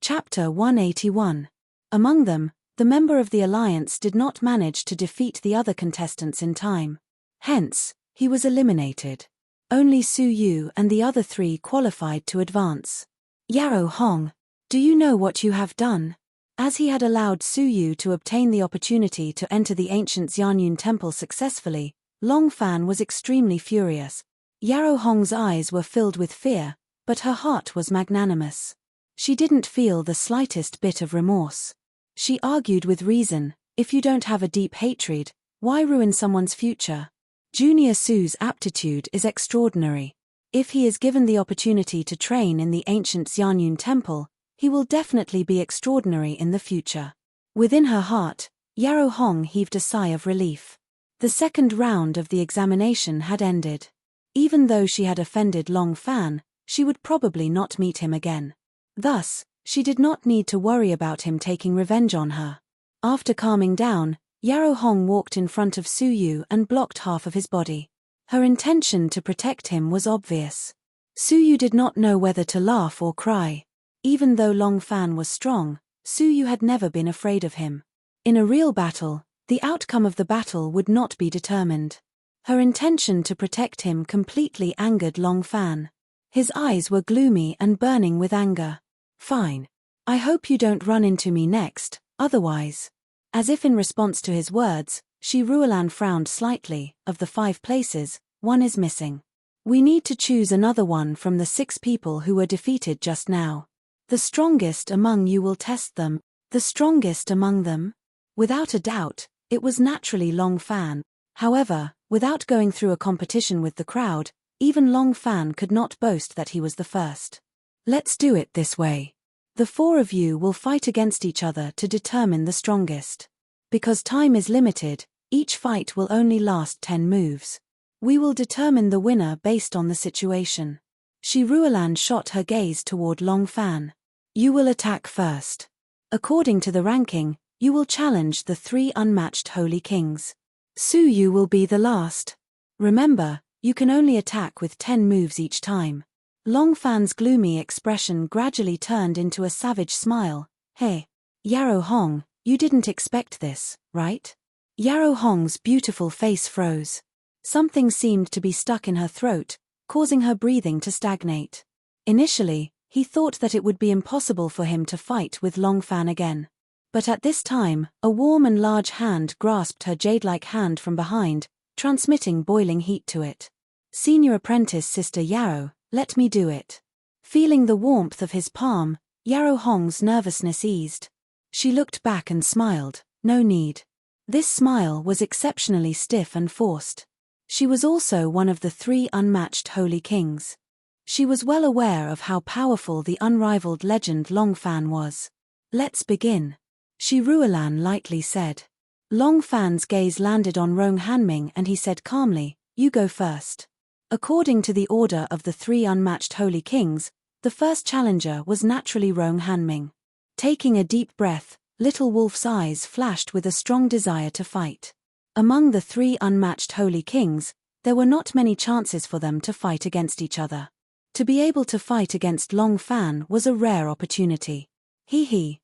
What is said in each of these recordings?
Chapter 181. Among them, the member of the alliance did not manage to defeat the other contestants in time. Hence, he was eliminated. Only Su Yu and the other three qualified to advance. Yarrow Hong, do you know what you have done? As he had allowed Su Yu to obtain the opportunity to enter the ancient Xianyun temple successfully, Long Fan was extremely furious. Yarrow Hong's eyes were filled with fear, but her heart was magnanimous. She didn't feel the slightest bit of remorse. She argued with reason, if you don't have a deep hatred, why ruin someone's future? Junior Su's aptitude is extraordinary. If he is given the opportunity to train in the ancient Xianyun temple, he will definitely be extraordinary in the future. Within her heart, Yarrow Hong heaved a sigh of relief. The second round of the examination had ended. Even though she had offended Long Fan, she would probably not meet him again. Thus, she did not need to worry about him taking revenge on her. After calming down, Yarrow Hong walked in front of Su Yu and blocked half of his body. Her intention to protect him was obvious. Su Yu did not know whether to laugh or cry. Even though Long Fan was strong, Su Yu had never been afraid of him. In a real battle, the outcome of the battle would not be determined. Her intention to protect him completely angered Long Fan. His eyes were gloomy and burning with anger. Fine. I hope you don't run into me next, otherwise. As if in response to his words, Shi Ruolan frowned slightly. Of the 5 places, 1 is missing. We need to choose another one from the 6 people who were defeated just now. The strongest among you will test them. The strongest among them? Without a doubt, it was naturally Long Fan. However, without going through a competition with the crowd, even Long Fan could not boast that he was the first. Let's do it this way. The 4 of you will fight against each other to determine the strongest. Because time is limited, each fight will only last 10 moves. We will determine the winner based on the situation. Shi Ruolan shot her gaze toward Long Fan. You will attack first. According to the ranking, you will challenge the 3 unmatched Holy Kings. Su Yu will be the last. Remember, you can only attack with 10 moves each time. Long Fan's gloomy expression gradually turned into a savage smile. Hey, Yarrow Hong, you didn't expect this, right? Yarrow Hong's beautiful face froze. Something seemed to be stuck in her throat, causing her breathing to stagnate. Initially, he thought that it would be impossible for him to fight with Long Fan again. But at this time, a warm and large hand grasped her jade-like hand from behind, transmitting boiling heat to it. Senior apprentice Sister Yarrow, let me do it. Feeling the warmth of his palm, Yarrow Hong's nervousness eased. She looked back and smiled. No need. This smile was exceptionally stiff and forced. She was also one of the 3 unmatched Holy Kings. She was well aware of how powerful the unrivaled legend Long Fan was. Let's begin. Shi Ruolan lightly said. Long Fan's gaze landed on Rong Hanming and he said calmly, you go first. According to the order of the 3 unmatched Holy Kings, the first challenger was naturally Rong Hanming. Taking a deep breath, Little Wolf's eyes flashed with a strong desire to fight. Among the 3 unmatched Holy Kings, there were not many chances for them to fight against each other. To be able to fight against Long Fan was a rare opportunity.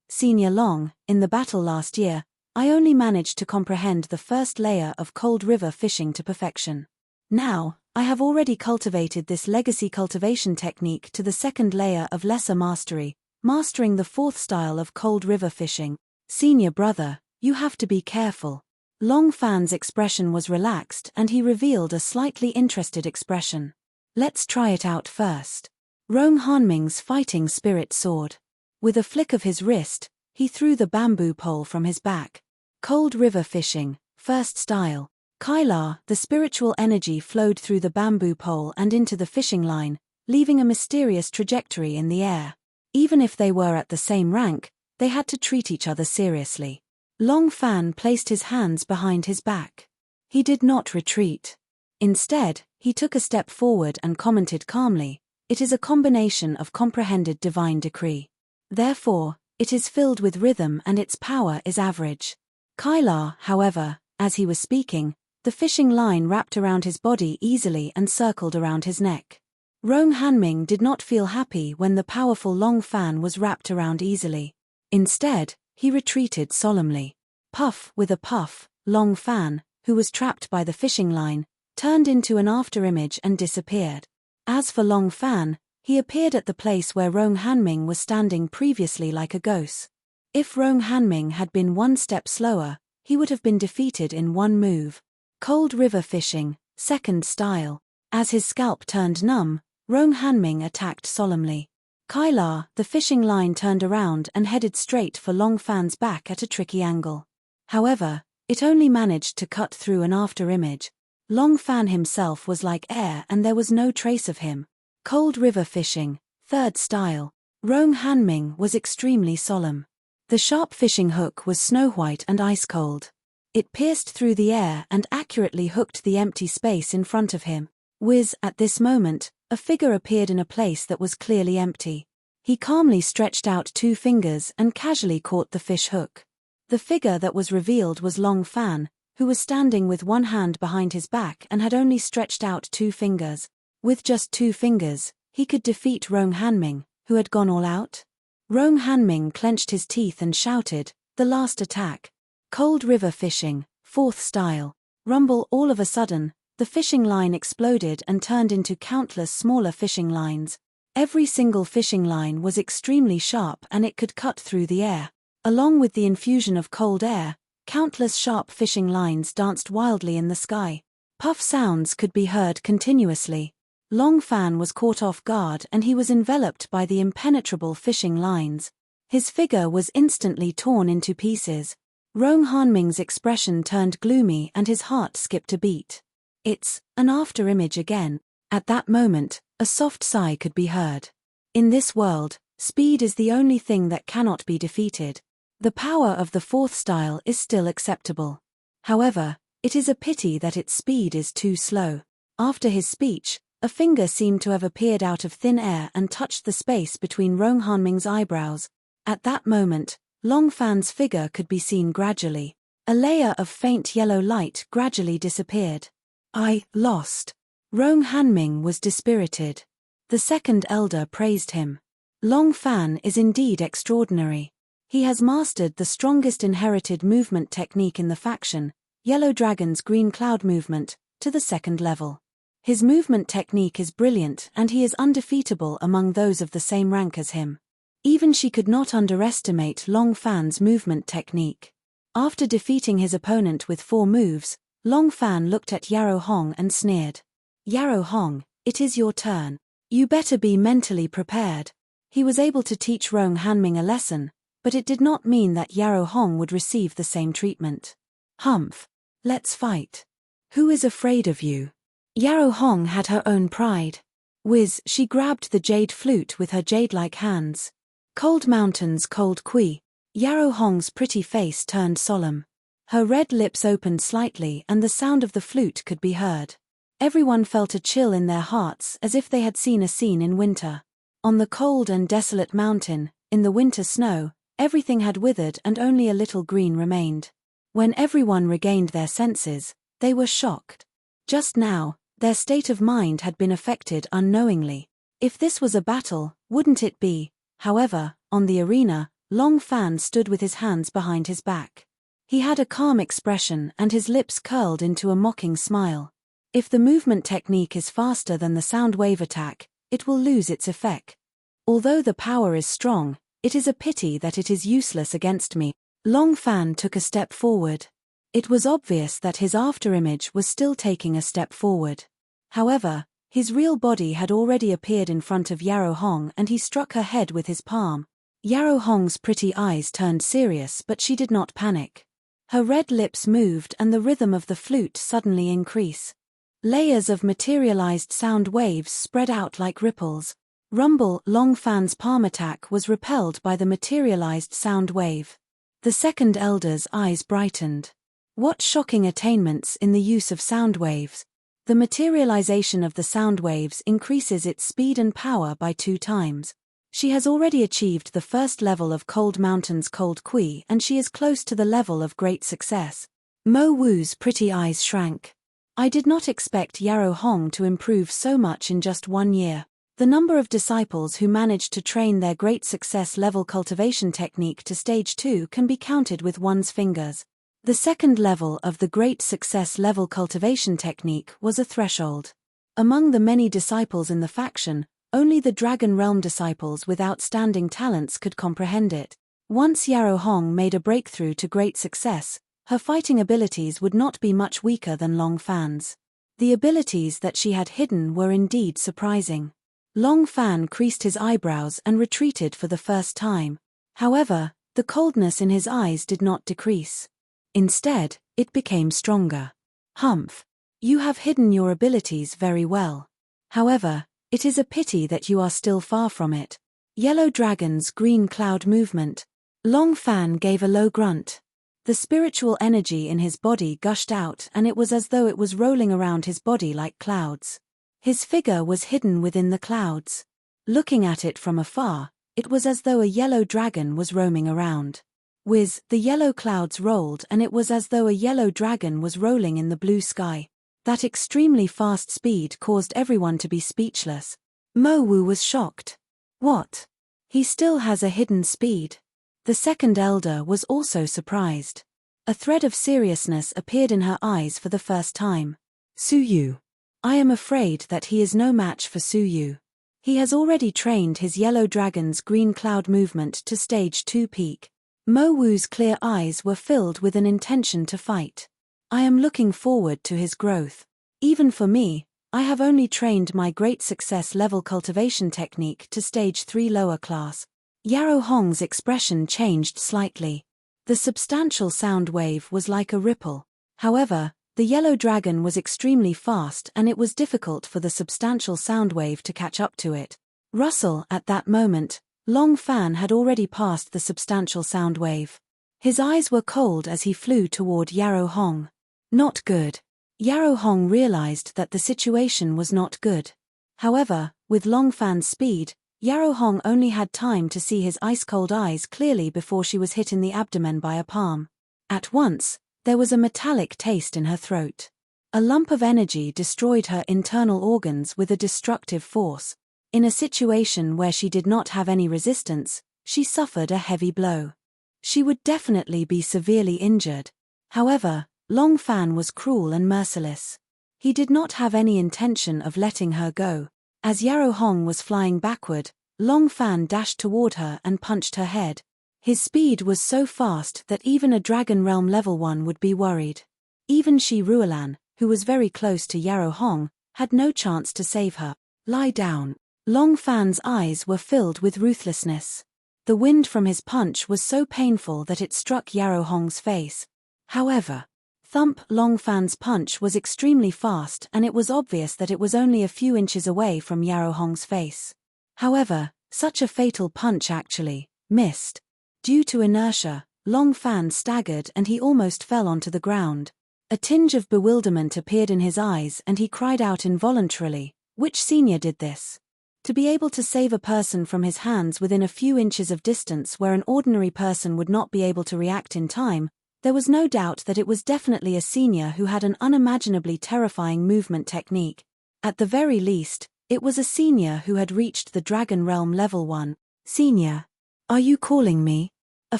Senior Long, in the battle last year, I only managed to comprehend the first layer of cold river fishing to perfection. Now, I have already cultivated this legacy cultivation technique to the 2nd layer of lesser mastery, mastering the 4th style of cold river fishing. Senior brother, you have to be careful. Long Fan's expression was relaxed and he revealed a slightly interested expression. Let's try it out first. Rong Hanming's fighting spirit soared. With a flick of his wrist, he threw the bamboo pole from his back. Cold river fishing, 1st style. Kailar, the spiritual energy flowed through the bamboo pole and into the fishing line, leaving a mysterious trajectory in the air. Even if they were at the same rank, they had to treat each other seriously. Long Fan placed his hands behind his back. He did not retreat. Instead, he took a step forward and commented calmly, it is a combination of comprehended divine decree. Therefore, it is filled with rhythm and its power is average. Kailar, however, as he was speaking, the fishing line wrapped around his body easily and circled around his neck. Rong Hanming did not feel happy when the powerful long fan was wrapped around easily. Instead, he retreated solemnly. Puff with a puff, Long Fan, who was trapped by the fishing line, turned into an afterimage and disappeared. As for Long Fan, he appeared at the place where Rong Hanming was standing previously like a ghost. If Rong Hanming had been one step slower, he would have been defeated in one move. Cold River Fishing, second style. As his scalp turned numb, Rong Hanming attacked solemnly. Kailar, the fishing line turned around and headed straight for Long Fan's back at a tricky angle. However, it only managed to cut through an afterimage. Long Fan himself was like air and there was no trace of him. Cold River Fishing, third style. Rong Hanming was extremely solemn. The sharp fishing hook was snow-white and ice-cold. It pierced through the air and accurately hooked the empty space in front of him. Whiz, at this moment, a figure appeared in a place that was clearly empty. He calmly stretched out 2 fingers and casually caught the fish hook. The figure that was revealed was Long Fan, who was standing with one hand behind his back and had only stretched out 2 fingers. With just 2 fingers, he could defeat Rong Hanming, who had gone all out. Rong Hanming clenched his teeth and shouted, "The last attack." Cold River Fishing, fourth style. Rumble. All of a sudden, the fishing line exploded and turned into countless smaller fishing lines. Every single fishing line was extremely sharp and it could cut through the air. Along with the infusion of cold air, countless sharp fishing lines danced wildly in the sky. Puff sounds could be heard continuously. Long Fan was caught off guard and he was enveloped by the impenetrable fishing lines. His figure was instantly torn into pieces. Rong Hanming's expression turned gloomy and his heart skipped a beat. It's an afterimage again. At that moment, a soft sigh could be heard. In this world, speed is the only thing that cannot be defeated. The power of the fourth style is still acceptable. However, it is a pity that its speed is too slow. After his speech, a finger seemed to have appeared out of thin air and touched the space between Rong Hanming's eyebrows. At that moment, Long Fan's figure could be seen gradually. A layer of faint yellow light gradually disappeared. "I lost." Rong Hanming was dispirited. The second elder praised him. Long Fan is indeed extraordinary. He has mastered the strongest inherited movement technique in the faction, Yellow Dragon's green cloud movement, to the second level. His movement technique is brilliant and he is undefeatable among those of the same rank as him. Even she could not underestimate Long Fan's movement technique. After defeating his opponent with 4 moves, Long Fan looked at Yarrow Hong and sneered. "Yarrow Hong, it is your turn. You better be mentally prepared." He was able to teach Rong Hanming a lesson, but it did not mean that Yarrow Hong would receive the same treatment. "Humph. Let's fight. Who is afraid of you?" Yarrow Hong had her own pride. Whiz, she grabbed the jade flute with her jade-like hands. Cold Mountain's Cold Kui. Yarrow Hong's pretty face turned solemn. Her red lips opened slightly and the sound of the flute could be heard. Everyone felt a chill in their hearts as if they had seen a scene in winter. On the cold and desolate mountain, in the winter snow, everything had withered and only a little green remained. When everyone regained their senses, they were shocked. Just now, their state of mind had been affected unknowingly. If this was a battle, wouldn't it be? However, on the arena, Long Fan stood with his hands behind his back. He had a calm expression and his lips curled into a mocking smile. If the movement technique is faster than the sound wave attack, it will lose its effect. Although the power is strong, it is a pity that it is useless against me. Long Fan took a step forward. It was obvious that his afterimage was still taking a step forward. However, his real body had already appeared in front of Yarrow Hong and he struck her head with his palm. Yarrow Hong's pretty eyes turned serious but she did not panic. Her red lips moved and the rhythm of the flute suddenly increased. Layers of materialized sound waves spread out like ripples. Rumble. Long Fan's palm attack was repelled by the materialized sound wave. The second elder's eyes brightened. What shocking attainments in the use of sound waves. The materialization of the sound waves increases its speed and power by 2 times. She has already achieved the first level of Cold Mountain's Cold Kui and she is close to the level of great success. Mo Wu's pretty eyes shrank. I did not expect Yarrow Hong to improve so much in just 1 year. The number of disciples who managed to train their great success level cultivation technique to stage 2 can be counted with one's fingers. The second level of the great success level cultivation technique was a threshold. Among the many disciples in the faction, only the Dragon Realm disciples with outstanding talents could comprehend it. Once Yarrow Hong made a breakthrough to great success, her fighting abilities would not be much weaker than Long Fan's. The abilities that she had hidden were indeed surprising. Long Fan creased his eyebrows and retreated for the first time. However, the coldness in his eyes did not decrease. Instead, it became stronger. Humph. You have hidden your abilities very well. However, it is a pity that you are still far from it. Yellow Dragon's green cloud movement. Long Fan gave a low grunt. The spiritual energy in his body gushed out and it was as though it was rolling around his body like clouds. His figure was hidden within the clouds. Looking at it from afar, it was as though a yellow dragon was roaming around. Whiz, the yellow clouds rolled and it was as though a yellow dragon was rolling in the blue sky. That extremely fast speed caused everyone to be speechless. Mo Wu was shocked. What? He still has a hidden speed. The second elder was also surprised. A thread of seriousness appeared in her eyes for the first time. Su Yu. I am afraid that he is no match for Su Yu. He has already trained his yellow dragon's green cloud movement to stage 2 peak. Mo Wu's clear eyes were filled with an intention to fight. I am looking forward to his growth. Even for me, I have only trained my great success level cultivation technique to stage 3 lower class. Yarrow Hong's expression changed slightly. The substantial sound wave was like a ripple. However, the yellow dragon was extremely fast and it was difficult for the substantial sound wave to catch up to it. Rustle, at that moment, Long Fan had already passed the substantial sound wave. His eyes were cold as he flew toward Yarrow Hong. Not good. Yarrow Hong realized that the situation was not good. However, with Long Fan's speed, Yarrow Hong only had time to see his ice-cold eyes clearly before she was hit in the abdomen by a palm. At once, there was a metallic taste in her throat. A lump of energy destroyed her internal organs with a destructive force. In a situation where she did not have any resistance, she suffered a heavy blow. She would definitely be severely injured. However, Long Fan was cruel and merciless. He did not have any intention of letting her go. As Yarrow Hong was flying backward, Long Fan dashed toward her and punched her head. His speed was so fast that even a Dragon Realm level 1 would be worried. Even Shi Ruolan, who was very close to Yarrow Hong, had no chance to save her. Lie down. Long Fan's eyes were filled with ruthlessness. The wind from his punch was so painful that it struck Yarrow Hong's face. However, thump! Long Fan's punch was extremely fast and it was obvious that it was only a few inches away from Yarrow Hong's face. However, such a fatal punch actually missed. Due to inertia, Long Fan staggered and he almost fell onto the ground. A tinge of bewilderment appeared in his eyes and he cried out involuntarily, "Which senior did this?" To be able to save a person from his hands within a few inches of distance where an ordinary person would not be able to react in time, there was no doubt that it was definitely a senior who had an unimaginably terrifying movement technique. At the very least, it was a senior who had reached the Dragon Realm level 1. Senior. Are you calling me? A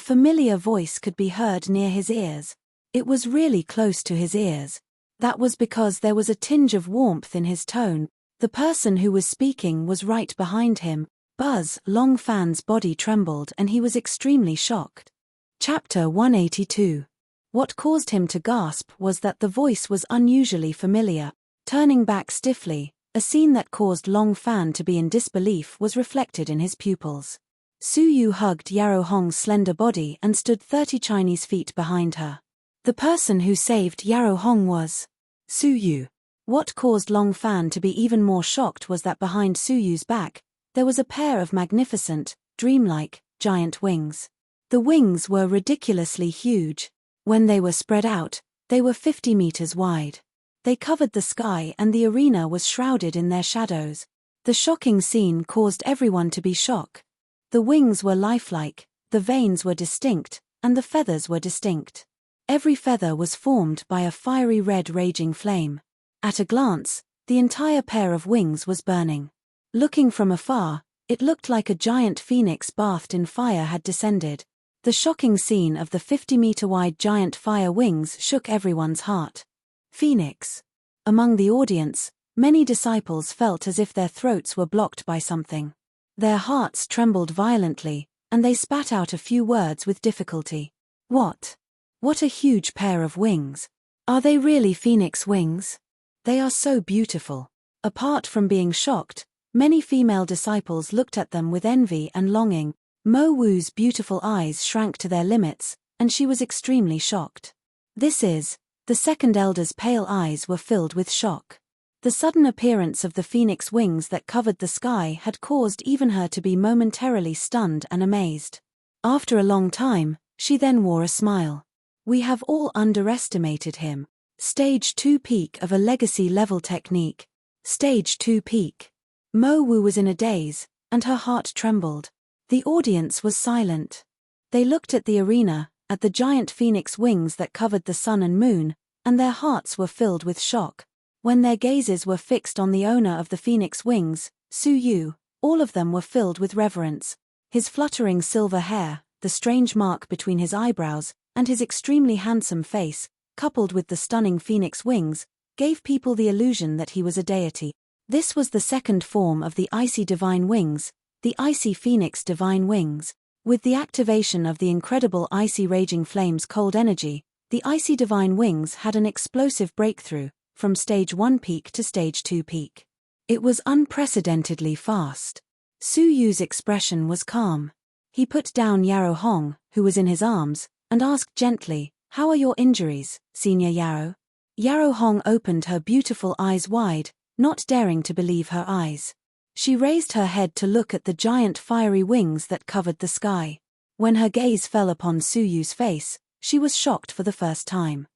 familiar voice could be heard near his ears. It was really close to his ears. That was because there was a tinge of warmth in his tone. The person who was speaking was right behind him. Buzz! Long Fan's body trembled and he was extremely shocked. Chapter 182. What caused him to gasp was that the voice was unusually familiar. Turning back stiffly, a scene that caused Long Fan to be in disbelief was reflected in his pupils. Su Yu hugged Yarrow Hong's slender body and stood 30 Chinese feet behind her. The person who saved Yarrow Hong was Su Yu. What caused Long Fan to be even more shocked was that behind Su Yu's back, there was a pair of magnificent, dreamlike, giant wings. The wings were ridiculously huge. When they were spread out, they were 50 meters wide. They covered the sky and the arena was shrouded in their shadows. The shocking scene caused everyone to be shocked. The wings were lifelike, the veins were distinct, and the feathers were distinct. Every feather was formed by a fiery red raging flame. At a glance, the entire pair of wings was burning. Looking from afar, it looked like a giant phoenix bathed in fire had descended. The shocking scene of the 50-meter-wide giant fire wings shook everyone's heart. Phoenix. Among the audience, many disciples felt as if their throats were blocked by something. Their hearts trembled violently, and they spat out a few words with difficulty. What a huge pair of wings. Are they really phoenix wings? They are so beautiful. Apart from being shocked, many female disciples looked at them with envy and longing. Mo Wu's beautiful eyes shrank to their limits, and she was extremely shocked. The second elder's pale eyes were filled with shock. The sudden appearance of the phoenix wings that covered the sky had caused even her to be momentarily stunned and amazed. After a long time, she then wore a smile. We have all underestimated him. Stage 2 peak of a legacy-level technique. Stage 2 peak. Mo Wu was in a daze, and her heart trembled. The audience was silent. They looked at the arena, at the giant phoenix wings that covered the sun and moon, and their hearts were filled with shock. When their gazes were fixed on the owner of the phoenix wings, Su Yu, all of them were filled with reverence. His fluttering silver hair, the strange mark between his eyebrows, and his extremely handsome face, coupled with the stunning phoenix wings, gave people the illusion that he was a deity. This was the second form of the icy divine wings, the icy phoenix divine wings. With the activation of the incredible icy raging flames cold energy, the icy divine wings had an explosive breakthrough, from stage 1 peak to stage 2 peak. It was unprecedentedly fast. Su Yu's expression was calm. He put down Yarrow Hong, who was in his arms, and asked gently, "How are your injuries, Senior Yarrow?" Yarrow Hong opened her beautiful eyes wide, not daring to believe her eyes. She raised her head to look at the giant fiery wings that covered the sky. When her gaze fell upon Su Yu's face, she was shocked for the first time.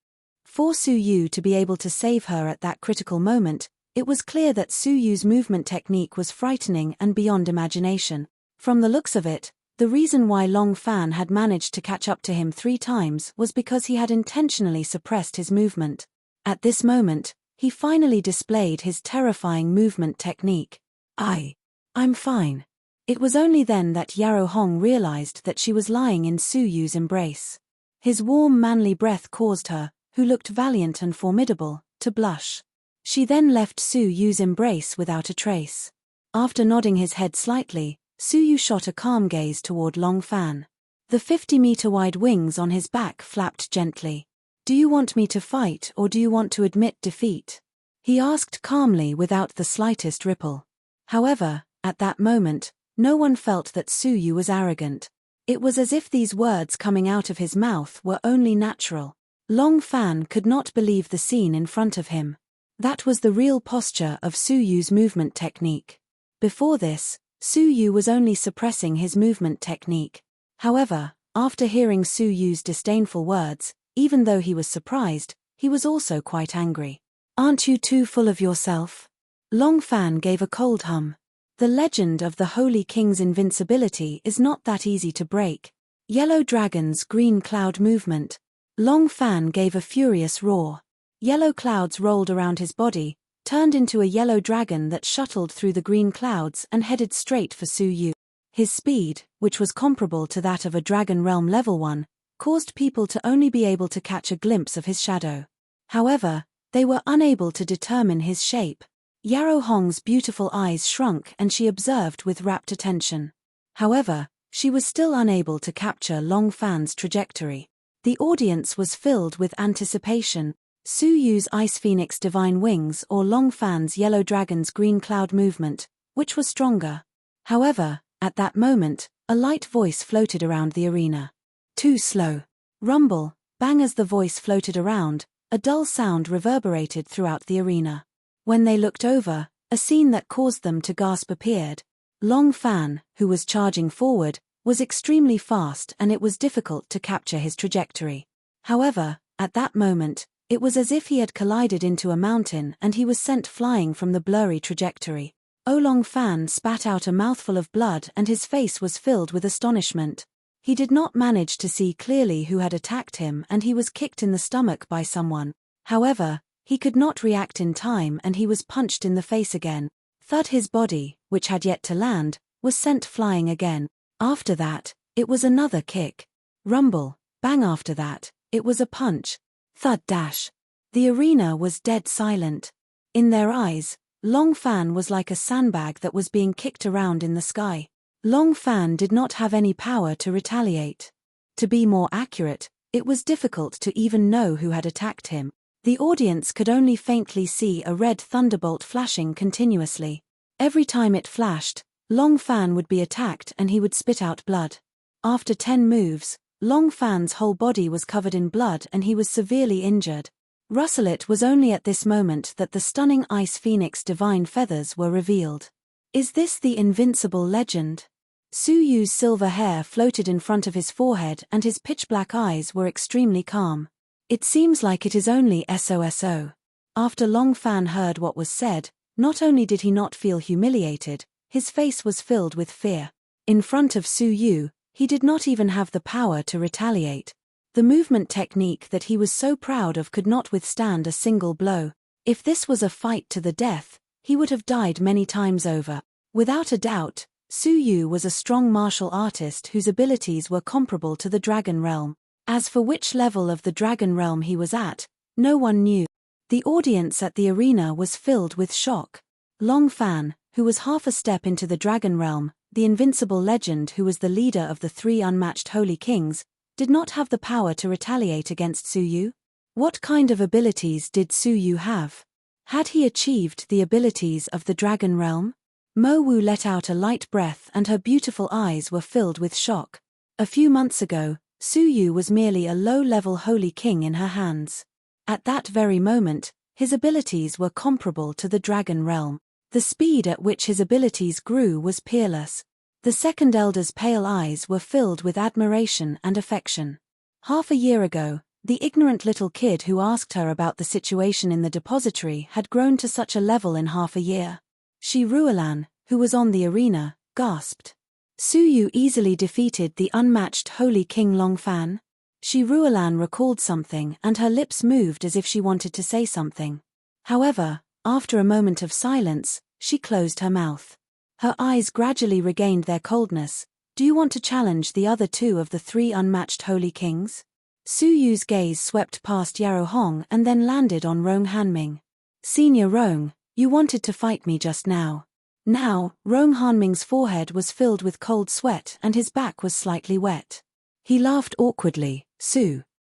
For Su Yu to be able to save her at that critical moment, it was clear that Su Yu's movement technique was frightening and beyond imagination. From the looks of it, the reason why Long Fan had managed to catch up to him 3 times was because he had intentionally suppressed his movement. At this moment, he finally displayed his terrifying movement technique. I'm fine. It was only then that Yarrow Hong realized that she was lying in Su Yu's embrace. His warm manly breath caused her, who looked valiant and formidable, to blush. She then left Su Yu's embrace without a trace. After nodding his head slightly, Su Yu shot a calm gaze toward Long Fan. The 50-meter-wide wings on his back flapped gently. "Do you want me to fight or do you want to admit defeat?" he asked calmly without the slightest ripple. However, at that moment, no one felt that Su Yu was arrogant. It was as if these words coming out of his mouth were only natural. Long Fan could not believe the scene in front of him. That was the real posture of Su Yu's movement technique. Before this, Su Yu was only suppressing his movement technique. However, after hearing Su Yu's disdainful words, even though he was surprised, he was also quite angry. "Aren't you too full of yourself?" Long Fan gave a cold hum. The legend of the Holy King's invincibility is not that easy to break. Yellow Dragon's green cloud movement. Long Fan gave a furious roar. Yellow clouds rolled around his body, turned into a yellow dragon that shuttled through the green clouds and headed straight for Su Yu. His speed, which was comparable to that of a Dragon Realm Level 1, caused people to only be able to catch a glimpse of his shadow. However, they were unable to determine his shape. Yarrow Hong's beautiful eyes shrunk and she observed with rapt attention. However, she was still unable to capture Long Fan's trajectory. The audience was filled with anticipation. Su Yu's Ice Phoenix Divine Wings or Long Fan's Yellow Dragon's Green Cloud movement, which was stronger? However, at that moment, a light voice floated around the arena. "Too slow." Rumble, bang as the voice floated around, a dull sound reverberated throughout the arena. When they looked over, a scene that caused them to gasp appeared. Long Fan, who was charging forward, was extremely fast and it was difficult to capture his trajectory. However, at that moment, it was as if he had collided into a mountain and he was sent flying from the blurry trajectory. Long Fan spat out a mouthful of blood and his face was filled with astonishment. He did not manage to see clearly who had attacked him and he was kicked in the stomach by someone. However, he could not react in time and he was punched in the face again. Thud, his body, which had yet to land, was sent flying again. After that, it was another kick. Rumble, bang, after that, it was a punch. Thud dash. The arena was dead silent. In their eyes, Long Fan was like a sandbag that was being kicked around in the sky. Long Fan did not have any power to retaliate. To be more accurate, it was difficult to even know who had attacked him. The audience could only faintly see a red thunderbolt flashing continuously. Every time it flashed, Long Fan would be attacked and he would spit out blood. After 10 moves, Long Fan's whole body was covered in blood and he was severely injured. It was only at this moment that the stunning Ice Phoenix divine feathers were revealed. Is this the invincible legend? Su Yu's silver hair floated in front of his forehead and his pitch-black eyes were extremely calm. It seems like it is only SOSO. After Long Fan heard what was said, not only did he not feel humiliated, his face was filled with fear. In front of Su Yu, he did not even have the power to retaliate. The movement technique that he was so proud of could not withstand a single blow. If this was a fight to the death, he would have died many times over. Without a doubt, Su Yu was a strong martial artist whose abilities were comparable to the Dragon Realm. As for which level of the Dragon Realm he was at, no one knew. The audience at the arena was filled with shock. Long Fan, who was half a step into the Dragon Realm, the invincible legend who was the leader of the 3 unmatched Holy Kings, did not have the power to retaliate against Su Yu. What kind of abilities did Su Yu have? Had he achieved the abilities of the Dragon Realm? Mo Wu let out a light breath and her beautiful eyes were filled with shock. A few months ago, Su Yu was merely a low-level Holy King in her hands. At that very moment, his abilities were comparable to the Dragon Realm. The speed at which his abilities grew was peerless. The second elder's pale eyes were filled with admiration and affection. Half a year ago, the ignorant little kid who asked her about the situation in the depository had grown to such a level in half a year. Shi Ruolan, who was on the arena, gasped. Su Yu easily defeated the unmatched Holy King Long Fan? Shi Ruolan recalled something and her lips moved as if she wanted to say something. However, after a moment of silence, she closed her mouth. Her eyes gradually regained their coldness. Do you want to challenge the other 2 of the 3 unmatched Holy Kings? Su Yu's gaze swept past Yarrow Hong and then landed on Rong Hanming. Senior Rong, you wanted to fight me just now. Now, Rong Hanming's forehead was filled with cold sweat and his back was slightly wet. He laughed awkwardly.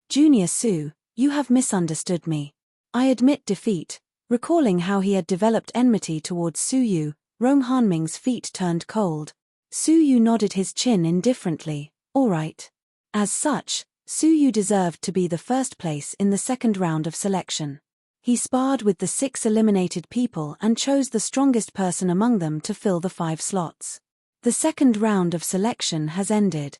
Junior Su, you have misunderstood me. I admit defeat. Recalling how he had developed enmity towards Su Yu, Rong Hanming's feet turned cold. Su Yu nodded his chin indifferently. All right. As such, Su Yu deserved to be the first place in the second round of selection. He sparred with the 6 eliminated people and chose the strongest person among them to fill the 5 slots. The second round of selection has ended.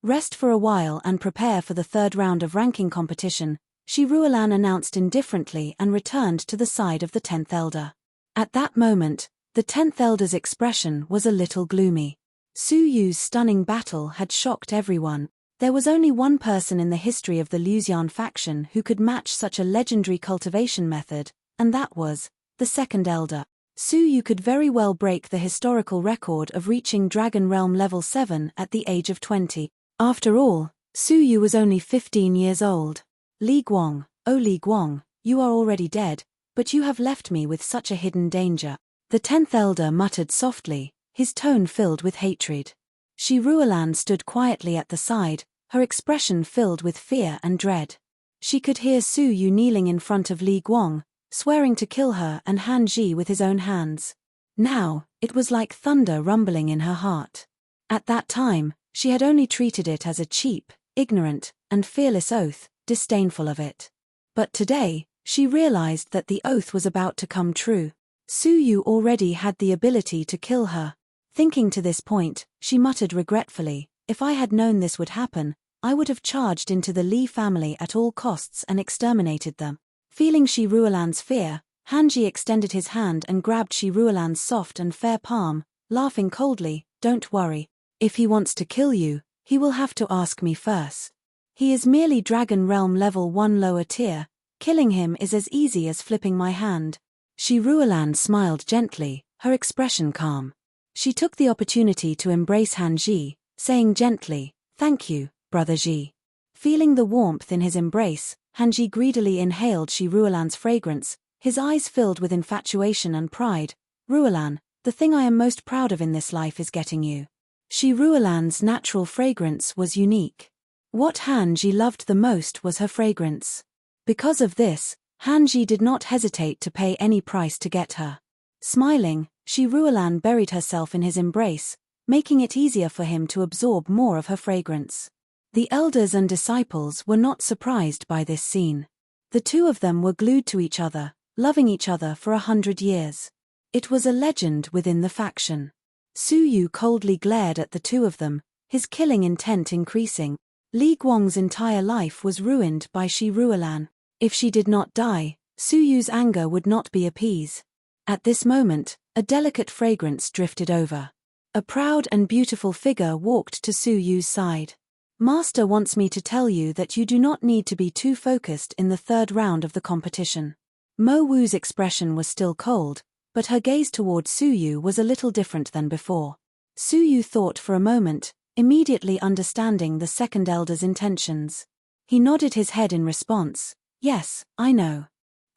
Rest for a while and prepare for the third round of ranking competition, Shi Ruolan announced indifferently and returned to the side of the 10th elder. At that moment, the 10th elder's expression was a little gloomy. Su Yu's stunning battle had shocked everyone. There was only one person in the history of the Luxian faction who could match such a legendary cultivation method, and that was the 2nd elder. Su Yu could very well break the historical record of reaching Dragon Realm level 7 at the age of 20. After all, Su Yu was only 15 years old. Li Guang, oh Li Guang, you are already dead, but you have left me with such a hidden danger. The 10th elder muttered softly, his tone filled with hatred. Shi Ruolan stood quietly at the side, her expression filled with fear and dread. She could hear Su Yu kneeling in front of Li Guang, swearing to kill her and Han Ji with his own hands. Now, it was like thunder rumbling in her heart. At that time, she had only treated it as a cheap, ignorant, and fearless oath, disdainful of it. But today, she realized that the oath was about to come true. Su Yu already had the ability to kill her. Thinking to this point, she muttered regretfully, if I had known this would happen, I would have charged into the Li family at all costs and exterminated them. Feeling Shi Ruolan's fear, Hanji extended his hand and grabbed Shi Ruolan's soft and fair palm, laughing coldly, don't worry. If he wants to kill you, he will have to ask me first. He is merely Dragon Realm level 1 lower tier, killing him is as easy as flipping my hand. Shi Ruolan smiled gently, her expression calm. She took the opportunity to embrace Han Ji, saying gently, "Thank you, Brother Ji." Feeling the warmth in his embrace, Han Ji greedily inhaled Shi Ruolan's fragrance, his eyes filled with infatuation and pride. "Ruolan, the thing I am most proud of in this life is getting you." Shi Ruolan's natural fragrance was unique. What Han Ji loved the most was her fragrance. Because of this, Han Ji did not hesitate to pay any price to get her. Smiling, Shi Ruolan buried herself in his embrace, making it easier for him to absorb more of her fragrance. The elders and disciples were not surprised by this scene. The two of them were glued to each other, loving each other for 100 years. It was a legend within the faction. Su Yu coldly glared at the two of them, his killing intent increasing. Li Guang's entire life was ruined by Shi Ruolan. If she did not die, Su Yu's anger would not be appeased. At this moment, a delicate fragrance drifted over. A proud and beautiful figure walked to Su Yu's side. "Master wants me to tell you that you do not need to be too focused in the third round of the competition." Mo Wu's expression was still cold, but her gaze toward Su Yu was a little different than before. Su Yu thought for a moment, immediately understanding the second elder's intentions. He nodded his head in response. "Yes, I know.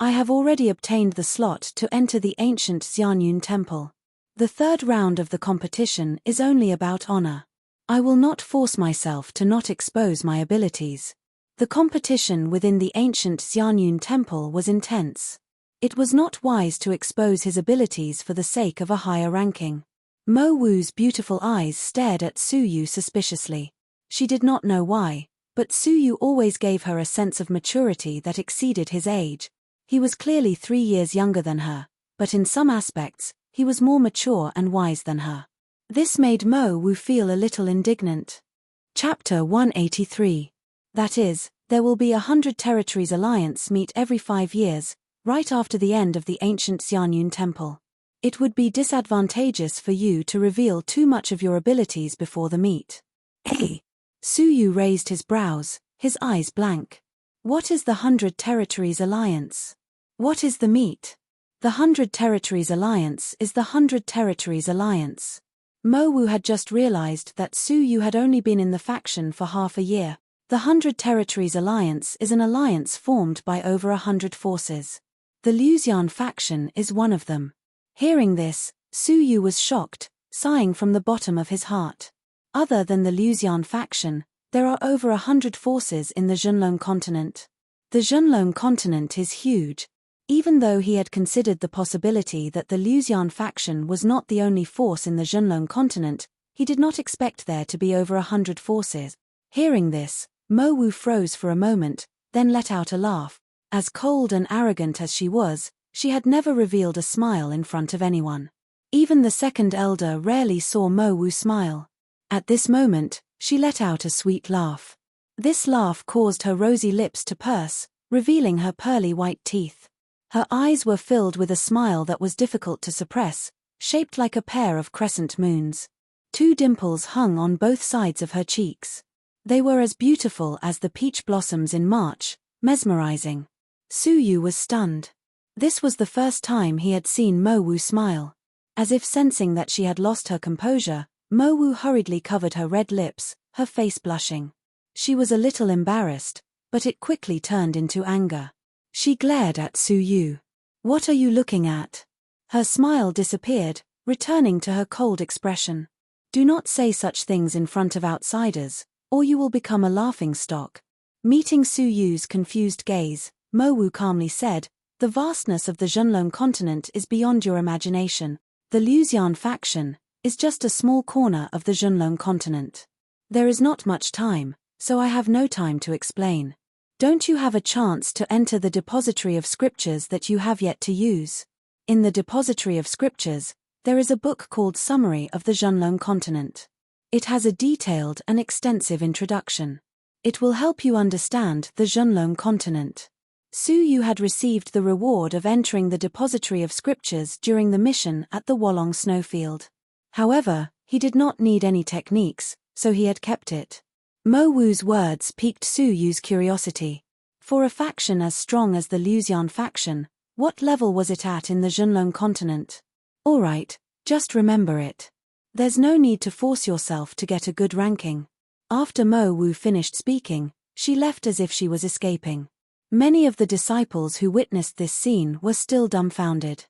I have already obtained the slot to enter the ancient Xianyun temple. The third round of the competition is only about honor. I will not force myself to not expose my abilities." The competition within the ancient Xianyun temple was intense. It was not wise to expose his abilities for the sake of a higher ranking. Mo Wu's beautiful eyes stared at Su Yu suspiciously. She did not know why, but Su Yu always gave her a sense of maturity that exceeded his age. He was clearly 3 years younger than her, but in some aspects, he was more mature and wise than her. This made Mo Wu feel a little indignant. Chapter 183. That is, there will be 100 territories alliance meet every 5 years, right after the end of the ancient Xianyun temple. It would be disadvantageous for you to reveal too much of your abilities before the meet. Hey! Su Yu raised his brows, his eyes blank. What is the 100 territories alliance? What is the meet? The 100 territories alliance is the 100 territories alliance. Mo Wu had just realized that Su Yu had only been in the faction for half a year. The 100 territories alliance is an alliance formed by over 100 forces. The Luxian faction is one of them. Hearing this, Su Yu was shocked, sighing from the bottom of his heart. Other than the Luxian faction, there are over 100 forces in the Zhenlong continent. The Zhenlong continent is huge. Even though he had considered the possibility that the Luxian faction was not the only force in the Zhenlong continent, he did not expect there to be over 100 forces. Hearing this, Mo Wu froze for a moment, then let out a laugh. As cold and arrogant as she was, she had never revealed a smile in front of anyone. Even the second elder rarely saw Mo Wu smile. At this moment, she let out a sweet laugh. This laugh caused her rosy lips to purse, revealing her pearly white teeth. Her eyes were filled with a smile that was difficult to suppress, shaped like a pair of crescent moons. 2 dimples hung on both sides of her cheeks. They were as beautiful as the peach blossoms in March, mesmerizing. Su Yu was stunned. This was the first time he had seen Mo Wu smile. As if sensing that she had lost her composure, Mo Wu hurriedly covered her red lips, her face blushing. She was a little embarrassed, but it quickly turned into anger. She glared at Su Yu. "What are you looking at?" Her smile disappeared, returning to her cold expression. "Do not say such things in front of outsiders, or you will become a laughingstock." Meeting Su Yu's confused gaze, Mo Wu calmly said, "The vastness of the Zhenlong continent is beyond your imagination. The Luxian faction is just a small corner of the Zhenlong continent. There is not much time, so I have no time to explain. Don't you have a chance to enter the depository of scriptures that you have yet to use? In the depository of scriptures, there is a book called Summary of the Zhenlong continent. It has a detailed and extensive introduction. It will help you understand the Zhenlong continent." Su Yu had received the reward of entering the depository of scriptures during the mission at the Wolong snowfield. However, he did not need any techniques, so he had kept it. Mo Wu's words piqued Su Yu's curiosity. For a faction as strong as the Luxian faction, what level was it at in the Zhenlong continent? Alright, just remember it. There's no need to force yourself to get a good ranking. After Mo Wu finished speaking, she left as if she was escaping. Many of the disciples who witnessed this scene were still dumbfounded.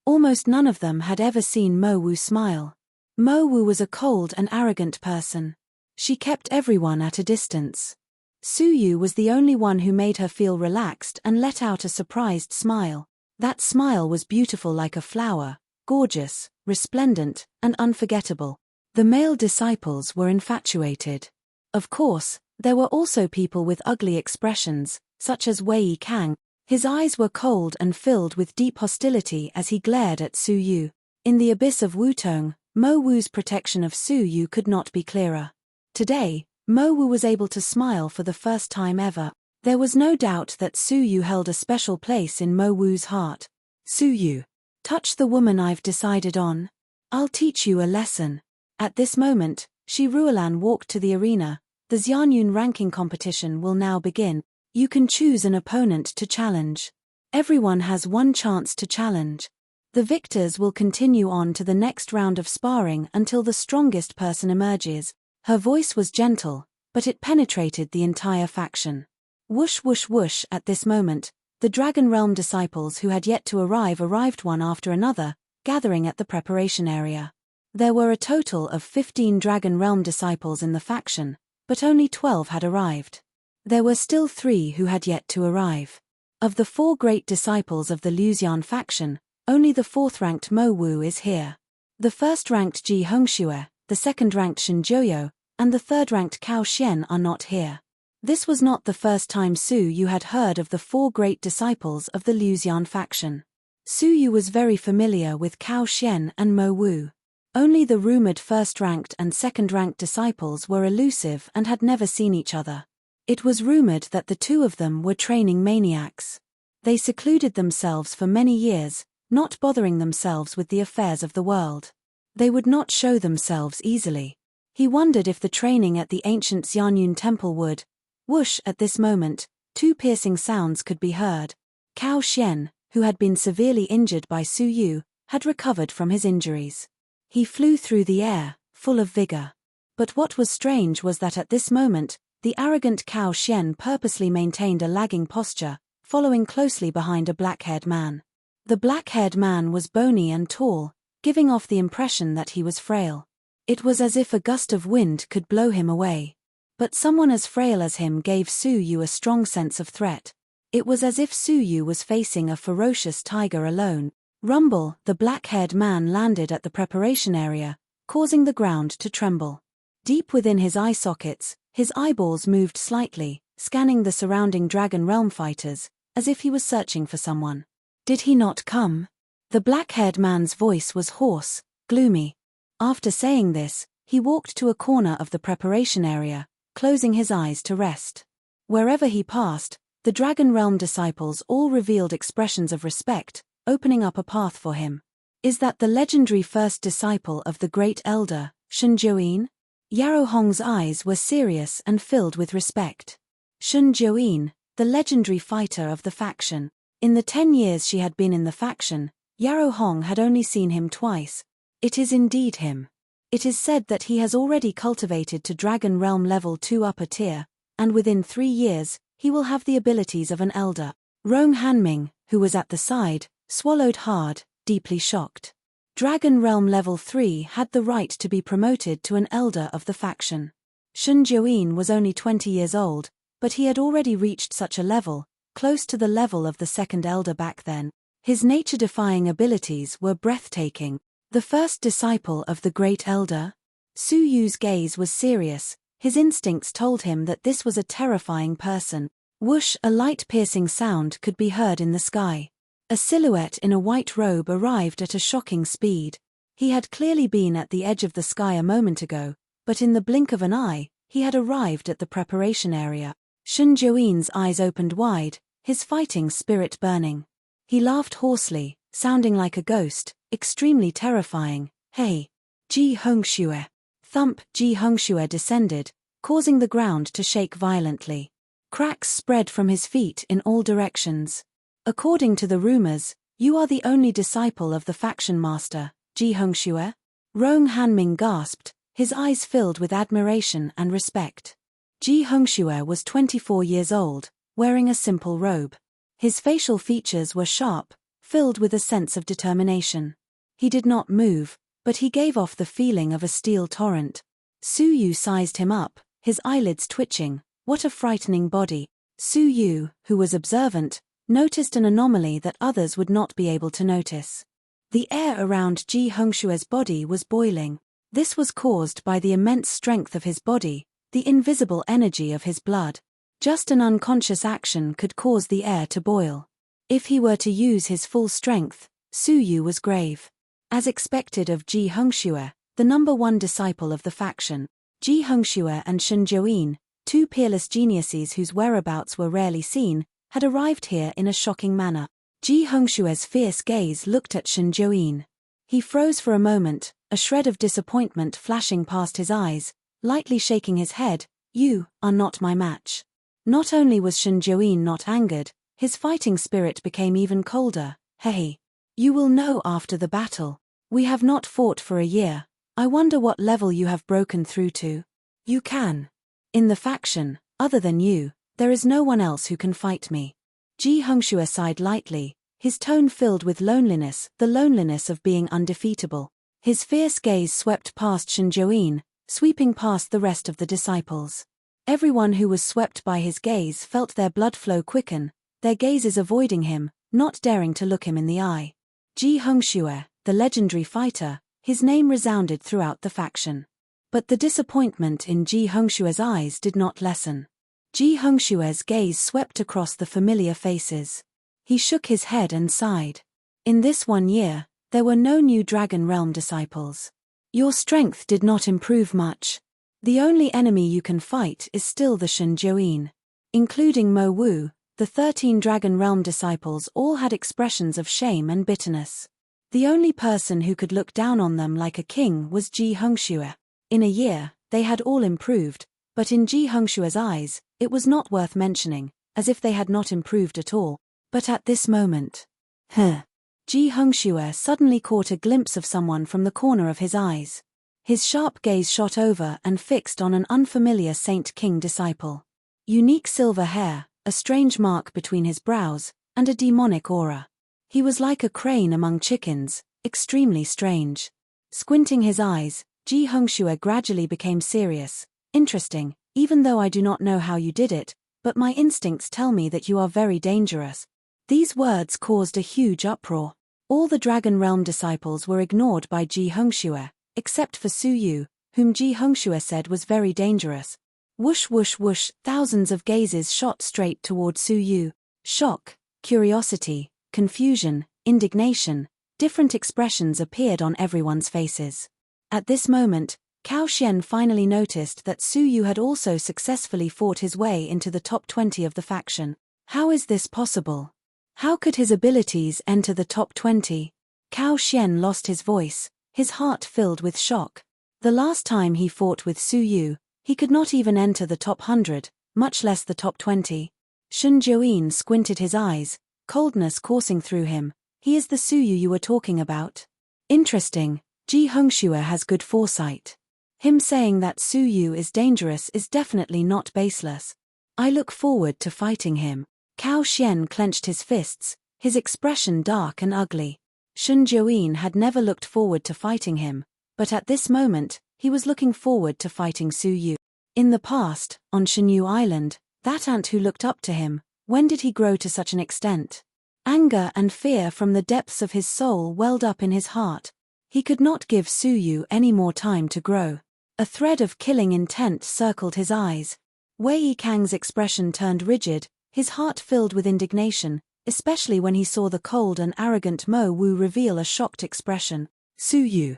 Almost none of them had ever seen Mo Wu smile. Mo Wu was a cold and arrogant person. She kept everyone at a distance. Su Yu was the only one who made her feel relaxed and let out a surprised smile. That smile was beautiful like a flower, gorgeous, resplendent, and unforgettable. The male disciples were infatuated. Of course, there were also people with ugly expressions, such as Wei Kang. His eyes were cold and filled with deep hostility as he glared at Su Yu. In the abyss of Wutong, Mo Wu's protection of Su Yu could not be clearer. Today, Mo Wu was able to smile for the first time ever. There was no doubt that Su Yu held a special place in Mo Wu's heart. Su Yu, touch the woman I've decided on. I'll teach you a lesson. At this moment, Shi Ruolan walked to the arena. The Xianyun ranking competition will now begin. You can choose an opponent to challenge. Everyone has one chance to challenge. The victors will continue on to the next round of sparring until the strongest person emerges. Her voice was gentle, but it penetrated the entire faction. Whoosh whoosh whoosh. At this moment, the Dragon Realm disciples who had yet to arrived one after another, gathering at the preparation area. There were a total of 15 Dragon Realm disciples in the faction, but only 12 had arrived. There were still 3 who had yet to arrive. Of the 4 great disciples of the Luxian faction, only the 4th-ranked Mo Wu is here. The 1st-ranked Ji Hongxue, the 2nd-ranked Shen Jiuyou, and the 3rd-ranked Cao Xian are not here. This was not the first time Su Yu had heard of the 4 great disciples of the Luxian faction. Su Yu was very familiar with Cao Xian and Mo Wu. Only the rumored 1st-ranked and 2nd-ranked disciples were elusive and had never seen each other. It was rumored that the 2 of them were training maniacs. They secluded themselves for many years, not bothering themselves with the affairs of the world. They would not show themselves easily. He wondered if the training at the ancient Xianyun temple would. Whoosh. At this moment, 2 piercing sounds could be heard. Cao Xian, who had been severely injured by Su Yu, had recovered from his injuries. He flew through the air, full of vigor. But what was strange was that at this moment, the arrogant Cao Xian purposely maintained a lagging posture, following closely behind a black-haired man. The black-haired man was bony and tall, giving off the impression that he was frail. It was as if a gust of wind could blow him away. But someone as frail as him gave Su Yu a strong sense of threat. It was as if Su Yu was facing a ferocious tiger alone. Rumble. The black-haired man landed at the preparation area, causing the ground to tremble. Deep within his eye sockets, his eyeballs moved slightly, scanning the surrounding Dragon Realm fighters, as if he was searching for someone. Did he not come? The black-haired man's voice was hoarse, gloomy. After saying this, he walked to a corner of the preparation area, closing his eyes to rest. Wherever he passed, the Dragon Realm disciples all revealed expressions of respect, opening up a path for him. Is that the legendary first disciple of the Great Elder, Shen Jiuyou? Yarrow Hong's eyes were serious and filled with respect. Shen Jiuyou, the legendary fighter of the faction. In the 10 years she had been in the faction, Yarrow Hong had only seen him twice. It is indeed him. It is said that he has already cultivated to Dragon Realm level 2 upper tier, and within 3 years, he will have the abilities of an elder. Rong Hanming, who was at the side, swallowed hard, deeply shocked. Dragon Realm level 3 had the right to be promoted to an elder of the faction. Shen Jiuyou was only 20 years old, but he had already reached such a level, close to the level of the 2nd elder back then. His nature-defying abilities were breathtaking. The first disciple of the Great Elder? Su Yu's gaze was serious. His instincts told him that this was a terrifying person. Whoosh. A light-piercing sound could be heard in the sky. A silhouette in a white robe arrived at a shocking speed. He had clearly been at the edge of the sky a moment ago, but in the blink of an eye, he had arrived at the preparation area. Shen Jiuyou's eyes opened wide, his fighting spirit burning. He laughed hoarsely, sounding like a ghost, extremely terrifying. Hey! Ji Hongxue. Thump. Ji Hongxue descended, causing the ground to shake violently. Cracks spread from his feet in all directions. According to the rumors, you are the only disciple of the faction master, Ji Hongxue? Rong Hanming gasped, his eyes filled with admiration and respect. Ji Hongxue was 24 years old, wearing a simple robe. His facial features were sharp, filled with a sense of determination. He did not move, but he gave off the feeling of a steel torrent. Su Yu sized him up, his eyelids twitching. What a frightening body. Su Yu, who was observant, noticed an anomaly that others would not be able to notice. The air around Ji Hongxue's body was boiling. This was caused by the immense strength of his body, the invisible energy of his blood. Just an unconscious action could cause the air to boil. If he were to use his full strength, Su Yu was grave. As expected of Ji Hongxue, the number one disciple of the faction, Ji Hongxue and Shen Jiuyin, two peerless geniuses whose whereabouts were rarely seen, had arrived here in a shocking manner. Ji Hongxue's fierce gaze looked at Shen Jiuyin. He froze for a moment, a shred of disappointment flashing past his eyes, lightly shaking his head. You are not my match. Not only was Shen Jiuyin not angered, his fighting spirit became even colder. Hey. You will know after the battle. We have not fought for a year. I wonder what level you have broken through to. You can. In the faction, other than you, there is no one else who can fight me. Ji Hongxue sighed lightly, his tone filled with loneliness, the loneliness of being undefeatable. His fierce gaze swept past Shen Jiuyin, sweeping past the rest of the disciples. Everyone who was swept by his gaze felt their blood flow quicken, their gazes avoiding him, not daring to look him in the eye. Ji Hongxue, the legendary fighter, his name resounded throughout the faction. But the disappointment in Ji Hongxue's eyes did not lessen. Ji Hongxue's gaze swept across the familiar faces. He shook his head and sighed. In this 1 year, there were no new Dragon Realm disciples. Your strength did not improve much. The only enemy you can fight is still the Shen Jiuyin. Including Mo Wu, the 13 Dragon Realm disciples all had expressions of shame and bitterness. The only person who could look down on them like a king was Ji Hongxue. In a year, they had all improved, but in Ji Hongxue's eyes, it was not worth mentioning, as if they had not improved at all. But at this moment, Ji Hongxue suddenly caught a glimpse of someone from the corner of his eyes. His sharp gaze shot over and fixed on an unfamiliar Saint King disciple. Unique silver hair, a strange mark between his brows, and a demonic aura. He was like a crane among chickens, extremely strange. Squinting his eyes, Ji Hongxue gradually became serious. Interesting, even though I do not know how you did it, but my instincts tell me that you are very dangerous. These words caused a huge uproar. All the Dragon Realm disciples were ignored by Ji Hongxue, except for Su Yu, whom Ji Hongxue said was very dangerous. Whoosh whoosh whoosh, thousands of gazes shot straight toward Su Yu. Shock, curiosity, confusion, indignation, different expressions appeared on everyone's faces. At this moment, Cao Xian finally noticed that Su Yu had also successfully fought his way into the top 20 of the faction. How is this possible? How could his abilities enter the top 20? Cao Xian lost his voice, his heart filled with shock. The last time he fought with Su Yu, he could not even enter the top 100, much less the top 20. Shen Jiuyin squinted his eyes, coldness coursing through him. He is the Su Yu you were talking about? Interesting, Ji Hongxue has good foresight. Him saying that Su Yu is dangerous is definitely not baseless. I look forward to fighting him. Cao Xian clenched his fists, his expression dark and ugly. Shen Jiuyin had never looked forward to fighting him, but at this moment, he was looking forward to fighting Su Yu. In the past, on Shenyu Island, that ant who looked up to him, when did he grow to such an extent? Anger and fear from the depths of his soul welled up in his heart. He could not give Su Yu any more time to grow. A thread of killing intent circled his eyes. Wei Yikang's expression turned rigid, his heart filled with indignation, especially when he saw the cold and arrogant Mo Wu reveal a shocked expression. Su Yu.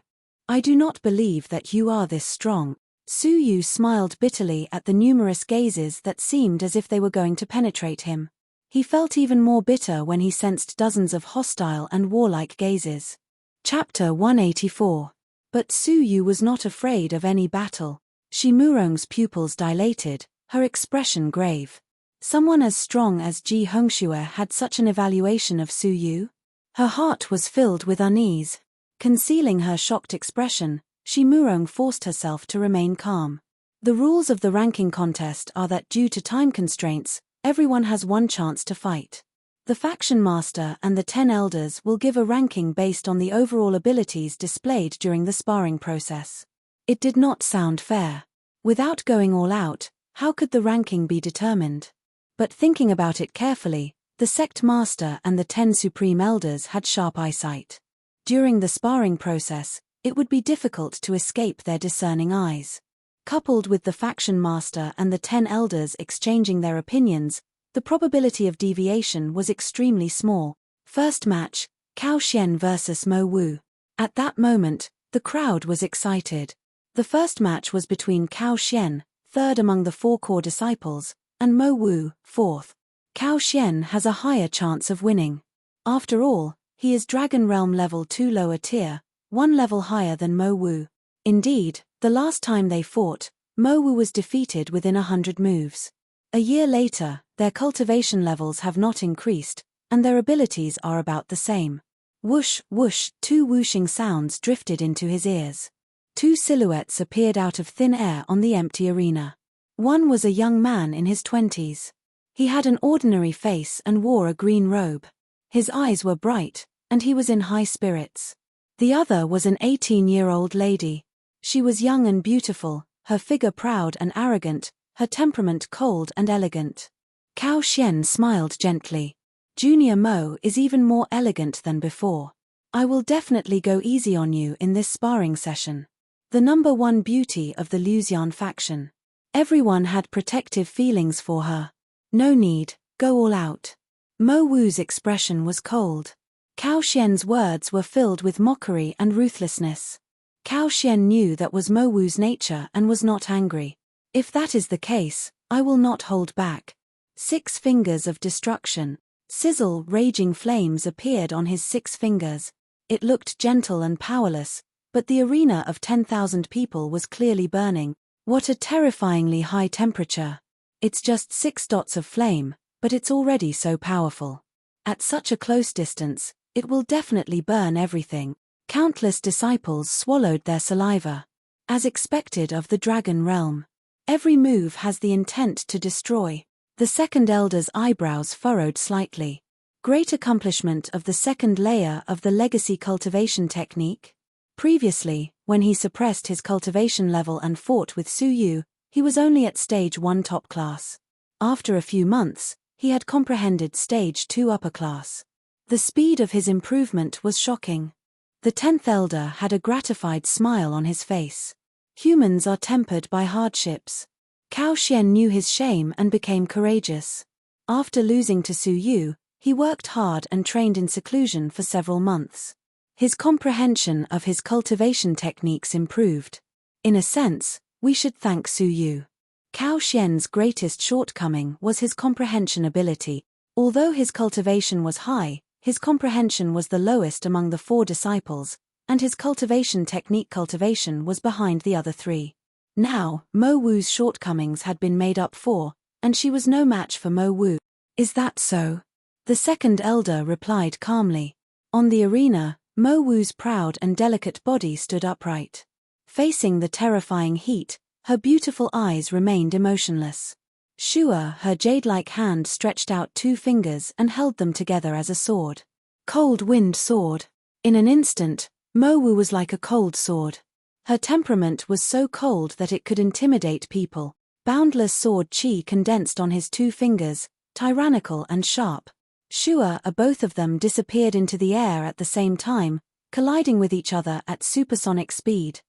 I do not believe that you are this strong. Su Yu smiled bitterly at the numerous gazes that seemed as if they were going to penetrate him. He felt even more bitter when he sensed dozens of hostile and warlike gazes. Chapter 184. But Su Yu was not afraid of any battle. Shi Murong's pupils dilated, her expression grave. Someone as strong as Ji Hongxue had such an evaluation of Su Yu? Her heart was filled with unease. Concealing her shocked expression, Shi Murong forced herself to remain calm. The rules of the ranking contest are that due to time constraints, everyone has one chance to fight. The faction master and the 10 elders will give a ranking based on the overall abilities displayed during the sparring process. It did not sound fair. Without going all out, how could the ranking be determined? But thinking about it carefully, the sect master and the 10 supreme elders had sharp eyesight. During the sparring process, it would be difficult to escape their discerning eyes. Coupled with the faction master and the 10 elders exchanging their opinions, the probability of deviation was extremely small. First match, Cao Xian vs Mo Wu. At that moment, the crowd was excited. The first match was between Cao Xian, third among the 4 core disciples, and Mo Wu, fourth. Cao Xian has a higher chance of winning. After all, he is Dragon Realm level 2 lower tier, 1 level higher than Mo Wu. Indeed, the last time they fought, Mo Wu was defeated within 100 moves. A year later, their cultivation levels have not increased, and their abilities are about the same. Whoosh, whoosh, 2 whooshing sounds drifted into his ears. 2 silhouettes appeared out of thin air on the empty arena. One was a young man in his 20s. He had an ordinary face and wore a green robe. His eyes were bright, and he was in high spirits. The other was an 18-year-old lady. She was young and beautiful, her figure proud and arrogant, her temperament cold and elegant. Cao Xian smiled gently. Junior Mo is even more elegant than before. I will definitely go easy on you in this sparring session. The number 1 beauty of the Luxian faction. Everyone had protective feelings for her. No need, go all out. Mo Wu's expression was cold. Cao Xian's words were filled with mockery and ruthlessness. Cao Xian knew that was Mo Wu's nature and was not angry. If that is the case, I will not hold back. 6 fingers of destruction. Sizzle, raging flames appeared on his 6 fingers. It looked gentle and powerless, but the arena of 10,000 people was clearly burning. What a terrifyingly high temperature. It's just 6 dots of flame, but it's already so powerful. At such a close distance, it will definitely burn everything. Countless disciples swallowed their saliva. As expected of the Dragon Realm. Every move has the intent to destroy. The second elder's eyebrows furrowed slightly. Great accomplishment of the second layer of the legacy cultivation technique. Previously, when he suppressed his cultivation level and fought with Su Yu, he was only at stage 1 top class. After a few months, he had comprehended stage 2 upper class. The speed of his improvement was shocking. The 10th elder had a gratified smile on his face. Humans are tempered by hardships. Cao Xian knew his shame and became courageous. After losing to Su Yu, he worked hard and trained in seclusion for several months. His comprehension of his cultivation techniques improved. In a sense, we should thank Su Yu. Cao Xian's greatest shortcoming was his comprehension ability. Although his cultivation was high, his comprehension was the lowest among the 4 disciples, and his cultivation technique cultivation was behind the other 3. Now, Mo Wu's shortcomings had been made up for, and she was no match for Mo Wu. Is that so? The second elder replied calmly. On the arena, Mo Wu's proud and delicate body stood upright. Facing the terrifying heat, her beautiful eyes remained emotionless. Shua, her jade-like hand stretched out 2 fingers and held them together as a sword. Cold wind sword. In an instant, Mo Wu was like a cold sword. Her temperament was so cold that it could intimidate people. Boundless sword chi condensed on his 2 fingers, tyrannical and sharp. Shua, both of them disappeared into the air at the same time, colliding with each other at supersonic speed.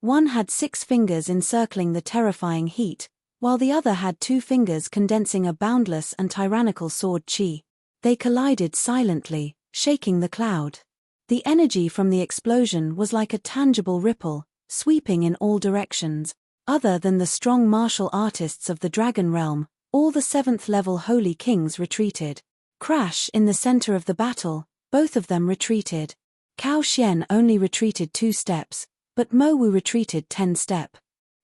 One had 6 fingers encircling the terrifying heat, while the other had 2 fingers condensing a boundless and tyrannical sword chi. They collided silently, shaking the cloud. The energy from the explosion was like a tangible ripple, sweeping in all directions. Other than the strong martial artists of the Dragon Realm, all the 7th-level Holy Kings retreated. Crash in the center of the battle, both of them retreated. Cao Xian only retreated 2 steps, but Mo Wu retreated 10 steps.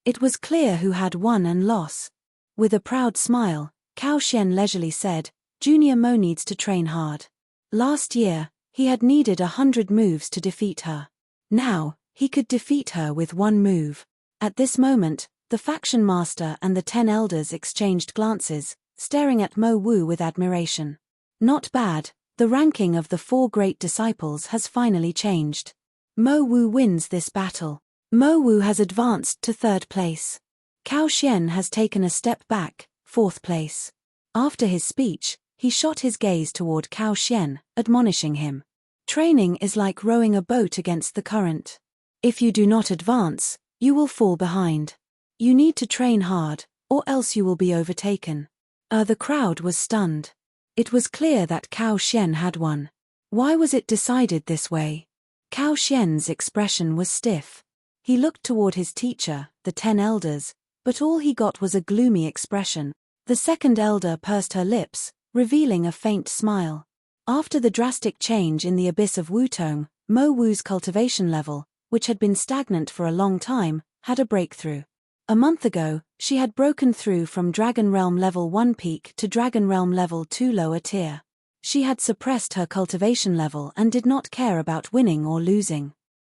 It was clear who had won and lost. With a proud smile, Cao Xian leisurely said, Junior Mo needs to train hard. Last year, he had needed 100 moves to defeat her. Now, he could defeat her with one move. At this moment, the faction master and the 10 elders exchanged glances, staring at Mo Wu with admiration. Not bad, the ranking of the 4 great disciples has finally changed. Mo Wu wins this battle. Mo Wu has advanced to 3rd place. Cao Xian has taken a step back, 4th place. After his speech, he shot his gaze toward Cao Xian, admonishing him. Training is like rowing a boat against the current. If you do not advance, you will fall behind. You need to train hard, or else you will be overtaken. The crowd was stunned. It was clear that Cao Xian had won. Why was it decided this way? Cao Xian's expression was stiff. He looked toward his teacher, the 10 elders, but all he got was a gloomy expression. The 2nd elder pursed her lips, revealing a faint smile. After the drastic change in the abyss of Wutong, Mo Wu's cultivation level, which had been stagnant for a long time, had a breakthrough. A month ago, she had broken through from Dragon Realm Level 1 peak to Dragon Realm Level 2 lower tier. She had suppressed her cultivation level and did not care about winning or losing.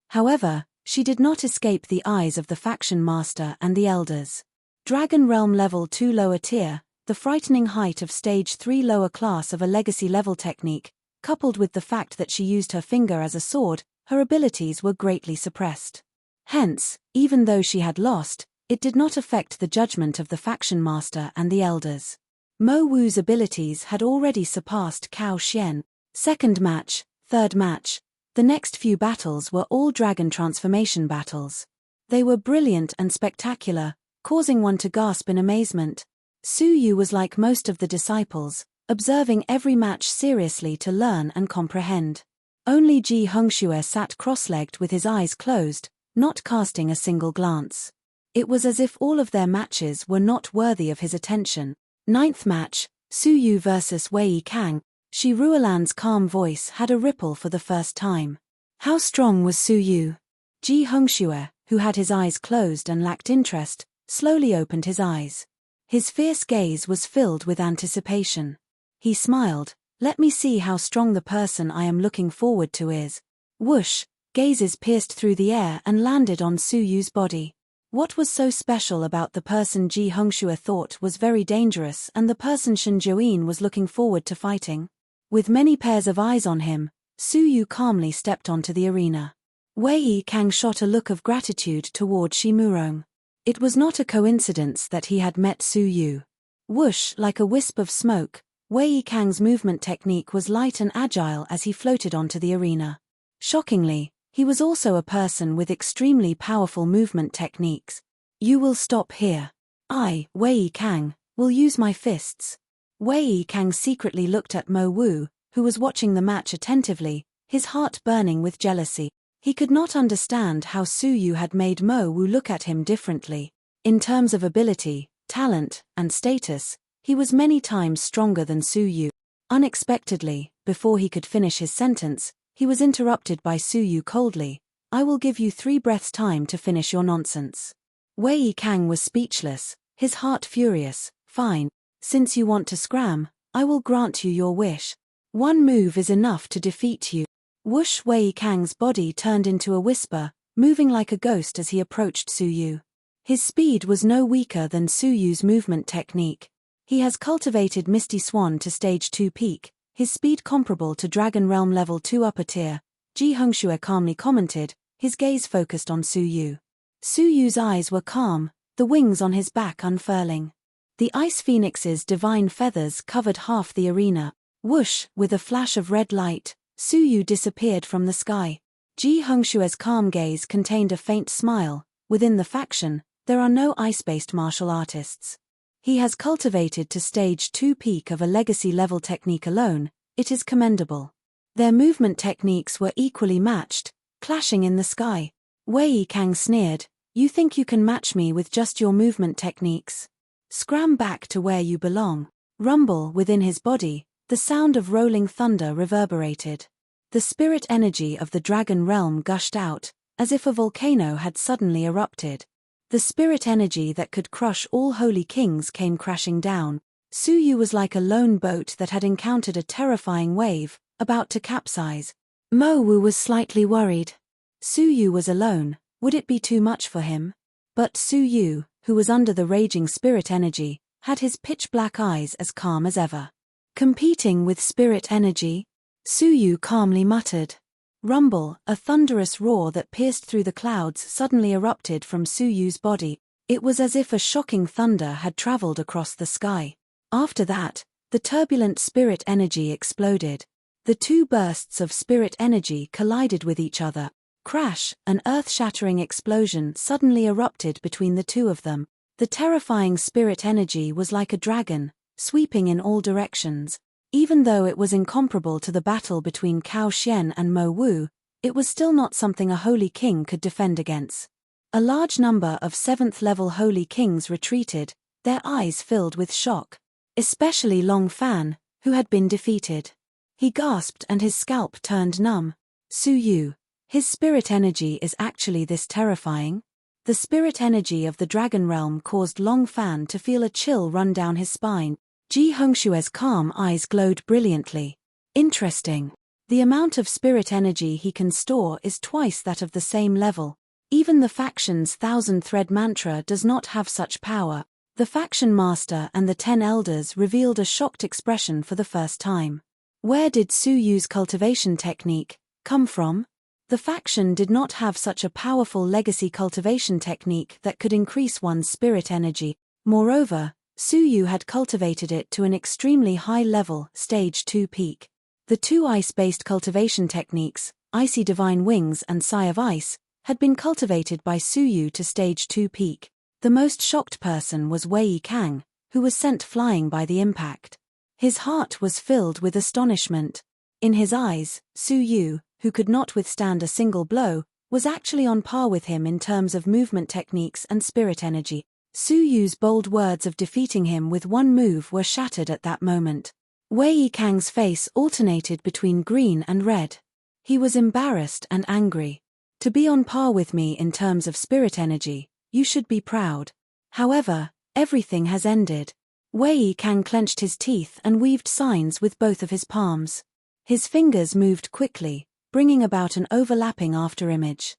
However, she did not escape the eyes of the faction master and the elders. Dragon Realm Level 2 lower tier, the frightening height of Stage 3 lower class of a legacy level technique, coupled with the fact that she used her finger as a sword, her abilities were greatly suppressed. Hence, even though she had lost, it did not affect the judgment of the faction master and the elders. Mo Wu's abilities had already surpassed Cao Xian. 2nd match, 3rd match. The next few battles were all dragon transformation battles. They were brilliant and spectacular, causing one to gasp in amazement. Su Yu was like most of the disciples, observing every match seriously to learn and comprehend. Only Ji Hongxue sat cross-legged with his eyes closed, not casting a single glance. It was as if all of their matches were not worthy of his attention. 9th match, Su Yu vs Wei Kang. Shi Ruolan's calm voice had a ripple for the first time. How strong was Su Yu? Ji Hongxue, who had his eyes closed and lacked interest, slowly opened his eyes. His fierce gaze was filled with anticipation. He smiled. Let me see how strong the person I am looking forward to is. Whoosh, gazes pierced through the air and landed on Su Yu's body. What was so special about the person Ji Hongxue thought was very dangerous and the person Shen Zhouyin was looking forward to fighting? With many pairs of eyes on him, Su Yu calmly stepped onto the arena. Wei Kang shot a look of gratitude toward Shi Murong. It was not a coincidence that he had met Su Yu. Whoosh, like a wisp of smoke, Wei Kang's movement technique was light and agile as he floated onto the arena. Shockingly, he was also a person with extremely powerful movement techniques. You will stop here. I, Wei Kang, will use my fists. Wei Kang secretly looked at Mo Wu, who was watching the match attentively, his heart burning with jealousy. He could not understand how Su Yu had made Mo Wu look at him differently. In terms of ability, talent, and status, he was many times stronger than Su Yu. Unexpectedly, before he could finish his sentence, he was interrupted by Su Yu coldly. I will give you 3 breaths time to finish your nonsense. Wei Kang was speechless, his heart furious. Fine. Since you want to scram, I will grant you your wish. 1 move is enough to defeat you. Whoosh, Wei Kang's body turned into a whisper, moving like a ghost as he approached Su Yu. His speed was no weaker than Su Yu's movement technique. He has cultivated Misty Swan to Stage 2 peak, his speed comparable to Dragon Realm Level 2 upper tier. Ji Hongxue calmly commented, his gaze focused on Su Yu. Su Yu's eyes were calm, the wings on his back unfurling. The Ice Phoenix's divine feathers covered half the arena. Whoosh, with a flash of red light, Su Yu disappeared from the sky. Ji Hongxue's calm gaze contained a faint smile. Within the faction, there are no ice-based martial artists. He has cultivated to Stage 2 peak of a legacy level technique alone. It is commendable. Their movement techniques were equally matched, clashing in the sky. Wei Kang sneered, you think you can match me with just your movement techniques? Scram back to where you belong. Rumble within his body, the sound of rolling thunder reverberated. The spirit energy of the dragon realm gushed out, as if a volcano had suddenly erupted. The spirit energy that could crush all holy kings came crashing down. Su Yu was like a lone boat that had encountered a terrifying wave, about to capsize. Mo Wu was slightly worried. Su Yu was alone. Would it be too much for him? But Su Yu, who was under the raging spirit energy, had his pitch-black eyes as calm as ever. Competing with spirit energy? Su Yu calmly muttered. Rumble, a thunderous roar that pierced through the clouds suddenly erupted from Su Yu's body. It was as if a shocking thunder had traveled across the sky. After that, the turbulent spirit energy exploded. The two bursts of spirit energy collided with each other. Crash, an earth-shattering explosion suddenly erupted between the two of them. The terrifying spirit energy was like a dragon, sweeping in all directions. Even though it was incomparable to the battle between Cao Xian and Mo Wu, it was still not something a holy king could defend against. A large number of 7th-level holy kings retreated, their eyes filled with shock. Especially Long Fan, who had been defeated. He gasped and his scalp turned numb. Su Yu. His spirit energy is actually this terrifying? The spirit energy of the dragon realm caused Long Fan to feel a chill run down his spine. Ji Hongshue's calm eyes glowed brilliantly. Interesting. The amount of spirit energy he can store is twice that of the same level. Even the faction's 1000-thread mantra does not have such power. The faction master and the 10 elders revealed a shocked expression for the first time. Where did Su Yu's cultivation technique come from? The faction did not have such a powerful legacy cultivation technique that could increase one's spirit energy. Moreover, Su Yu had cultivated it to an extremely high level, stage 2 peak. The two ice-based cultivation techniques, Icy Divine Wings and Sigh of Ice, had been cultivated by Su Yu to stage 2 peak. The most shocked person was Wei Kang, who was sent flying by the impact. His heart was filled with astonishment. In his eyes, Su Yu, who could not withstand a single blow, was actually on par with him in terms of movement techniques and spirit energy. Su Yu's bold words of defeating him with one move were shattered at that moment. Wei Kang's face alternated between green and red. He was embarrassed and angry. To be on par with me in terms of spirit energy, you should be proud. However, everything has ended. Wei Kang clenched his teeth and weaved signs with both of his palms. His fingers moved quickly, bringing about an overlapping afterimage.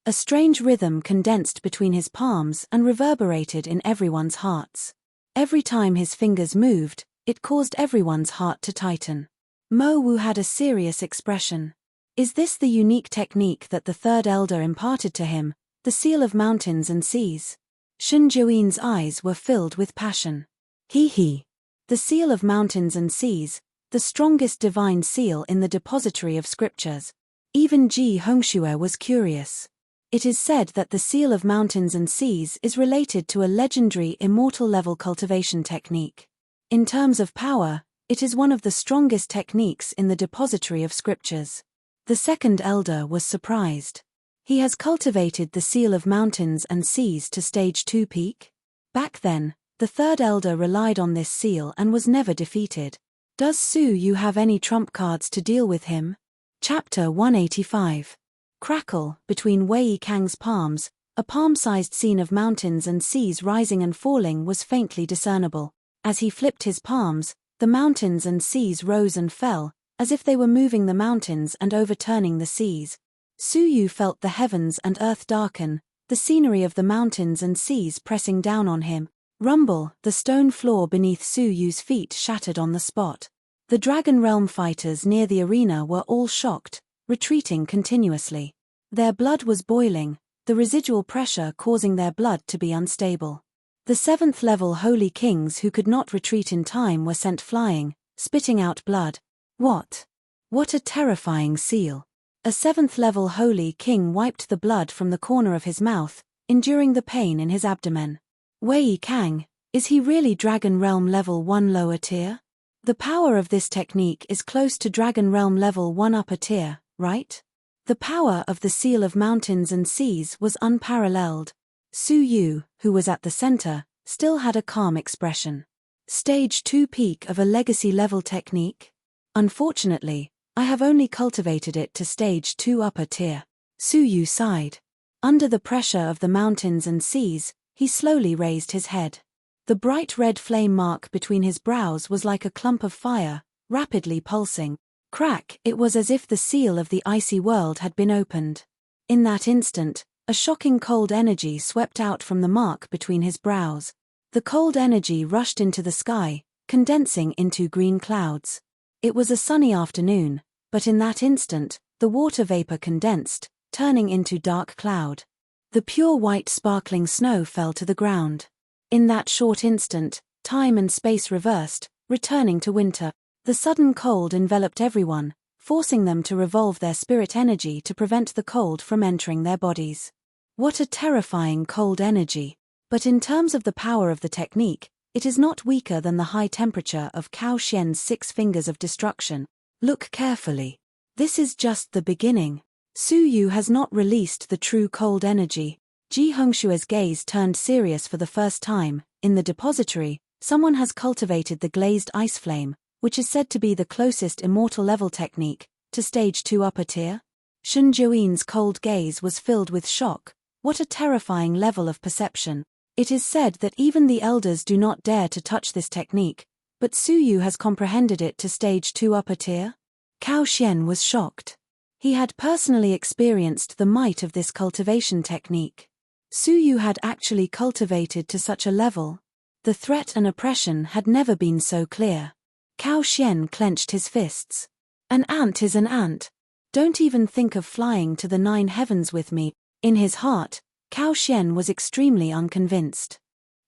A strange rhythm condensed between his palms and reverberated in everyone's hearts. Every time his fingers moved, it caused everyone's heart to tighten. Mo Wu had a serious expression. Is this the unique technique that the third elder imparted to him, the seal of mountains and seas? Shun Jiuyan's eyes were filled with passion. He. The seal of mountains and seas, the strongest divine seal in the depository of scriptures. Even Ji Hongxue was curious. It is said that the seal of mountains and seas is related to a legendary immortal-level cultivation technique. In terms of power, it is one of the strongest techniques in the depository of scriptures. The second elder was surprised. He has cultivated the seal of mountains and seas to stage 2 peak? Back then, the third elder relied on this seal and was never defeated. Does Su Yu have any trump cards to deal with him? Chapter 185. Crackle, between Wei Kang's palms, a palm-sized scene of mountains and seas rising and falling was faintly discernible. As he flipped his palms, the mountains and seas rose and fell, as if they were moving the mountains and overturning the seas. Su Yu felt the heavens and earth darken, the scenery of the mountains and seas pressing down on him. Rumble, the stone floor beneath Su Yu's feet shattered on the spot. The Dragon Realm fighters near the arena were all shocked, retreating continuously. Their blood was boiling, the residual pressure causing their blood to be unstable. The 7th-level holy kings who could not retreat in time were sent flying, spitting out blood. What a terrifying seal. A 7th-level holy king wiped the blood from the corner of his mouth, enduring the pain in his abdomen. Wei Kang, is he really Dragon Realm level 1 lower tier? The power of this technique is close to Dragon Realm level 1 upper tier, right? The power of the seal of mountains and seas was unparalleled. Su Yu, who was at the center, still had a calm expression. Stage 2 peak of a legacy level technique? Unfortunately, I have only cultivated it to stage 2 upper tier. Su Yu sighed. Under the pressure of the mountains and seas, he slowly raised his head. The bright red flame mark between his brows was like a clump of fire, rapidly pulsing. Crack, it was as if the seal of the icy world had been opened. In that instant, a shocking cold energy swept out from the mark between his brows. The cold energy rushed into the sky, condensing into green clouds. It was a sunny afternoon, but in that instant, the water vapor condensed, turning into dark cloud. The pure white sparkling snow fell to the ground. In that short instant, time and space reversed, returning to winter. The sudden cold enveloped everyone, forcing them to revolve their spirit energy to prevent the cold from entering their bodies. What a terrifying cold energy! But in terms of the power of the technique, it is not weaker than the high temperature of Cao Xian's 6 fingers of destruction. Look carefully. This is just the beginning. Su Yu has not released the true cold energy. Ji Hongshue's gaze turned serious for the first time. In the depository, someone has cultivated the glazed ice flame, which is said to be the closest immortal level technique to stage 2 upper tier. Shun Jiuyin's cold gaze was filled with shock. What a terrifying level of perception. It is said that even the elders do not dare to touch this technique, but Su Yu has comprehended it to stage 2 upper tier? Cao Xian was shocked. He had personally experienced the might of this cultivation technique. Su Yu had actually cultivated to such a level. The threat and oppression had never been so clear. Cao Xian clenched his fists. An ant is an ant. Don't even think of flying to the 9 heavens with me. In his heart, Cao Xian was extremely unconvinced.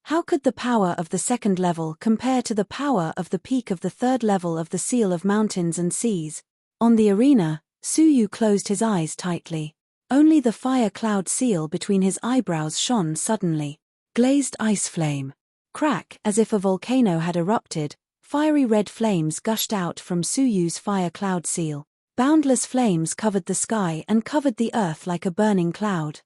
How could the power of the 2nd level compare to the power of the peak of the 3rd level of the Seal of Mountains and Seas? On the arena, Su Yu closed his eyes tightly. Only the fire cloud seal between his eyebrows shone suddenly. Glazed ice flame. Crack, as if a volcano had erupted, fiery red flames gushed out from Su Yu's fire cloud seal. Boundless flames covered the sky and covered the earth like a burning cloud.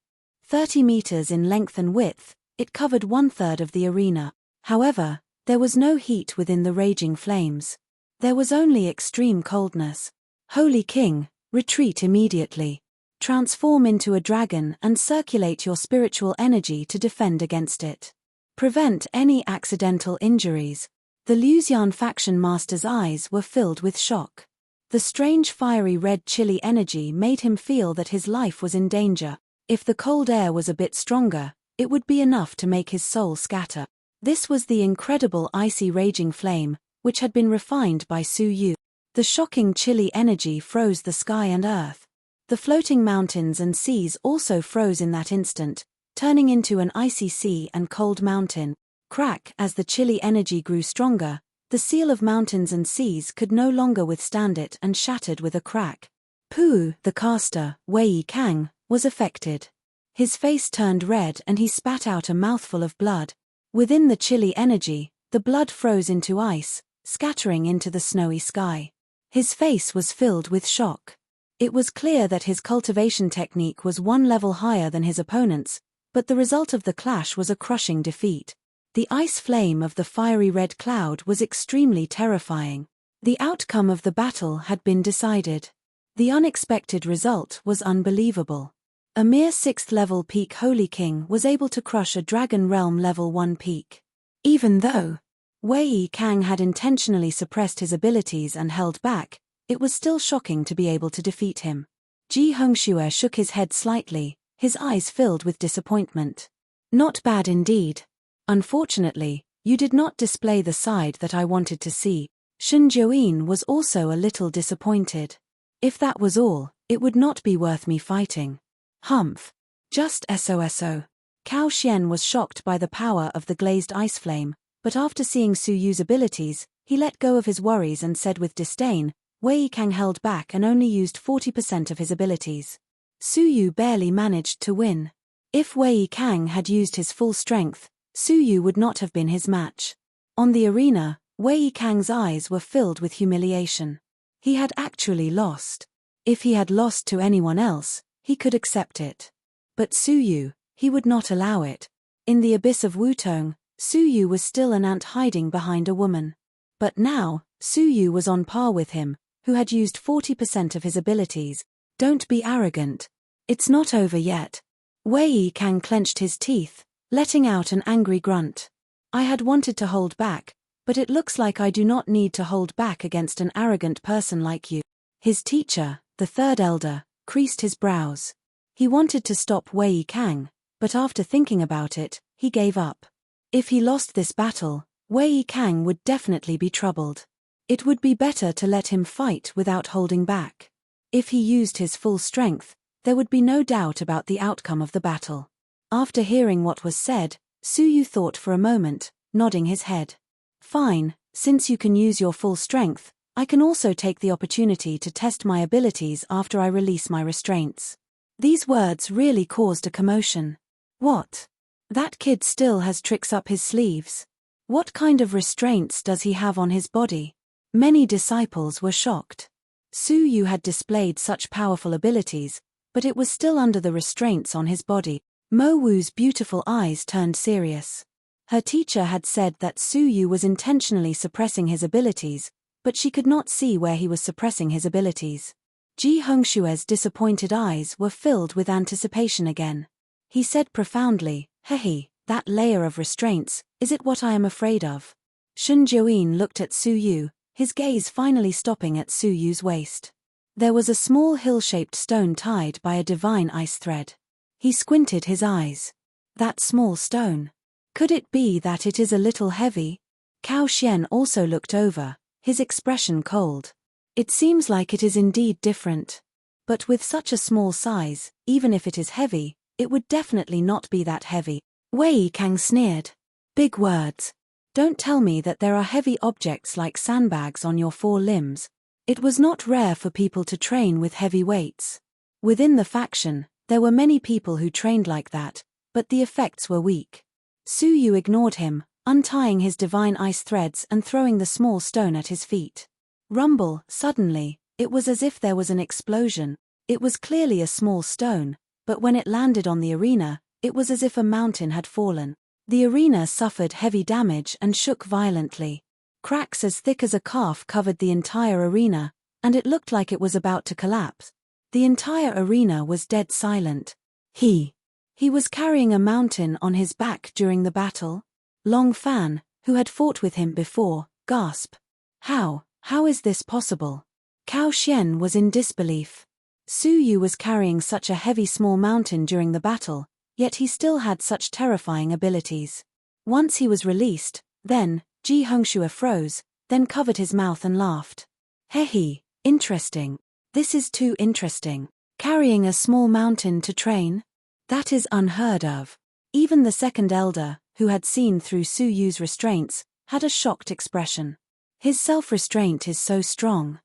30 meters in length and width, it covered 1/3 of the arena. However, there was no heat within the raging flames. There was only extreme coldness. Holy King, retreat immediately. Transform into a dragon and circulate your spiritual energy to defend against it. Prevent any accidental injuries. The Luxian faction master's eyes were filled with shock. The strange fiery red chilly energy made him feel that his life was in danger. If the cold air was a bit stronger, it would be enough to make his soul scatter. This was the incredible icy raging flame, which had been refined by Su Yu. The shocking chilly energy froze the sky and earth. The floating mountains and seas also froze in that instant, turning into an icy sea and cold mountain. Crack. As the chilly energy grew stronger, the seal of mountains and seas could no longer withstand it and shattered with a crack. Pu, the caster, Wei Kang, was affected. His face turned red and he spat out a mouthful of blood. Within the chilly energy, the blood froze into ice, scattering into the snowy sky. His face was filled with shock. It was clear that his cultivation technique was 1 level higher than his opponent's, but the result of the clash was a crushing defeat. The ice flame of the fiery red cloud was extremely terrifying. The outcome of the battle had been decided. The unexpected result was unbelievable. A mere 6th level peak Holy King was able to crush a Dragon Realm level 1 peak. Even though Wei Kang had intentionally suppressed his abilities and held back, it was still shocking to be able to defeat him. Ji Hongxue shook his head slightly, his eyes filled with disappointment. Not bad indeed. Unfortunately, you did not display the side that I wanted to see. Shun Jiuyin was also a little disappointed. If that was all, it would not be worth me fighting. Humph. Just SOSO. Cao Xian was shocked by the power of the glazed ice flame, but after seeing Su Yu's abilities, he let go of his worries and said with disdain, Wei Kang held back and only used 40% of his abilities. Su Yu barely managed to win. If Wei Kang had used his full strength, Su Yu would not have been his match. On the arena, Wei Kang's eyes were filled with humiliation. He had actually lost. If he had lost to anyone else, he could accept it. But Su Yu, he would not allow it. In the abyss of Wutong, Su Yu was still an ant hiding behind a woman. But now, Su Yu was on par with him, who had used 40% of his abilities. Don't be arrogant. It's not over yet. Wei Kang clenched his teeth, letting out an angry grunt. I had wanted to hold back, but it looks like I do not need to hold back against an arrogant person like you. His teacher, the 3rd elder, creased his brows. He wanted to stop Wei Kang, but after thinking about it, he gave up. If he lost this battle, Wei Kang would definitely be troubled. It would be better to let him fight without holding back. If he used his full strength, there would be no doubt about the outcome of the battle. After hearing what was said, Su Yu thought for a moment, nodding his head. Fine, since you can use your full strength, I can also take the opportunity to test my abilities after I release my restraints. These words really caused a commotion. What? That kid still has tricks up his sleeves. What kind of restraints does he have on his body? Many disciples were shocked. Su Yu had displayed such powerful abilities, but it was still under the restraints on his body. Mo Wu's beautiful eyes turned serious. Her teacher had said that Su Yu was intentionally suppressing his abilities, but she could not see where he was suppressing his abilities. Ji Hongshue's disappointed eyes were filled with anticipation again. He said profoundly, "Hehe, that layer of restraints, is it what I am afraid of?" Shun Jiuyin looked at Su Yu, his gaze finally stopping at Su Yu's waist. There was a small hill-shaped stone tied by a divine ice thread. He squinted his eyes. That small stone. Could it be that it is a little heavy? Cao Xian also looked over, his expression cold. It seems like it is indeed different. But with such a small size, even if it is heavy, it would definitely not be that heavy. Wei Kang sneered. Big words. Don't tell me that there are heavy objects like sandbags on your four limbs. It was not rare for people to train with heavy weights. Within the faction, there were many people who trained like that, but the effects were weak. Su Yu ignored him, untying his divine ice threads and throwing the small stone at his feet. Rumble, suddenly, it was as if there was an explosion. It was clearly a small stone, but when it landed on the arena, it was as if a mountain had fallen. The arena suffered heavy damage and shook violently. Cracks as thick as a calf covered the entire arena, and it looked like it was about to collapse. The entire arena was dead silent. He was carrying a mountain on his back during the battle? Long Fan, who had fought with him before, gasped. How is this possible? Cao Xian was in disbelief. Su Yu was carrying such a heavy small mountain during the battle, yet he still had such terrifying abilities. Once he was released, then, Ji Hongxue froze, then covered his mouth and laughed. Hehe, interesting. This is too interesting. Carrying a small mountain to train? That is unheard of. Even the second elder, who had seen through Su Yu's restraints, had a shocked expression. His self-restraint is so strong.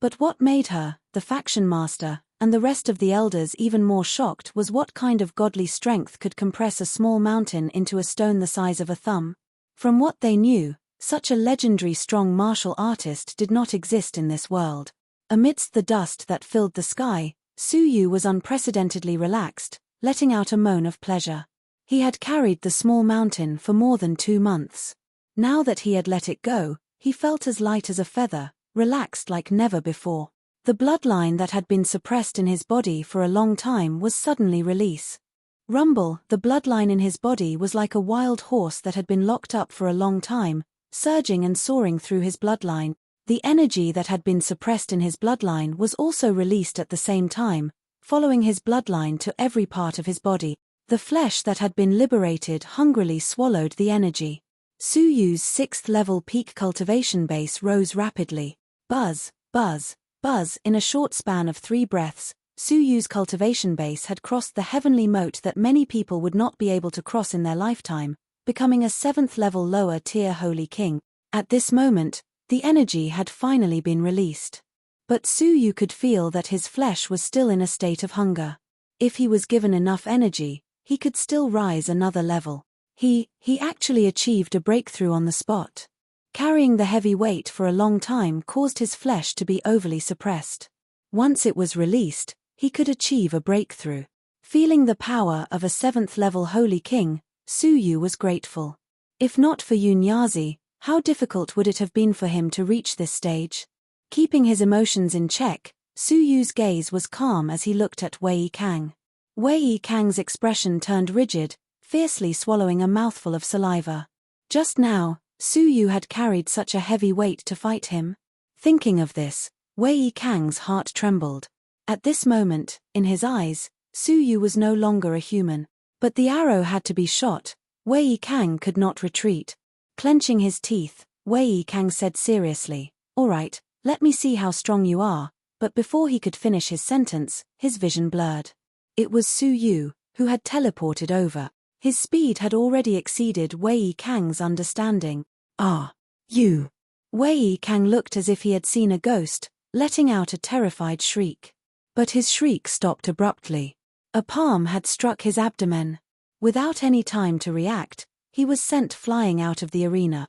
But what made her, the faction master, and the rest of the elders even more shocked was what kind of godly strength could compress a small mountain into a stone the size of a thumb. From what they knew, such a legendary strong martial artist did not exist in this world. Amidst the dust that filled the sky, Su Yu was unprecedentedly relaxed, letting out a moan of pleasure. He had carried the small mountain for more than 2 months. Now that he had let it go, he felt as light as a feather, relaxed like never before. The bloodline that had been suppressed in his body for a long time was suddenly released. Rumble, the bloodline in his body was like a wild horse that had been locked up for a long time, surging and soaring through his bloodline. The energy that had been suppressed in his bloodline was also released at the same time, following his bloodline to every part of his body. The flesh that had been liberated hungrily swallowed the energy. Su Yu's 6th level peak cultivation base rose rapidly. Buzz, buzz, buzz. In a short span of 3 breaths, Su Yu's cultivation base had crossed the heavenly moat that many people would not be able to cross in their lifetime, becoming a 7th level lower tier holy king. At this moment, the energy had finally been released. But Su Yu could feel that his flesh was still in a state of hunger. If he was given enough energy, he could still rise another level. He actually achieved a breakthrough on the spot. Carrying the heavy weight for a long time caused his flesh to be overly suppressed. Once it was released, he could achieve a breakthrough. Feeling the power of a 7th level holy king, Su Yu was grateful. If not for Yunyazi, how difficult would it have been for him to reach this stage? Keeping his emotions in check, Su Yu's gaze was calm as he looked at Wei Kang. Wei Kang's expression turned rigid, fiercely swallowing a mouthful of saliva. Just now, Su Yu had carried such a heavy weight to fight him. Thinking of this, Wei Kang's heart trembled. At this moment, in his eyes, Su Yu was no longer a human. But the arrow had to be shot. Wei Kang could not retreat. Clenching his teeth, Wei Kang said seriously, "All right, let me see how strong you are." But before he could finish his sentence, his vision blurred. It was Su Yu, who had teleported over. His speed had already exceeded Wei Kang's understanding. "Ah, you." Wei Kang looked as if he had seen a ghost, letting out a terrified shriek. But his shriek stopped abruptly. A palm had struck his abdomen. Without any time to react, he was sent flying out of the arena.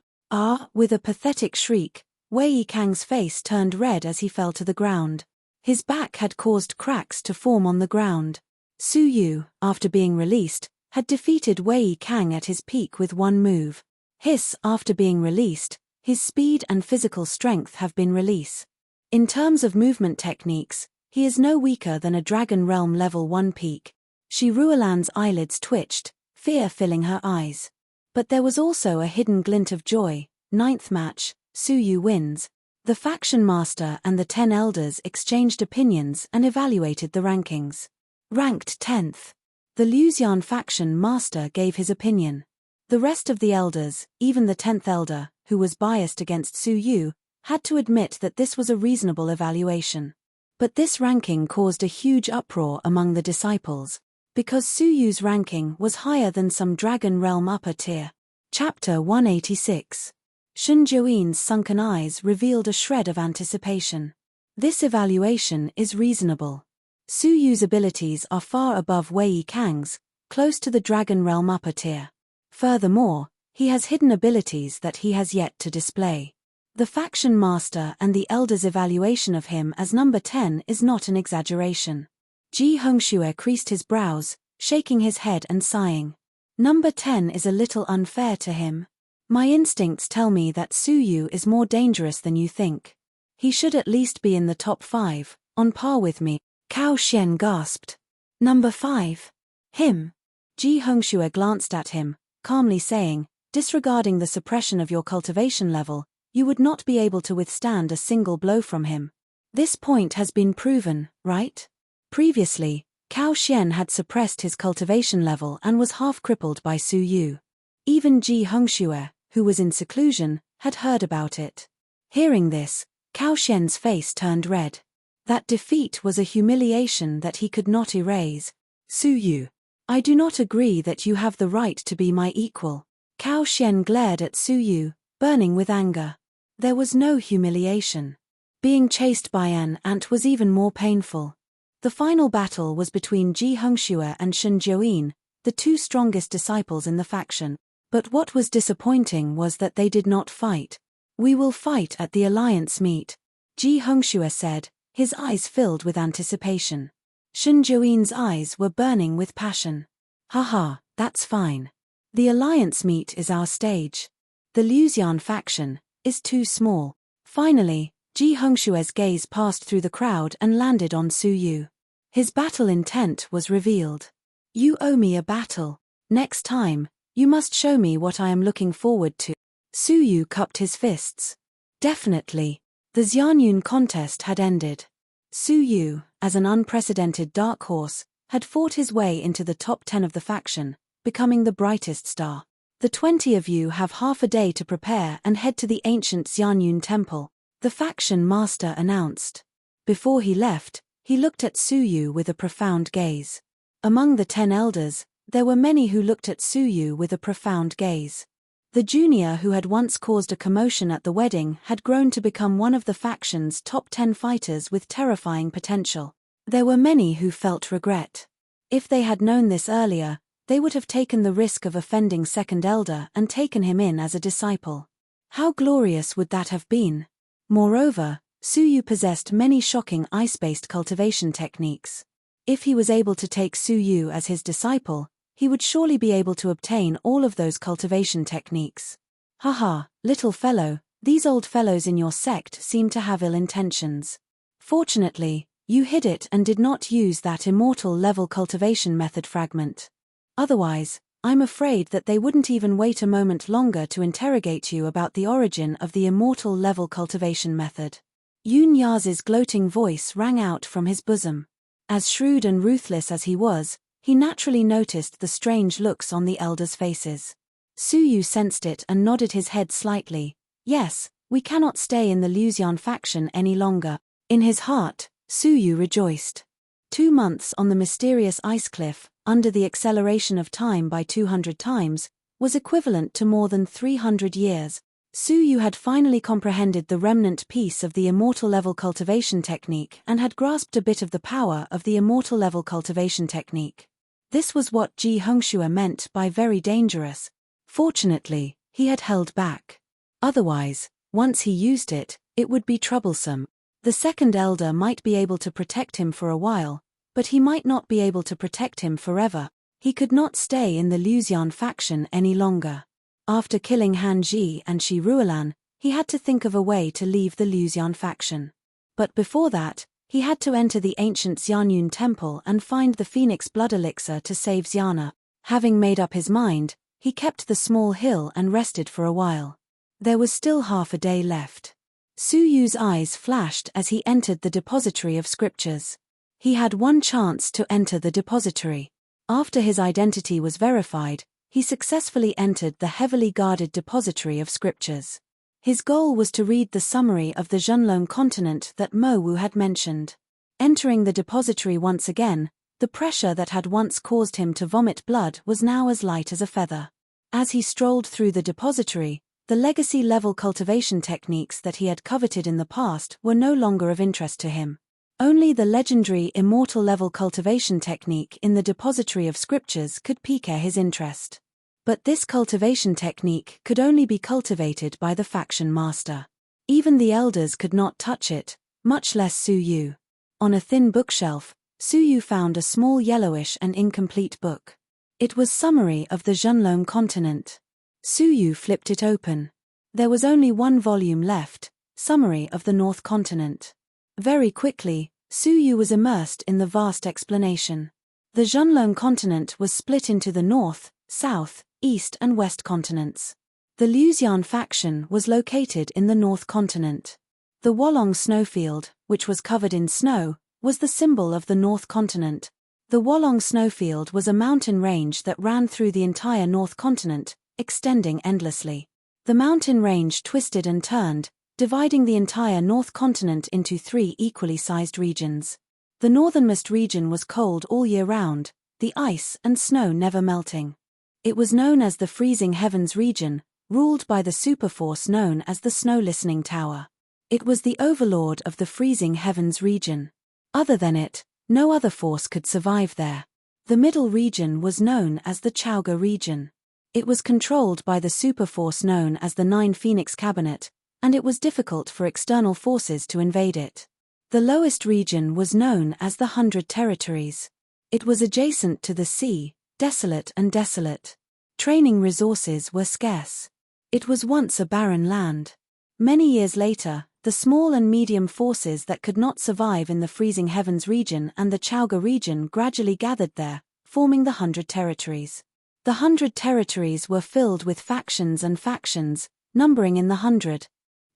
With a pathetic shriek, Wei Kang's face turned red as he fell to the ground. His back had caused cracks to form on the ground. Su Yu, after being released, had defeated Wei Kang at his peak with one move. Hiss, after being released, his speed and physical strength have been released. In terms of movement techniques, he is no weaker than a Dragon Realm level 1 peak. Shi Ruolan's eyelids twitched, fear filling her eyes. But there was also a hidden glint of joy. 9th match, Su Yu wins. The faction master and the 10 elders exchanged opinions and evaluated the rankings. Ranked 10th. The Luxian faction master gave his opinion. The rest of the elders, even the 10th elder, who was biased against Su Yu, had to admit that this was a reasonable evaluation. But this ranking caused a huge uproar among the disciples, because Su Yu's ranking was higher than some Dragon Realm upper tier. Chapter 186. Shun Jiuyin's sunken eyes revealed a shred of anticipation. This evaluation is reasonable. Su Yu's abilities are far above Wei Kang's, close to the Dragon Realm upper tier. Furthermore, he has hidden abilities that he has yet to display. The faction master and the elders' evaluation of him as number 10 is not an exaggeration. Ji Hongxue creased his brows, shaking his head and sighing. Number 10 is a little unfair to him. My instincts tell me that Su Yu is more dangerous than you think. He should at least be in the top 5, on par with me. Cao Xian gasped. Number 5. Him. Ji Hongxue glanced at him, calmly saying, disregarding the suppression of your cultivation level, you would not be able to withstand a single blow from him. This point has been proven, right? Previously, Cao Xian had suppressed his cultivation level and was half crippled by Su Yu. Even Ji Hongxue, who was in seclusion, had heard about it. Hearing this, Cao Xian's face turned red. That defeat was a humiliation that he could not erase. Su Yu, I do not agree that you have the right to be my equal. Cao Xian glared at Su Yu, burning with anger. There was no humiliation. Being chased by an ant was even more painful. The final battle was between Ji Hongxue and Shun Jiuyin, the 2 strongest disciples in the faction. But what was disappointing was that they did not fight. We will fight at the alliance meet, Ji Hongxue said, his eyes filled with anticipation. Shun Jiuyin's eyes were burning with passion. Haha, that's fine. The alliance meet is our stage. The Luxian faction is too small. Finally, Ji Hongxue's gaze passed through the crowd and landed on Su Yu. His battle intent was revealed. You owe me a battle. Next time, you must show me what I am looking forward to. Su Yu cupped his fists. Definitely. The Xianyun contest had ended. Su Yu, as an unprecedented dark horse, had fought his way into the top 10 of the faction, becoming the brightest star. The 20 of you have half a day to prepare and head to the ancient Xianyun temple, the faction master announced. Before he left, he looked at Su Yu with a profound gaze. Among the 10 elders, there were many who looked at Su Yu with a profound gaze. The junior who had once caused a commotion at the wedding had grown to become one of the faction's top 10 fighters with terrifying potential. There were many who felt regret. If they had known this earlier, they would have taken the risk of offending second elder and taken him in as a disciple. How glorious would that have been? Moreover, Su Yu possessed many shocking ice-based cultivation techniques. If he was able to take Su Yu as his disciple, he would surely be able to obtain all of those cultivation techniques. Haha, little fellow, these old fellows in your sect seem to have ill intentions. Fortunately, you hid it and did not use that immortal level cultivation method fragment. Otherwise, I'm afraid that they wouldn't even wait a moment longer to interrogate you about the origin of the immortal level cultivation method. Yun Yaz's gloating voice rang out from his bosom. As shrewd and ruthless as he was, he naturally noticed the strange looks on the elders' faces. Su Yu sensed it and nodded his head slightly. Yes, we cannot stay in the Luxian faction any longer. In his heart, Su Yu rejoiced. 2 months on the mysterious ice cliff, under the acceleration of time by 200 times, was equivalent to more than 300 years. Su Yu had finally comprehended the remnant piece of the immortal level cultivation technique and had grasped a bit of the power of the immortal level cultivation technique. This was what Ji Hongxue meant by very dangerous. Fortunately, he had held back. Otherwise, once he used it, it would be troublesome. The second elder might be able to protect him for a while, but he might not be able to protect him forever. He could not stay in the Luxian faction any longer. After killing Han Ji and Shi Ruolan, he had to think of a way to leave the Luxian faction. But before that, he had to enter the ancient Xianyun temple and find the phoenix blood elixir to save Xiana. Having made up his mind, he kept the small hill and rested for a while. There was still half a day left. Su Yu's eyes flashed as he entered the depository of scriptures. He had one chance to enter the depository. After his identity was verified, he successfully entered the heavily guarded depository of scriptures. His goal was to read the summary of the Zhenlong continent that Mo Wu had mentioned. Entering the depository once again, the pressure that had once caused him to vomit blood was now as light as a feather. As he strolled through the depository, the legacy-level cultivation techniques that he had coveted in the past were no longer of interest to him. Only the legendary immortal-level cultivation technique in the depository of scriptures could pique his interest. But this cultivation technique could only be cultivated by the faction master. Even the elders could not touch it, much less Su Yu. On a thin bookshelf, Su Yu found a small yellowish and incomplete book. It was summary of the Zhenlong continent. Su Yu flipped it open. There was only one volume left, summary of the North continent. Very quickly, Su Yu was immersed in the vast explanation. The Zhenlong continent was split into the North, South, East and West continents. The Luxian faction was located in the North continent. The Wolong snowfield, which was covered in snow, was the symbol of the North continent. The Wolong snowfield was a mountain range that ran through the entire North continent, extending endlessly. The mountain range twisted and turned, dividing the entire North continent into 3 equally sized regions. The northernmost region was cold all year round, the ice and snow never melting. It was known as the Freezing Heavens region, ruled by the superforce known as the Snow Listening Tower. It was the overlord of the Freezing Heavens region. Other than it, no other force could survive there. The middle region was known as the Chaoga region. It was controlled by the superforce known as the Nine Phoenix Cabinet, and it was difficult for external forces to invade it. The lowest region was known as the 100 Territories. It was adjacent to the sea, desolate and desolate. Training resources were scarce. It was once a barren land. Many years later, the small and medium forces that could not survive in the Freezing Heavens region and the Chaoga region gradually gathered there, forming the 100 Territories. The 100 Territories were filled with factions and factions, numbering in the 100.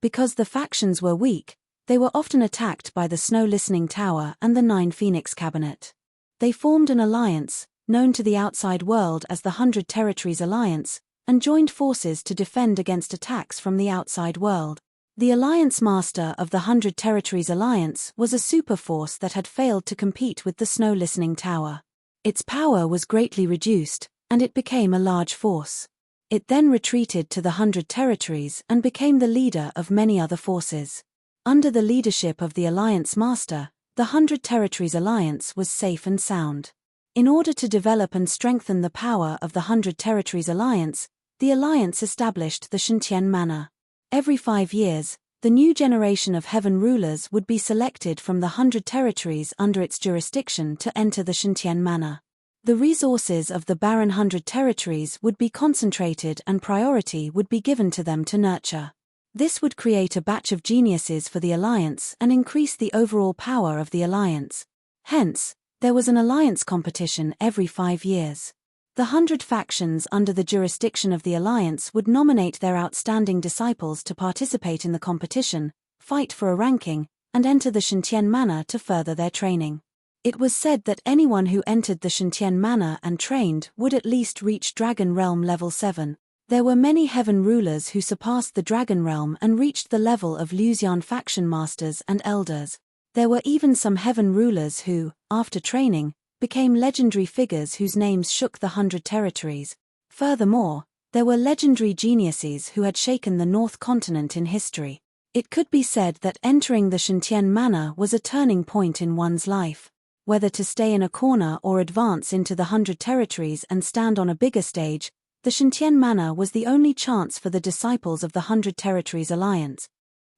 Because the factions were weak, they were often attacked by the Snow Listening Tower and the Nine Phoenix Cabinet. They formed an alliance, known to the outside world as the 100 Territories Alliance, and joined forces to defend against attacks from the outside world. The alliance master of the 100 Territories Alliance was a superforce that had failed to compete with the Snow Listening Tower. Its power was greatly reduced, and it became a large force. It then retreated to the 100 Territories and became the leader of many other forces. Under the leadership of the Alliance Master, the 100 Territories Alliance was safe and sound. In order to develop and strengthen the power of the 100 Territories Alliance, the Alliance established the Shintian Manor. Every 5 years, the new generation of heaven rulers would be selected from the 100 territories under its jurisdiction to enter the Shintian Manor. The resources of the barren 100 territories would be concentrated and priority would be given to them to nurture. This would create a batch of geniuses for the alliance and increase the overall power of the alliance. Hence, there was an alliance competition every 5 years. The 100 factions under the jurisdiction of the alliance would nominate their outstanding disciples to participate in the competition, fight for a ranking, and enter the Shintian Manor to further their training. It was said that anyone who entered the Shantian Manor and trained would at least reach Dragon Realm level 7. There were many heaven rulers who surpassed the Dragon Realm and reached the level of Luxian faction masters and elders. There were even some heaven rulers who, after training, became legendary figures whose names shook the 100 territories. Furthermore, there were legendary geniuses who had shaken the North Continent in history. It could be said that entering the Shantian Manor was a turning point in one's life. Whether to stay in a corner or advance into the 100 territories and stand on a bigger stage, the Shantian Manor was the only chance for the disciples of the 100 Territories Alliance.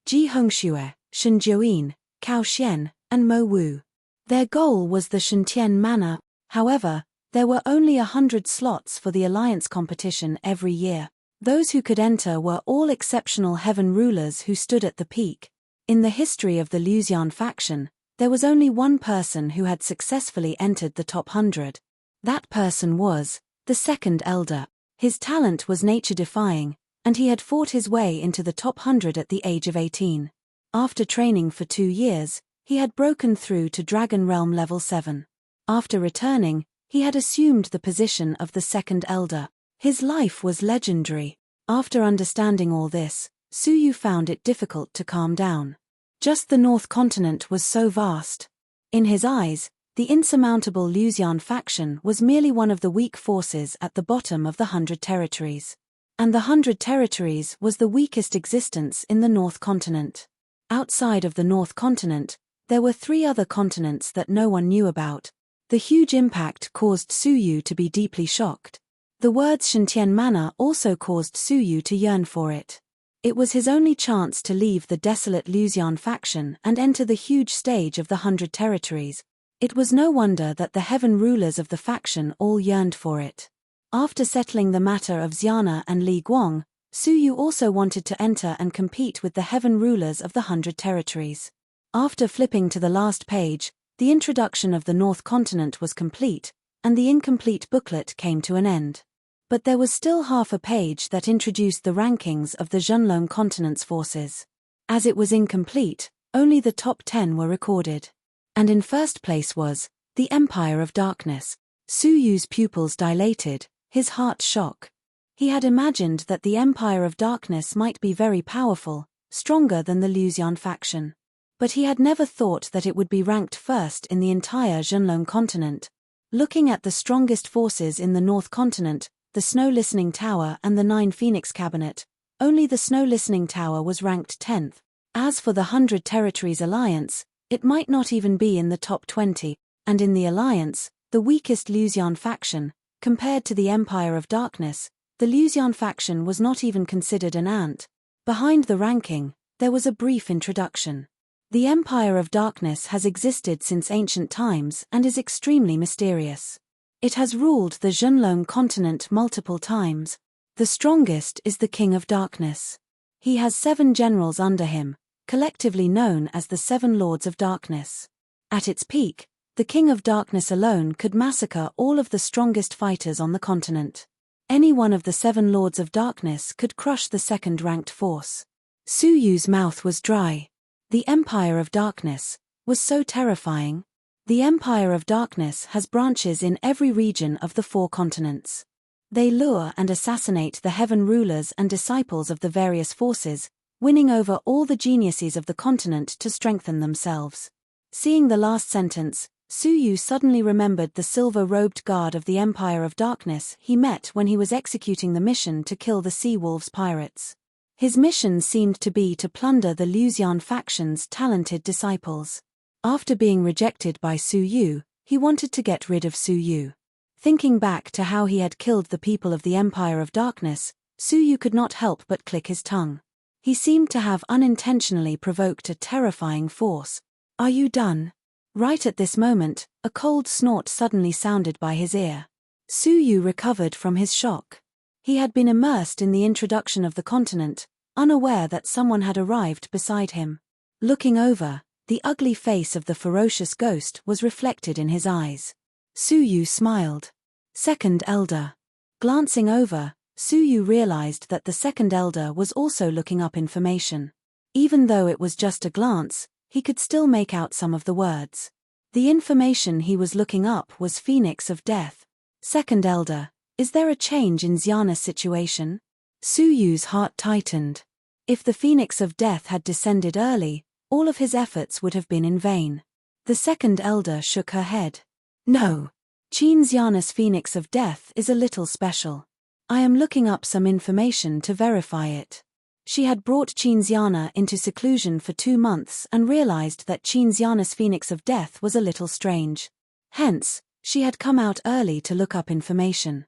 Ji Hongxue, Shen Jiuyin, Cao Xian, and Mo Wu. Their goal was the Shantian Manor. However, there were only 100 slots for the Alliance competition every year. Those who could enter were all exceptional heaven rulers who stood at the peak. In the history of the Luxian faction, there was only one person who had successfully entered the top 100. That person was the second elder. His talent was nature-defying, and he had fought his way into the top 100 at the age of 18. After training for 2 years, he had broken through to Dragon Realm level 7. After returning, he had assumed the position of the second elder. His life was legendary. After understanding all this, Su Yu found it difficult to calm down. Just the North Continent was so vast. In his eyes, the insurmountable Luxian faction was merely one of the weak forces at the bottom of the 100 territories. And the 100 territories was the weakest existence in the North Continent. Outside of the North Continent, there were 3 other continents that no one knew about. The huge impact caused Su Yu to be deeply shocked. The words Shantian Manor also caused Su Yu to yearn for it. It was his only chance to leave the desolate Luxian faction and enter the huge stage of the 100 territories. It was no wonder that the heaven rulers of the faction all yearned for it. After settling the matter of Xiana and Li Guang, Su Yu also wanted to enter and compete with the heaven rulers of the 100 territories. After flipping to the last page, the introduction of the North Continent was complete, and the incomplete booklet came to an end. But there was still half a page that introduced the rankings of the Zhenlong Continent's forces. As it was incomplete, only the top 10 were recorded. And in first place was the Empire of Darkness. Su Yu's pupils dilated, his heart shook. He had imagined that the Empire of Darkness might be very powerful, stronger than the Luxian faction. But he had never thought that it would be ranked first in the entire Zhenlong Continent. Looking at the strongest forces in the North Continent, the Snow Listening Tower and the 9 Phoenix Cabinet, only the Snow Listening Tower was ranked 10th. As for the 100 Territories Alliance, it might not even be in the top 20, and in the Alliance, the weakest Luxian faction, compared to the Empire of Darkness, the Luxian faction was not even considered an ant. Behind the ranking, there was a brief introduction. The Empire of Darkness has existed since ancient times and is extremely mysterious. It has ruled the Zhenlong Continent multiple times. The strongest is the King of Darkness. He has 7 generals under him, collectively known as the 7 Lords of Darkness. At its peak, the King of Darkness alone could massacre all of the strongest fighters on the continent. Any one of the 7 Lords of Darkness could crush the second-ranked force. Su Yu's mouth was dry. The Empire of Darkness was so terrifying. The Empire of Darkness has branches in every region of the 4 continents. They lure and assassinate the heaven rulers and disciples of the various forces, winning over all the geniuses of the continent to strengthen themselves. Seeing the last sentence, Su Yu suddenly remembered the silver-robed guard of the Empire of Darkness he met when he was executing the mission to kill the Sea Wolves pirates. His mission seemed to be to plunder the Luxian faction's talented disciples. After being rejected by Su Yu, he wanted to get rid of Su Yu. Thinking back to how he had killed the people of the Empire of Darkness, Su Yu could not help but click his tongue. He seemed to have unintentionally provoked a terrifying force. "Are you done?" Right at this moment, a cold snort suddenly sounded by his ear. Su Yu recovered from his shock. He had been immersed in the introduction of the continent, unaware that someone had arrived beside him. Looking over, the ugly face of the ferocious ghost was reflected in his eyes. Su Yu smiled. Second Elder. Glancing over, Su Yu realized that the second elder was also looking up information. Even though it was just a glance, he could still make out some of the words. The information he was looking up was Phoenix of Death. Second Elder, is there a change in Xiana's situation? Su Yu's heart tightened. If the Phoenix of Death had descended early, all of his efforts would have been in vain. The Second Elder shook her head. No. Qin Xiana's Phoenix of Death is a little special. I am looking up some information to verify it. She had brought Qin Xiana into seclusion for 2 months and realized that Qin Xiana's Phoenix of Death was a little strange. Hence, she had come out early to look up information.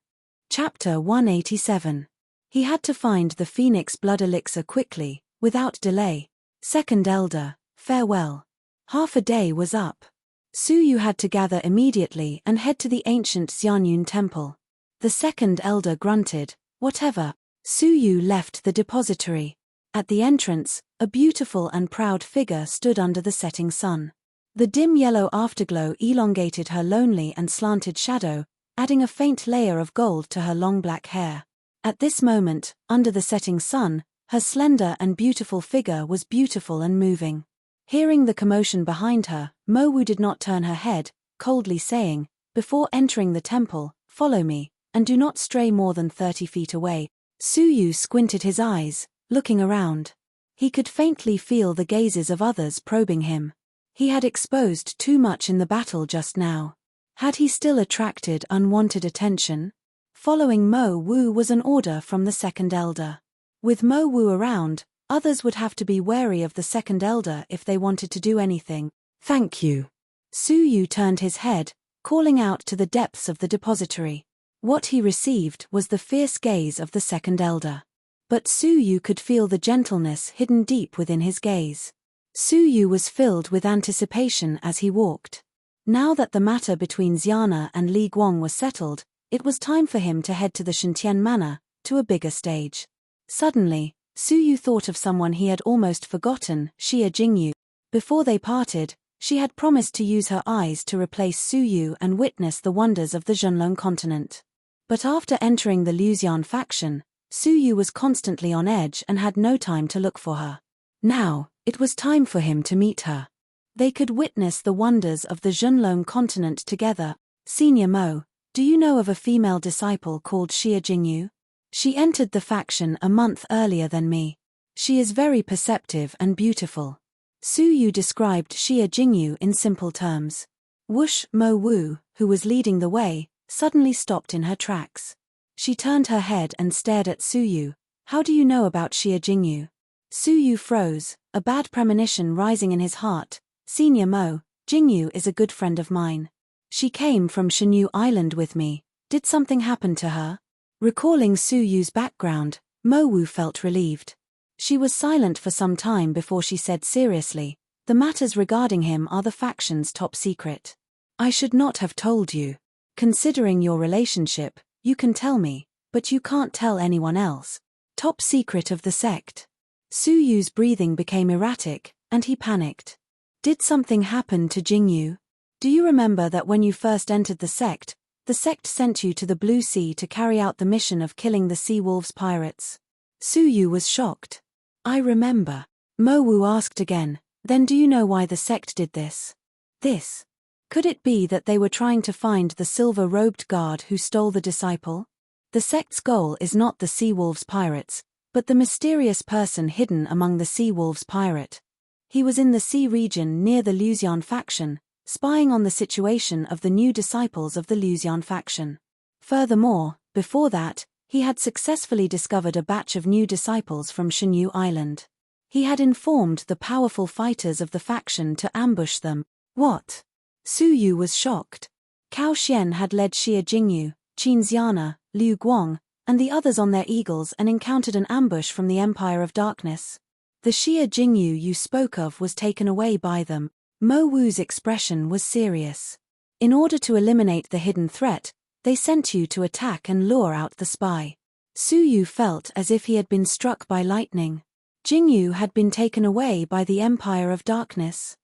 Chapter 187. He had to find the Phoenix blood elixir quickly, without delay. Second Elder, farewell. Half a day was up. Su Yu had to gather immediately and head to the ancient Xianyun temple. The Second Elder grunted, whatever. Su Yu left the depository. At the entrance, a beautiful and proud figure stood under the setting sun. The dim yellow afterglow elongated her lonely and slanted shadow, adding a faint layer of gold to her long black hair. At this moment, under the setting sun, her slender and beautiful figure was beautiful and moving. Hearing the commotion behind her, Mo Wu did not turn her head, coldly saying, before entering the temple, follow me, and do not stray more than 30 feet away. Su Yu squinted his eyes, looking around. He could faintly feel the gazes of others probing him. He had exposed too much in the battle just now. Had he still attracted unwanted attention? Following Mo Wu was an order from the Second Elder. With Mo Wu around, others would have to be wary of the Second Elder if they wanted to do anything. Thank you. Su Yu turned his head, calling out to the depths of the depository. What he received was the fierce gaze of the Second Elder. But Su Yu could feel the gentleness hidden deep within his gaze. Su Yu was filled with anticipation as he walked. Now that the matter between Xiana and Li Guang was settled, it was time for him to head to the Shantian Manor, to a bigger stage. Suddenly, Su Yu thought of someone he had almost forgotten, Xia Jingyu. Before they parted, she had promised to use her eyes to replace Su Yu and witness the wonders of the Zhenlong continent. But after entering the Luxian faction, Su Yu was constantly on edge and had no time to look for her. Now, it was time for him to meet her. They could witness the wonders of the Zhenlong continent together. Senior Mo, do you know of a female disciple called Xia Jingyu? She entered the faction a month earlier than me. She is very perceptive and beautiful. Su Yu described Xia Jingyu in simple terms. Whoosh! Mo Wu, who was leading the way, suddenly stopped in her tracks. She turned her head and stared at Su Yu. How do you know about Xia Jingyu? Su Yu froze, a bad premonition rising in his heart. Senior Mo, Jingyu is a good friend of mine. She came from Shenyu Island with me. Did something happen to her? Recalling Su Yu's background, Mo Wu felt relieved. She was silent for some time before she said seriously, the matters regarding him are the faction's top secret. I should not have told you. Considering your relationship, you can tell me, but you can't tell anyone else. Top secret of the sect. Su Yu's breathing became erratic, and he panicked. Did something happen to Jingyu? Do you remember that when you first entered the sect sent you to the Blue Sea to carry out the mission of killing the Sea Wolves pirates? Su Yu was shocked. I remember. Mo Wu asked again, then do you know why the sect did this? This. Could it be that they were trying to find the silver-robed guard who stole the disciple? The sect's goal is not the Sea Wolves pirates, but the mysterious person hidden among the Sea Wolves pirate. He was in the sea region near the Luxian faction, spying on the situation of the new disciples of the Luxian faction. Furthermore, before that, he had successfully discovered a batch of new disciples from Shenyu Island. He had informed the powerful fighters of the faction to ambush them. What? Su Yu was shocked. Cao Xian had led Xia Jingyu, Qin Xiana, Liu Guang, and the others on their eagles and encountered an ambush from the Empire of Darkness. The Xia Jingyu you spoke of was taken away by them. Mo Wu's expression was serious. In order to eliminate the hidden threat, they sent you to attack and lure out the spy. Su Yu felt as if he had been struck by lightning. Jingyu had been taken away by the Empire of Darkness.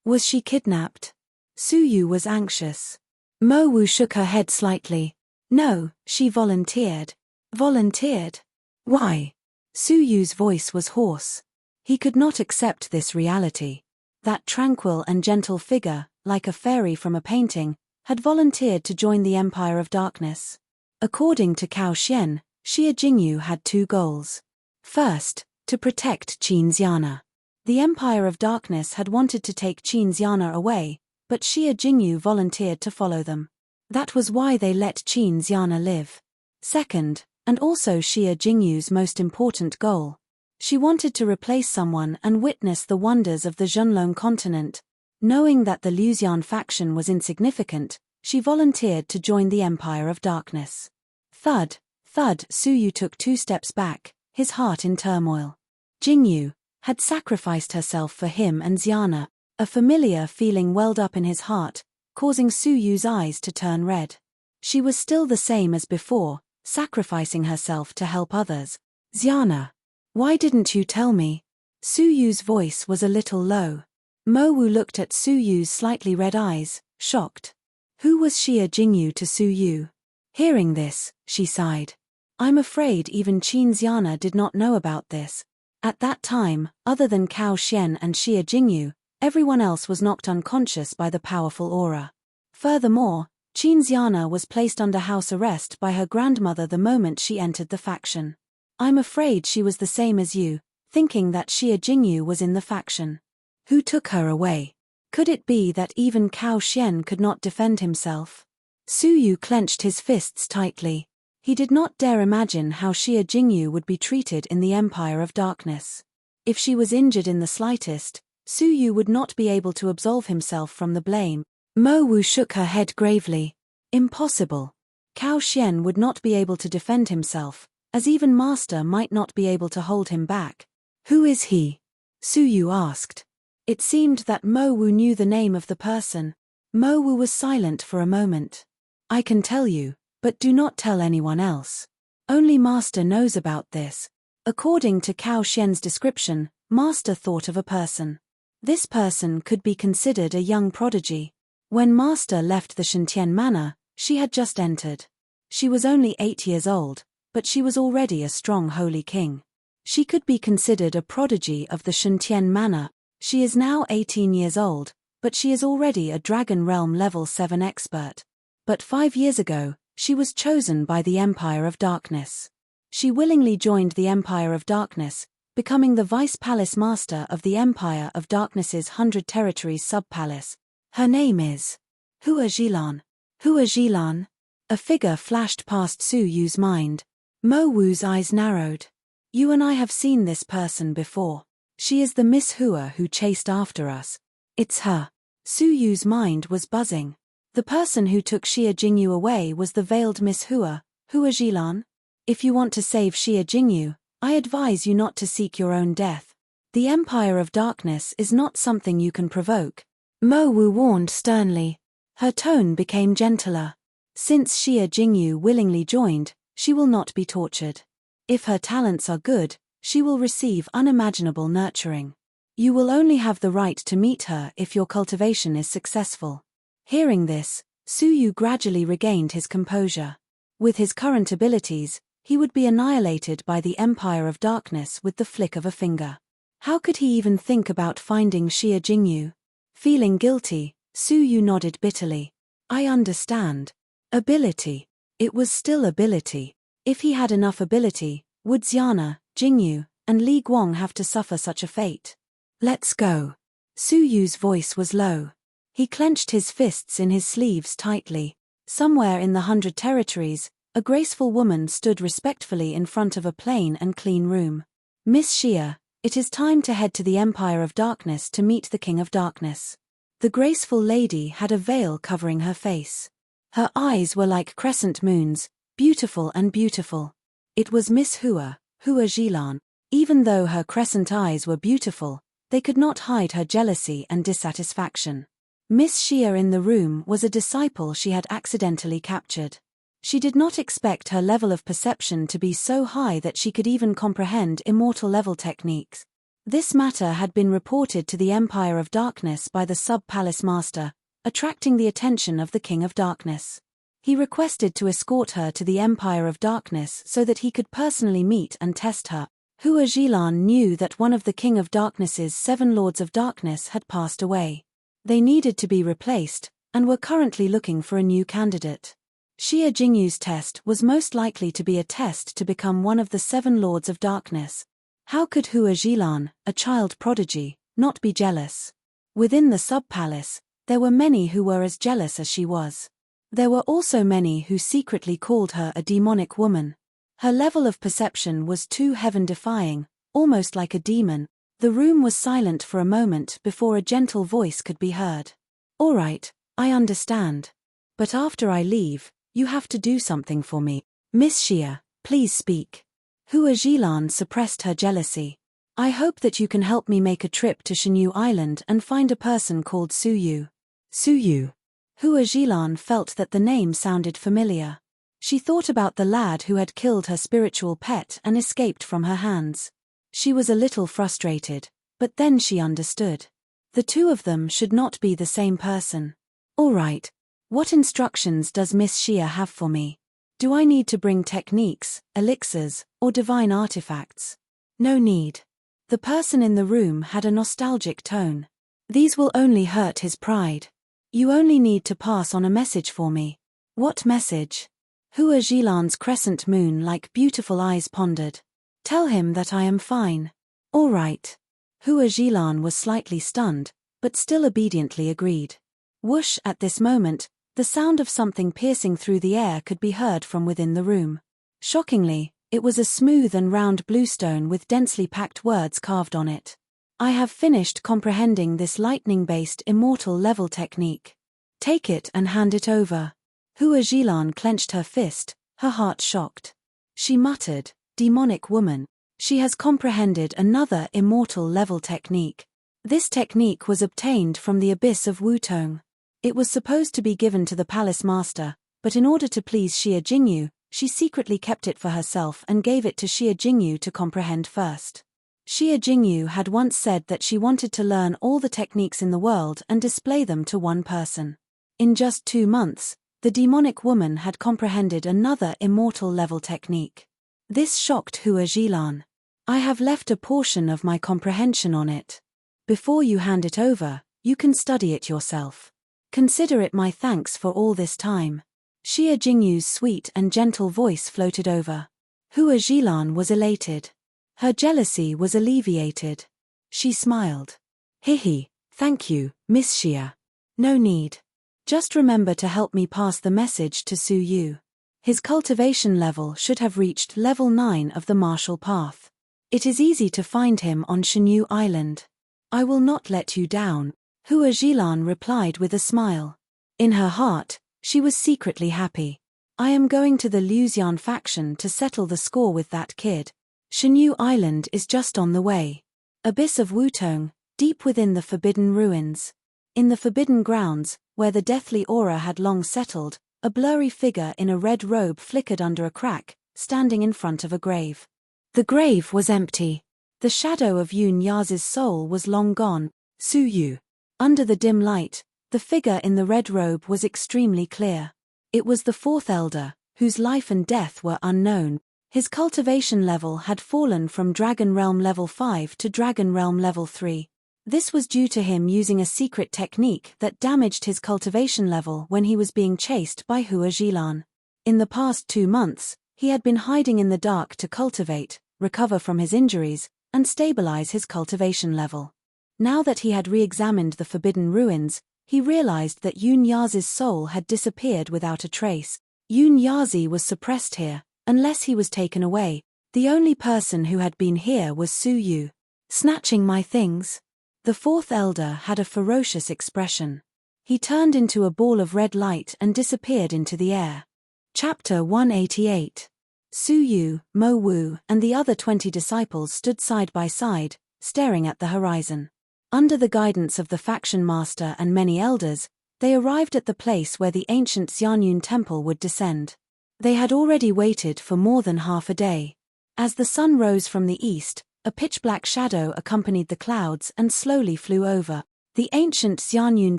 Was she kidnapped? Su Yu was anxious. Mo Wu shook her head slightly. No, she volunteered. Volunteered? Why? Su Yu's voice was hoarse. He could not accept this reality. That tranquil and gentle figure, like a fairy from a painting, had volunteered to join the Empire of Darkness. According to Cao Xian, Xie Jingyu had two goals. First, to protect Qin Xiana. The Empire of Darkness had wanted to take Qin Xiana away, but Xie Jingyu volunteered to follow them. That was why they let Qin Xiana live. Second, and also Xie Jingyu's most important goal. She wanted to replace someone and witness the wonders of the Zhenlong continent. Knowing that the Luxian faction was insignificant, she volunteered to join the Empire of Darkness. Thud, thud, Su Yu took 2 steps back, his heart in turmoil. Jingyu had sacrificed herself for him and Xiana. A familiar feeling welled up in his heart, causing Su Yu's eyes to turn red. She was still the same as before, sacrificing herself to help others. Xiana, why didn't you tell me? Su Yu's voice was a little low. Mo Wu looked at Su Yu's slightly red eyes, shocked. Who was Xie Jingyu to Su Yu? Hearing this, she sighed. I'm afraid even Qin Xiana did not know about this. At that time, other than Cao Xian and Xie Jingyu, everyone else was knocked unconscious by the powerful aura. Furthermore, Qin Xiana was placed under house arrest by her grandmother the moment she entered the faction. I'm afraid she was the same as you, thinking that Xie Jingyu was in the faction. Who took her away? Could it be that even Cao Xian could not defend himself? Su Yu clenched his fists tightly. He did not dare imagine how Xie Jingyu would be treated in the Empire of Darkness. If she was injured in the slightest, Su Yu would not be able to absolve himself from the blame. Mo Wu shook her head gravely. Impossible. Cao Xian would not be able to defend himself, as even Master might not be able to hold him back. Who is he? Su Yu asked. It seemed that Mo Wu knew the name of the person. Mo Wu was silent for a moment. I can tell you, but do not tell anyone else. Only Master knows about this. According to Cao Xian's description, Master thought of a person. This person could be considered a young prodigy. When Master left the Shentian Manor, she had just entered. She was only 8 years old, but she was already a strong holy king. She could be considered a prodigy of the Shentian Manor. She is now 18 years old, but she is already a Dragon Realm level 7 expert. But 5 years ago, she was chosen by the Empire of Darkness. She willingly joined the Empire of Darkness, becoming the Vice Palace Master of the Empire of Darkness's 100 Territories Sub-Palace. Her name is Hua Zhilan. Hua Zhilan? A figure flashed past Su Yu's mind. Mo Wu's eyes narrowed. You and I have seen this person before. She is the Miss Hua who chased after us. It's her. Su Yu's mind was buzzing. The person who took Xie Jingyu away was the veiled Miss Hua, Hua Zhilan. If you want to save Xie Jingyu, I advise you not to seek your own death. The Empire of Darkness is not something you can provoke. Mo Wu warned sternly. Her tone became gentler. Since Xie Jingyu willingly joined, she will not be tortured. If her talents are good, she will receive unimaginable nurturing. You will only have the right to meet her if your cultivation is successful. Hearing this, Su Yu gradually regained his composure. With his current abilities, he would be annihilated by the Empire of Darkness with the flick of a finger. How could he even think about finding Xie Jingyu? Feeling guilty, Su Yu nodded bitterly. I understand. Ability. It was still ability. If he had enough ability, would Xiana, Jingyu, and Li Guang have to suffer such a fate? Let's go. Su Yu's voice was low. He clenched his fists in his sleeves tightly. Somewhere in the 100 Territories, a graceful woman stood respectfully in front of a plain and clean room. Miss Xie, it is time to head to the Empire of Darkness to meet the King of Darkness. The graceful lady had a veil covering her face. Her eyes were like crescent moons, beautiful and beautiful. It was Miss Hua, Hua Zhilan. Even though her crescent eyes were beautiful, they could not hide her jealousy and dissatisfaction. Miss Xie in the room was a disciple she had accidentally captured. She did not expect her level of perception to be so high that she could even comprehend immortal level techniques. This matter had been reported to the Empire of Darkness by the Sub-Palace Master, attracting the attention of the King of Darkness. He requested to escort her to the Empire of Darkness so that he could personally meet and test her. Hua Zhilan knew that one of the King of Darkness's 7 Lords of Darkness had passed away. They needed to be replaced, and were currently looking for a new candidate. Xia Jingyu's test was most likely to be a test to become one of the 7 Lords of Darkness. How could Hua Zhilan, a child prodigy, not be jealous? Within the sub-palace, there were many who were as jealous as she was. There were also many who secretly called her a demonic woman. Her level of perception was too heaven-defying, almost like a demon. The room was silent for a moment before a gentle voice could be heard. "All right, I understand. But after I leave, you have to do something for me. Miss Xia, please speak." Hua Zhilan suppressed her jealousy. "I hope that you can help me make a trip to Shenyu Island and find a person called Su Yu." Su Yu. Hua Zhilan felt that the name sounded familiar. She thought about the lad who had killed her spiritual pet and escaped from her hands. She was a little frustrated, but then she understood. The two of them should not be the same person. "All right. What instructions does Miss Xia have for me? Do I need to bring techniques, elixirs, or divine artifacts?" "No need." The person in the room had a nostalgic tone. "These will only hurt his pride. You only need to pass on a message for me." "What message?" Hua Zhilan's crescent moon-like beautiful eyes pondered. "Tell him that I am fine." "All right." Hua Zhilan was slightly stunned, but still obediently agreed. Whoosh! At this moment, the sound of something piercing through the air could be heard from within the room. Shockingly, it was a smooth and round bluestone with densely packed words carved on it. "I have finished comprehending this lightning-based immortal level technique. Take it and hand it over." Hua Zhilan clenched her fist, her heart shocked. She muttered, "Demonic woman. She has comprehended another immortal level technique." This technique was obtained from the abyss of Wutong. It was supposed to be given to the palace master, but in order to please Xia Jingyu, she secretly kept it for herself and gave it to Xia Jingyu to comprehend first. Xia Jingyu had once said that she wanted to learn all the techniques in the world and display them to one person. In just 2 months, the demonic woman had comprehended another immortal level technique. This shocked Hua Zhilan. "I have left a portion of my comprehension on it. Before you hand it over, you can study it yourself. Consider it my thanks for all this time." Xia Jingyu's sweet and gentle voice floated over. Hua Zhilan was elated. Her jealousy was alleviated. She smiled. "Hihi, thank you, Miss Xia. No need. Just remember to help me pass the message to Su Yu. His cultivation level should have reached level 9 of the martial path. It is easy to find him on Shenyu Island. I will not let you down," Hua Zhilan replied with a smile. In her heart, she was secretly happy. "I am going to the Luxian faction to settle the score with that kid. Shenyu Island is just on the way. Abyss of Wutong, deep within the Forbidden Ruins. In the Forbidden Grounds, where the deathly aura had long settled, a blurry figure in a red robe flickered under a crack, standing in front of a grave. The grave was empty. The shadow of Yun Yaz's soul was long gone. Su Yu. Under the dim light, the figure in the red robe was extremely clear. It was the 4th elder, whose life and death were unknown. His cultivation level had fallen from Dragon Realm level 5 to Dragon Realm level 3. This was due to him using a secret technique that damaged his cultivation level when he was being chased by Hua Zhilan. In the past 2 months, he had been hiding in the dark to cultivate, recover from his injuries, and stabilize his cultivation level. Now that he had re-examined the Forbidden Ruins, he realized that Yun Yaz's soul had disappeared without a trace. Yun Yazi was suppressed here, unless he was taken away. The only person who had been here was Su Yu. "Snatching my things?" The 4th elder had a ferocious expression. He turned into a ball of red light and disappeared into the air. Chapter 188. Su Yu, Mo Wu, and the other 20 disciples stood side by side, staring at the horizon. Under the guidance of the faction master and many elders, they arrived at the place where the ancient Xianyun temple would descend. They had already waited for more than half a day. As the sun rose from the east, a pitch-black shadow accompanied the clouds and slowly flew over. "The ancient Xianyun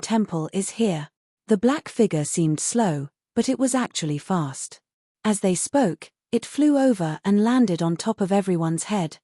temple is here." The black figure seemed slow, but it was actually fast. As they spoke, it flew over and landed on top of everyone's head.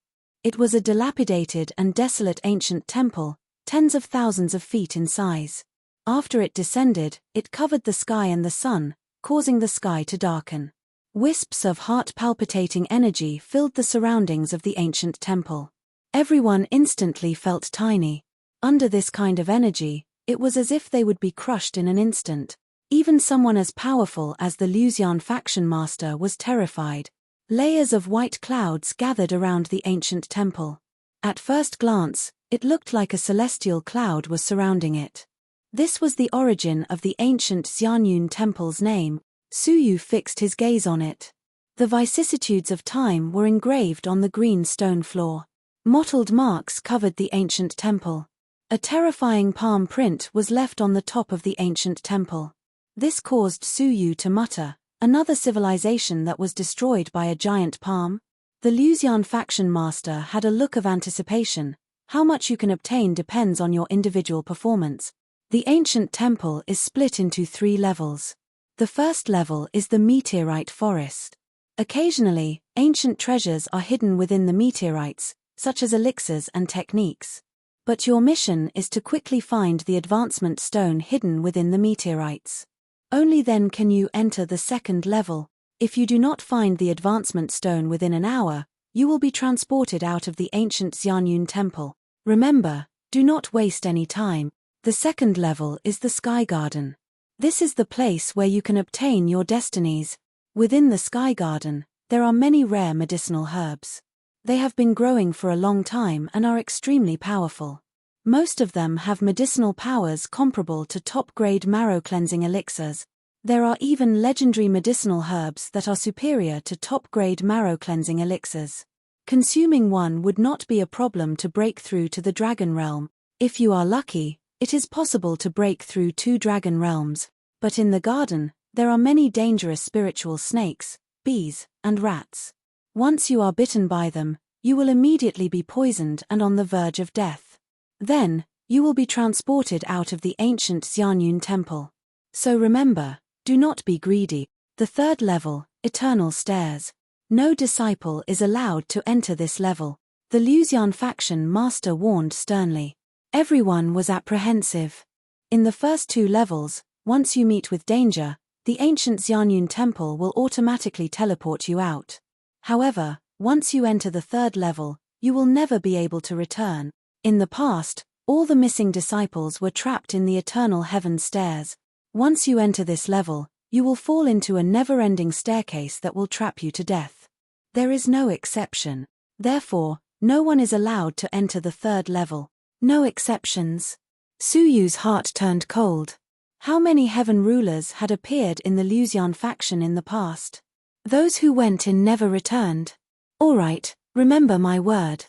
It was a dilapidated and desolate ancient temple, tens of thousands of feet in size. After it descended, it covered the sky and the sun, causing the sky to darken. Wisps of heart-palpitating energy filled the surroundings of the ancient temple. Everyone instantly felt tiny. Under this kind of energy, it was as if they would be crushed in an instant. Even someone as powerful as the Luxian faction master was terrified. Layers of white clouds gathered around the ancient temple. At first glance, it looked like a celestial cloud was surrounding it. This was the origin of the ancient Xianyun temple's name. Suyu fixed his gaze on it. The vicissitudes of time were engraved on the green stone floor. Mottled marks covered the ancient temple. A terrifying palm print was left on the top of the ancient temple. This caused Suyu to mutter, "Another civilization that was destroyed by a giant palm?" The Luxian faction master had a look of anticipation. How much you can obtain depends on your individual performance. The ancient temple is split into 3 levels. The first level is the meteorite forest. Occasionally, ancient treasures are hidden within the meteorites, such as elixirs and techniques. But your mission is to quickly find the advancement stone hidden within the meteorites. Only then can you enter the second level. If you do not find the advancement stone within an hour, you will be transported out of the ancient Xianyun temple. Remember, do not waste any time. The second level is the Sky Garden. This is the place where you can obtain your destinies. Within the Sky Garden, there are many rare medicinal herbs. They have been growing for a long time and are extremely powerful. Most of them have medicinal powers comparable to top-grade marrow-cleansing elixirs. There are even legendary medicinal herbs that are superior to top-grade marrow-cleansing elixirs. Consuming one would not be a problem to break through to the Dragon Realm. If you are lucky, it is possible to break through 2 Dragon Realms, but in the garden, there are many dangerous spiritual snakes, bees, and rats. Once you are bitten by them, you will immediately be poisoned and on the verge of death. Then, you will be transported out of the ancient Xianyun temple. So remember, do not be greedy. The third level, Eternal Stairs. No disciple is allowed to enter this level. The Luxian faction master warned sternly. Everyone was apprehensive. In the first 2 levels, once you meet with danger, the ancient Xianyun temple will automatically teleport you out. However, once you enter the third level, you will never be able to return. In the past, all the missing disciples were trapped in the eternal heaven stairs. Once you enter this level, you will fall into a never-ending staircase that will trap you to death. There is no exception. Therefore, no one is allowed to enter the third level. No exceptions. Suyu's heart turned cold. How many heaven rulers had appeared in the Luxian faction in the past? Those who went in never returned. All right, remember my word.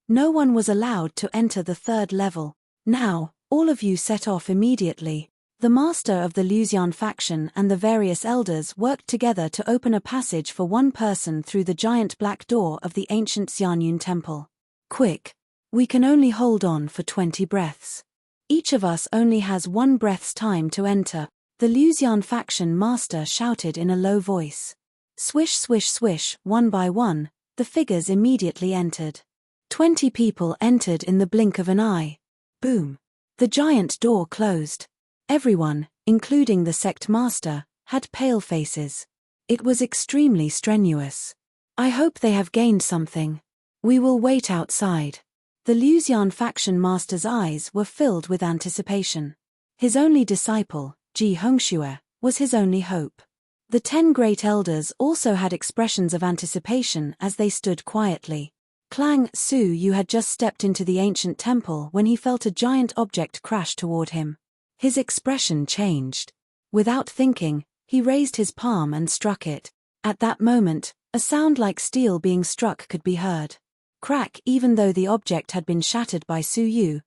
No one was allowed to enter the third level. Now, all of you set off immediately. The master of the Luxian faction and the various elders worked together to open a passage for one person through the giant black door of the ancient Xianyun temple. Quick! We can only hold on for 20 breaths. Each of us only has 1 breath's time to enter. The Luxian faction master shouted in a low voice. Swish swish swish, one by one, the figures immediately entered. 20 people entered in the blink of an eye. Boom! The giant door closed. Everyone, including the sect master, had pale faces. It was extremely strenuous. I hope they have gained something. We will wait outside. The Luxian faction master's eyes were filled with anticipation. His only disciple, Ji Hongxue, was his only hope. The 10 great elders also had expressions of anticipation as they stood quietly. Clang Su had just stepped into the ancient temple when he felt a giant object crash toward him. His expression changed. Without thinking, he raised his palm and struck it. At that moment, a sound like steel being struck could be heard. Crack! Even though the object had been shattered by Su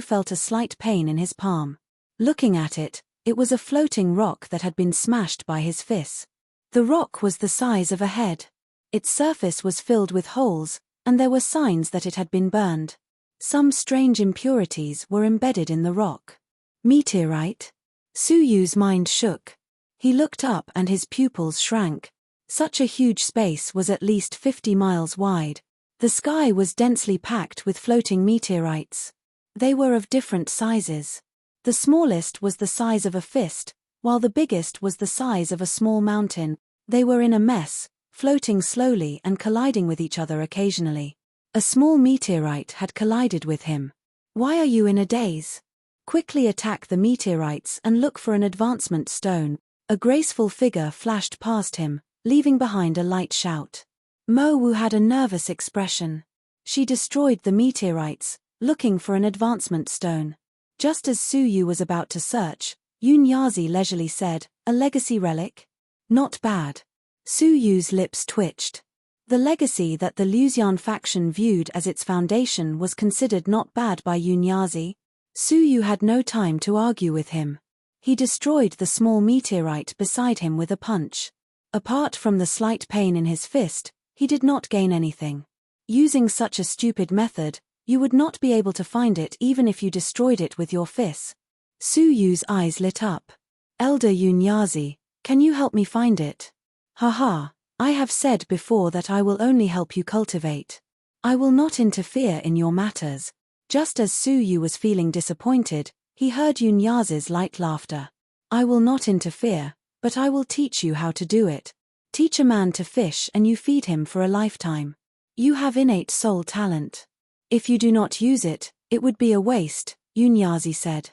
felt a slight pain in his palm. Looking at it, it was a floating rock that had been smashed by his fist. The rock was the size of a head. Its surface was filled with holes, and there were signs that it had been burned. Some strange impurities were embedded in the rock. Meteorite? Suyu's mind shook. He looked up and his pupils shrank. Such a huge space was at least 50 miles wide. The sky was densely packed with floating meteorites. They were of different sizes. The smallest was the size of a fist, while the biggest was the size of a small mountain. They were in a mess, floating slowly and colliding with each other occasionally. A small meteorite had collided with him. Why are you in a daze? Quickly attack the meteorites and look for an advancement stone. A graceful figure flashed past him, leaving behind a light shout. Mo Wu had a nervous expression. She destroyed the meteorites, looking for an advancement stone. Just as Su Yu was about to search, Yun Yazi leisurely said, "A legacy relic? Not bad." Su Yu's lips twitched. The legacy that the Luxian faction viewed as its foundation was considered not bad by Yun Yazi. Su Yu had no time to argue with him. He destroyed the small meteorite beside him with a punch. Apart from the slight pain in his fist, he did not gain anything. Using such a stupid method, you would not be able to find it even if you destroyed it with your fist. Su Yu's eyes lit up. "Elder Yun Yazi, can you help me find it?" "Haha, I have said before that I will only help you cultivate. I will not interfere in your matters." Just as Su Yu was feeling disappointed, he heard Yun Yazi's light laughter. "I will not interfere, but I will teach you how to do it. Teach a man to fish and you feed him for a lifetime. You have innate soul talent. If you do not use it, it would be a waste," Yun Yazi said.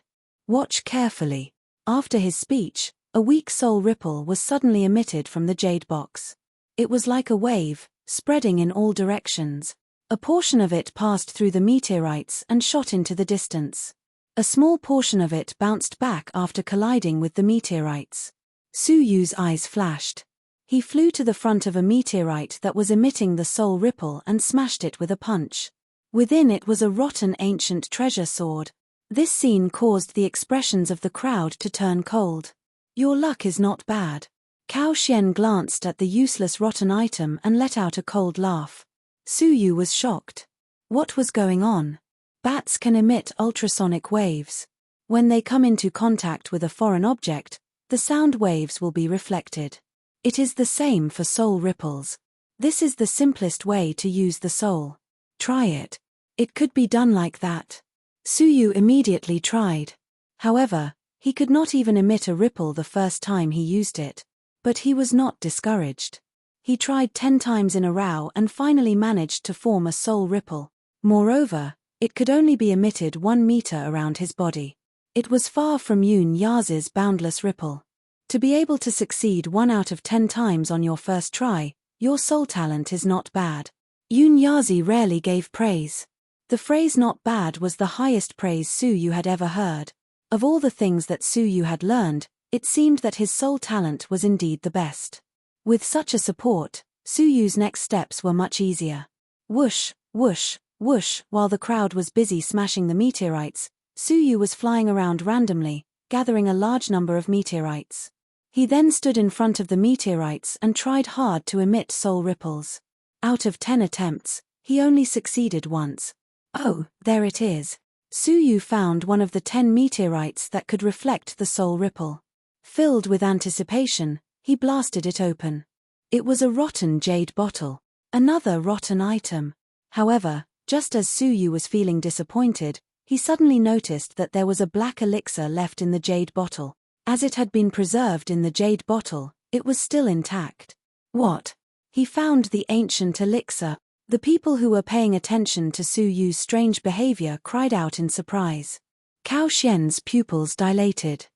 "Watch carefully." After his speech, a weak soul ripple was suddenly emitted from the jade box. It was like a wave, spreading in all directions. A portion of it passed through the meteorites and shot into the distance. A small portion of it bounced back after colliding with the meteorites. Su Yu's eyes flashed. He flew to the front of a meteorite that was emitting the soul ripple and smashed it with a punch. Within it was a rotten ancient treasure sword. This scene caused the expressions of the crowd to turn cold. "Your luck is not bad." Cao Xian glanced at the useless rotten item and let out a cold laugh. Su Yu was shocked. What was going on? Bats can emit ultrasonic waves. When they come into contact with a foreign object, the sound waves will be reflected. It is the same for soul ripples. This is the simplest way to use the soul. Try it. It could be done like that. Su Yu immediately tried. However, he could not even emit a ripple the first time he used it. But he was not discouraged. He tried 10 times in a row and finally managed to form a soul ripple. Moreover, it could only be emitted 1 meter around his body. It was far from Yun Yazi's boundless ripple. To be able to succeed 1 out of 10 times on your first try, your soul talent is not bad. Yun Yazi rarely gave praise. The phrase "not bad" was the highest praise Su Yu had ever heard. Of all the things that Su Yu had learned, it seemed that his soul talent was indeed the best. With such a support, Su Yu's next steps were much easier. Whoosh, whoosh, whoosh. While the crowd was busy smashing the meteorites, Su Yu was flying around randomly, gathering a large number of meteorites. He then stood in front of the meteorites and tried hard to emit soul ripples. Out of 10 attempts, he only succeeded once. Oh, there it is. Su Yu found one of the 10 meteorites that could reflect the soul ripple. Filled with anticipation, he blasted it open. It was a rotten jade bottle. Another rotten item. However, just as Su Yu was feeling disappointed, he suddenly noticed that there was a black elixir left in the jade bottle. As it had been preserved in the jade bottle, it was still intact. What? He found the ancient elixir. The people who were paying attention to Su Yu's strange behavior cried out in surprise. Cao Xian's pupils dilated.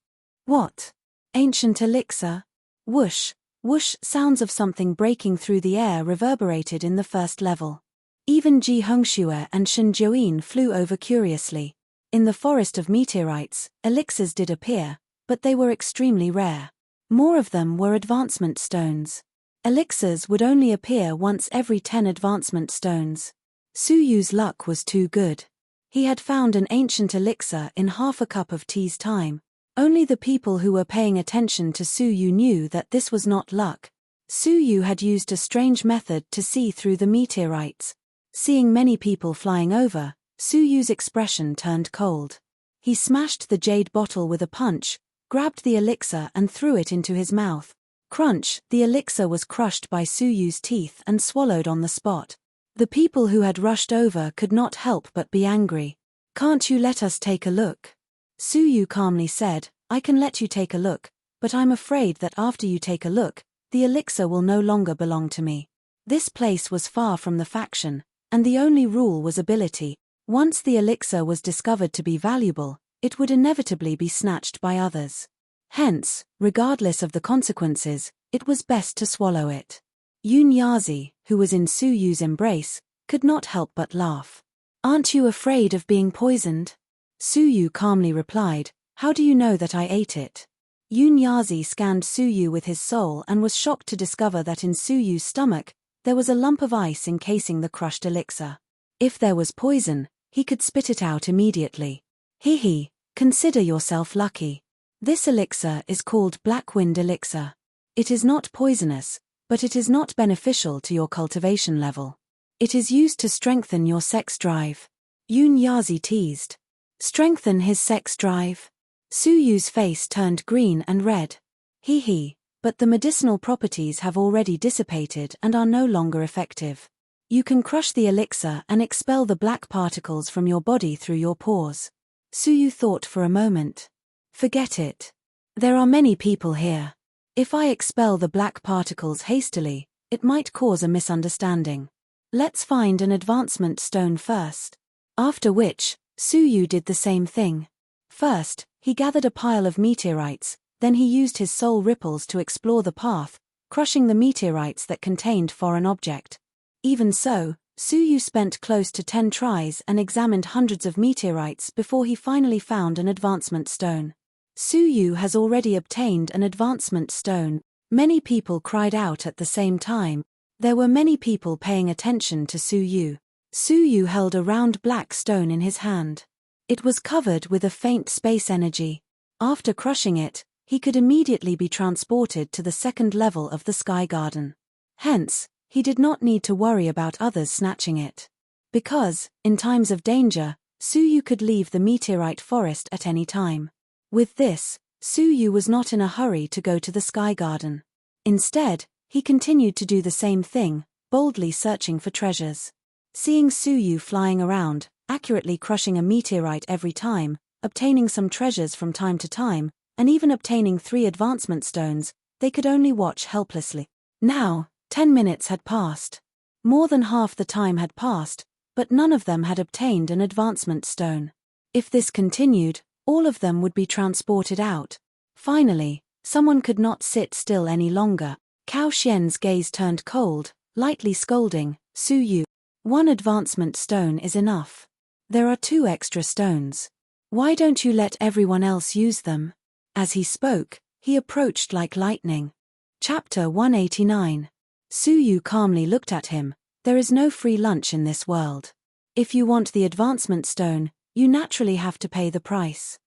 What? Ancient elixir? Whoosh, whoosh. Sounds of something breaking through the air reverberated in the first level. Even Ji Hongxue and Shen Jiuyin flew over curiously. In the forest of meteorites, elixirs did appear, but they were extremely rare. More of them were advancement stones. Elixirs would only appear once every 10 advancement stones. Su Yu's luck was too good. He had found an ancient elixir in half a cup of tea's time. Only the people who were paying attention to Su Yu knew that this was not luck. Su Yu had used a strange method to see through the meteorites. Seeing many people flying over, Su Yu's expression turned cold. He smashed the jade bottle with a punch, grabbed the elixir and threw it into his mouth. Crunch, the elixir was crushed by Su Yu's teeth and swallowed on the spot. The people who had rushed over could not help but be angry. "Can't you let us take a look?" Su Yu calmly said, "I can let you take a look, but I'm afraid that after you take a look, the elixir will no longer belong to me." This place was far from the faction, and the only rule was ability. Once the elixir was discovered to be valuable, it would inevitably be snatched by others. Hence, regardless of the consequences, it was best to swallow it. Yun Yazi, who was in Su Yu's embrace, could not help but laugh. "Aren't you afraid of being poisoned?" Su Yu calmly replied, "How do you know that I ate it?" Yun Yazi scanned Su Yu with his soul and was shocked to discover that in Su Yu's stomach, there was a lump of ice encasing the crushed elixir. If there was poison, he could spit it out immediately. He, consider yourself lucky. This elixir is called Black Wind Elixir. It is not poisonous, but it is not beneficial to your cultivation level. It is used to strengthen your sex drive. Yun Yazi teased. Strengthen his sex drive? Su Yu's face turned green and red. But the medicinal properties have already dissipated and are no longer effective. You can crush the elixir and expel the black particles from your body through your pores. Su Yu thought for a moment. Forget it. There are many people here. If I expel the black particles hastily, it might cause a misunderstanding. Let's find an advancement stone first. After which, Su Yu did the same thing. First, he gathered a pile of meteorites, then he used his soul ripples to explore the path, crushing the meteorites that contained foreign object. Even so, Su Yu spent close to 10 tries and examined hundreds of meteorites before he finally found an advancement stone. Su Yu has already obtained an advancement stone. Many people cried out at the same time. There were many people paying attention to Su Yu. Su Yu held a round black stone in his hand. It was covered with a faint space energy. After crushing it, he could immediately be transported to the second level of the Sky Garden. Hence, he did not need to worry about others snatching it. Because, in times of danger, Su Yu could leave the meteorite forest at any time. With this, Su Yu was not in a hurry to go to the Sky Garden. Instead, he continued to do the same thing, boldly searching for treasures. Seeing Su Yu flying around, accurately crushing a meteorite every time, obtaining some treasures from time to time, and even obtaining 3 advancement stones, they could only watch helplessly. Now, 10 minutes had passed. More than half the time had passed, but none of them had obtained an advancement stone. If this continued, all of them would be transported out. Finally, someone could not sit still any longer. Cao Xian's gaze turned cold, lightly scolding, "Su Yu, 1 advancement stone is enough. There are 2 extra stones. Why don't you let everyone else use them?" As he spoke, he approached like lightning. Chapter 189. Su Yu calmly looked at him. There is no free lunch in this world. If you want the advancement stone, you naturally have to pay the price.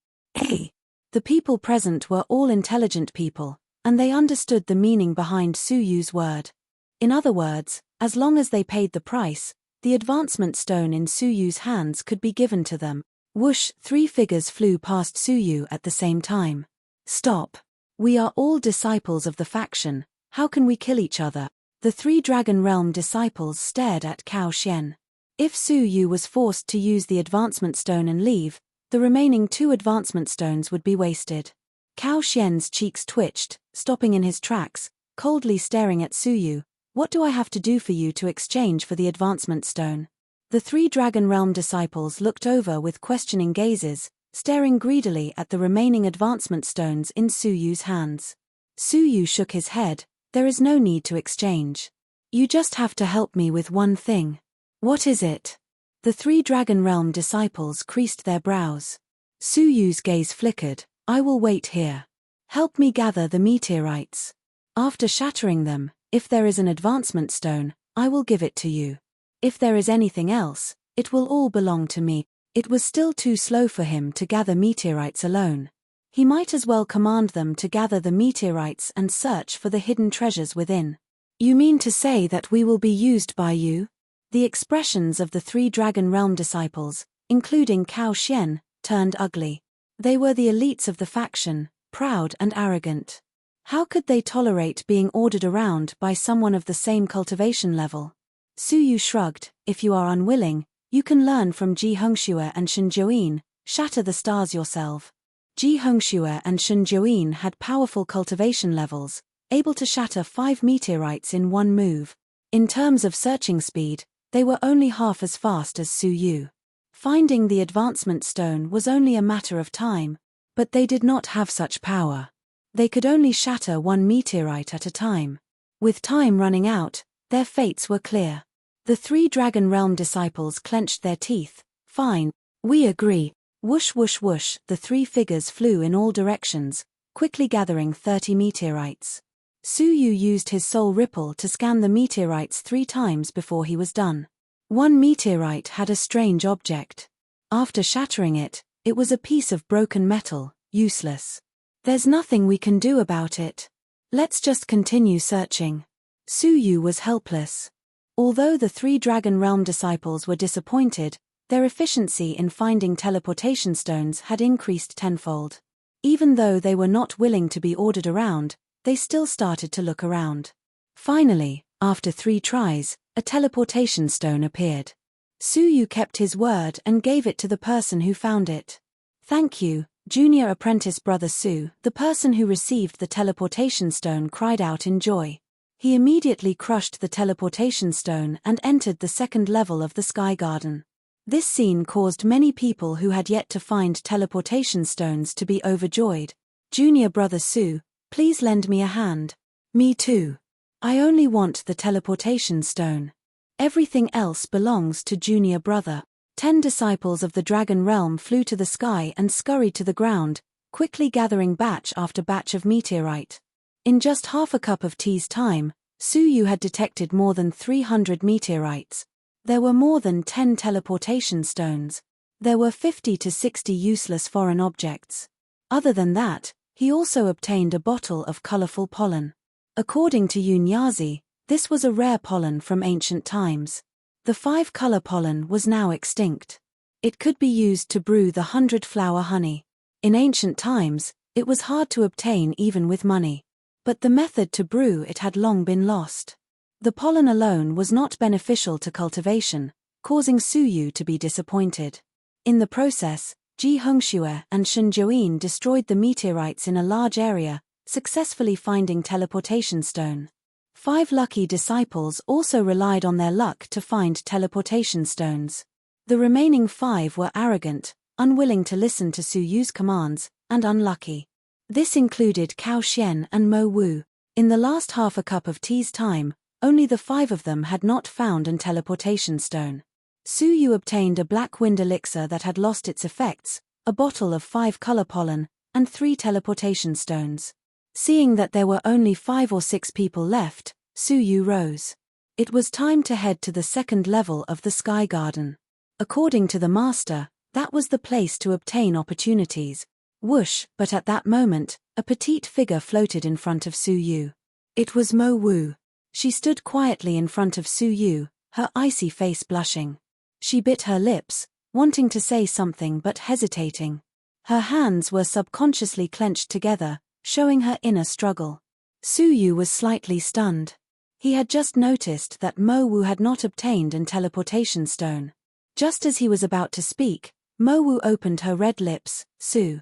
The people present were all intelligent people, and they understood the meaning behind Su Yu's word. In other words, as long as they paid the price, the advancement stone in Su Yu's hands could be given to them. Whoosh, 3 figures flew past Su Yu at the same time. Stop. We are all disciples of the faction, how can we kill each other? The 3 Dragon Realm disciples stared at Cao Xian. If Su Yu was forced to use the advancement stone and leave, the remaining 2 advancement stones would be wasted. Cao Xian's cheeks twitched, stopping in his tracks, coldly staring at Su Yu. What do I have to do for you to exchange for the advancement stone? The 3 Dragon Realm disciples looked over with questioning gazes, staring greedily at the remaining advancement stones in Su Yu's hands. Su Yu shook his head. There is no need to exchange. You just have to help me with one thing. What is it? The 3 Dragon Realm disciples creased their brows. Su Yu's gaze flickered. I will wait here. Help me gather the meteorites. After shattering them, if there is an advancement stone, I will give it to you. If there is anything else, it will all belong to me. It was still too slow for him to gather meteorites alone. He might as well command them to gather the meteorites and search for the hidden treasures within. You mean to say that we will be used by you? The expressions of the 3 Dragon Realm disciples, including Cao Xian, turned ugly. They were the elites of the faction, proud and arrogant. How could they tolerate being ordered around by someone of the same cultivation level? Su Yu shrugged. If you are unwilling, you can learn from Ji Hongxue and Shen Jiuyin, shatter the stars yourself. Ji Hongxue and Shen Jiuyin had powerful cultivation levels, able to shatter 5 meteorites in one move. In terms of searching speed, they were only half as fast as Su Yu. Finding the advancement stone was only a matter of time, but they did not have such power. They could only shatter 1 meteorite at a time. With time running out, their fates were clear. The 3 Dragon Realm disciples clenched their teeth. Fine, we agree. Whoosh whoosh whoosh, the 3 figures flew in all directions, quickly gathering 30 meteorites. Su Yu used his soul ripple to scan the meteorites 3 times before he was done. 1 meteorite had a strange object. After shattering it, it was a piece of broken metal, useless. There's nothing we can do about it. Let's just continue searching. Su Yu was helpless. Although the 3 Dragon Realm disciples were disappointed, their efficiency in finding teleportation stones had increased tenfold. Even though they were not willing to be ordered around, they still started to look around. Finally, after 3 tries, a teleportation stone appeared. Su Yu kept his word and gave it to the person who found it. Thank you, junior apprentice brother Su. The person who received the teleportation stone cried out in joy. He immediately crushed the teleportation stone and entered the 2nd level of the Sky Garden. This scene caused many people who had yet to find teleportation stones to be overjoyed. Junior brother Su, please lend me a hand. Me too. I only want the teleportation stone. Everything else belongs to junior brother. 10 disciples of the Dragon Realm flew to the sky and scurried to the ground, quickly gathering batch after batch of meteorite. In just half a cup of tea's time, Su Yu had detected more than 300 meteorites. There were more than 10 teleportation stones. There were 50 to 60 useless foreign objects. Other than that, he also obtained a bottle of colorful pollen. According to Yunyazi, this was a rare pollen from ancient times. The 5-color pollen was now extinct. It could be used to brew the 100-flower honey. In ancient times, it was hard to obtain even with money. But the method to brew it had long been lost. The pollen alone was not beneficial to cultivation, causing Su Yu to be disappointed. In the process, Ji Hongxue and Shen Jiuyin destroyed the meteorites in a large area, successfully finding teleportation stone. 5 lucky disciples also relied on their luck to find teleportation stones. The remaining 5 were arrogant, unwilling to listen to Su Yu's commands, and unlucky. This included Cao Xian and Mo Wu. In the last half a cup of tea's time, only the 5 of them had not found an teleportation stone. Su Yu obtained a black wind elixir that had lost its effects, a bottle of 5-color pollen, and 3 teleportation stones. Seeing that there were only 5 or 6 people left, Su Yu rose. It was time to head to the 2nd level of the Sky Garden. According to the master, that was the place to obtain opportunities. Whoosh, but at that moment, a petite figure floated in front of Su Yu. It was Mo Wu. She stood quietly in front of Su Yu, her icy face blushing. She bit her lips, wanting to say something but hesitating. Her hands were subconsciously clenched together, showing her inner struggle. Su Yu was slightly stunned. He had just noticed that Mo Wu had not obtained an teleportation stone. Just as he was about to speak, Mo Wu opened her red lips. Su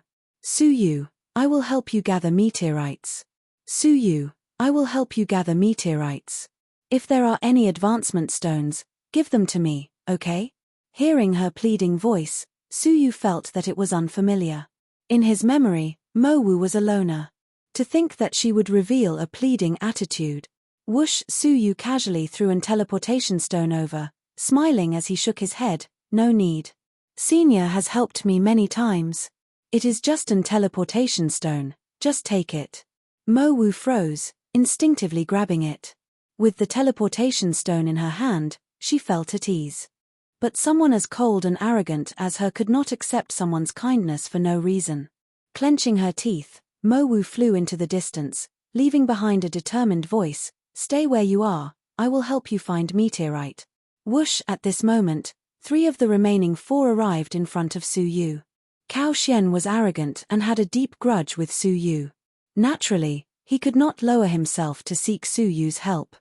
Yu, I will help you gather meteorites. Su Yu, I will help you gather meteorites. If there are any advancement stones, give them to me, okay? Hearing her pleading voice, Su Yu felt that it was unfamiliar. In his memory, Mo Wu was a loner. To think that she would reveal a pleading attitude. Whoosh, Su Yu casually threw an teleportation stone over, smiling as he shook his head. No need. Senior has helped me many times. It is just an teleportation stone, just take it. Mo Wu froze, instinctively grabbing it. With the teleportation stone in her hand, she felt at ease. But someone as cold and arrogant as her could not accept someone's kindness for no reason. Clenching her teeth, Mo Wu flew into the distance, leaving behind a determined voice. Stay where you are, I will help you find meteorite. Whoosh, at this moment, 3 of the remaining 4 arrived in front of Su Yu. Cao Xian was arrogant and had a deep grudge with Su Yu. Naturally, he could not lower himself to seek Su Yu's help.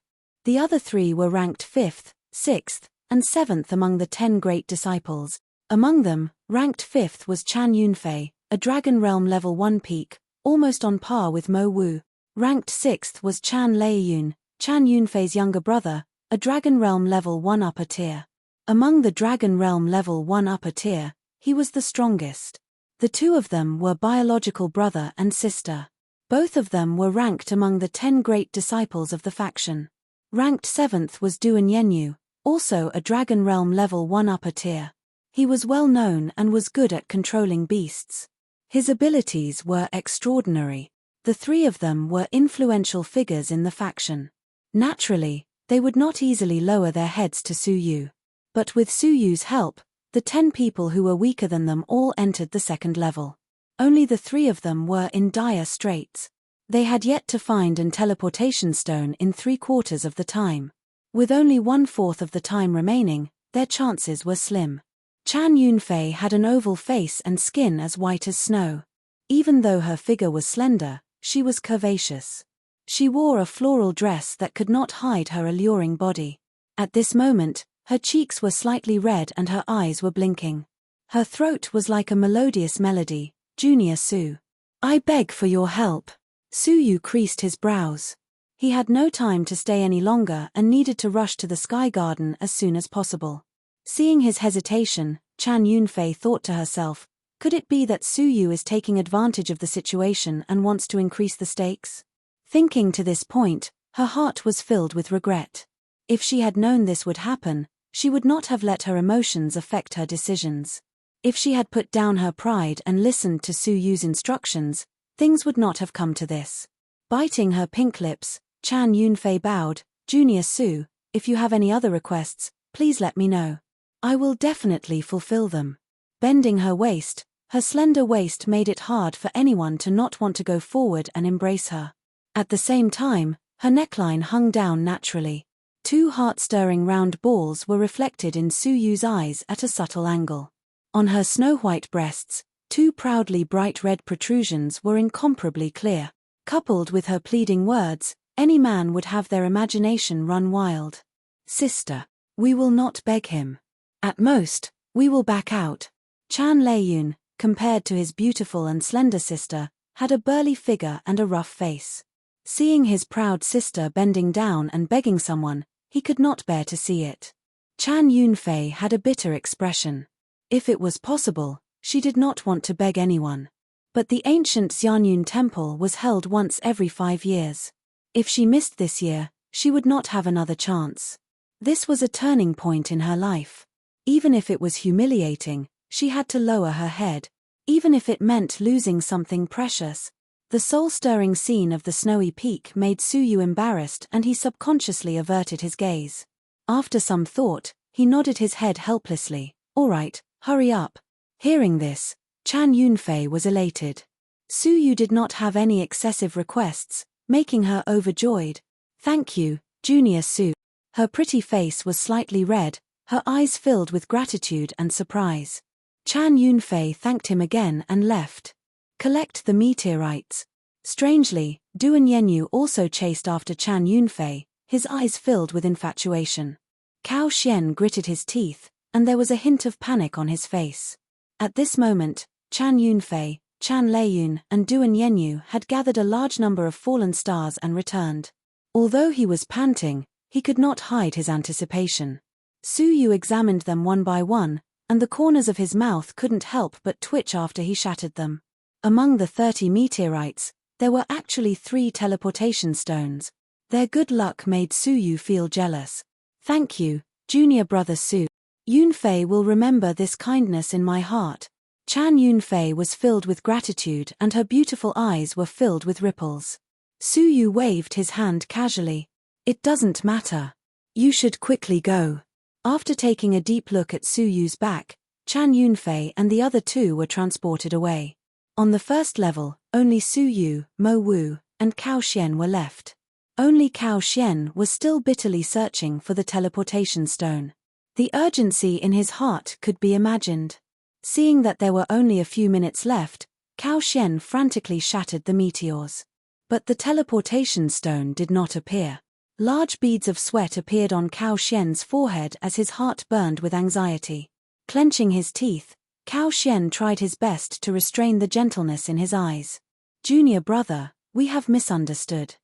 The other 3 were ranked 5th, 6th, and 7th among the 10 great disciples. Among them, ranked 5th was Chan Yunfei, a Dragon Realm level 1 peak, almost on par with Mo Wu. Ranked 6th was Chan Leiyun, Chan Yunfei's younger brother, a Dragon Realm level 1 upper tier. Among the Dragon Realm level 1 upper tier, he was the strongest. The two of them were biological brother and sister. Both of them were ranked among the 10 great disciples of the faction. Ranked 7th was Duan Yenyu, also a Dragon Realm level 1 upper tier. He was well known and was good at controlling beasts. His abilities were extraordinary. The three of them were influential figures in the faction. Naturally, they would not easily lower their heads to Su Yu. But with Su Yu's help, the 10 people who were weaker than them all entered the second level. Only the 3 of them were in dire straits. They had yet to find an teleportation stone in 3/4 of the time. With only 1/4 of the time remaining, their chances were slim. Chan Yunfei had an oval face and skin as white as snow. Even though her figure was slender, she was curvaceous. She wore a floral dress that could not hide her alluring body. At this moment, her cheeks were slightly red and her eyes were blinking. Her throat was like a melodious melody. Junior Su. I beg for your help. Su Yu creased his brows. He had no time to stay any longer and needed to rush to the Sky Garden as soon as possible. Seeing his hesitation, Chan Yunfei thought to herself, could it be that Su Yu is taking advantage of the situation and wants to increase the stakes? Thinking to this point, her heart was filled with regret. If she had known this would happen, she would not have let her emotions affect her decisions. If she had put down her pride and listened to Su Yu's instructions, things would not have come to this. Biting her pink lips, Chan Yunfei bowed, Junior Su, if you have any other requests, please let me know. I will definitely fulfill them. Bending her waist, her slender waist made it hard for anyone to not want to go forward and embrace her. At the same time, her neckline hung down naturally. 2 heart-stirring round balls were reflected in Su Yu's eyes at a subtle angle. On her snow-white breasts, 2 proudly bright red protrusions were incomparably clear. Coupled with her pleading words, any man would have their imagination run wild. Sister, we will not beg him. At most, we will back out. Chan Leiyun, compared to his beautiful and slender sister, had a burly figure and a rough face. Seeing his proud sister bending down and begging someone, he could not bear to see it. Chan Yunfei had a bitter expression. If it was possible, she did not want to beg anyone. But the ancient Xianyun temple was held once every 5 years. If she missed this year, she would not have another chance. This was a turning point in her life. Even if it was humiliating, she had to lower her head. Even if it meant losing something precious. The soul-stirring scene of the snowy peak made Su Yu embarrassed and he subconsciously averted his gaze. After some thought, he nodded his head helplessly. All right, hurry up. Hearing this, Chan Yunfei was elated. Su Yu did not have any excessive requests, making her overjoyed. Thank you, Junior Su. Her pretty face was slightly red, her eyes filled with gratitude and surprise. Chan Yunfei thanked him again and left. Collect the meteorites. Strangely, Duan Yenyu also chased after Chan Yunfei, his eyes filled with infatuation. Cao Xian gritted his teeth, and there was a hint of panic on his face. At this moment, Chan Yunfei, Chan Leiyun and Duan Yenyu had gathered a large number of fallen stars and returned. Although he was panting, he could not hide his anticipation. Su Yu examined them one by one, and the corners of his mouth couldn't help but twitch after he shattered them. Among the 30 meteorites, there were actually 3 teleportation stones. Their good luck made Su Yu feel jealous. Thank you, junior brother Su. Yunfei will remember this kindness in my heart. Chan Yunfei was filled with gratitude and her beautiful eyes were filled with ripples. Su Yu waved his hand casually. It doesn't matter. You should quickly go. After taking a deep look at Su Yu's back, Chan Yunfei and the other 2 were transported away. On the first level, only Su Yu, Mo Wu, and Cao Xian were left. Only Cao Xian was still bitterly searching for the teleportation stone. The urgency in his heart could be imagined. Seeing that there were only a few minutes left, Cao Xian frantically shattered the meteors. But the teleportation stone did not appear. Large beads of sweat appeared on Cao Xian's forehead as his heart burned with anxiety. Clenching his teeth, Cao Xian tried his best to restrain the gentleness in his eyes. "Junior brother, we have misunderstood.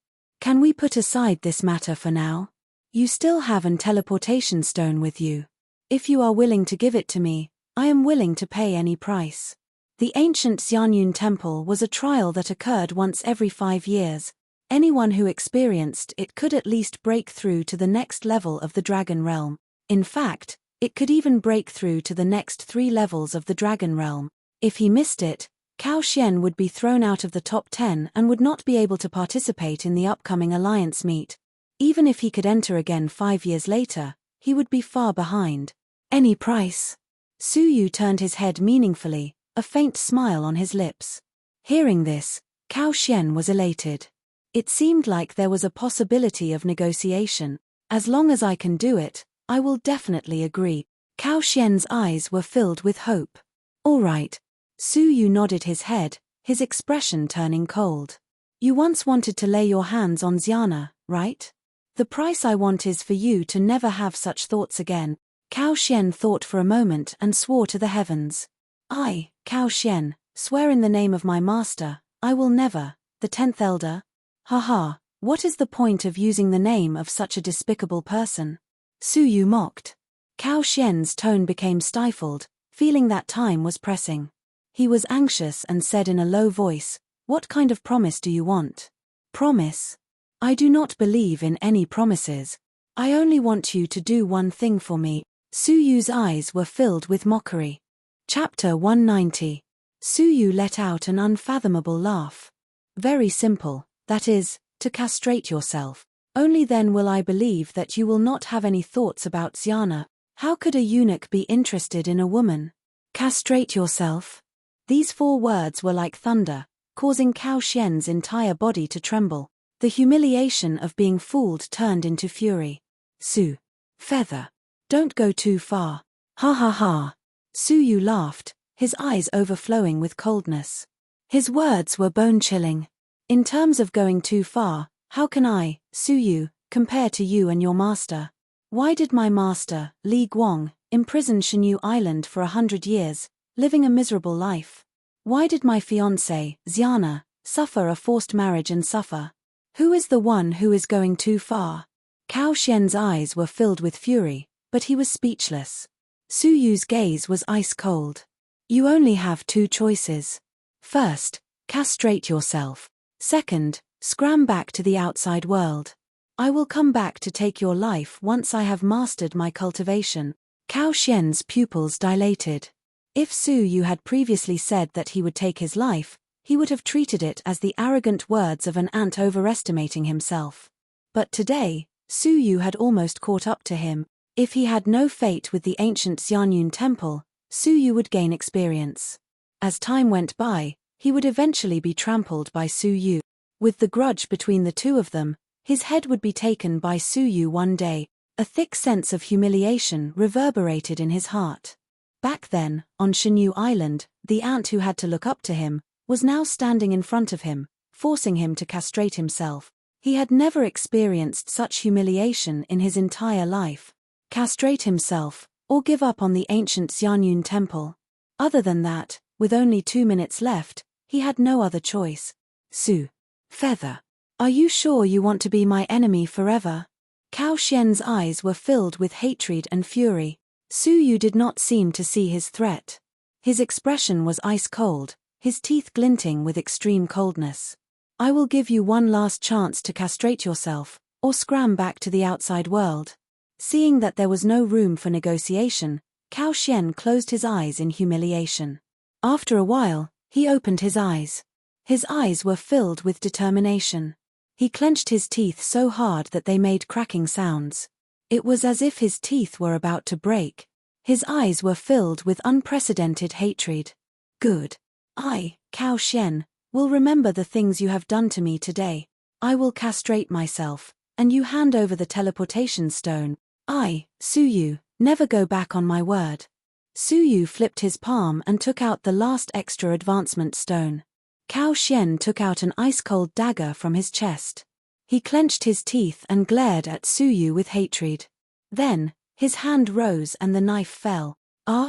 Can we put aside this matter for now? You still have an teleportation stone with you. If you are willing to give it to me, I am willing to pay any price." The ancient Xianyun temple was a trial that occurred once every 5 years. Anyone who experienced it could at least break through to the next level of the dragon realm. In fact, it could even break through to the next 3 levels of the dragon realm. If he missed it, Cao Xian would be thrown out of the top 10 and would not be able to participate in the upcoming alliance meet. Even if he could enter again 5 years later, he would be far behind. "Any price?" Su Yu turned his head meaningfully, a faint smile on his lips. Hearing this, Cao Xian was elated. It seemed like there was a possibility of negotiation. "As long as I can do it, I will definitely agree." Cao Xian's eyes were filled with hope. "All right." Su Yu nodded his head, his expression turning cold. "You once wanted to lay your hands on Xiana, right? The price I want is for you to never have such thoughts again." Cao Xian thought for a moment and swore to the heavens. "I, Cao Xian, swear in the name of my master, I will never." The 10th elder? "Haha, what is the point of using the name of such a despicable person?" Su Yu mocked. Cao Xian's tone became stifled, feeling that time was pressing. He was anxious and said in a low voice, "What kind of promise do you want?" "Promise? I do not believe in any promises. I only want you to do one thing for me." Su Yu's eyes were filled with mockery. Chapter 190. Su Yu let out an unfathomable laugh. "Very simple, that is, to castrate yourself. Only then will I believe that you will not have any thoughts about Xiana. How could a eunuch be interested in a woman? Castrate yourself?" These 4 words were like thunder, causing Cao Xian's entire body to tremble. The humiliation of being fooled turned into fury. "Su. Feather. Don't go too far." "Ha ha ha." Su Yu laughed, his eyes overflowing with coldness. His words were bone-chilling. "In terms of going too far, how can I, Su Yu, compare to you and your master? Why did my master, Li Guang, imprison Shenyu Island for 100 years, living a miserable life? Why did my fiancée, Xiana, suffer a forced marriage and suffer? Who is the one who is going too far?" Cao Xian's eyes were filled with fury, but he was speechless. Su Yu's gaze was ice-cold. "You only have 2 choices. First, castrate yourself. Second, scram back to the outside world. I will come back to take your life once I have mastered my cultivation." Cao Xian's pupils dilated. If Su Yu had previously said that he would take his life, he would have treated it as the arrogant words of an ant overestimating himself. But today, Su Yu had almost caught up to him. If he had no fate with the ancient Xianyun temple, Su Yu would gain experience. As time went by, he would eventually be trampled by Su Yu. With the grudge between the 2 of them, his head would be taken by Su Yu one day. A thick sense of humiliation reverberated in his heart. Back then, on Shenyu Island, the ant who had to look up to him was now standing in front of him, forcing him to castrate himself. He had never experienced such humiliation in his entire life. Castrate himself, or give up on the ancient Xianyun temple. Other than that, with only 2 minutes left, he had no other choice. "Su. Feather. Are you sure you want to be my enemy forever?" Cao Xian's eyes were filled with hatred and fury. Su Yu did not seem to see his threat. His expression was ice-cold, his teeth glinting with extreme coldness. "I will give you one last chance to castrate yourself, or scram back to the outside world." Seeing that there was no room for negotiation, Cao Xian closed his eyes in humiliation. After a while, he opened his eyes. His eyes were filled with determination. He clenched his teeth so hard that they made cracking sounds. It was as if his teeth were about to break. His eyes were filled with unprecedented hatred. "Good. I, Cao Xian, will remember the things you have done to me today. I will castrate myself, and you hand over the teleportation stone. I, Su Yu, never go back on my word." Su Yu flipped his palm and took out the last extra advancement stone. Cao Xian took out an ice-cold dagger from his chest. He clenched his teeth and glared at Suyu with hatred. Then, his hand rose and the knife fell.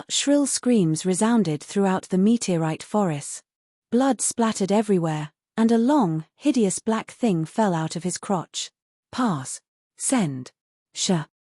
Shrill screams resounded throughout the meteorite forest. Blood splattered everywhere, and a long, hideous black thing fell out of his crotch. Pass. Send.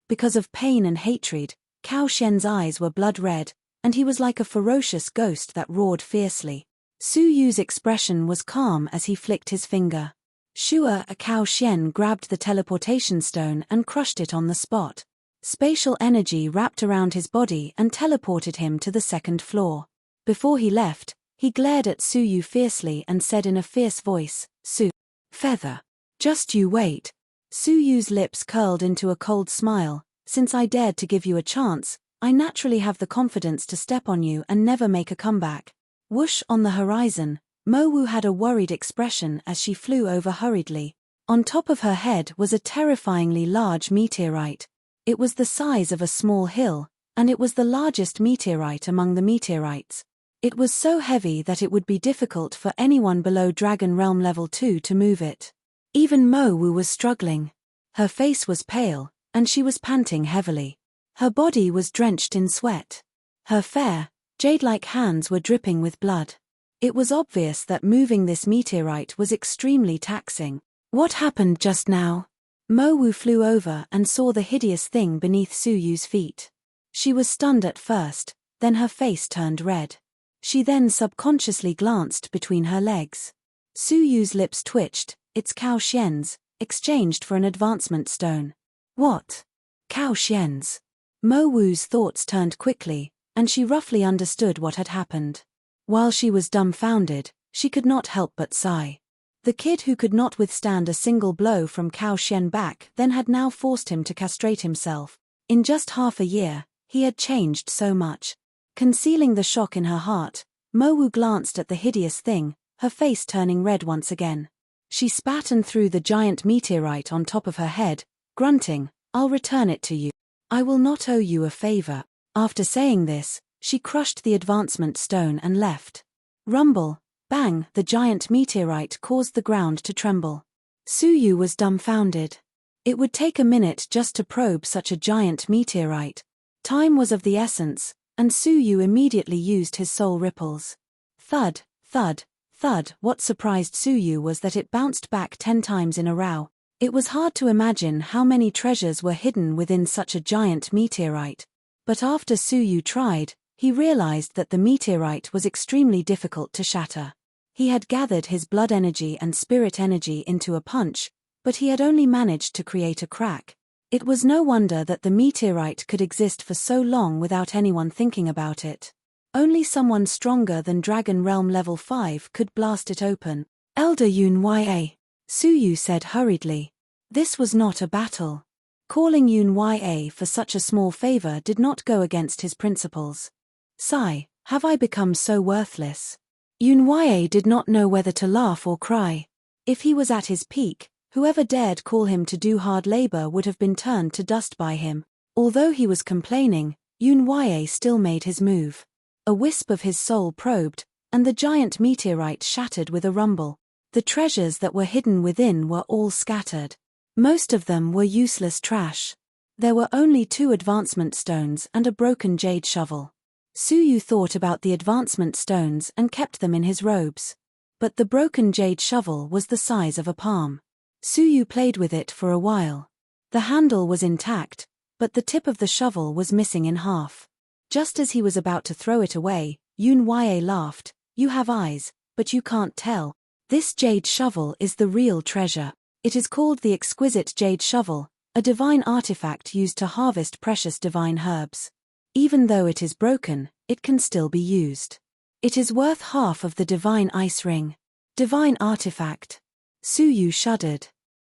Because of pain and hatred, Cao Xian's eyes were blood red, and he was like a ferocious ghost that roared fiercely. Su Yu's expression was calm as he flicked his finger. Cao Xian grabbed the teleportation stone and crushed it on the spot. Spatial energy wrapped around his body and teleported him to the second floor. Before he left, he glared at Su Yu fiercely and said in a fierce voice, "Su Feather. Just you wait." Su Yu's lips curled into a cold smile. "Since I dared to give you a chance, I naturally have the confidence to step on you and never make a comeback." Whoosh! On the horizon, Mo Wu had a worried expression as she flew over hurriedly. On top of her head was a terrifyingly large meteorite. It was the size of a small hill, and it was the largest meteorite among the meteorites. It was so heavy that it would be difficult for anyone below Dragon Realm Level 2 to move it. Even Mo Wu was struggling. Her face was pale, and she was panting heavily. Her body was drenched in sweat. Her fair, jade-like hands were dripping with blood. It was obvious that moving this meteorite was extremely taxing. What happened just now? Mo Wu flew over and saw the hideous thing beneath Su Yu's feet. She was stunned at first, then her face turned red. She then subconsciously glanced between her legs. Su Yu's lips twitched. "It's Cao Xian's, exchanged for an advancement stone." "What? Cao Xian's?" Mo Wu's thoughts turned quickly, and she roughly understood what had happened. While she was dumbfounded, she could not help but sigh. The kid who could not withstand a single blow from Cao Xian back then had now forced him to castrate himself. In just half a year, he had changed so much. Concealing the shock in her heart, Mo Wu glanced at the hideous thing, her face turning red once again. She spat and threw the giant meteorite on top of her head, grunting, "I'll return it to you. I will not owe you a favor." After saying this, she crushed the advancement stone and left. Rumble, bang, the giant meteorite caused the ground to tremble. Su Yu was dumbfounded. It would take a minute just to probe such a giant meteorite. Time was of the essence, and Su Yu immediately used his soul ripples. Thud, thud, thud. What surprised Su Yu was that it bounced back 10 times in a row. It was hard to imagine how many treasures were hidden within such a giant meteorite. But after Su Yu tried, he realized that the meteorite was extremely difficult to shatter. He had gathered his blood energy and spirit energy into a punch, but he had only managed to create a crack. It was no wonder that the meteorite could exist for so long without anyone thinking about it. Only someone stronger than Dragon Realm Level 5 could blast it open. "Elder Yun Ya," Su Yu said hurriedly. This was not a battle. Calling Yun Ya for such a small favor did not go against his principles. Sigh, have I become so worthless? Yun Ya did not know whether to laugh or cry. If he was at his peak, whoever dared call him to do hard labor would have been turned to dust by him. Although he was complaining, Yun Ya still made his move. A wisp of his soul probed, and the giant meteorite shattered with a rumble. The treasures that were hidden within were all scattered. Most of them were useless trash. There were only 2 advancement stones and a broken jade shovel. Su Yu thought about the advancement stones and kept them in his robes. But the broken jade shovel was the size of a palm. Su Yu played with it for a while. The handle was intact, but the tip of the shovel was missing in half. Just as he was about to throw it away, Yun Ya laughed. "You have eyes, but you can't tell. This jade shovel is the real treasure. It is called the exquisite jade shovel, a divine artifact used to harvest precious divine herbs. Even though it is broken, it can still be used. It is worth half of the divine ice ring." Divine artifact. Su Yu shuddered.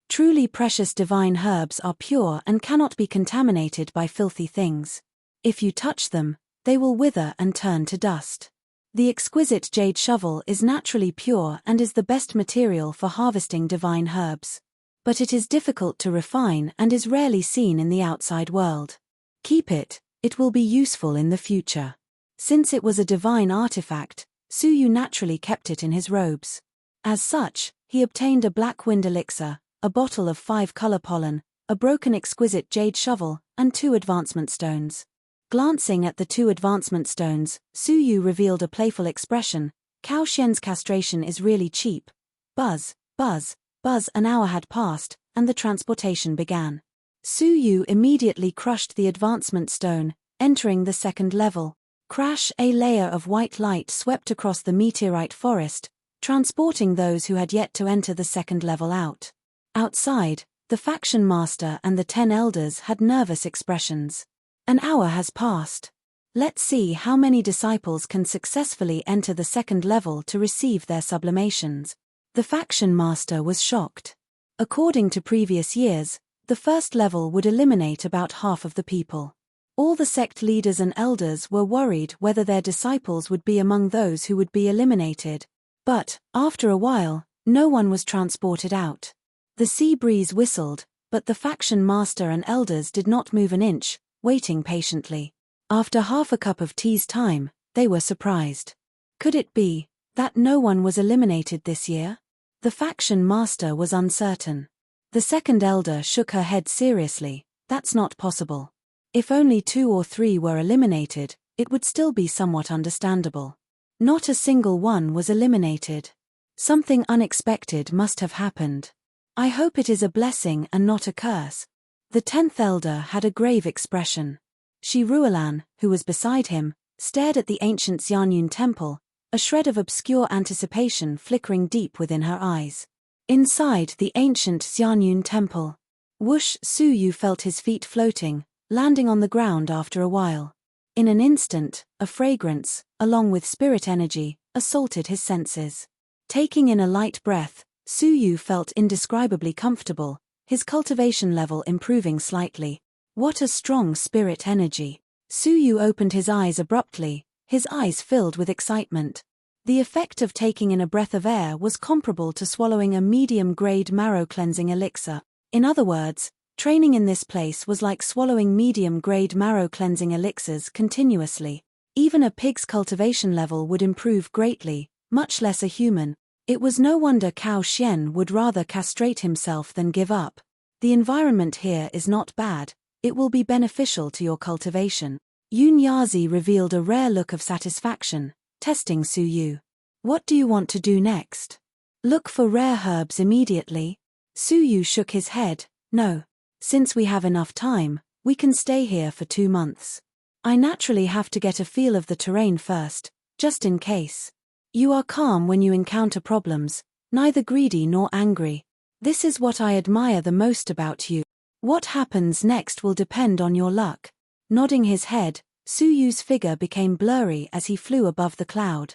Truly precious divine herbs are pure and cannot be contaminated by filthy things. If you touch them, they will wither and turn to dust. The exquisite jade shovel is naturally pure and is the best material for harvesting divine herbs. But it is difficult to refine and is rarely seen in the outside world. Keep it, it will be useful in the future. Since it was a divine artifact, Su Yu naturally kept it in his robes. As such, he obtained a black wind elixir, a bottle of 5 color pollen, a broken exquisite jade shovel, and 2 advancement stones. Glancing at the 2 advancement stones, Su Yu revealed a playful expression. Cao Xian's castration is really cheap. Buzz, buzz, buzz. An hour had passed, and the transportation began. Su Yu immediately crushed the advancement stone, entering the second level. Crash! A layer of white light swept across the meteorite forest, transporting those who had yet to enter the second level out. Outside, the faction master and the 10 elders had nervous expressions. An hour has passed. Let's see how many disciples can successfully enter the second level to receive their sublimations. The faction master was shocked. According to previous years, the first level would eliminate about half of the people. All the sect leaders and elders were worried whether their disciples would be among those who would be eliminated. But, after a while, no one was transported out. The sea breeze whistled, but the faction master and elders did not move an inch, waiting patiently. After half a cup of tea's time, they were surprised. Could it be that no one was eliminated this year? The faction master was uncertain. The second elder shook her head seriously. That's not possible. If only 2 or 3 were eliminated, it would still be somewhat understandable. Not a single one was eliminated. Something unexpected must have happened. I hope it is a blessing and not a curse. The 10th elder had a grave expression. Shi Ruolan, who was beside him, stared at the ancient Xianyun temple, a shred of obscure anticipation flickering deep within her eyes. Inside the ancient Xianyun temple, whoosh! Su Yu felt his feet floating, landing on the ground after a while. In an instant, a fragrance, along with spirit energy, assaulted his senses. Taking in a light breath, Su Yu felt indescribably comfortable, his cultivation level improving slightly. What a strong spirit energy! Su Yu opened his eyes abruptly, his eyes filled with excitement. The effect of taking in a breath of air was comparable to swallowing a medium-grade marrow-cleansing elixir. In other words, training in this place was like swallowing medium-grade marrow-cleansing elixirs continuously. Even a pig's cultivation level would improve greatly, much less a human. It was no wonder Cao Xian would rather castrate himself than give up. The environment here is not bad, it will be beneficial to your cultivation. Yun Yazi revealed a rare look of satisfaction, testing Su Yu. What do you want to do next? Look for rare herbs immediately? Su Yu shook his head. No. Since we have enough time, we can stay here for 2 months. I naturally have to get a feel of the terrain first, just in case. You are calm when you encounter problems, neither greedy nor angry. This is what I admire the most about you. What happens next will depend on your luck. Nodding his head, Su Yu's figure became blurry as he flew above the cloud.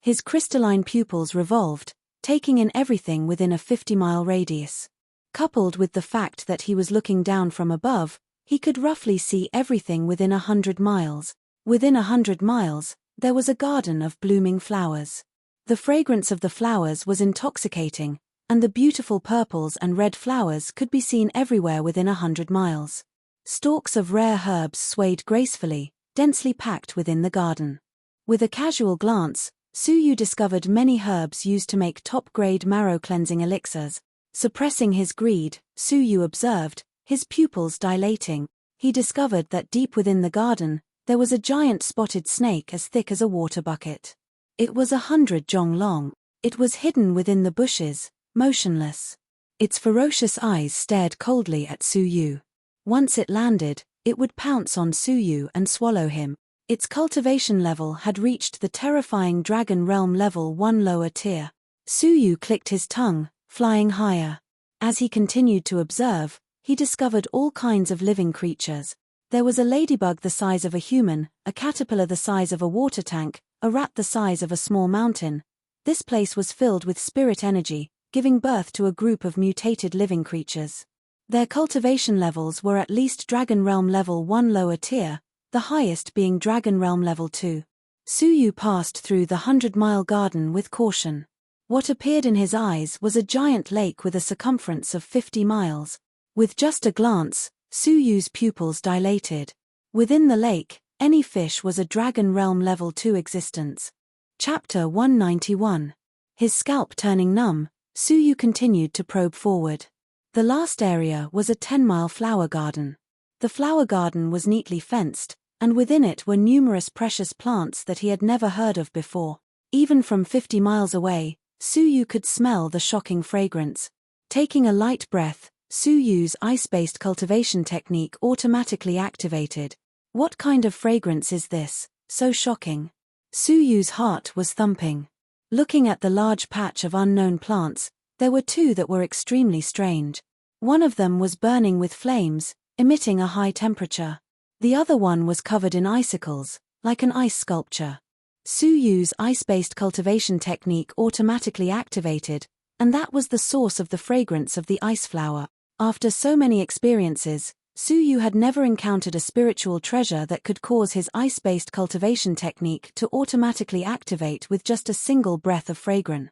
His crystalline pupils revolved, taking in everything within a 50-mile radius. Coupled with the fact that he was looking down from above, he could roughly see everything within 100 miles. Within 100 miles, there was a garden of blooming flowers. The fragrance of the flowers was intoxicating, and the beautiful purples and red flowers could be seen everywhere within 100 miles. Stalks of rare herbs swayed gracefully, densely packed within the garden. With a casual glance, Su Yu discovered many herbs used to make top-grade marrow-cleansing elixirs. Suppressing his greed, Su Yu observed, his pupils dilating. He discovered that deep within the garden, there was a giant spotted snake as thick as a water bucket. It was 100 zhong long. It was hidden within the bushes, motionless. Its ferocious eyes stared coldly at Su Yu. Once it landed, it would pounce on Su Yu and swallow him. Its cultivation level had reached the terrifying Dragon Realm level 1 lower tier. Su Yu clicked his tongue, flying higher. As he continued to observe, he discovered all kinds of living creatures. There was a ladybug the size of a human, a caterpillar the size of a water tank, a rat the size of a small mountain. This place was filled with spirit energy, giving birth to a group of mutated living creatures. Their cultivation levels were at least Dragon Realm level 1 lower tier, the highest being Dragon Realm level 2. Su Yu passed through the 100-mile garden with caution. What appeared in his eyes was a giant lake with a circumference of 50 miles. With just a glance, Su Yu's pupils dilated. Within the lake, any fish was a Dragon Realm level 2 existence. Chapter 191. His scalp turning numb, Su Yu continued to probe forward. The last area was a 10-mile flower garden. The flower garden was neatly fenced, and within it were numerous precious plants that he had never heard of before. Even from 50 miles away, Suyu could smell the shocking fragrance. Taking a light breath, Suyu's ice-based cultivation technique automatically activated. What kind of fragrance is this? So shocking. Suyu's heart was thumping. Looking at the large patch of unknown plants, there were two that were extremely strange. One of them was burning with flames, emitting a high temperature. The other one was covered in icicles, like an ice sculpture. Suyu's ice-based cultivation technique automatically activated, and that was the source of the fragrance of the ice flower. After so many experiences, Suyu had never encountered a spiritual treasure that could cause his ice-based cultivation technique to automatically activate with just a single breath of fragrance.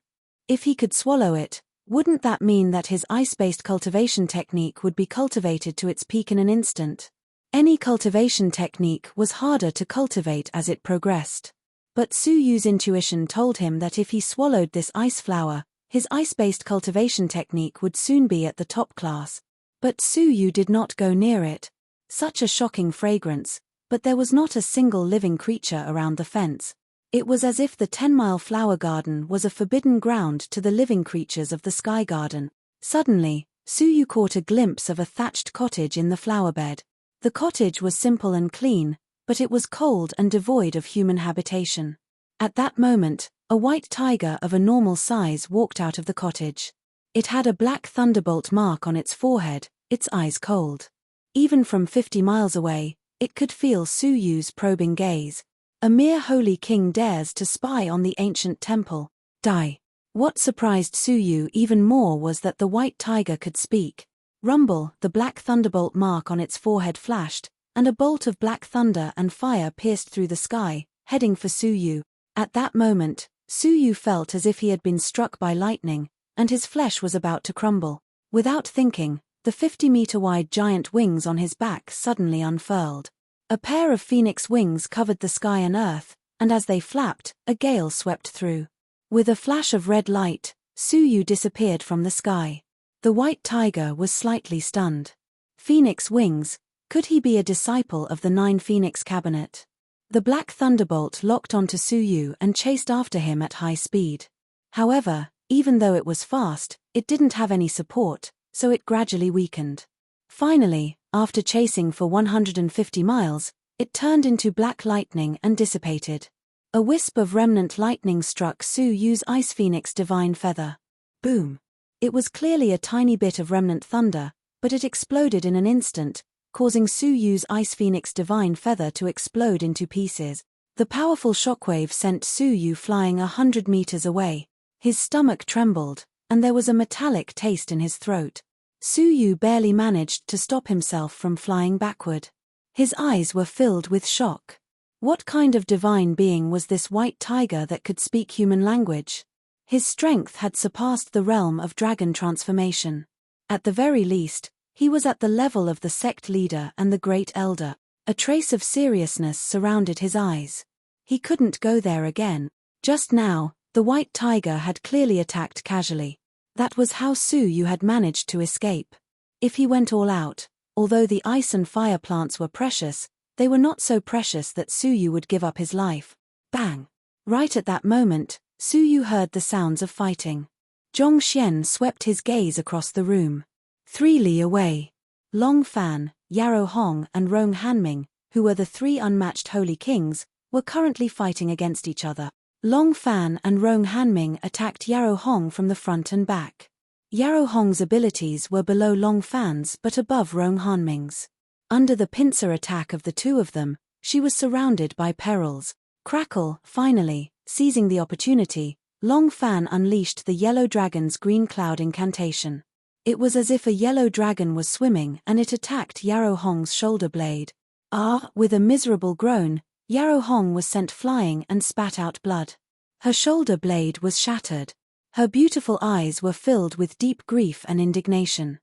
If he could swallow it, wouldn't that mean that his ice-based cultivation technique would be cultivated to its peak in an instant? Any cultivation technique was harder to cultivate as it progressed. But Suyu's intuition told him that if he swallowed this ice flower, his ice-based cultivation technique would soon be at the top class. But Suyu did not go near it. Such a shocking fragrance, but there was not a single living creature around the fence. It was as if the 10-mile flower garden was a forbidden ground to the living creatures of the sky garden. Suddenly, Suyu caught a glimpse of a thatched cottage in the flower bed. The cottage was simple and clean, but it was cold and devoid of human habitation. At that moment, a white tiger of a normal size walked out of the cottage. It had a black thunderbolt mark on its forehead, its eyes cold. Even from 50 miles away, it could feel Suyu's probing gaze. A mere holy king dares to spy on the ancient temple. Die. What surprised Suyu even more was that the white tiger could speak. Rumble, the black thunderbolt mark on its forehead flashed, and a bolt of black thunder and fire pierced through the sky, heading for Suyu. At that moment, Suyu felt as if he had been struck by lightning, and his flesh was about to crumble. Without thinking, the 50-meter-wide giant wings on his back suddenly unfurled. A pair of phoenix wings covered the sky and earth, and as they flapped, a gale swept through. With a flash of red light, Suyu disappeared from the sky. The white tiger was slightly stunned. Phoenix wings, could he be a disciple of the 9 Phoenix Cabinet? The black thunderbolt locked onto Suyu and chased after him at high speed. However, even though it was fast, it didn't have any support, so it gradually weakened. Finally, after chasing for 150 miles, it turned into black lightning and dissipated. A wisp of remnant lightning struck Suyu's ice phoenix divine feather. Boom! It was clearly a tiny bit of remnant thunder, but it exploded in an instant, causing Suyu's ice phoenix divine feather to explode into pieces. The powerful shockwave sent Suyu flying 100 meters away. His stomach trembled, and there was a metallic taste in his throat. Suyu barely managed to stop himself from flying backward. His eyes were filled with shock. What kind of divine being was this white tiger that could speak human language? His strength had surpassed the realm of dragon transformation. At the very least, he was at the level of the sect leader and the great elder. A trace of seriousness surrounded his eyes. He couldn't go there again. Just now, the white tiger had clearly attacked casually. That was how Suyu had managed to escape. If he went all out, although the ice and fire plants were precious, they were not so precious that Suyu would give up his life. Bang! Right at that moment, Suyu heard the sounds of fighting. Zhongxian swept his gaze across the room. 3 li away. Long Fan, Yarrow Hong and Rong Hanming, who were the 3 unmatched holy kings, were currently fighting against each other. Long Fan and Rong Hanming attacked Yarrow Hong from the front and back. Yarrow Hong's abilities were below Long Fan's but above Rong Hanming's. Under the pincer attack of the two of them, she was surrounded by perils. Crackle, finally, seizing the opportunity, Long Fan unleashed the yellow dragon's green cloud incantation. It was as if a yellow dragon was swimming and it attacked Yarrow Hong's shoulder blade. With a miserable groan, Yarrow Hong was sent flying and spat out blood. Her shoulder blade was shattered. Her beautiful eyes were filled with deep grief and indignation.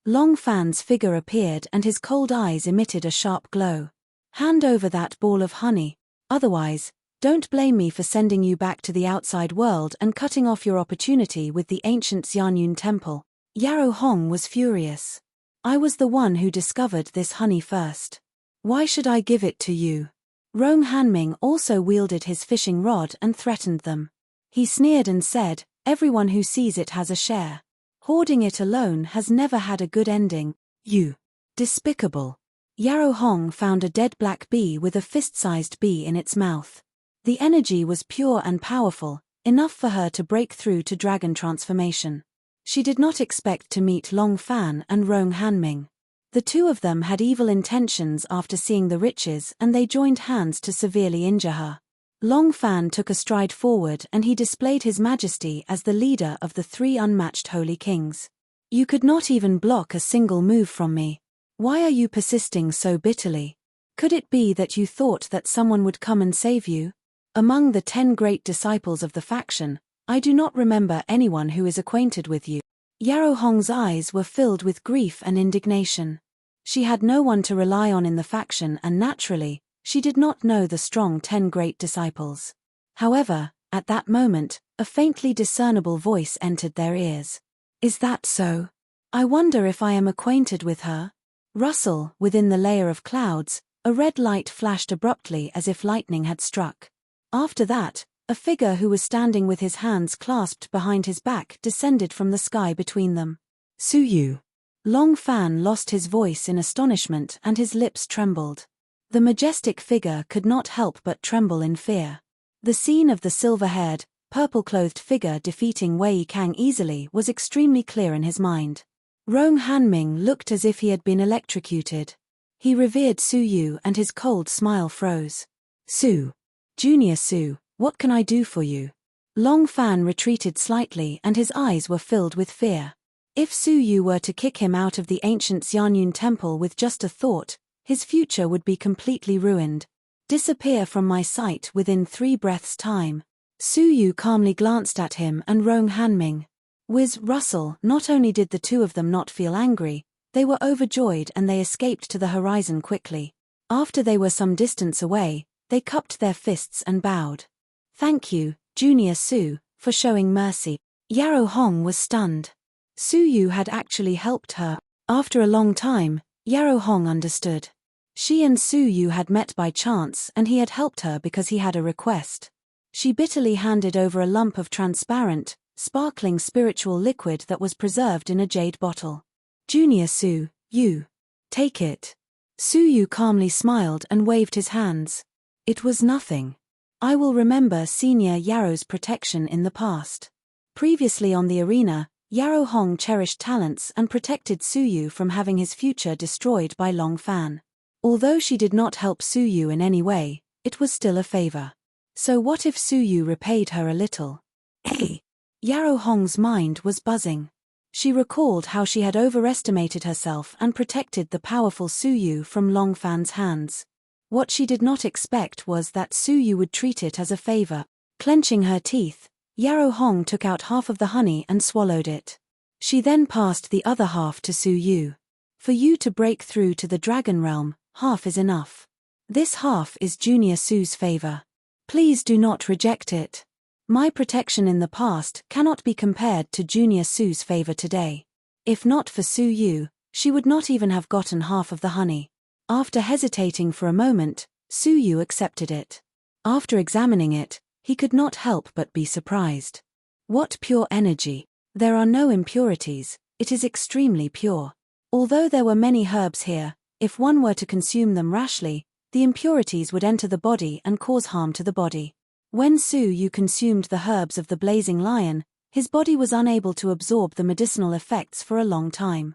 Long Fan's figure appeared and his cold eyes emitted a sharp glow. Hand over that ball of honey, otherwise, don't blame me for sending you back to the outside world and cutting off your opportunity with the ancient Xianyun temple. Yarrow Hong was furious. I was the one who discovered this honey first. Why should I give it to you? Rong Hanming also wielded his fishing rod and threatened them. He sneered and said, everyone who sees it has a share. Hoarding it alone has never had a good ending. You. Despicable. Yarrow Hong found a dead black bee with a fist-sized bee in its mouth. The energy was pure and powerful, enough for her to break through to dragon transformation. She did not expect to meet Long Fan and Rong Hanming. The two of them had evil intentions after seeing the riches, and they joined hands to severely injure her. Long Fan took a stride forward and he displayed his majesty as the leader of the three unmatched holy kings. You could not even block a single move from me. Why are you persisting so bitterly? Could it be that you thought that someone would come and save you? Among the 10 great disciples of the faction, I do not remember anyone who is acquainted with you. Yarrow Hong's eyes were filled with grief and indignation. She had no one to rely on in the faction and naturally, she did not know the strong 10 great disciples. However, at that moment, a faintly discernible voice entered their ears. Is that so? I wonder if I am acquainted with her. Rustle, within the layer of clouds, a red light flashed abruptly as if lightning had struck. After that, a figure who was standing with his hands clasped behind his back descended from the sky between them. Su Yu. Long Fan lost his voice in astonishment and his lips trembled. The majestic figure could not help but tremble in fear. The scene of the silver-haired, purple-clothed figure defeating Wei Kang easily was extremely clear in his mind. Rong Hanming looked as if he had been electrocuted. He revered Su Yu and his cold smile froze. Su. Junior Su, what can I do for you? Long Fan retreated slightly and his eyes were filled with fear. If Su Yu were to kick him out of the ancient Xianyun temple with just a thought, his future would be completely ruined. Disappear from my sight within 3 breaths' time. Su Yu calmly glanced at him and Rong Hanming. Whiz Russell, not only did the two of them not feel angry, they were overjoyed and they escaped to the horizon quickly. After they were some distance away, they cupped their fists and bowed. Thank you, Junior Su, for showing mercy. Yarrow Hong was stunned. Su Yu had actually helped her. After a long time, Yarrow Hong understood. She and Su Yu had met by chance and he had helped her because he had a request. She bitterly handed over a lump of transparent, sparkling spiritual liquid that was preserved in a jade bottle. Junior Su, you. Take it. Su Yu calmly smiled and waved his hands. It was nothing. I will remember Senior Yarrow's protection in the past. Previously on the arena, Yarrow Hong cherished talents and protected Su Yu from having his future destroyed by Long Fan. Although she did not help Su Yu in any way, it was still a favor. So what if Su Yu repaid her a little? Hey! Yarrow Hong's mind was buzzing. She recalled how she had overestimated herself and protected the powerful Su Yu from Long Fan's hands. What she did not expect was that Su Yu would treat it as a favor. Clenching her teeth, Yarrow Hong took out half of the honey and swallowed it. She then passed the other half to Su Yu. For you to break through to the dragon realm, half is enough. This half is Junior Su's favor. Please do not reject it. My protection in the past cannot be compared to Junior Su's favor today. If not for Su Yu, she would not even have gotten half of the honey. After hesitating for a moment, Su Yu accepted it. After examining it, he could not help but be surprised. What pure energy! There are no impurities, it is extremely pure. Although there were many herbs here, if one were to consume them rashly, the impurities would enter the body and cause harm to the body. When Su Yu consumed the herbs of the blazing lion, his body was unable to absorb the medicinal effects for a long time.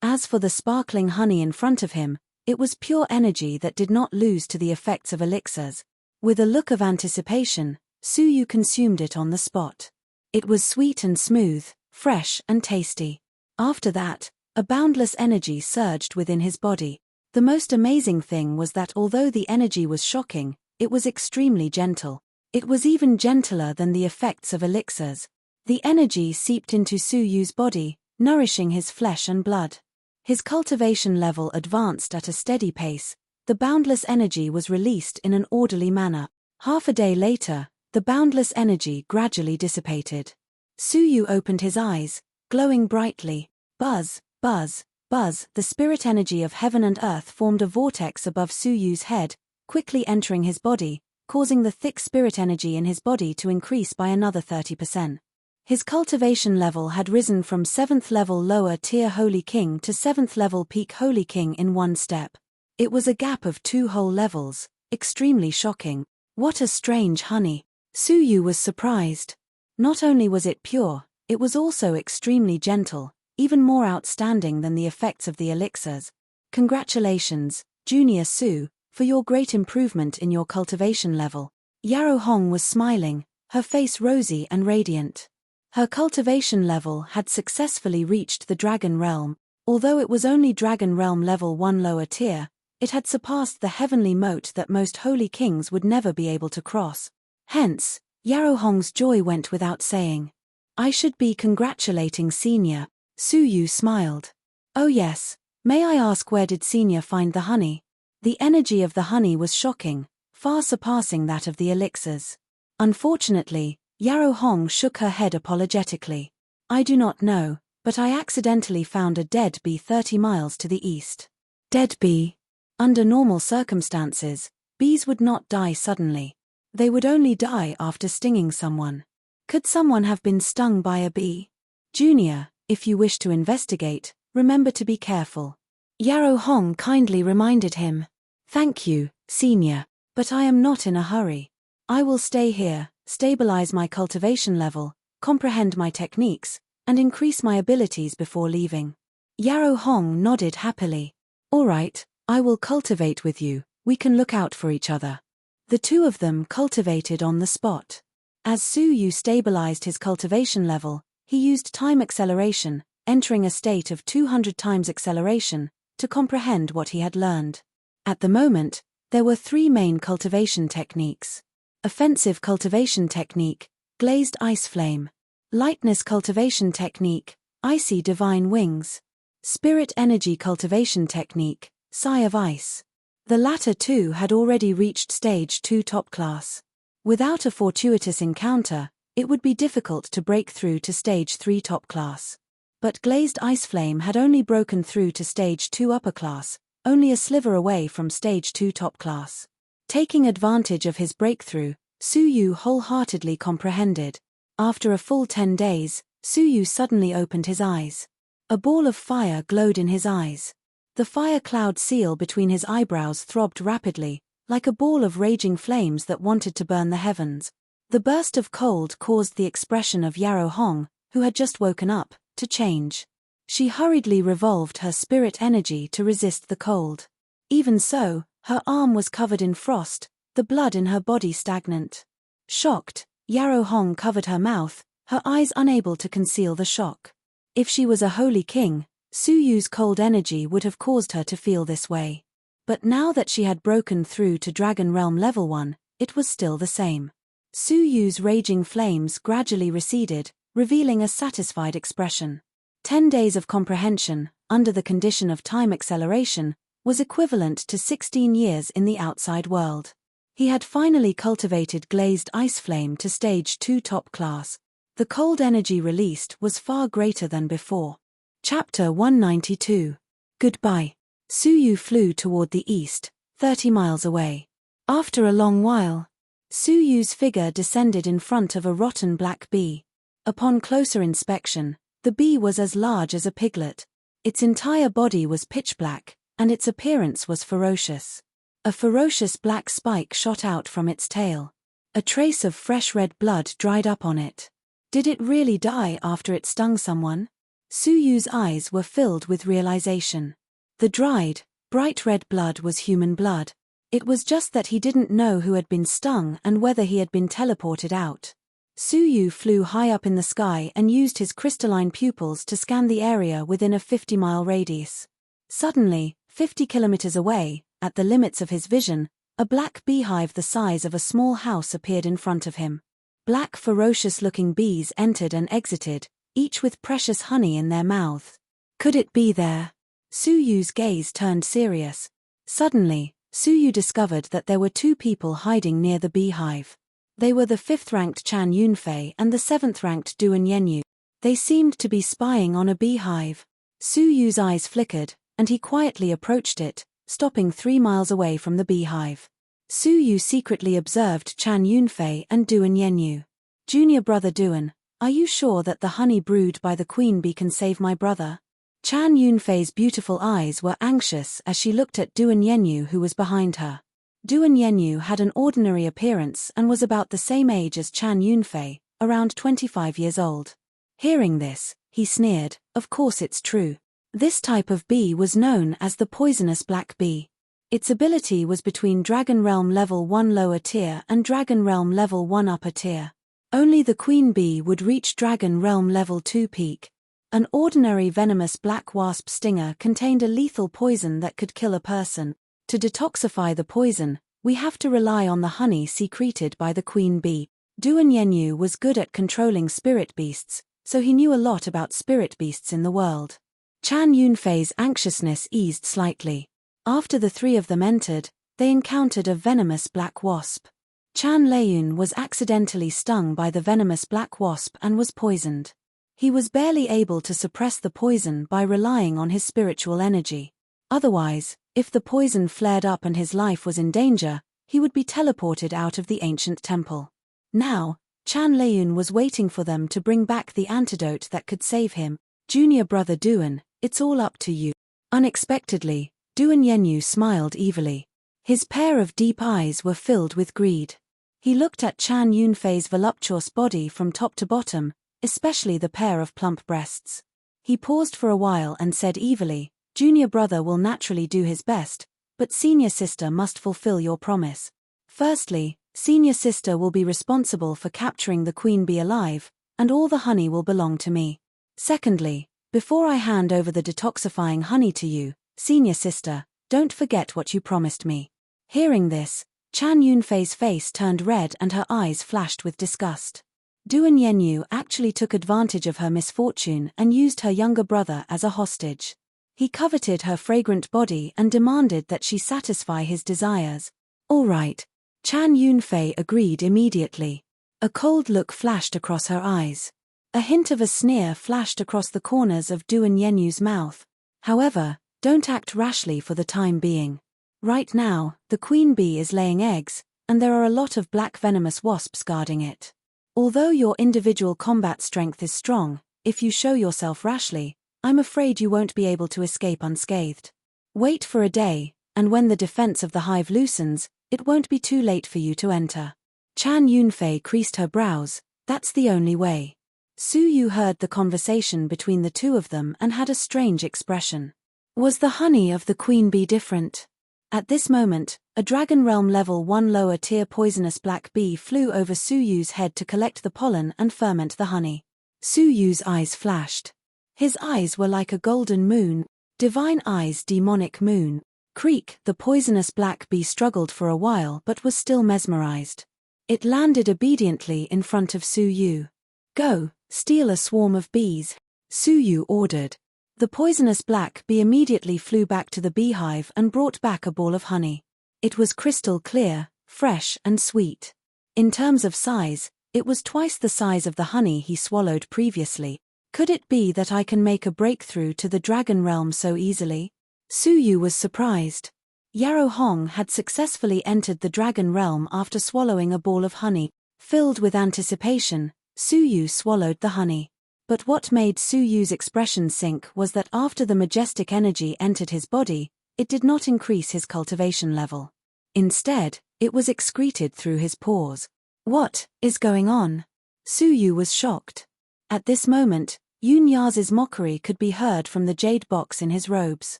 As for the sparkling honey in front of him, it was pure energy that did not lose to the effects of elixirs. With a look of anticipation, Su Yu consumed it on the spot. It was sweet and smooth, fresh and tasty. After that, a boundless energy surged within his body. The most amazing thing was that although the energy was shocking, it was extremely gentle. It was even gentler than the effects of elixirs. The energy seeped into Su Yu's body, nourishing his flesh and blood. His cultivation level advanced at a steady pace. The boundless energy was released in an orderly manner. Half a day later, the boundless energy gradually dissipated. Su Yu opened his eyes, glowing brightly. Buzz, buzz, buzz, the spirit energy of heaven and earth formed a vortex above Su Yu's head, quickly entering his body, causing the thick spirit energy in his body to increase by another 30%. His cultivation level had risen from 7th level lower tier Holy King to 7th level peak Holy King in one step. It was a gap of 2 whole levels, extremely shocking. What a strange honey. Su Yu was surprised. Not only was it pure, it was also extremely gentle, even more outstanding than the effects of the elixirs. Congratulations, Junior Su, for your great improvement in your cultivation level. Yarrow Hong was smiling, her face rosy and radiant. Her cultivation level had successfully reached the Dragon Realm. Although it was only Dragon Realm level 1 lower tier, it had surpassed the heavenly moat that most holy kings would never be able to cross. Hence, Yarrow Hong's joy went without saying. I should be congratulating Senior. Su Yu smiled. Oh yes, may I ask where did Senior find the honey? The energy of the honey was shocking, far surpassing that of the elixirs. Unfortunately, Yarrow Hong shook her head apologetically. I do not know, but I accidentally found a dead bee 30 miles to the east. Dead bee? Under normal circumstances, bees would not die suddenly. They would only die after stinging someone. Could someone have been stung by a bee? Junior, if you wish to investigate, remember to be careful. Yarrow Hong kindly reminded him. Thank you, Senior, but I am not in a hurry. I will stay here, stabilize my cultivation level, comprehend my techniques, and increase my abilities before leaving. Yarrow Hong nodded happily. All right, I will cultivate with you, we can look out for each other. The two of them cultivated on the spot. As Su Yu stabilized his cultivation level, he used time acceleration, entering a state of 200 times acceleration, to comprehend what he had learned. At the moment, there were 3 main cultivation techniques. Offensive cultivation technique, glazed ice flame. Lightness cultivation technique, icy divine wings. Spirit energy cultivation technique, Sigh of Ice. The latter two had already reached stage 2 top class. Without a fortuitous encounter, it would be difficult to break through to stage 3 top class. But Glazed Ice Flame had only broken through to stage 2 upper class, only a sliver away from stage 2 top class. Taking advantage of his breakthrough, Su Yu wholeheartedly comprehended. After a full 10 days, Su Yu suddenly opened his eyes. A ball of fire glowed in his eyes. The fire cloud seal between his eyebrows throbbed rapidly, like a ball of raging flames that wanted to burn the heavens. The burst of cold caused the expression of Yarrow Hong, who had just woken up, to change. She hurriedly revolved her spirit energy to resist the cold. Even so, her arm was covered in frost, the blood in her body stagnant. Shocked, Yarrow Hong covered her mouth, her eyes unable to conceal the shock. If she was a holy king, Su Yu's cold energy would have caused her to feel this way. But now that she had broken through to Dragon Realm Level 1, it was still the same. Su Yu's raging flames gradually receded, revealing a satisfied expression. 10 days of comprehension, under the condition of time acceleration, was equivalent to 16 years in the outside world. He had finally cultivated Glazed Ice Flame to stage 2 top class. The cold energy released was far greater than before. Chapter 192. Goodbye. Su Yu flew toward the east, 30 miles away. After a long while, Su Yu's figure descended in front of a rotten black bee. Upon closer inspection, the bee was as large as a piglet. Its entire body was pitch black, and its appearance was ferocious. A ferocious black spike shot out from its tail. A trace of fresh red blood dried up on it. Did it really die after it stung someone? Su Yu's eyes were filled with realization. The dried, bright red blood was human blood. It was just that he didn't know who had been stung and whether he had been teleported out. Su Yu flew high up in the sky and used his crystalline pupils to scan the area within a 50-mile radius. Suddenly, 50 kilometers away, at the limits of his vision, a black beehive the size of a small house appeared in front of him. Black ferocious-looking bees entered and exited, each with precious honey in their mouths. Could it be there? Su Yu's gaze turned serious. Suddenly, Su Yu discovered that there were 2 people hiding near the beehive. They were the 5th-ranked Chan Yunfei and the 7th-ranked Duan Yenyu. They seemed to be spying on a beehive. Su Yu's eyes flickered, and he quietly approached it, stopping 3 miles away from the beehive. Su Yu secretly observed Chan Yunfei and Duan Yenyu. Junior brother Duan, are you sure that the honey brewed by the queen bee can save my brother? Chan Yunfei's beautiful eyes were anxious as she looked at Duan Yenyu, who was behind her. Duan Yenyu had an ordinary appearance and was about the same age as Chan Yunfei, around 25 years old. Hearing this, he sneered, of course it's true. This type of bee was known as the poisonous black bee. Its ability was between Dragon Realm Level 1 lower tier and Dragon Realm Level 1 upper tier. Only the queen bee would reach Dragon Realm Level 2 peak. An ordinary venomous black wasp stinger contained a lethal poison that could kill a person. To detoxify the poison, we have to rely on the honey secreted by the queen bee. Duan Yenyu was good at controlling spirit beasts, so he knew a lot about spirit beasts in the world. Chan Yunfei's anxiousness eased slightly. After the three of them entered, they encountered a venomous black wasp. Chan Leiyun was accidentally stung by the venomous black wasp and was poisoned. He was barely able to suppress the poison by relying on his spiritual energy. Otherwise, if the poison flared up and his life was in danger, he would be teleported out of the ancient temple. Now, Chan Leiyun was waiting for them to bring back the antidote that could save him. Junior brother Duan, it's all up to you. Unexpectedly, Duan Yenyu smiled evilly. His pair of deep eyes were filled with greed. He looked at Chan Yunfei's voluptuous body from top to bottom, especially the pair of plump breasts. He paused for a while and said evilly, Junior brother will naturally do his best, but senior sister must fulfill your promise. Firstly, senior sister will be responsible for capturing the queen bee alive, and all the honey will belong to me. Secondly, before I hand over the detoxifying honey to you, senior sister, don't forget what you promised me. Hearing this, Chan Yunfei's face turned red and her eyes flashed with disgust. Duan Yenyu actually took advantage of her misfortune and used her younger brother as a hostage. He coveted her fragrant body and demanded that she satisfy his desires. All right. Chan Yunfei agreed immediately. A cold look flashed across her eyes. A hint of a sneer flashed across the corners of Duan Yenyu's mouth. However, don't act rashly for the time being. Right now, the queen bee is laying eggs, and there are a lot of black venomous wasps guarding it. Although your individual combat strength is strong, if you show yourself rashly, I'm afraid you won't be able to escape unscathed. Wait for a day, and when the defense of the hive loosens, it won't be too late for you to enter. Chan Yunfei creased her brows. That's the only way. Su Yu heard the conversation between the two of them and had a strange expression. Was the honey of the queen bee different? At this moment, a Dragon Realm Level 1 lower tier poisonous black bee flew over Su Yu's head to collect the pollen and ferment the honey. Su Yu's eyes flashed. His eyes were like a golden moon, divine eyes, demonic moon. Creak, the poisonous black bee struggled for a while but was still mesmerized. It landed obediently in front of Su Yu. Go, steal a swarm of bees, Su Yu ordered. The poisonous black bee immediately flew back to the beehive and brought back a ball of honey. It was crystal clear, fresh and sweet. In terms of size, it was twice the size of the honey he swallowed previously. Could it be that I can make a breakthrough to the Dragon Realm so easily? Su Yu was surprised. Yarrow Hong had successfully entered the Dragon Realm after swallowing a ball of honey. Filled with anticipation, Su Yu swallowed the honey. But what made Su Yu's expression sink was that after the majestic energy entered his body, it did not increase his cultivation level. Instead, it was excreted through his pores. What is going on? Su Yu was shocked. At this moment, Yun Yaz's mockery could be heard from the jade box in his robes.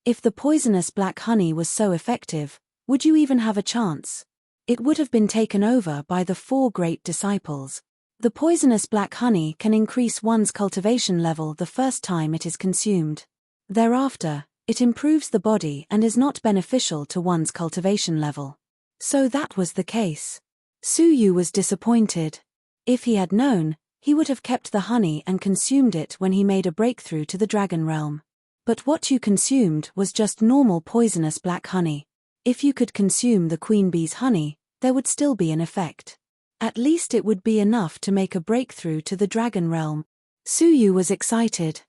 If the poisonous black honey was so effective, would you even have a chance? It would have been taken over by the 4 great disciples. The poisonous black honey can increase one's cultivation level the first time it is consumed. Thereafter, it improves the body and is not beneficial to one's cultivation level. So that was the case. Su Yu was disappointed. If he had known, he would have kept the honey and consumed it when he made a breakthrough to the Dragon Realm. But what you consumed was just normal poisonous black honey. If you could consume the queen bee's honey, there would still be an effect. At least it would be enough to make a breakthrough to the Dragon Realm. Su Yu was excited.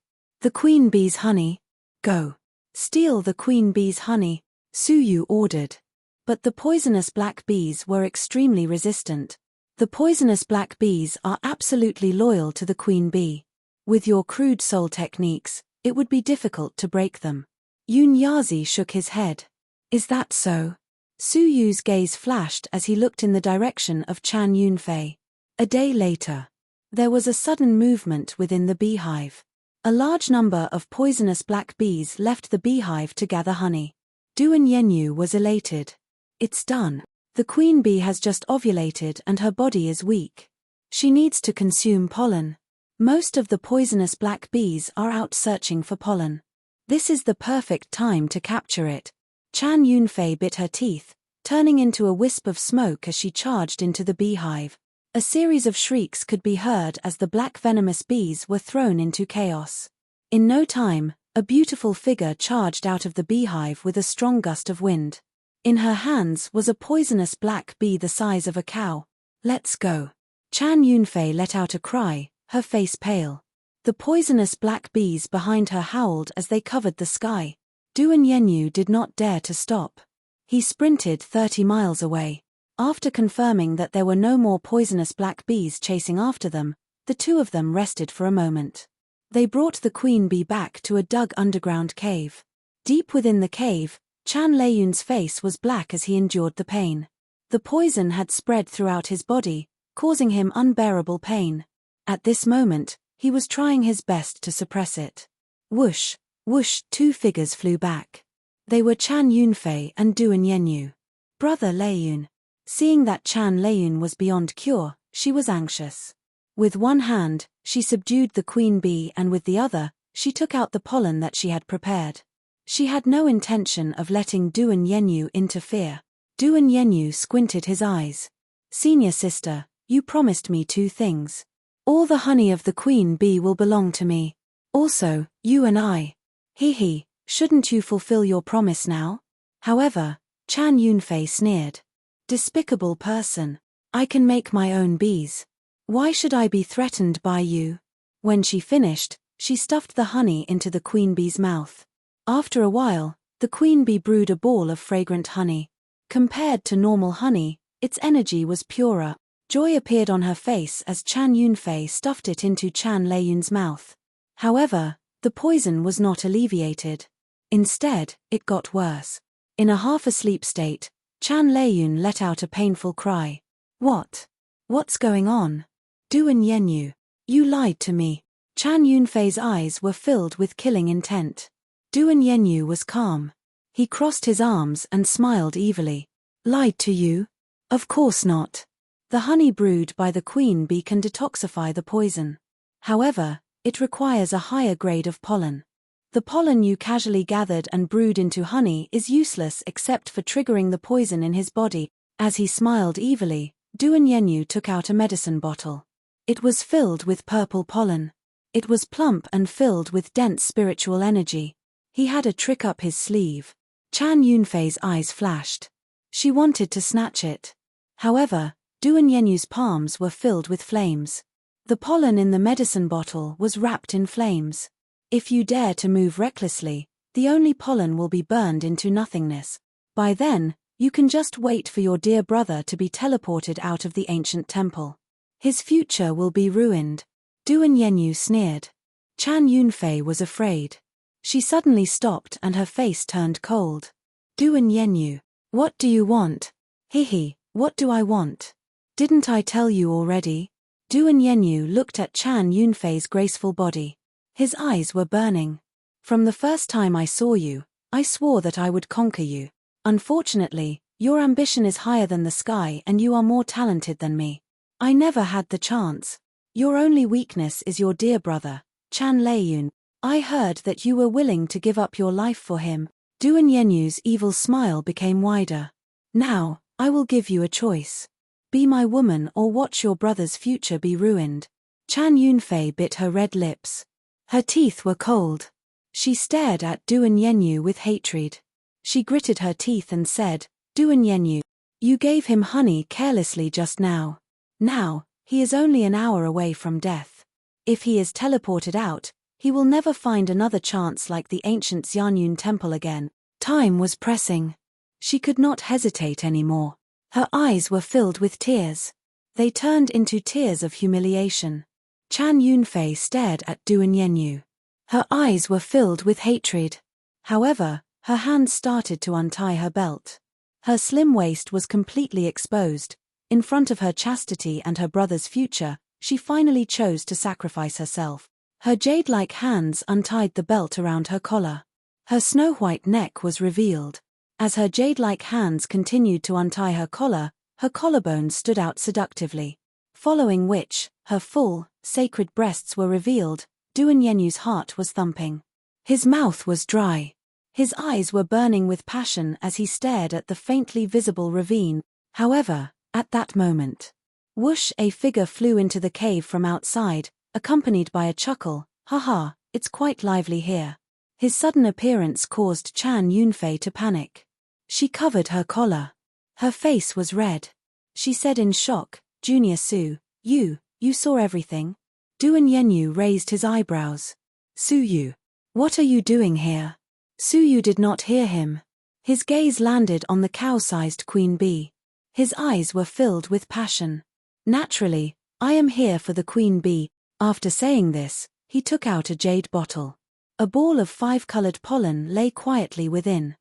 The queen bee's honey. Go. Steal the queen bee's honey, Su Yu ordered. But the poisonous black bees were extremely resistant. The poisonous black bees are absolutely loyal to the queen bee. With your crude soul techniques, it would be difficult to break them. Yun Yazi shook his head. Is that so? Su Yu's gaze flashed as he looked in the direction of Chan Yunfei. A day later. There was a sudden movement within the beehive. A large number of poisonous black bees left the beehive to gather honey. Duan Yenyu was elated. It's done. The queen bee has just ovulated and her body is weak. She needs to consume pollen. Most of the poisonous black bees are out searching for pollen. This is the perfect time to capture it. Chan Yunfei bit her teeth, turning into a wisp of smoke as she charged into the beehive. A series of shrieks could be heard as the black venomous bees were thrown into chaos. In no time, a beautiful figure charged out of the beehive with a strong gust of wind. In her hands was a poisonous black bee the size of a cow. Let's go. Chan Yunfei let out a cry, her face pale. The poisonous black bees behind her howled as they covered the sky. Duan Yenyu did not dare to stop. He sprinted 30 miles away. After confirming that there were no more poisonous black bees chasing after them, the two of them rested for a moment. They brought the queen bee back to a dug underground cave. Deep within the cave, Chan Leiyun's face was black as he endured the pain. The poison had spread throughout his body, causing him unbearable pain. At this moment, he was trying his best to suppress it. Whoosh, whoosh, two figures flew back. They were Chan Yunfei and Duan Yenyu. Brother Leiyun. Seeing that Chan Leiyun was beyond cure, she was anxious. With one hand, she subdued the queen bee and with the other, she took out the pollen that she had prepared. She had no intention of letting Duan Yenyu interfere. Duan Yenyu squinted his eyes. Senior sister, you promised me 2 things. All the honey of the queen bee will belong to me. Also, you and I. He, shouldn't you fulfill your promise now? However, Chan Yunfei sneered. Despicable person. I can make my own bees. Why should I be threatened by you? When she finished, she stuffed the honey into the queen bee's mouth. After a while, the queen bee brewed a ball of fragrant honey. Compared to normal honey, its energy was purer. Joy appeared on her face as Chan Yunfei stuffed it into Chan Leiyun's mouth. However, the poison was not alleviated. Instead, it got worse. In a half-asleep state, Chan Leiyun let out a painful cry. What? What's going on? Duan Yenyu. You lied to me. Chan Yunfei's eyes were filled with killing intent. Duan Yenyu was calm. He crossed his arms and smiled evilly. Lied to you? Of course not. The honey brewed by the queen bee can detoxify the poison. However, it requires a higher grade of pollen. The pollen you casually gathered and brewed into honey is useless except for triggering the poison in his body. As he smiled evilly, Duan Yenyu took out a medicine bottle. It was filled with purple pollen. It was plump and filled with dense spiritual energy. He had a trick up his sleeve. Chan Yunfei's eyes flashed. She wanted to snatch it. However, Duan Yenyu's palms were filled with flames. The pollen in the medicine bottle was wrapped in flames. If you dare to move recklessly, the only pollen will be burned into nothingness. By then, you can just wait for your dear brother to be teleported out of the ancient temple. His future will be ruined. Duan Yenyu sneered. Chan Yunfei was afraid. She suddenly stopped and her face turned cold. Duan Yenyu, what do you want? Hihi, what do I want? Didn't I tell you already? Duan Yenyu looked at Chan Yunfei's graceful body. His eyes were burning. From the first time I saw you, I swore that I would conquer you. Unfortunately, your ambition is higher than the sky and you are more talented than me. I never had the chance. Your only weakness is your dear brother, Chan Leiyun. I heard that you were willing to give up your life for him. Duan Yenyu's evil smile became wider. Now, I will give you a choice. Be my woman or watch your brother's future be ruined. Chan Yunfei bit her red lips. Her teeth were cold. She stared at Duan Yenyu with hatred. She gritted her teeth and said, Duan Yenyu, you gave him honey carelessly just now. Now, he is only an hour away from death. If he is teleported out, He will never find another chance like the ancient Xianyun temple again. Time was pressing. She could not hesitate anymore. Her eyes were filled with tears. They turned into tears of humiliation. Chan Yunfei stared at Duan Yenyu. Her eyes were filled with hatred. However, her hands started to untie her belt. Her slim waist was completely exposed. In front of her chastity and her brother's future, she finally chose to sacrifice herself. Her jade-like hands untied the belt around her collar. Her snow-white neck was revealed. As her jade-like hands continued to untie her collarbones stood out seductively. Following which, her full, sacred breasts were revealed. Duan Yenyu's heart was thumping. His mouth was dry. His eyes were burning with passion as he stared at the faintly visible ravine. However, at that moment, whoosh, a figure flew into the cave from outside, accompanied by a chuckle. Haha, it's quite lively here. His sudden appearance caused Chan Yunfei to panic. She covered her collar. Her face was red. She said in shock, Junior Su, you saw everything? Duan Yenyu raised his eyebrows. Su Yu, what are you doing here? Su Yu did not hear him. His gaze landed on the cow-sized queen bee. His eyes were filled with passion. Naturally, I am here for the queen bee. After saying this, he took out a jade bottle. A ball of 5-colored pollen lay quietly within.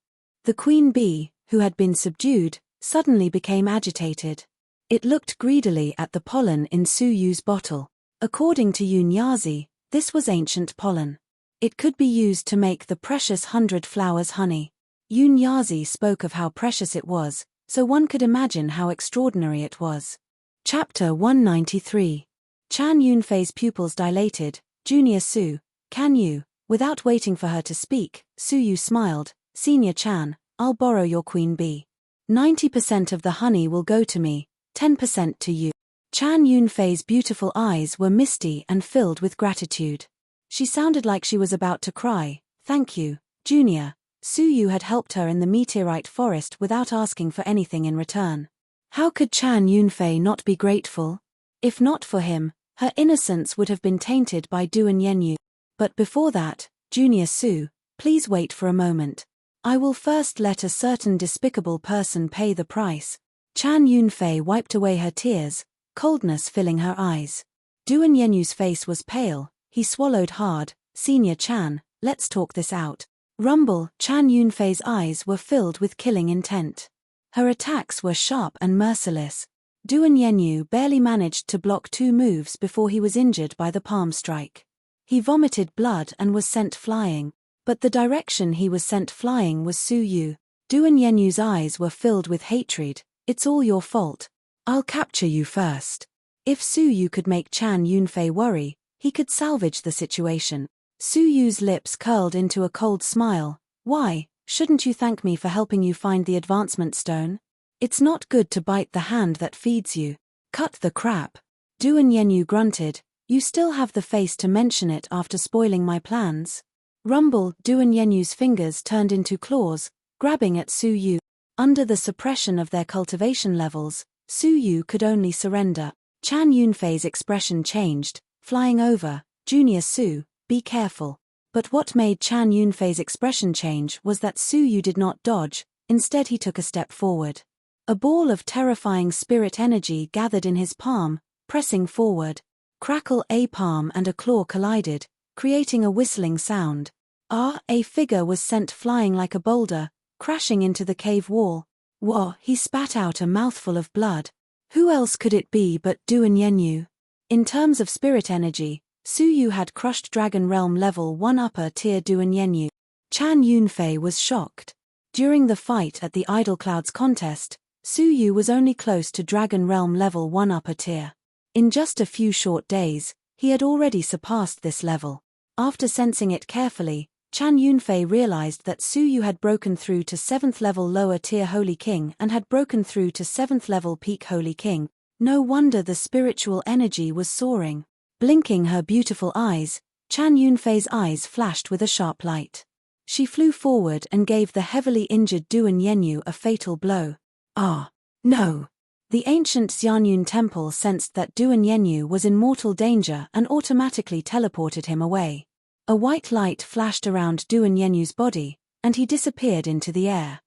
The queen bee, who had been subdued, suddenly became agitated. It looked greedily at the pollen in Su Yu's bottle. According to Yun Yazi, this was ancient pollen. It could be used to make the precious 100 flowers honey. Yun Yazi spoke of how precious it was, so one could imagine how extraordinary it was. Chapter 193. Chan Yunfei's pupils dilated. Junior Su, can you? Without waiting for her to speak, Su Yu smiled. Senior Chan, I'll borrow your queen bee. 90% of the honey will go to me, 10% to you. Chan Yunfei's beautiful eyes were misty and filled with gratitude. She sounded like she was about to cry. Thank you, Junior. Su Yu had helped her in the meteorite forest without asking for anything in return. How could Chan Yunfei not be grateful? If not for him, her innocence would have been tainted by Duan Yenyu. But before that, Junior Su, please wait for a moment. I will first let a certain despicable person pay the price. Chan Yunfei wiped away her tears, coldness filling her eyes. Duan Yenyu's face was pale, he swallowed hard. Senior Chan, let's talk this out. Rumble. Chan Yunfei's eyes were filled with killing intent. Her attacks were sharp and merciless. Duan Yenyu barely managed to block 2 moves before he was injured by the palm strike. He vomited blood and was sent flying, but the direction he was sent flying was Su Yu. Duan Yenyu's eyes were filled with hatred. It's all your fault. I'll capture you first. If Su Yu could make Chan Yunfei worry, he could salvage the situation. Su Yu's lips curled into a cold smile. Why, shouldn't you thank me for helping you find the advancement stone? It's not good to bite the hand that feeds you. Cut the crap. Duan Yenyu grunted. You still have the face to mention it after spoiling my plans. Rumble. Duan Yenyu's fingers turned into claws, grabbing at Su Yu. Under the suppression of their cultivation levels, Su Yu could only surrender. Chan Yunfei's expression changed, flying over. Junior Su, be careful. But what made Chan Yunfei's expression change was that Su Yu did not dodge, instead he took a step forward. A ball of terrifying spirit energy gathered in his palm, pressing forward. Crackle. A palm and a claw collided, creating a whistling sound. A figure was sent flying like a boulder, crashing into the cave wall. Whoa, he spat out a mouthful of blood. Who else could it be but Duan Yenyu? In terms of spirit energy, Su Yu had crushed Dragon Realm level 1 upper tier Duan Yenyu. Chan Yunfei was shocked. During the fight at the Idle Clouds contest, Su Yu was only close to Dragon Realm level 1 upper tier. In just a few short days, he had already surpassed this level. After sensing it carefully, Chan Yunfei realized that Su Yu had broken through to 7th level lower tier Holy King and had broken through to 7th level peak Holy King. No wonder the spiritual energy was soaring. Blinking her beautiful eyes, Chan Yunfei's eyes flashed with a sharp light. She flew forward and gave the heavily injured Duan Yenyu a fatal blow. Ah, no! The ancient Xianyun temple sensed that Duan Yenyu was in mortal danger and automatically teleported him away. A white light flashed around Duan Yenyu's body, and he disappeared into the air.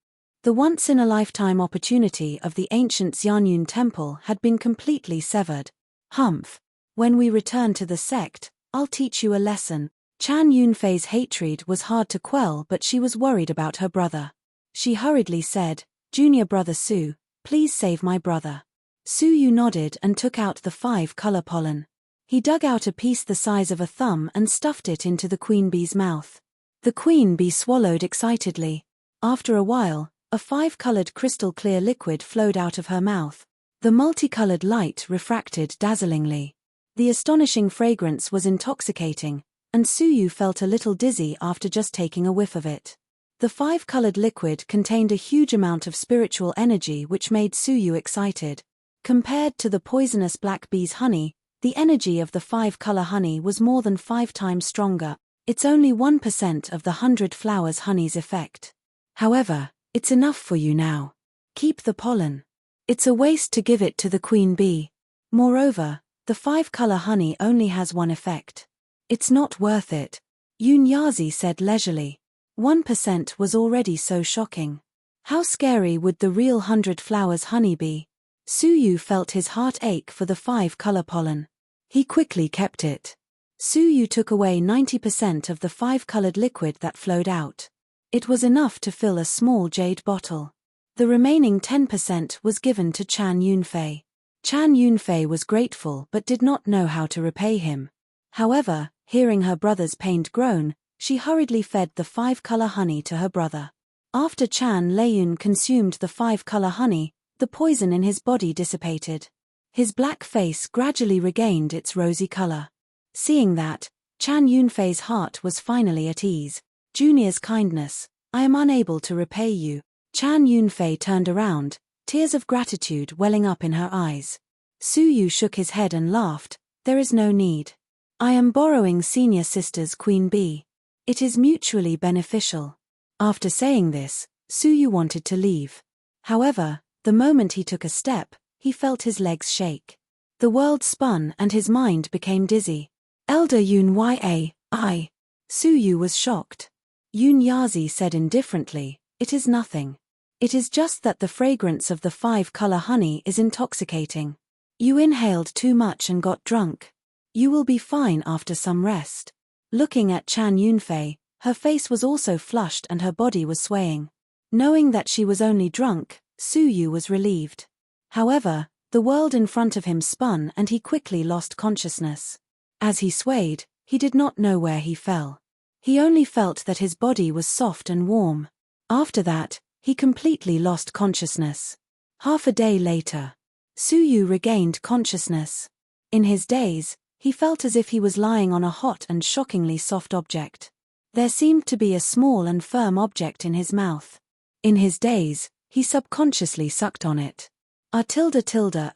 The once-in-a-lifetime opportunity of the ancient Xianyun temple had been completely severed. Humph. When we return to the sect, I'll teach you a lesson. Chan Yunfei's hatred was hard to quell, but she was worried about her brother. She hurriedly said, "Junior brother Su, please save my brother." Su Yu nodded and took out the 5-color pollen. He dug out a piece the size of a thumb and stuffed it into the queen bee's mouth. The queen bee swallowed excitedly. After a while, a 5-colored crystal-clear liquid flowed out of her mouth. The multicolored light refracted dazzlingly. The astonishing fragrance was intoxicating, and Su Yu felt a little dizzy after just taking a whiff of it. The 5-colored liquid contained a huge amount of spiritual energy which made Su Yu excited. Compared to the poisonous black bee's honey, the energy of the 5-color honey was more than 5 times stronger. It's only 1% of the 100 flowers honey's effect. However, it's enough for you now. Keep the pollen. It's a waste to give it to the queen bee. Moreover, the 5-color honey only has one effect. It's not worth it. Yun Yazi said leisurely. 1% was already so shocking. How scary would the real 100 flowers honey be? Su Yu felt his heart ache for the 5-color pollen. He quickly kept it. Su Yu took away 90% of the 5-colored liquid that flowed out. It was enough to fill a small jade bottle. The remaining 10% was given to Chan Yunfei. Chan Yunfei was grateful but did not know how to repay him. However, hearing her brother's pained groan, she hurriedly fed the 5-color honey to her brother. After Chan Leiyun consumed the 5-color honey, the poison in his body dissipated. His black face gradually regained its rosy color. Seeing that, Chan Yunfei's heart was finally at ease. "Junior's kindness, I am unable to repay you." Chan Yunfei turned around, tears of gratitude welling up in her eyes. Su Yu shook his head and laughed. "There is no need. I am borrowing senior sister's queen bee. It is mutually beneficial." After saying this, Su Yu wanted to leave. However, the moment he took a step, he felt his legs shake. The world spun and his mind became dizzy. "Elder Yun Yai." Su Yu was shocked. Yun Yazi said indifferently, "It is nothing. It is just that the fragrance of the 5-color honey is intoxicating. You inhaled too much and got drunk. You will be fine after some rest." Looking at Chan Yunfei, her face was also flushed and her body was swaying. Knowing that she was only drunk, Su Yu was relieved. However, the world in front of him spun and he quickly lost consciousness. As he swayed, he did not know where he fell. He only felt that his body was soft and warm. After that, he completely lost consciousness. Half a day later, Su Yu regained consciousness. In his daze, he felt as if he was lying on a hot and shockingly soft object. There seemed to be a small and firm object in his mouth. In his daze, he subconsciously sucked on it. A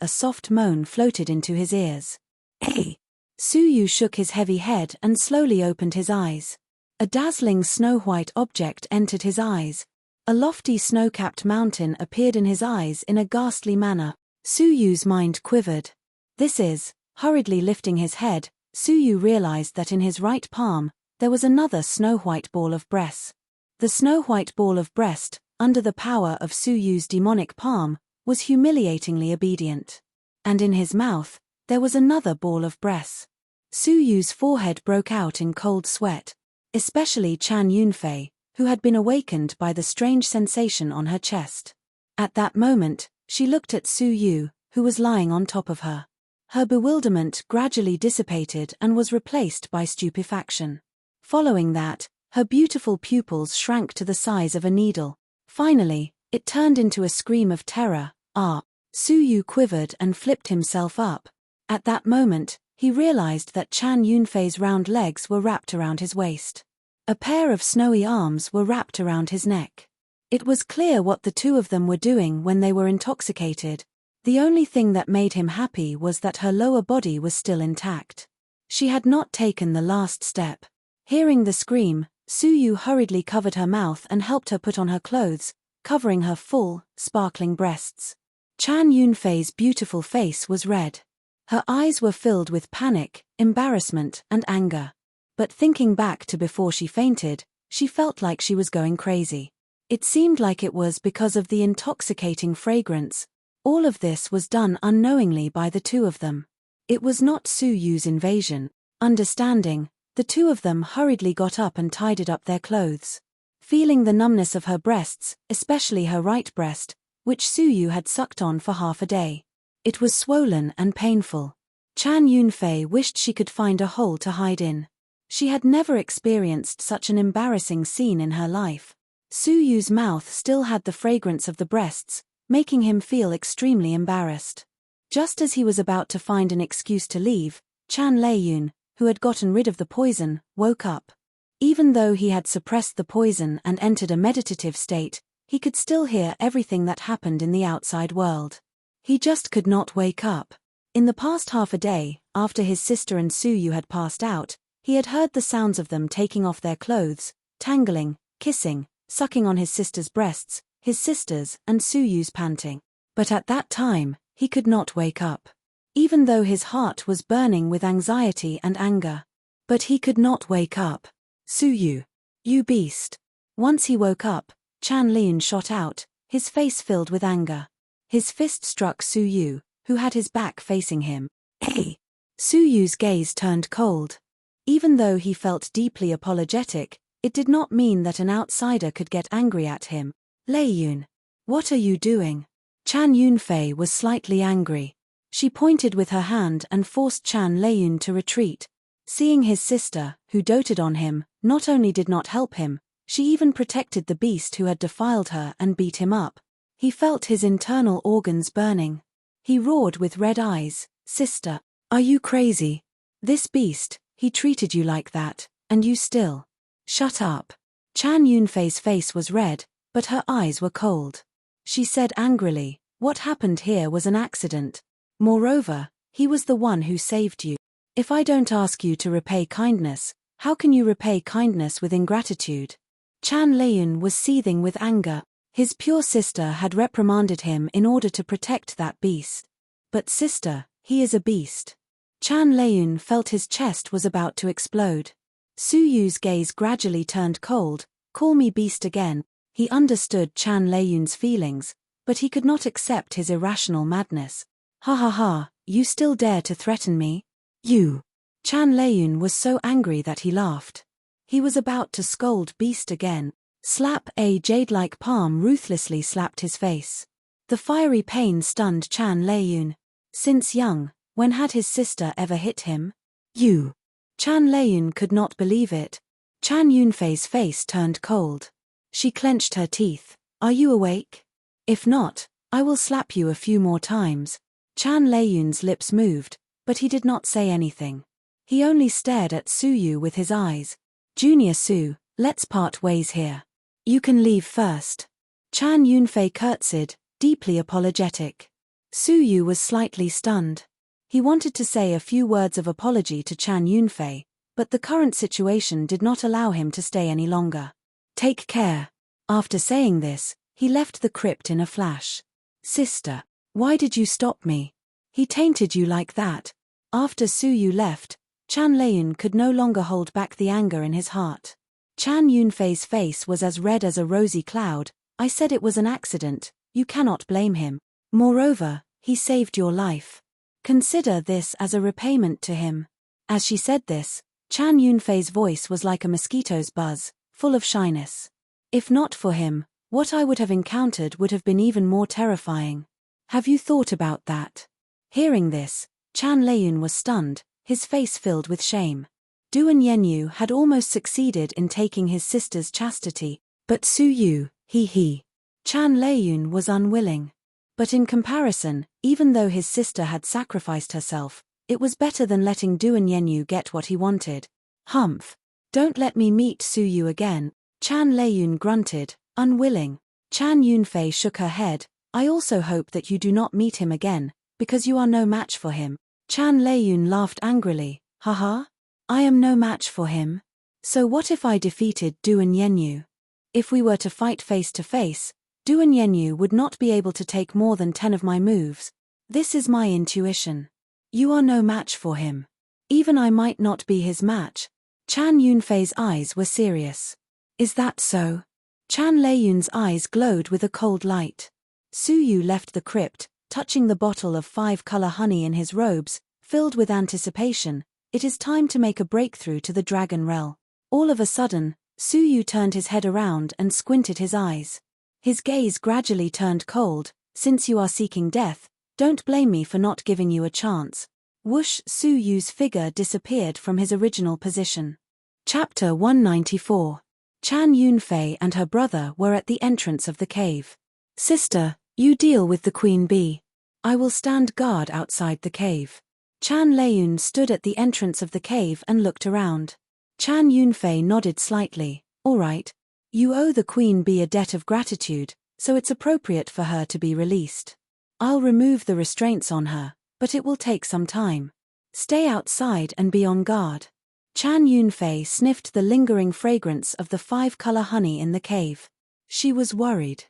soft moan floated into his ears. "Hey!" Su Yu shook his heavy head and slowly opened his eyes. A dazzling snow-white object entered his eyes. A lofty snow-capped mountain appeared in his eyes in a ghastly manner. Su Yu's mind quivered. This is, hurriedly lifting his head, Su Yu realized that in his right palm, there was another snow-white ball of breast. The snow-white ball of breast, under the power of Su Yu's demonic palm, was humiliatingly obedient. And in his mouth, there was another ball of breast. Su Yu's forehead broke out in cold sweat. Especially Chan Yunfei, who had been awakened by the strange sensation on her chest. At that moment, she looked at Su Yu, who was lying on top of her. Her bewilderment gradually dissipated and was replaced by stupefaction. Following that, her beautiful pupils shrank to the size of a needle. Finally, it turned into a scream of terror. "Ah!" Su Yu quivered and flipped himself up. At that moment, he realized that Chan Yunfei's round legs were wrapped around his waist. A pair of snowy arms were wrapped around his neck. It was clear what the two of them were doing when they were intoxicated. The only thing that made him happy was that her lower body was still intact. She had not taken the last step. Hearing the scream, Su Yu hurriedly covered her mouth and helped her put on her clothes, covering her full, sparkling breasts. Chan Yunfei's beautiful face was red. Her eyes were filled with panic, embarrassment, and anger. But thinking back to before she fainted, she felt like she was going crazy. It seemed like it was because of the intoxicating fragrance. All of this was done unknowingly by the two of them. It was not Su Yu's invasion. Understanding, the two of them hurriedly got up and tidied up their clothes. Feeling the numbness of her breasts, especially her right breast, which Su Yu had sucked on for half a day. It was swollen and painful. Chan Yunfei wished she could find a hole to hide in. She had never experienced such an embarrassing scene in her life. Su Yu's mouth still had the fragrance of the breasts, making him feel extremely embarrassed. Just as he was about to find an excuse to leave, Chan Leiyun, who had gotten rid of the poison, woke up. Even though he had suppressed the poison and entered a meditative state, he could still hear everything that happened in the outside world. He just could not wake up. In the past half a day, after his sister and Su Yu had passed out, he had heard the sounds of them taking off their clothes, tangling, kissing, sucking on his sister's breasts, his sister's and Su Yu's panting. But at that time, he could not wake up. Even though his heart was burning with anxiety and anger. But he could not wake up. Su Yu. You beast. Once he woke up, Chan Leiyun shot out, his face filled with anger. His fist struck Su Yu, who had his back facing him. Hey! Su Yu's gaze turned cold. Even though he felt deeply apologetic, it did not mean that an outsider could get angry at him. Leiyun. What are you doing? Chan Yunfei was slightly angry. She pointed with her hand and forced Chan Leiyun to retreat. Seeing his sister, who doted on him, not only did not help him, she even protected the beast who had defiled her and beat him up. He felt his internal organs burning. He roared with red eyes, Sister, are you crazy? This beast, he treated you like that, and you still. Shut up. Chan Yunfei's face was red, but her eyes were cold. She said angrily, what happened here was an accident. Moreover, he was the one who saved you. If I don't ask you to repay kindness, how can you repay kindness with ingratitude? Chan Leiyun was seething with anger. His pure sister had reprimanded him in order to protect that beast. But sister, he is a beast. Chan Leiyun felt his chest was about to explode. Su Yu's gaze gradually turned cold. Call me beast again. He understood Chan Leiyun's feelings, but he could not accept his irrational madness. Ha ha ha, you still dare to threaten me? You. Chan Leiyun was so angry that he laughed. He was about to scold beast again. Slap! A jade-like palm ruthlessly slapped his face. The fiery pain stunned Chan Leiyun. Since young, when had his sister ever hit him? You. Chan Leiyun could not believe it. Chan Yunfei's face turned cold. She clenched her teeth. Are you awake? If not, I will slap you a few more times. Chan Leiyun's lips moved, but he did not say anything. He only stared at Su Yu with his eyes. Junior Su, let's part ways here. You can leave first. Chan Yunfei curtsied, deeply apologetic. Su Yu was slightly stunned. He wanted to say a few words of apology to Chan Yunfei, but the current situation did not allow him to stay any longer. Take care. After saying this, he left the crypt in a flash. Sister, why did you stop me? He tainted you like that. After Su Yu left, Chan Leiyun could no longer hold back the anger in his heart. Chan Yunfei's face was as red as a rosy cloud. I said it was an accident, you cannot blame him. Moreover, he saved your life. Consider this as a repayment to him. As she said this, Chan Yunfei's voice was like a mosquito's buzz, full of shyness. If not for him, what I would have encountered would have been even more terrifying. Have you thought about that? Hearing this, Chan Leiyun was stunned, his face filled with shame. Duan Yenyu had almost succeeded in taking his sister's chastity, but Su Yu, he. Chan Leiyun was unwilling. But in comparison, even though his sister had sacrificed herself, it was better than letting Duan Yenyu get what he wanted. Humph. Don't let me meet Su Yu again. Chan Leiyun grunted, unwilling. Chan Yunfei shook her head. I also hope that you do not meet him again, because you are no match for him. Chan Leiyun laughed angrily. Haha. I am no match for him. So what if I defeated Duan Yenyu? If we were to fight face to face, Duan Yenyu would not be able to take more than 10 of my moves. This is my intuition. You are no match for him. Even I might not be his match. Chan Yunfei's eyes were serious. Is that so? Chan Leiyun's eyes glowed with a cold light. Su Yu left the crypt, touching the bottle of 5-color honey in his robes, filled with anticipation. It is time to make a breakthrough to the dragon realm. All of a sudden, Su Yu turned his head around and squinted his eyes. His gaze gradually turned cold. Since you are seeking death, don't blame me for not giving you a chance. Whoosh! Su Yu's figure disappeared from his original position. Chapter 194. Chan Yunfei and her brother were at the entrance of the cave. Sister, you deal with the queen bee. I will stand guard outside the cave. Chan Leiyun stood at the entrance of the cave and looked around. Chan Yunfei nodded slightly. All right. You owe the queen bee a debt of gratitude, so it's appropriate for her to be released. I'll remove the restraints on her, but it will take some time. Stay outside and be on guard. Chan Yunfei sniffed the lingering fragrance of the 5-color honey in the cave. She was worried.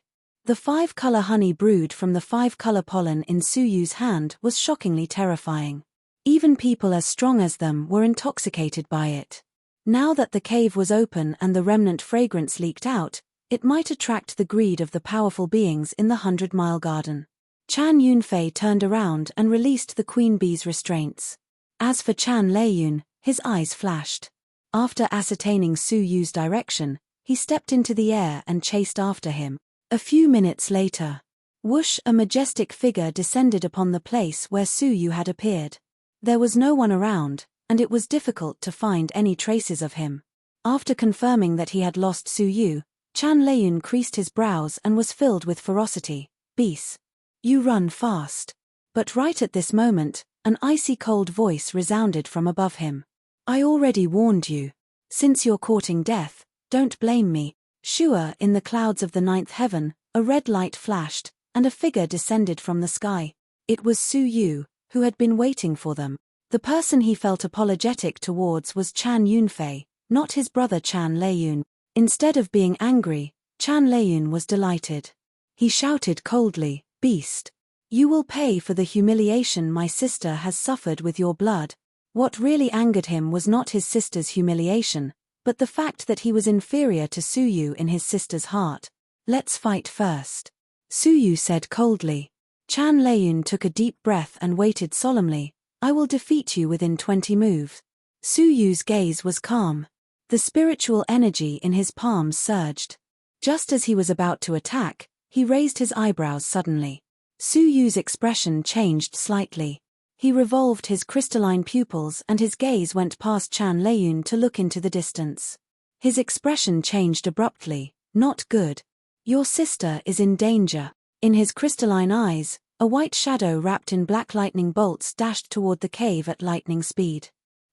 The 5-color honey brewed from the 5-color pollen in Su Yu's hand was shockingly terrifying. Even people as strong as them were intoxicated by it. Now that the cave was open and the remnant fragrance leaked out, it might attract the greed of the powerful beings in the 100-mile garden. Chan Yunfei turned around and released the queen bee's restraints. As for Chan Leiyun, his eyes flashed. After ascertaining Su Yu's direction, he stepped into the air and chased after him. A few minutes later, whoosh! A majestic figure descended upon the place where Su Yu had appeared. There was no one around, and it was difficult to find any traces of him. After confirming that he had lost Su Yu, Chan Leiyun creased his brows and was filled with ferocity. Beast, you run fast. But right at this moment, an icy cold voice resounded from above him. I already warned you. Since you're courting death, don't blame me. Sure! In the clouds of the 9th heaven, a red light flashed, and a figure descended from the sky. It was Su Yu, who had been waiting for them. The person he felt apologetic towards was Chan Yunfei, not his brother Chan Leiyun. Instead of being angry, Chan Leiyun was delighted. He shouted coldly, Beast! You will pay for the humiliation my sister has suffered with your blood. What really angered him was not his sister's humiliation, but the fact that he was inferior to Su Yu in his sister's heart. Let's fight first. Su Yu said coldly. Chan Leiyun took a deep breath and waited solemnly. I will defeat you within 20 moves. Su Yu's gaze was calm. The spiritual energy in his palms surged. Just as he was about to attack, he raised his eyebrows suddenly. Su Yu's expression changed slightly. He revolved his crystalline pupils and his gaze went past Chan Leiyun to look into the distance. His expression changed abruptly. Not good. Your sister is in danger. In his crystalline eyes, a white shadow wrapped in black lightning bolts dashed toward the cave at lightning speed.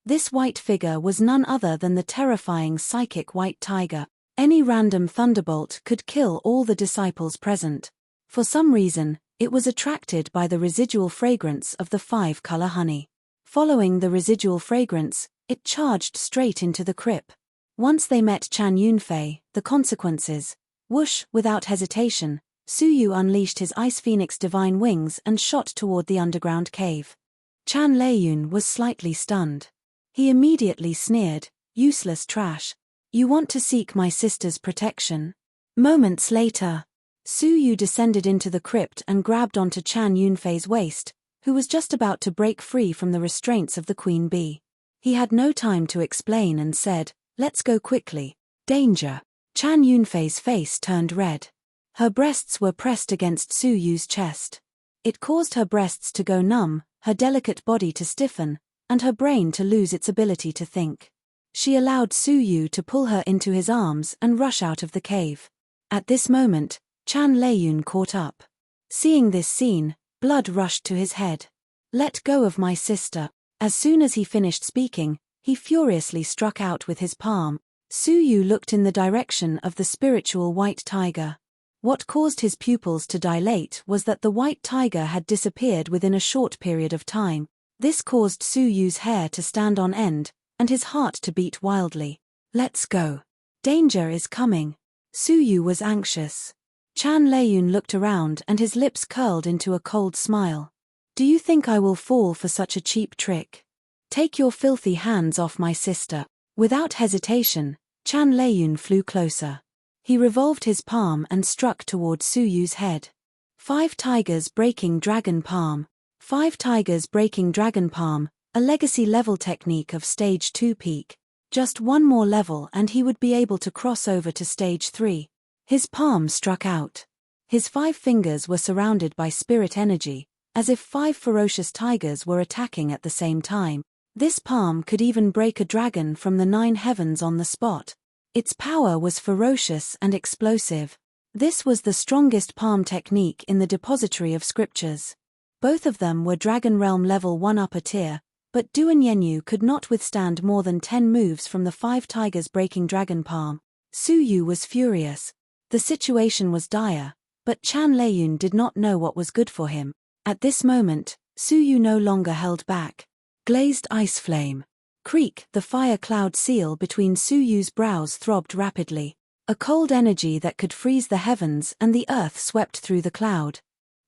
This white figure was none other than the terrifying psychic white tiger. Any random thunderbolt could kill all the disciples present. For some reason, it was attracted by the residual fragrance of the 5-color honey. Following the residual fragrance, it charged straight into the crypt. Once they met Chan Yunfei, the consequences. Whoosh! Without hesitation, Su Yu unleashed his Ice Phoenix divine wings and shot toward the underground cave. Chan Leiyun was slightly stunned. He immediately sneered, useless trash. You want to seek my sister's protection? Moments later, Su Yu descended into the crypt and grabbed onto Chan Yunfei's waist, who was just about to break free from the restraints of the queen bee. He had no time to explain and said, let's go quickly. Danger. Chan Yunfei's face turned red. Her breasts were pressed against Su Yu's chest. It caused her breasts to go numb, her delicate body to stiffen, and her brain to lose its ability to think. She allowed Su Yu to pull her into his arms and rush out of the cave. At this moment, Chan Leiyun caught up. Seeing this scene, blood rushed to his head. Let go of my sister. As soon as he finished speaking, he furiously struck out with his palm. Su Yu looked in the direction of the spiritual white tiger. What caused his pupils to dilate was that the white tiger had disappeared within a short period of time. This caused Su Yu's hair to stand on end, and his heart to beat wildly. Let's go. Danger is coming. Su Yu was anxious. Chan Leiyun looked around and his lips curled into a cold smile. Do you think I will fall for such a cheap trick? Take your filthy hands off my sister. Without hesitation, Chan Leiyun flew closer. He revolved his palm and struck toward Su Yu's head. 5 tigers breaking dragon palm. 5 tigers breaking dragon palm, a legacy-level technique of Stage 2 peak. Just one more level and he would be able to cross over to Stage 3. His palm struck out. His 5 fingers were surrounded by spirit energy, as if 5 ferocious tigers were attacking at the same time. This palm could even break a dragon from the 9 heavens on the spot. Its power was ferocious and explosive. This was the strongest palm technique in the depository of scriptures. Both of them were Dragon Realm level 1 upper tier, but Duan Yenyu could not withstand more than 10 moves from the 5 tigers breaking dragon palm. Su Yu was furious. The situation was dire, but Chan Leiyun did not know what was good for him. At this moment, Su Yu no longer held back. Glazed ice flame. Creak, the fire cloud seal between Su Yu's brows throbbed rapidly. A cold energy that could freeze the heavens and the earth swept through the cloud.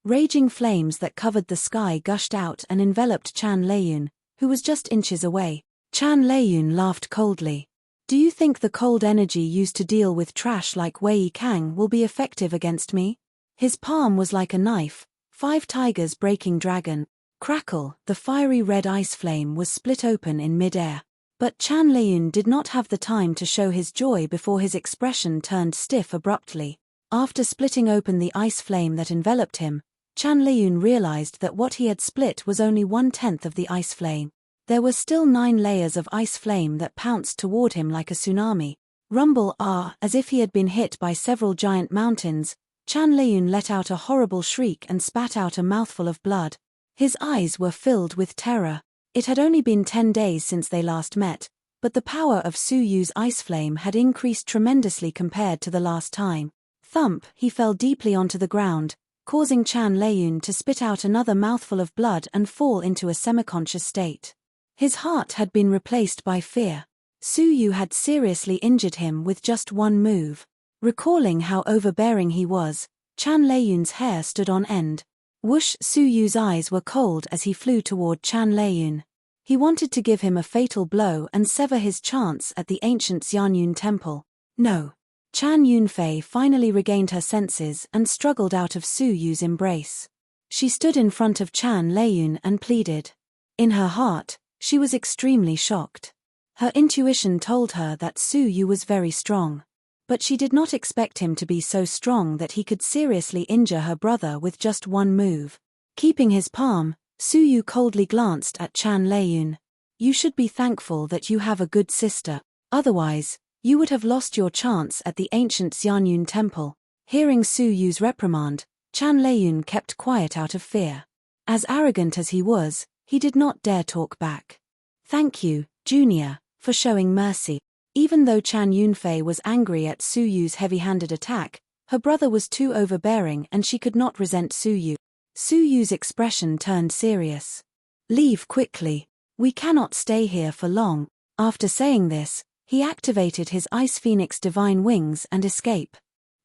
Raging flames that covered the sky gushed out and enveloped Chan Leiyun, who was just inches away. Chan Leiyun laughed coldly. Do you think the cold energy used to deal with trash like Wei Kang will be effective against me? His palm was like a knife. 5 tigers breaking dragon. Crackle, the fiery red ice flame was split open in mid-air. But Chan Leiyun did not have the time to show his joy before his expression turned stiff abruptly. After splitting open the ice flame that enveloped him, Chan Leiyun realized that what he had split was only 1/10 of the ice flame. There were still 9 layers of ice flame that pounced toward him like a tsunami. Rumble as if he had been hit by several giant mountains, Chan Leiyun let out a horrible shriek and spat out a mouthful of blood. His eyes were filled with terror. It had only been 10 days since they last met, but the power of Su Yu's ice flame had increased tremendously compared to the last time. Thump, he fell deeply onto the ground, causing Chan Leiyun to spit out another mouthful of blood and fall into a semi-conscious state. His heart had been replaced by fear. Su Yu had seriously injured him with just one move. Recalling how overbearing he was, Chan Leiyun's hair stood on end. Whoosh! Su Yu's eyes were cold as he flew toward Chan Leiyun. He wanted to give him a fatal blow and sever his chance at the ancient Xianyun temple. No. Chan Yunfei finally regained her senses and struggled out of Su Yu's embrace. She stood in front of Chan Leiyun and pleaded. In her heart, she was extremely shocked. Her intuition told her that Su Yu was very strong. But she did not expect him to be so strong that he could seriously injure her brother with just one move. Keeping his palm, Su Yu coldly glanced at Chan Leiyun. You should be thankful that you have a good sister. Otherwise, you would have lost your chance at the ancient Xianyun temple. Hearing Su Yu's reprimand, Chan Leiyun kept quiet out of fear. As arrogant as he was, he did not dare talk back. Thank you, Junior, for showing mercy. Even though Chan Yunfei was angry at Su Yu's heavy-handed attack, her brother was too overbearing and she could not resent Su Yu. Su Yu's expression turned serious. Leave quickly. We cannot stay here for long. After saying this, he activated his Ice Phoenix divine wings and escape.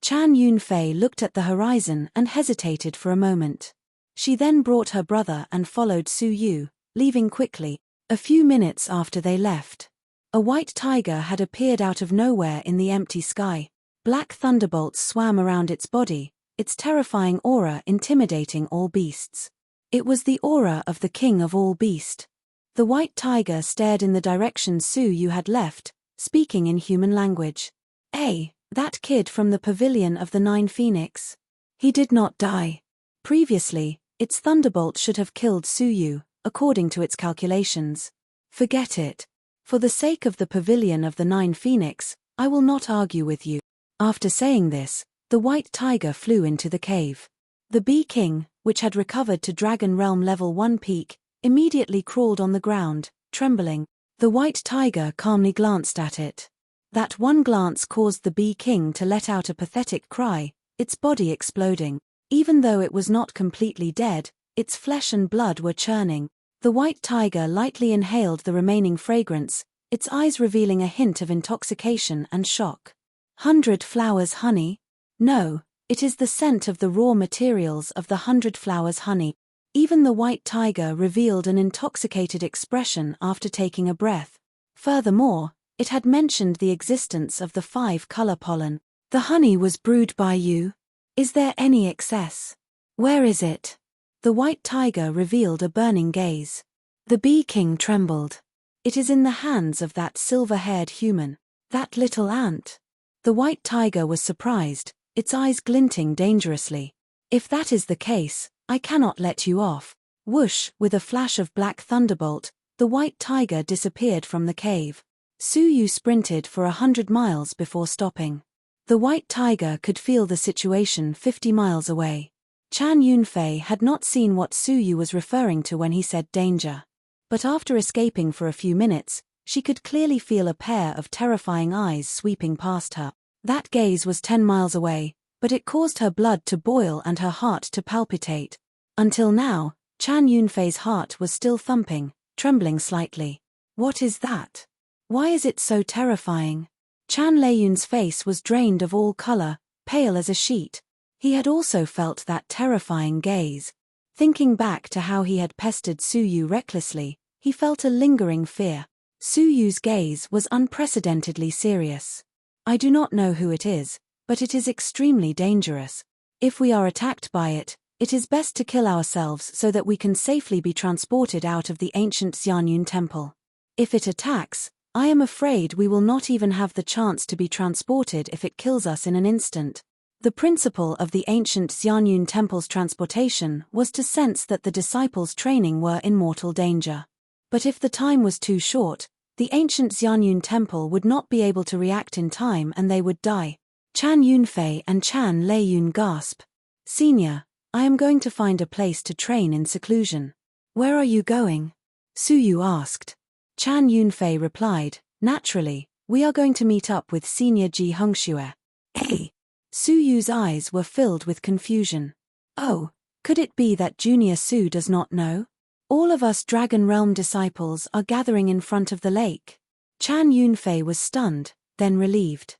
Chan Yunfei looked at the horizon and hesitated for a moment. She then brought her brother and followed Su Yu, leaving quickly. A few minutes after they left, a white tiger had appeared out of nowhere in the empty sky. Black thunderbolts swam around its body, its terrifying aura intimidating all beasts. It was the aura of the king of all beast. The white tiger stared in the direction Su Yu had left, speaking in human language. That kid from the pavilion of the 9 Phoenix. He did not die. Previously, its thunderbolt should have killed Su Yu, according to its calculations. Forget it. For the sake of the pavilion of the 9 Phoenix, I will not argue with you. After saying this, the white tiger flew into the cave. The Bee King, which had recovered to Dragon Realm level 1 peak, immediately crawled on the ground, trembling. The white tiger calmly glanced at it. That one glance caused the Bee King to let out a pathetic cry, its body exploding. Even though it was not completely dead, its flesh and blood were churning. The white tiger lightly inhaled the remaining fragrance, its eyes revealing a hint of intoxication and shock. 100 flowers honey? No, it is the scent of the raw materials of the 100 flowers honey. Even the white tiger revealed an intoxicated expression after taking a breath. Furthermore, It had mentioned the existence of the 5-color pollen. The honey was brewed by you? Is there any excess? Where is it? The white tiger revealed a burning gaze. The bee king trembled. It is in the hands of that silver-haired human. That little ant. The white tiger was surprised, its eyes glinting dangerously. If that is the case, I cannot let you off. Whoosh, with a flash of black thunderbolt, the white tiger disappeared from the cave. Su Yu sprinted for 100 miles before stopping. The white tiger could feel the situation 50 miles away. Chan Yunfei had not seen what Su Yu was referring to when he said danger. But after escaping for a few minutes, she could clearly feel a pair of terrifying eyes sweeping past her. That gaze was 10 miles away, but it caused her blood to boil and her heart to palpitate. Until now, Chan Yunfei's heart was still thumping, trembling slightly. What is that? Why is it so terrifying? Chan Leiyun's face was drained of all color, pale as a sheet. He had also felt that terrifying gaze. Thinking back to how he had pestered Su Yu recklessly, he felt a lingering fear. Su Yu's gaze was unprecedentedly serious. I do not know who it is, but it is extremely dangerous. If we are attacked by it, it is best to kill ourselves so that we can safely be transported out of the ancient Xianyun temple. If it attacks, I am afraid we will not even have the chance to be transported if it kills us in an instant. The principle of the ancient Xianyun temple's transportation was to sense that the disciples' training were in mortal danger. But if the time was too short, the ancient Xianyun temple would not be able to react in time and they would die. Chan Yunfei and Chan Leiyun gasp. Senior, I am going to find a place to train in seclusion. Where are you going? Su Yu asked. Chan Yunfei replied, naturally, we are going to meet up with Senior Ji Hongxue. Hey! Su Yu's eyes were filled with confusion. Oh, could it be that Junior Su does not know? All of us Dragon Realm disciples are gathering in front of the lake. Chan Yunfei was stunned, then relieved.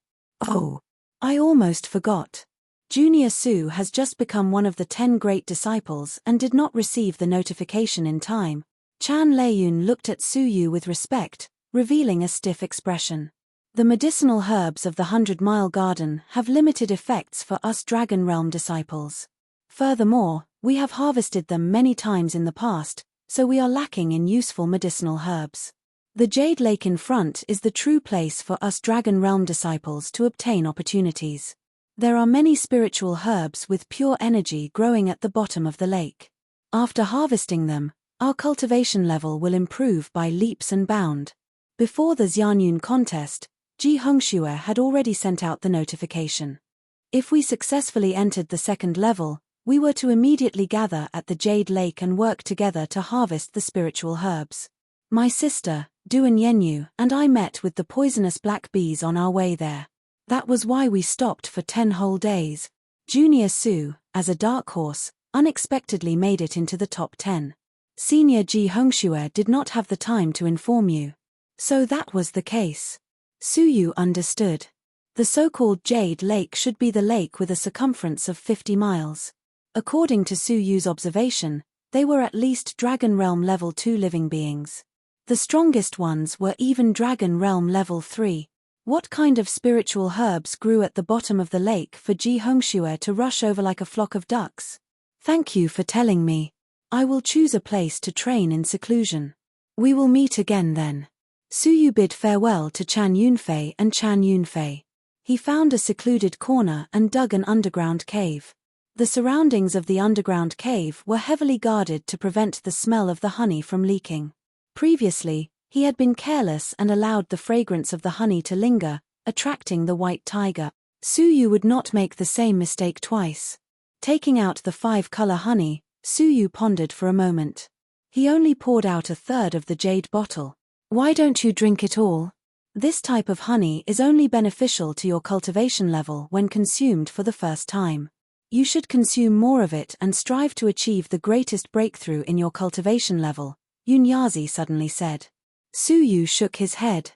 Oh, I almost forgot. Junior Su has just become one of the 10 great disciples and did not receive the notification in time. Chan Leiyun looked at Su Yu with respect, revealing a stiff expression. The medicinal herbs of the 100-Mile Garden have limited effects for us Dragon Realm disciples. Furthermore, we have harvested them many times in the past, so we are lacking in useful medicinal herbs. The Jade Lake in front is the true place for us Dragon Realm disciples to obtain opportunities. There are many spiritual herbs with pure energy growing at the bottom of the lake. After harvesting them, our cultivation level will improve by leaps and bounds. Before the Xianyun contest, Ji Hongxue had already sent out the notification. If we successfully entered the second level, we were to immediately gather at the Jade Lake and work together to harvest the spiritual herbs. My sister, Duan Yenyu, and I met with the poisonous black bees on our way there. That was why we stopped for 10 whole days. Junior Su, as a dark horse, unexpectedly made it into the top 10. Senior Ji Hongxue did not have the time to inform you. So that was the case. Su Yu understood. The so-called Jade Lake should be the lake with a circumference of 50 miles. According to Su Yu's observation, they were at least Dragon Realm Level 2 living beings. The strongest ones were even Dragon Realm Level 3. What kind of spiritual herbs grew at the bottom of the lake for Ji Hongxue to rush over like a flock of ducks? Thank you for telling me. I will choose a place to train in seclusion. We will meet again then. Su Yu bid farewell to Chan Yunfei and Chan Yunfei. He found a secluded corner and dug an underground cave. The surroundings of the underground cave were heavily guarded to prevent the smell of the honey from leaking. Previously, he had been careless and allowed the fragrance of the honey to linger, attracting the white tiger. Su Yu would not make the same mistake twice. Taking out the 5-color honey, Su Yu pondered for a moment. He only poured out a third of the jade bottle. Why don't you drink it all? This type of honey is only beneficial to your cultivation level when consumed for the first time. You should consume more of it and strive to achieve the greatest breakthrough in your cultivation level, Yunyazi suddenly said. Su Yu shook his head.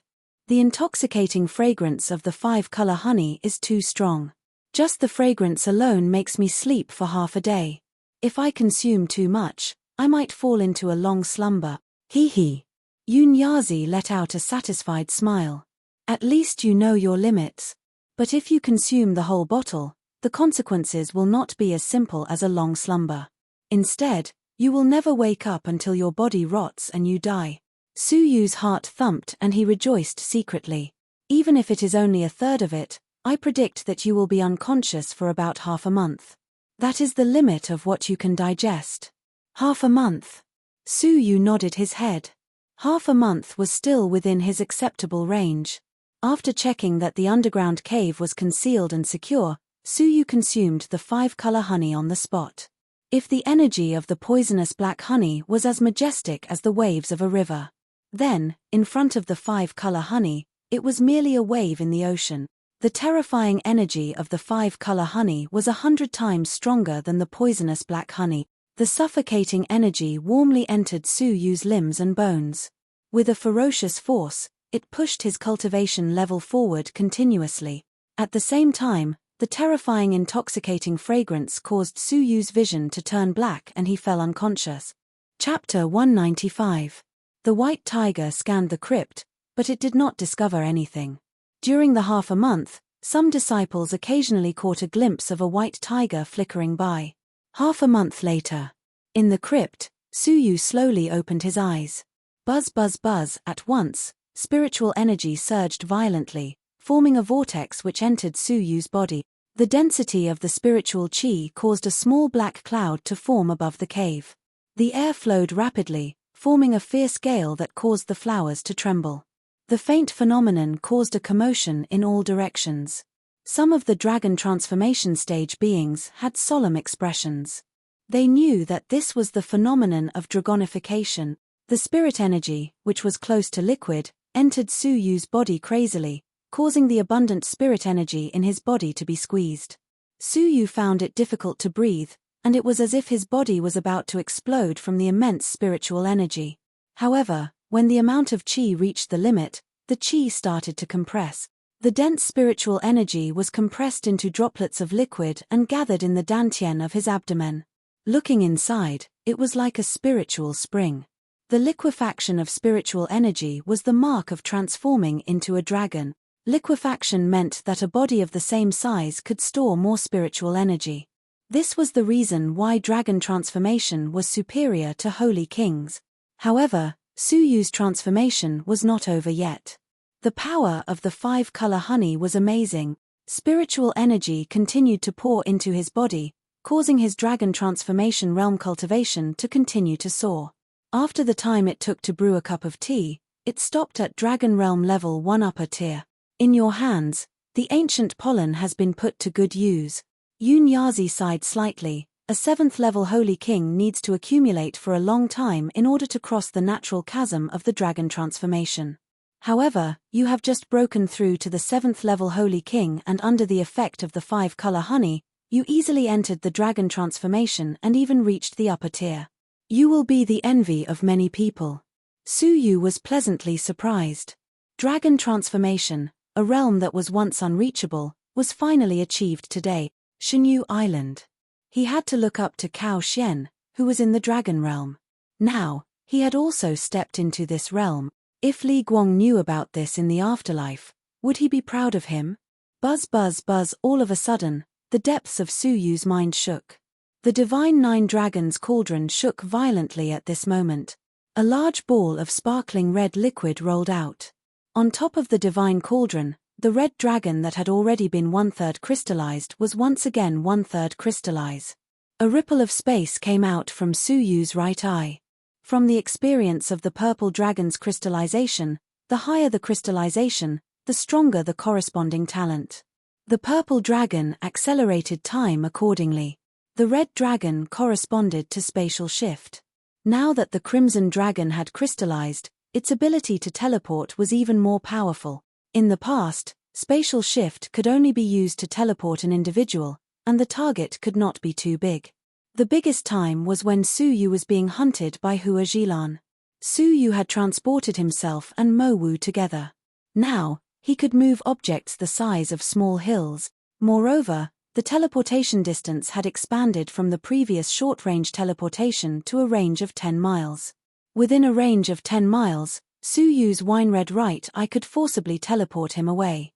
The intoxicating fragrance of the 5-color honey is too strong. Just the fragrance alone makes me sleep for half a day. If I consume too much, I might fall into a long slumber. Hee hee. Yunyazi let out a satisfied smile. At least you know your limits. But if you consume the whole bottle, the consequences will not be as simple as a long slumber. Instead, you will never wake up until your body rots and you die. Su Yu's heart thumped and he rejoiced secretly. Even if it is only a third of it, I predict that you will be unconscious for about half a month. That is the limit of what you can digest. Half a month. Su Yu nodded his head. Half a month was still within his acceptable range. After checking that the underground cave was concealed and secure, Su Yu consumed the 5-color honey on the spot. If the energy of the poisonous black honey was as majestic as the waves of a river, then, in front of the 5-color honey, it was merely a wave in the ocean. The terrifying energy of the 5-color honey was 100 times stronger than the poisonous black honey. The suffocating energy warmly entered Su Yu's limbs and bones. With a ferocious force, it pushed his cultivation level forward continuously. At the same time, the terrifying intoxicating fragrance caused Su Yu's vision to turn black and he fell unconscious. Chapter 195. The white tiger scanned the crypt, but it did not discover anything. During the half a month, some disciples occasionally caught a glimpse of a white tiger flickering by. Half a month later. In the crypt, Su Yu slowly opened his eyes. Buzz buzz buzz. At once, spiritual energy surged violently, forming a vortex which entered Su Yu's body. The density of the spiritual qi caused a small black cloud to form above the cave. The air flowed rapidly, forming a fierce gale that caused the flowers to tremble. The faint phenomenon caused a commotion in all directions. Some of the dragon transformation stage beings had solemn expressions. They knew that this was the phenomenon of dragonification. The spirit energy, which was close to liquid, entered Su Yu's body crazily, causing the abundant spirit energy in his body to be squeezed. Su Yu found it difficult to breathe, and it was as if his body was about to explode from the immense spiritual energy. However, when the amount of qi reached the limit, the qi started to compress. The dense spiritual energy was compressed into droplets of liquid and gathered in the dantian of his abdomen. Looking inside, it was like a spiritual spring. The liquefaction of spiritual energy was the mark of transforming into a dragon. Liquefaction meant that a body of the same size could store more spiritual energy. This was the reason why dragon transformation was superior to holy kings. However, Su Yu's transformation was not over yet. The power of the 5-color honey was amazing. Spiritual energy continued to pour into his body, causing his dragon transformation realm cultivation to continue to soar. After the time it took to brew a cup of tea, it stopped at dragon realm level 1 upper tier. In your hands, the ancient pollen has been put to good use. Yun Yazi sighed slightly. A 7th level holy king needs to accumulate for a long time in order to cross the natural chasm of the dragon transformation. However, you have just broken through to the 7th level holy king and under the effect of the 5-color honey, you easily entered the dragon transformation and even reached the upper tier. You will be the envy of many people. Su Yu was pleasantly surprised. Dragon transformation, a realm that was once unreachable, was finally achieved today. Shenyu Island. He had to look up to Cao Xian, who was in the dragon realm. Now, he had also stepped into this realm. If Li Guang knew about this in the afterlife, would he be proud of him? Buzz buzz buzz. All of a sudden, the depths of Su Yu's mind shook. The divine 9 dragons cauldron shook violently at this moment. A large ball of sparkling red liquid rolled out. On top of the divine cauldron, the red dragon that had already been 1/3 crystallized was once again 1/3 crystallize. A ripple of space came out from Su Yu's right eye. From the experience of the purple dragon's crystallization, the higher the crystallization, the stronger the corresponding talent. The purple dragon accelerated time accordingly. The red dragon corresponded to spatial shift. Now that the crimson dragon had crystallized, its ability to teleport was even more powerful. In the past, spatial shift could only be used to teleport an individual, and the target could not be too big. The biggest time was when Su Yu was being hunted by Hua Jilan. Su Yu had transported himself and Mo Wu together. Now, he could move objects the size of small hills. Moreover, the teleportation distance had expanded from the previous short-range teleportation to a range of 10 miles. Within a range of 10 miles, Su Yu's wine-red right eye could forcibly teleport him away.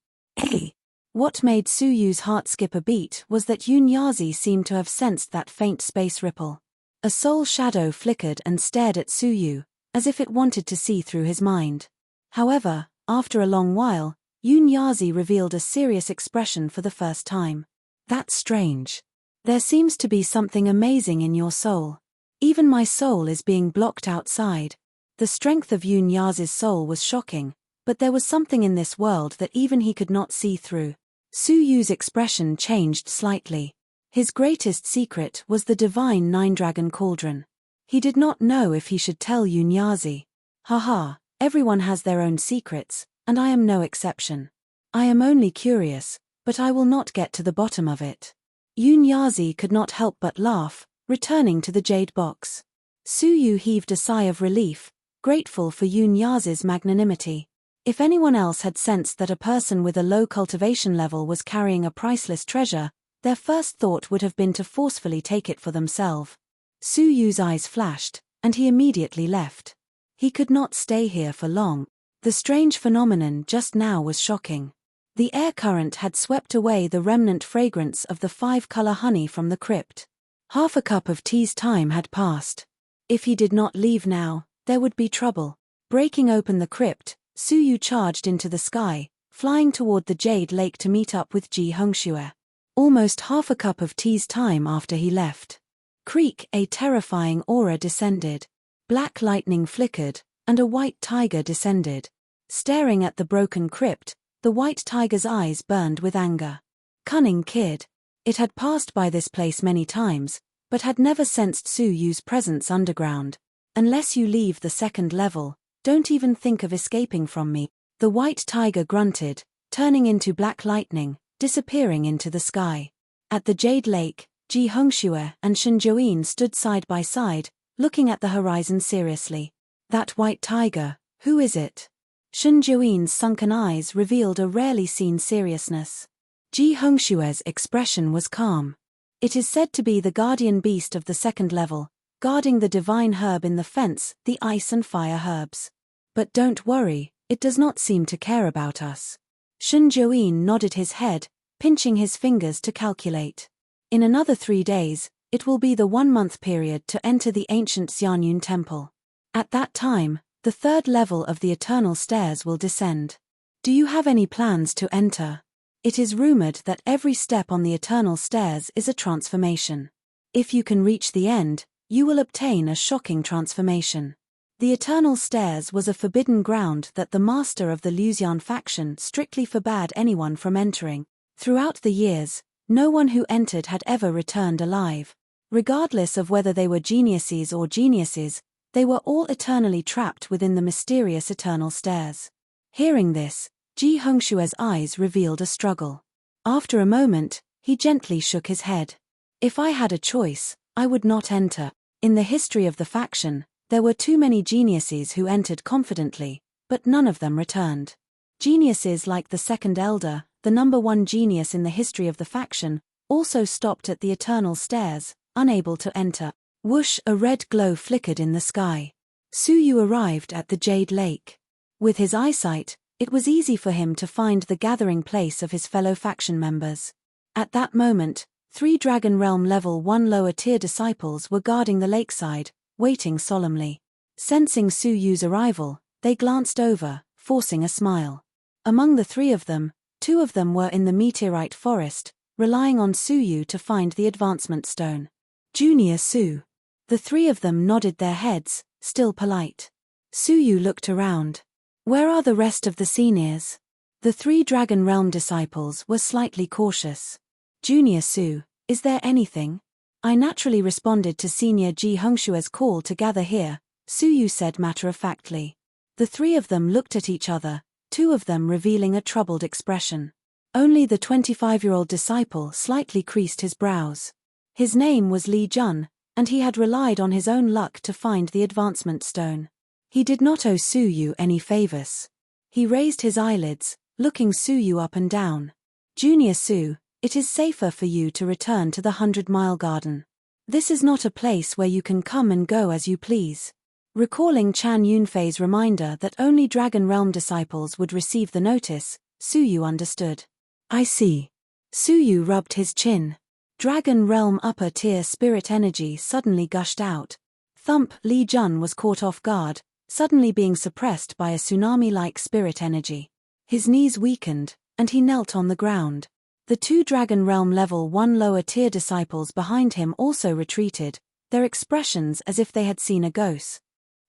What made Su Yu's heart skip a beat was that Yunyazi seemed to have sensed that faint space ripple. A soul shadow flickered and stared at Su Yu, as if it wanted to see through his mind. However, after a long while, Yunyazi revealed a serious expression for the first time. That's strange. There seems to be something amazing in your soul. Even my soul is being blocked outside. The strength of Yunyazi's soul was shocking, but there was something in this world that even he could not see through. Su Yu's expression changed slightly. His greatest secret was the divine nine-dragon cauldron. He did not know if he should tell Yunyazi. Haha, everyone has their own secrets, and I am no exception. I am only curious, but I will not get to the bottom of it. Yunyazi could not help but laugh, returning to the jade box. Su Yu heaved a sigh of relief, grateful for Yunyazi's magnanimity. If anyone else had sensed that a person with a low cultivation level was carrying a priceless treasure, their first thought would have been to forcefully take it for themselves. Su Yu's eyes flashed, and he immediately left. He could not stay here for long. The strange phenomenon just now was shocking. The air current had swept away the remnant fragrance of the 5-color honey from the crypt. Half a cup of tea's time had passed. If he did not leave now, there would be trouble. Breaking open the crypt, Su Yu charged into the sky, flying toward the Jade Lake to meet up with Ji Hongxue. Almost half a cup of tea's time after he left. Creak, a terrifying aura descended. Black lightning flickered, and a white tiger descended. Staring at the broken crypt, the white tiger's eyes burned with anger. Cunning kid. It had passed by this place many times, but had never sensed Su Yu's presence underground. Unless you leave the second level, don't even think of escaping from me. The white tiger grunted, turning into black lightning, disappearing into the sky. At the Jade Lake, Ji Hongxue and Shen Jiuyin stood side by side, looking at the horizon seriously. That white tiger, who is it? Shen Jiuyin's sunken eyes revealed a rarely seen seriousness. Ji Hongxue's expression was calm. It is said to be the guardian beast of the second level, guarding the divine herb in the fence, the ice and fire herbs. But don't worry, it does not seem to care about us. Shen Jiuyin nodded his head, pinching his fingers to calculate. In another 3 days, it will be the 1-month period to enter the ancient Xianyun temple. At that time, the 3rd level of the Eternal Stairs will descend. Do you have any plans to enter? It is rumored that every step on the Eternal Stairs is a transformation. If you can reach the end, you will obtain a shocking transformation. The Eternal Stairs was a forbidden ground that the master of the Luxian faction strictly forbade anyone from entering. Throughout the years, no one who entered had ever returned alive. Regardless of whether they were geniuses or geniuses, they were all eternally trapped within the mysterious Eternal Stairs. Hearing this, Ji Hongxue's eyes revealed a struggle. After a moment, he gently shook his head. If I had a choice, I would not enter. In the history of the faction, there were too many geniuses who entered confidently, but none of them returned. Geniuses like the Second Elder, the #1 genius in the history of the faction, also stopped at the Eternal Stairs, unable to enter. Whoosh, a red glow flickered in the sky. Su Yu arrived at the Jade Lake. With his eyesight, it was easy for him to find the gathering place of his fellow faction members. At that moment, 3 Dragon Realm Level 1 lower-tier disciples were guarding the lakeside, waiting solemnly. Sensing Su Yu's arrival, they glanced over, forcing a smile. Among the 3 of them, 2 of them were in the meteorite forest, relying on Su Yu to find the advancement stone. Junior Su. The 3 of them nodded their heads, still polite. Su Yu looked around. Where are the rest of the seniors? The 3 Dragon Realm disciples were slightly cautious. Junior Su, is there anything? I naturally responded to Senior Ji Hongxue's call to gather here, Su Yu said matter-of-factly. The 3 of them looked at each other, 2 of them revealing a troubled expression. Only the 25-year-old disciple slightly creased his brows. His name was Li Jun, and he had relied on his own luck to find the advancement stone. He did not owe Su Yu any favors. He raised his eyelids, looking Su Yu up and down. Junior Su, it is safer for you to return to the 100-Mile Garden. This is not a place where you can come and go as you please. Recalling Chan Yunfei's reminder that only Dragon Realm disciples would receive the notice, Su Yu understood. I see. Su Yu rubbed his chin. Dragon Realm upper tier spirit energy suddenly gushed out. Thump! Li Jun was caught off guard, suddenly being suppressed by a tsunami-like spirit energy. His knees weakened, and he knelt on the ground. The two Dragon Realm level 1 lower tier disciples behind him also retreated, their expressions as if they had seen a ghost.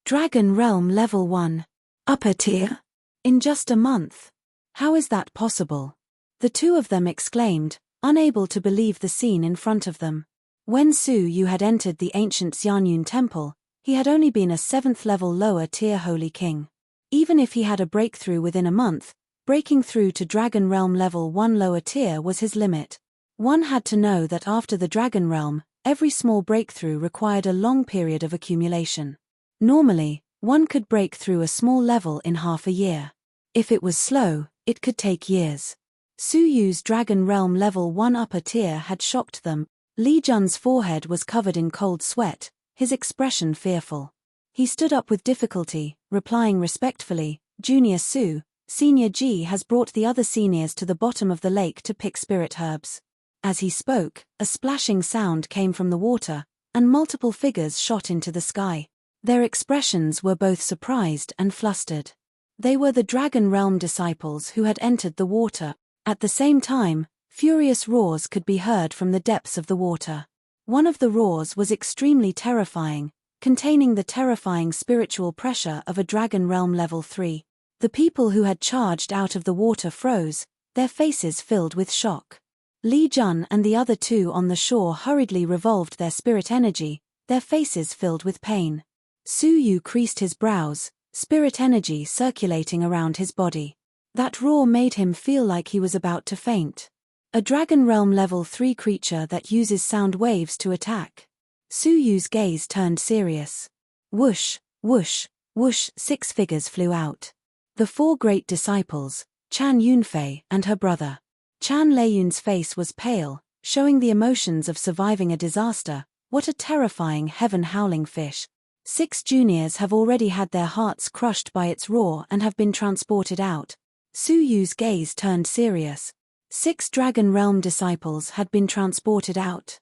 Dragon Realm level 1. Upper tier? In just a month? How is that possible? The two of them exclaimed, unable to believe the scene in front of them. When Su Yu had entered the ancient Xianyun temple, he had only been a 7th level lower tier holy king. Even if he had a breakthrough within a month, breaking through to Dragon Realm level 1 lower tier was his limit. One had to know that after the Dragon Realm, every small breakthrough required a long period of accumulation. Normally, one could break through a small level in half a year. If it was slow, it could take years. Su Yu's Dragon Realm level 1 upper tier had shocked them. Li Jun's forehead was covered in cold sweat, his expression fearful. He stood up with difficulty, replying respectfully, Junior Su, Senior Ji has brought the other seniors to the bottom of the lake to pick spirit herbs. As he spoke, a splashing sound came from the water, and multiple figures shot into the sky. Their expressions were both surprised and flustered. They were the Dragon Realm disciples who had entered the water. At the same time, furious roars could be heard from the depths of the water. One of the roars was extremely terrifying, containing the terrifying spiritual pressure of a Dragon Realm level 3. The people who had charged out of the water froze, their faces filled with shock. Li Jun and the other two on the shore hurriedly revolved their spirit energy, their faces filled with pain. Su Yu creased his brows, spirit energy circulating around his body. That roar made him feel like he was about to faint. A Dragon Realm level 3 creature that uses sound waves to attack. Su Yu's gaze turned serious. Whoosh, whoosh, whoosh, 6 figures flew out. The 4 great disciples, Chan Yunfei and her brother. Chan Leiyun's face was pale, showing the emotions of surviving a disaster. What a terrifying heaven-howling fish. 6 juniors have already had their hearts crushed by its roar and have been transported out. Su Yu's gaze turned serious. 6 Dragon Realm disciples had been transported out.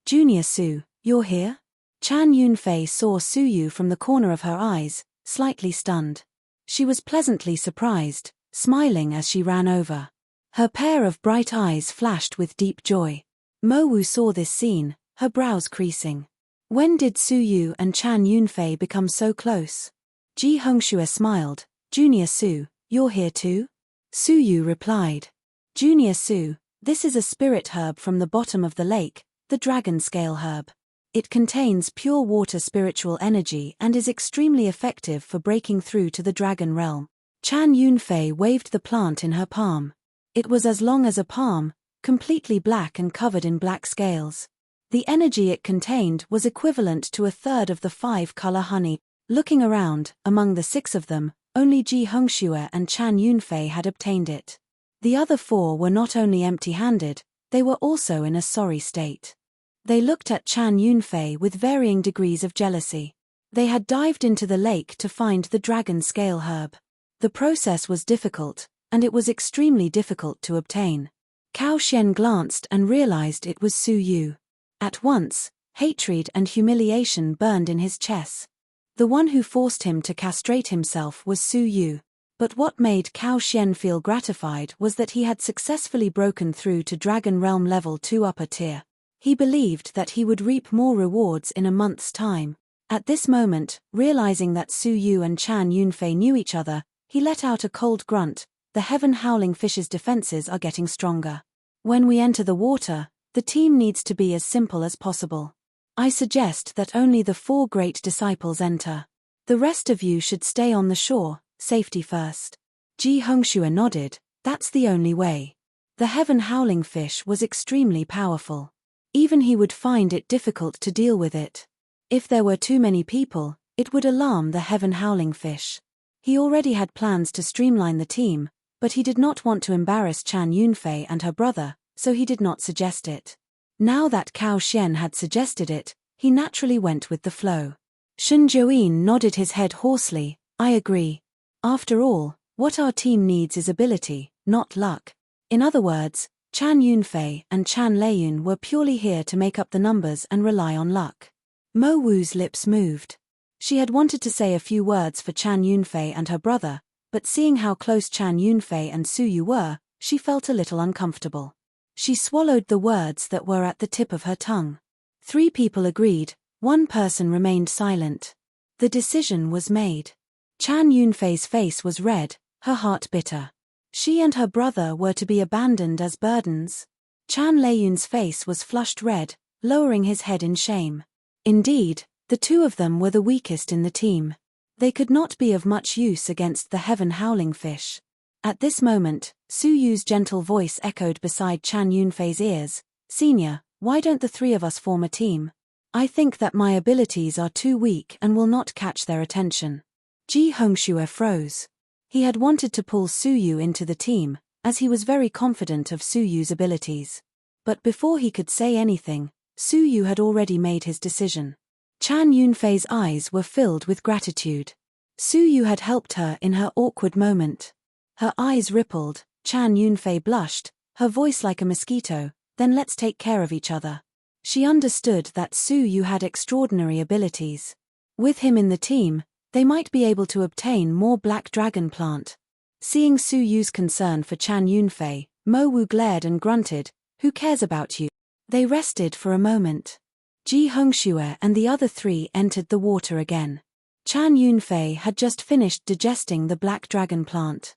Junior Su, you're here? Chan Yunfei saw Su Yu from the corner of her eyes, slightly stunned. She was pleasantly surprised, smiling as she ran over. Her pair of bright eyes flashed with deep joy. Mo Wu saw this scene, her brows creasing. When did Su Yu and Chan Yunfei become so close? Ji Hongxue smiled. Junior Su, you're here too? Su Yu replied. Junior Su, this is a spirit herb from the bottom of the lake, the dragon scale herb. It contains pure water spiritual energy and is extremely effective for breaking through to the dragon realm. Chan Yunfei waved the plant in her palm. It was as long as a palm, completely black and covered in black scales. The energy it contained was equivalent to a third of the 5-color honey. Looking around, among the 6 of them, only Ji Hongxue and Chan Yunfei had obtained it. The other 4 were not only empty-handed, they were also in a sorry state. They looked at Chan Yunfei with varying degrees of jealousy. They had dived into the lake to find the dragon scale herb. The process was difficult, and it was extremely difficult to obtain. Cao Xian glanced and realized it was Su Yu. At once, hatred and humiliation burned in his chest. The one who forced him to castrate himself was Su Yu. But what made Cao Xian feel gratified was that he had successfully broken through to Dragon Realm level 2 upper tier. He believed that he would reap more rewards in a month's time. At this moment, realizing that Su Yu and Chan Yunfei knew each other, he let out a cold grunt. The heaven-howling fish's defenses are getting stronger. When we enter the water, the team needs to be as simple as possible. I suggest that only the 4 great disciples enter. The rest of you should stay on the shore, safety first. Ji Hongxue nodded. That's the only way. The heaven-howling fish was extremely powerful. Even he would find it difficult to deal with it. If there were too many people, it would alarm the heaven-howling fish. He already had plans to streamline the team, but he did not want to embarrass Chan Yunfei and her brother, so he did not suggest it. Now that Cao Xian had suggested it, he naturally went with the flow. Shen Zhuyin nodded his head hoarsely. I agree. After all, what our team needs is ability, not luck. In other words, Chan Yunfei and Chan Leiyun were purely here to make up the numbers and rely on luck. Mo Wu's lips moved. She had wanted to say a few words for Chan Yunfei and her brother, but seeing how close Chan Yunfei and Su Yu were, she felt a little uncomfortable. She swallowed the words that were at the tip of her tongue. 3 people agreed, 1 person remained silent. The decision was made. Chan Yunfei's face was red, her heart bitter. She and her brother were to be abandoned as burdens. Chan Leiyun's face was flushed red, lowering his head in shame. Indeed, the 2 of them were the weakest in the team. They could not be of much use against the heaven-howling fish. At this moment, Su Yu's gentle voice echoed beside Chan Yunfei's ears. Senior, why don't the 3 of us form a team? I think that my abilities are too weak and will not catch their attention. Ji Hongxue froze. He had wanted to pull Su Yu into the team, as he was very confident of Su Yu's abilities. But before he could say anything, Su Yu had already made his decision. Chan Yunfei's eyes were filled with gratitude. Su Yu had helped her in her awkward moment. Her eyes rippled, Chan Yunfei blushed, her voice like a mosquito, then let's take care of each other. She understood that Su Yu had extraordinary abilities. With him in the team, they might be able to obtain more black dragon plant. Seeing Su Yu's concern for Chan Yunfei, Mo Wu glared and grunted, who cares about you? They rested for a moment. Ji Hongxue and the other 3 entered the water again. Chan Yunfei had just finished digesting the black dragon plant.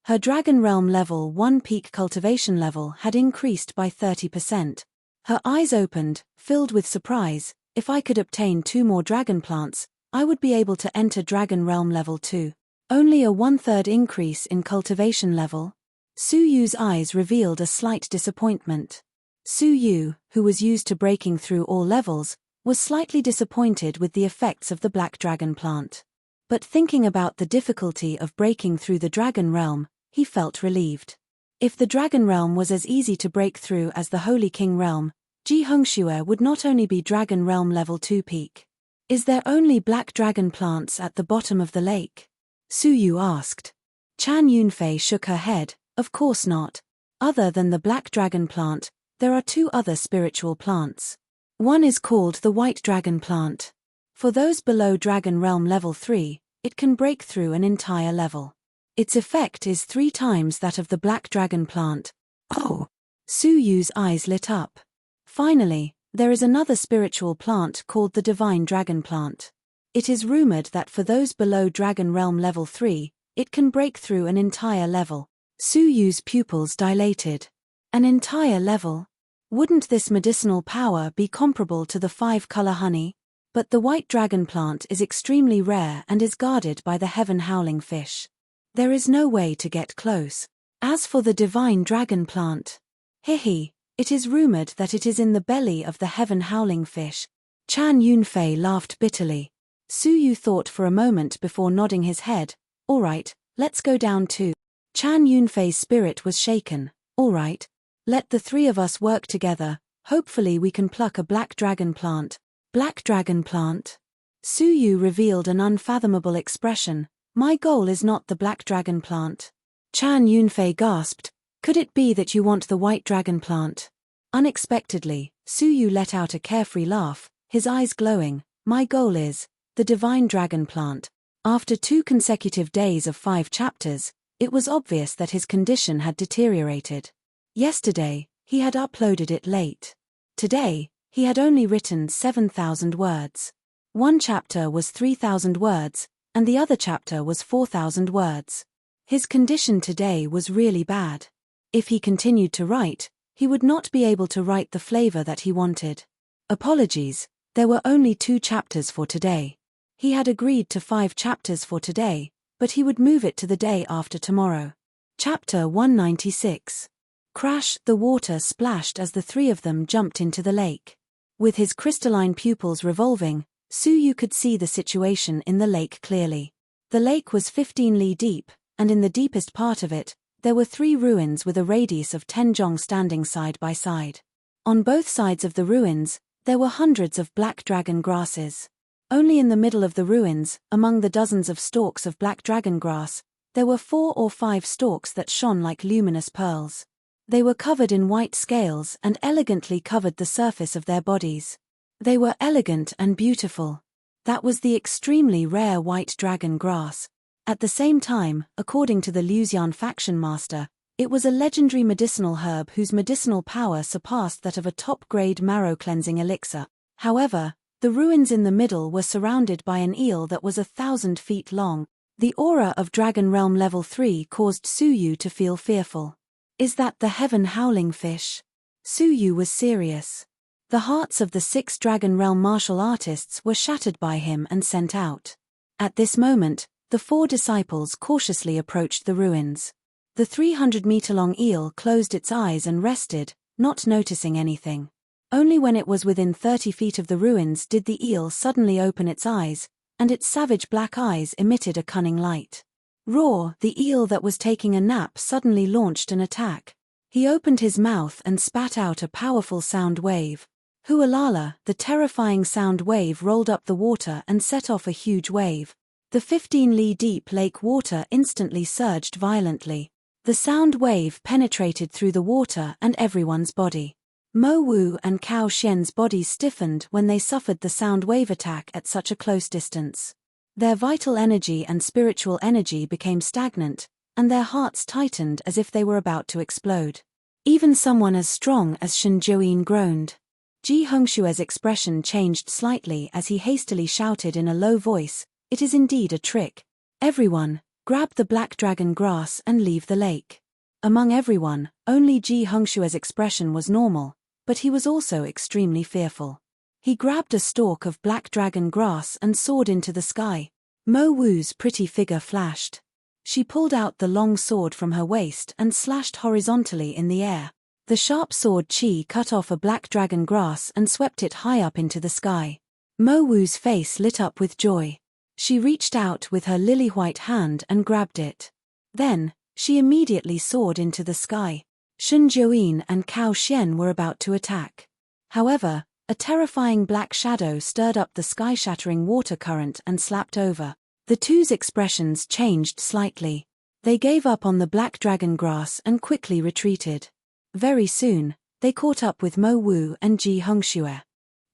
Her Dragon Realm level 1 peak cultivation level had increased by 30%. Her eyes opened, filled with surprise. If I could obtain 2 more dragon plants, I would be able to enter Dragon Realm level 2. Only a 1/3 increase in cultivation level? Su Yu's eyes revealed a slight disappointment. Su Yu, who was used to breaking through all levels, was slightly disappointed with the effects of the black dragon plant. But thinking about the difficulty of breaking through the Dragon Realm, he felt relieved. If the Dragon Realm was as easy to break through as the Holy King Realm, Ji Hongxue would not only be Dragon Realm level 2 peak. Is there only black dragon plants at the bottom of the lake? Su Yu asked. Chan Yunfei shook her head, of course not. Other than the black dragon plant, there are 2 other spiritual plants. One is called the white dragon plant. For those below Dragon Realm level 3, it can break through an entire level. Its effect is 3 times that of the black dragon plant. Oh! Su Yu's eyes lit up. Finally, there is another spiritual plant called the divine dragon plant. It is rumored that for those below Dragon Realm level 3, it can break through an entire level. Su Yu's pupils dilated. An entire level? Wouldn't this medicinal power be comparable to the 5-color honey? But the white dragon plant is extremely rare and is guarded by the heaven-howling fish. There is no way to get close. As for the divine dragon plant, it is rumored that it is in the belly of the heaven-howling fish. Chan Yunfei laughed bitterly. Su Yu thought for a moment before nodding his head. All right, let's go down too. Chan Yunfei's spirit was shaken. All right. Let the 3 of us work together, hopefully we can pluck a black dragon plant. Black dragon plant? Su Yu revealed an unfathomable expression. My goal is not the black dragon plant. Chan Yunfei gasped. Could it be that you want the white dragon plant? Unexpectedly, Su Yu let out a carefree laugh, his eyes glowing. My goal is the divine dragon plant. After 2 consecutive days of 5 chapters, it was obvious that his condition had deteriorated. Yesterday, he had uploaded it late. Today, he had only written 7,000 words. One chapter was 3,000 words, and the other chapter was 4,000 words. His condition today was really bad. If he continued to write, he would not be able to write the flavor that he wanted. Apologies, there were only 2 chapters for today. He had agreed to 5 chapters for today, but he would move it to the day after tomorrow. Chapter 196. Crash! The water splashed as the 3 of them jumped into the lake. With his crystalline pupils revolving, Su Yu could see the situation in the lake clearly. The lake was 15 li deep, and in the deepest part of it, there were 3 ruins with a radius of 10 zhong standing side by side. On both sides of the ruins, there were hundreds of black dragon grasses. Only in the middle of the ruins, among the dozens of stalks of black dragon grass, there were 4 or 5 stalks that shone like luminous pearls. They were covered in white scales and elegantly covered the surface of their bodies. They were elegant and beautiful. That was the extremely rare white dragon grass. At the same time, according to the Luxian faction master, it was a legendary medicinal herb whose medicinal power surpassed that of a top-grade marrow-cleansing elixir. However, the ruins in the middle were surrounded by an eel that was 1,000 feet long. The aura of Dragon Realm Level 3 caused Suyu to feel fearful. Is that the heaven howling fish? Suyu was serious. The hearts of the 6 Dragon Realm martial artists were shattered by him and sent out. At this moment, the 4 disciples cautiously approached the ruins. The 300-meter-long eel closed its eyes and rested, not noticing anything. Only when it was within 30 feet of the ruins did the eel suddenly open its eyes, and its savage black eyes emitted a cunning light. Roar, the eel that was taking a nap suddenly launched an attack. He opened his mouth and spat out a powerful sound wave. Hualala, the terrifying sound wave rolled up the water and set off a huge wave. The 15-li deep lake water instantly surged violently. The sound wave penetrated through the water and everyone's body. Mo Wu and Cao Xian's bodies stiffened when they suffered the sound wave attack at such a close distance. Their vital energy and spiritual energy became stagnant, and their hearts tightened as if they were about to explode. Even someone as strong as Shen Jiuyin groaned. Ji Hongshue's expression changed slightly as he hastily shouted in a low voice, "It is indeed a trick. Everyone, grab the black dragon grass and leave the lake." Among everyone, only Ji Hongshue's expression was normal, but he was also extremely fearful. He grabbed a stalk of black dragon grass and soared into the sky. Mo Wu's pretty figure flashed. She pulled out the long sword from her waist and slashed horizontally in the air. The sharp sword Qi cut off a black dragon grass and swept it high up into the sky. Mo Wu's face lit up with joy. She reached out with her lily-white hand and grabbed it. Then, she immediately soared into the sky. Shen Jiuyin and Cao Xian were about to attack. However, a terrifying black shadow stirred up the sky-shattering water current and slapped over. The two's expressions changed slightly. They gave up on the black dragon grass and quickly retreated. Very soon, they caught up with Mo Wu and Ji Hongxue.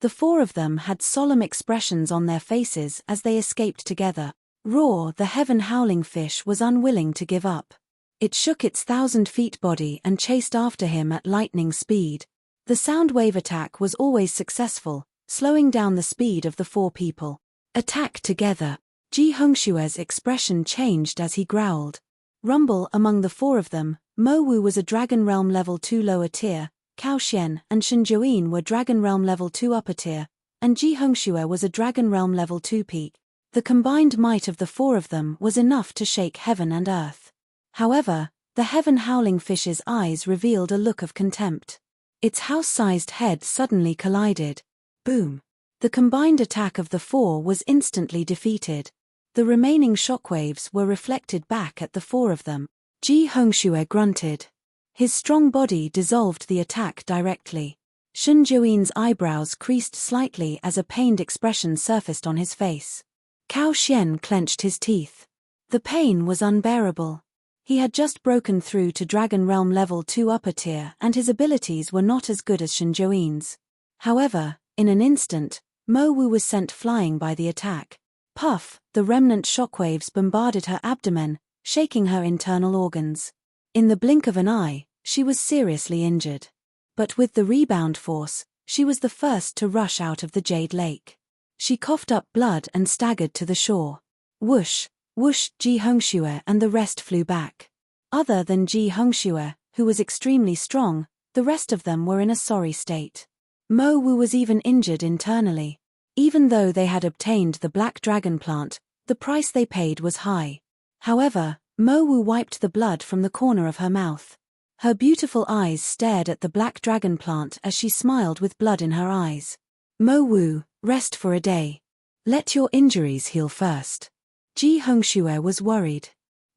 The 4 of them had solemn expressions on their faces as they escaped together. Roar, the heaven howling fish, was unwilling to give up. It shook its 1,000-feet body and chased after him at lightning speed. The sound wave attack was always successful, slowing down the speed of the 4 people. Attack together. Ji Hongshue's expression changed as he growled. Rumble among the 4 of them. Mo Wu was a Dragon Realm Level 2 lower tier, Cao Xian and Shen Jiuyin were Dragon Realm Level 2 upper tier, and Ji Hongxue was a Dragon Realm Level 2 peak. The combined might of the 4 of them was enough to shake heaven and earth. However, the heaven howling fish's eyes revealed a look of contempt. Its house-sized head suddenly collided. Boom! The combined attack of the 4 was instantly defeated. The remaining shockwaves were reflected back at the 4 of them. Ji Hongxue grunted. His strong body dissolved the attack directly. Shen Jiuyin's eyebrows creased slightly as a pained expression surfaced on his face. Cao Xian clenched his teeth. The pain was unbearable. He had just broken through to Dragon Realm Level 2 upper tier and his abilities were not as good as Shen Jiuyin's. However, in an instant, Mo Wu was sent flying by the attack. Puff, the remnant shockwaves bombarded her abdomen, shaking her internal organs. In the blink of an eye, she was seriously injured. But with the rebound force, she was the first to rush out of the Jade Lake. She coughed up blood and staggered to the shore. Whoosh! Whoosh! Ji Hongxue and the rest flew back. Other than Ji Hongxue, who was extremely strong, the rest of them were in a sorry state. Mo Wu was even injured internally. Even though they had obtained the black dragon plant, the price they paid was high. However, Mo Wu wiped the blood from the corner of her mouth. Her beautiful eyes stared at the black dragon plant as she smiled with blood in her eyes. Mo Wu, rest for a day. Let your injuries heal first. Ji Hongxue was worried.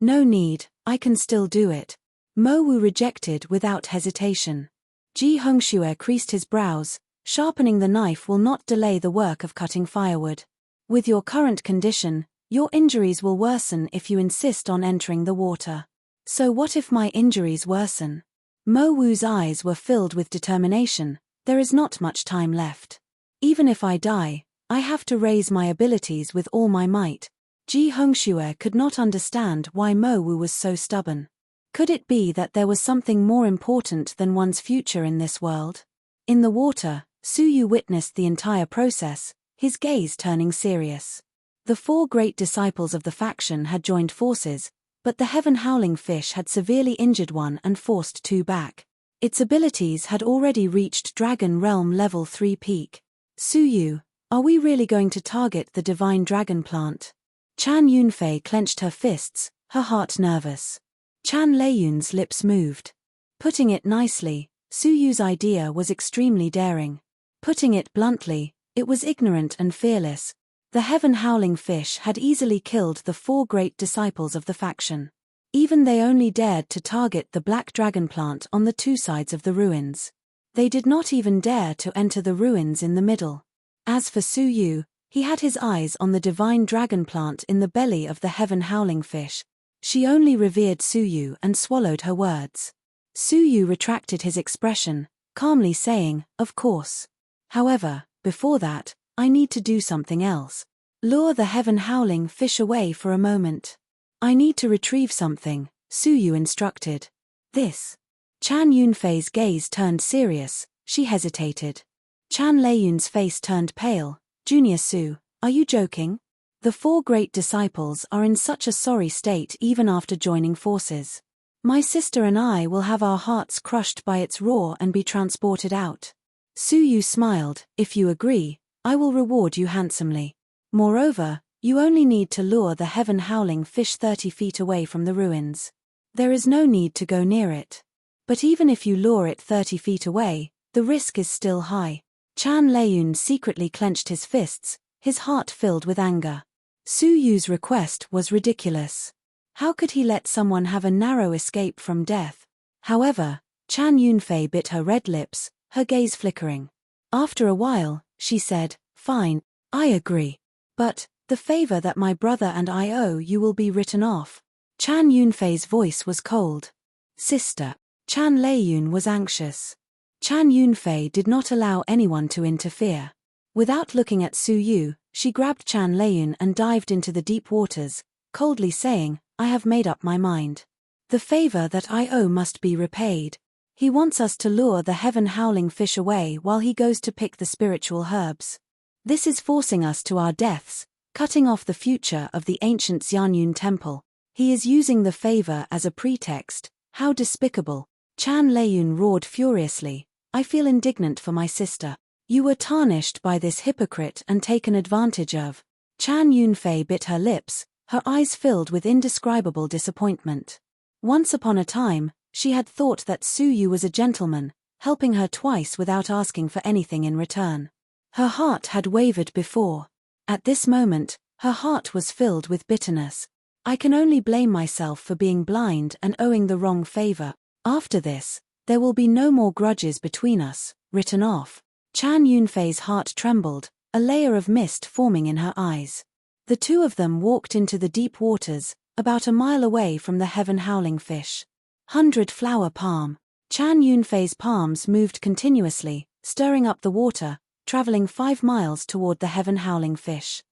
No need, I can still do it. Mo Wu rejected without hesitation. Ji Hongxue creased his brows, sharpening the knife will not delay the work of cutting firewood. With your current condition, your injuries will worsen if you insist on entering the water. So what if my injuries worsen? Mo Wu's eyes were filled with determination. There is not much time left. Even if I die, I have to raise my abilities with all my might. Ji Hongxue could not understand why Mo Wu was so stubborn. Could it be that there was something more important than one's future in this world? In the water, Su Yu witnessed the entire process, his gaze turning serious. The 4 great disciples of the faction had joined forces, but the heaven-howling fish had severely injured one and forced 2 back. Its abilities had already reached Dragon Realm Level 3 peak. Su Yu, are we really going to target the divine dragon plant? Chan Yunfei clenched her fists, her heart nervous. Chan Leiyun's lips moved. Putting it nicely, Su Yu's idea was extremely daring. Putting it bluntly, it was ignorant and fearless. The heaven-howling fish had easily killed the 4 great disciples of the faction. Even they only dared to target the black dragon plant on the 2 sides of the ruins. They did not even dare to enter the ruins in the middle. As for Su Yu, he had his eyes on the divine dragon plant in the belly of the heaven-howling fish. She only revered Su Yu and swallowed her words. Su Yu retracted his expression, calmly saying, "Of course. However, before that, I need to do something else. Lure the heaven-howling fish away for a moment. I need to retrieve something," Su Yu instructed. This. Chan Yunfei's gaze turned serious, she hesitated. Chan Leiyun's face turned pale. "Junior Su, are you joking? The 4 great disciples are in such a sorry state even after joining forces. My sister and I will have our hearts crushed by its roar and be transported out." Su Yu smiled. "If you agree, I will reward you handsomely. Moreover, you only need to lure the heaven-howling fish 30 feet away from the ruins. There is no need to go near it. But even if you lure it 30 feet away, the risk is still high." Chan Leiyun secretly clenched his fists, his heart filled with anger. Su Yu's request was ridiculous. How could he let someone have a narrow escape from death? However, Chan Yunfei bit her red lips, her gaze flickering. After a while, she said, "Fine, I agree. But, the favor that my brother and I owe you will be written off." Chan Yunfei's voice was cold. "Sister." Chan Leiyun was anxious. Chan Yunfei did not allow anyone to interfere. Without looking at Su Yu, she grabbed Chan Leiyun and dived into the deep waters, coldly saying, "I have made up my mind. The favor that I owe must be repaid. He wants us to lure the heaven-howling fish away while he goes to pick the spiritual herbs. This is forcing us to our deaths, cutting off the future of the ancient Xianyun temple. He is using the favor as a pretext. How despicable." Chan Leiyun roared furiously. "I feel indignant for my sister. You were tarnished by this hypocrite and taken advantage of." Chan Yunfei bit her lips, her eyes filled with indescribable disappointment. Once upon a time, she had thought that Su Yu was a gentleman, helping her twice without asking for anything in return. Her heart had wavered before. At this moment, her heart was filled with bitterness. "I can only blame myself for being blind and owing the wrong favor. After this, there will be no more grudges between us." Written off. Chan Yunfei's heart trembled, a layer of mist forming in her eyes. The 2 of them walked into the deep waters, about a mile away from the heaven-howling fish. 100 flower palm. Chan Yunfei's palms moved continuously, stirring up the water, traveling 5 miles toward the heaven-howling fish.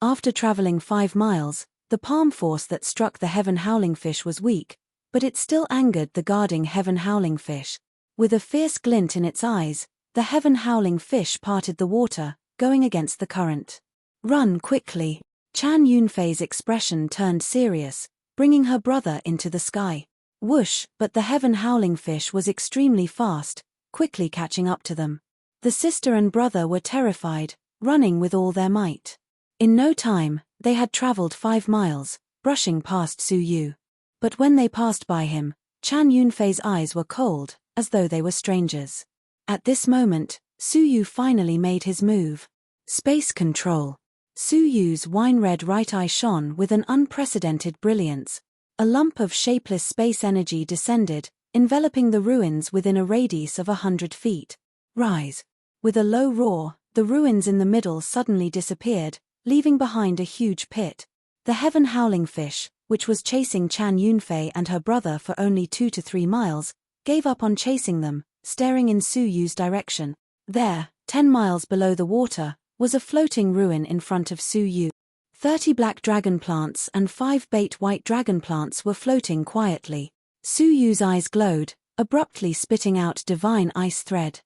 After traveling 5 miles, the palm force that struck the heaven-howling fish was weak, but it still angered the guarding heaven-howling fish. With a fierce glint in its eyes, the heaven-howling fish parted the water, going against the current. "Run quickly." Chan Yunfei's expression turned serious, bringing her brother into the sky. Whoosh! But the heaven-howling fish was extremely fast, quickly catching up to them. The sister and brother were terrified, running with all their might. In no time, they had traveled 5 miles, brushing past Su Yu. But when they passed by him, Chan Yunfei's eyes were cold, as though they were strangers. At this moment, Su Yu finally made his move. Space control. Su Yu's wine-red right eye shone with an unprecedented brilliance. A lump of shapeless space energy descended, enveloping the ruins within a radius of 100 feet. Rise. With a low roar, the ruins in the middle suddenly disappeared, leaving behind a huge pit. The heaven howling fish, which was chasing Chan Yunfei and her brother for only 2 to 3 miles, gave up on chasing them, staring in Su Yu's direction. There, 10 miles below the water, was a floating ruin in front of Su Yu. 30 black dragon plants and 5 bait white dragon plants were floating quietly. Su Yu's eyes glowed, abruptly spitting out divine ice thread.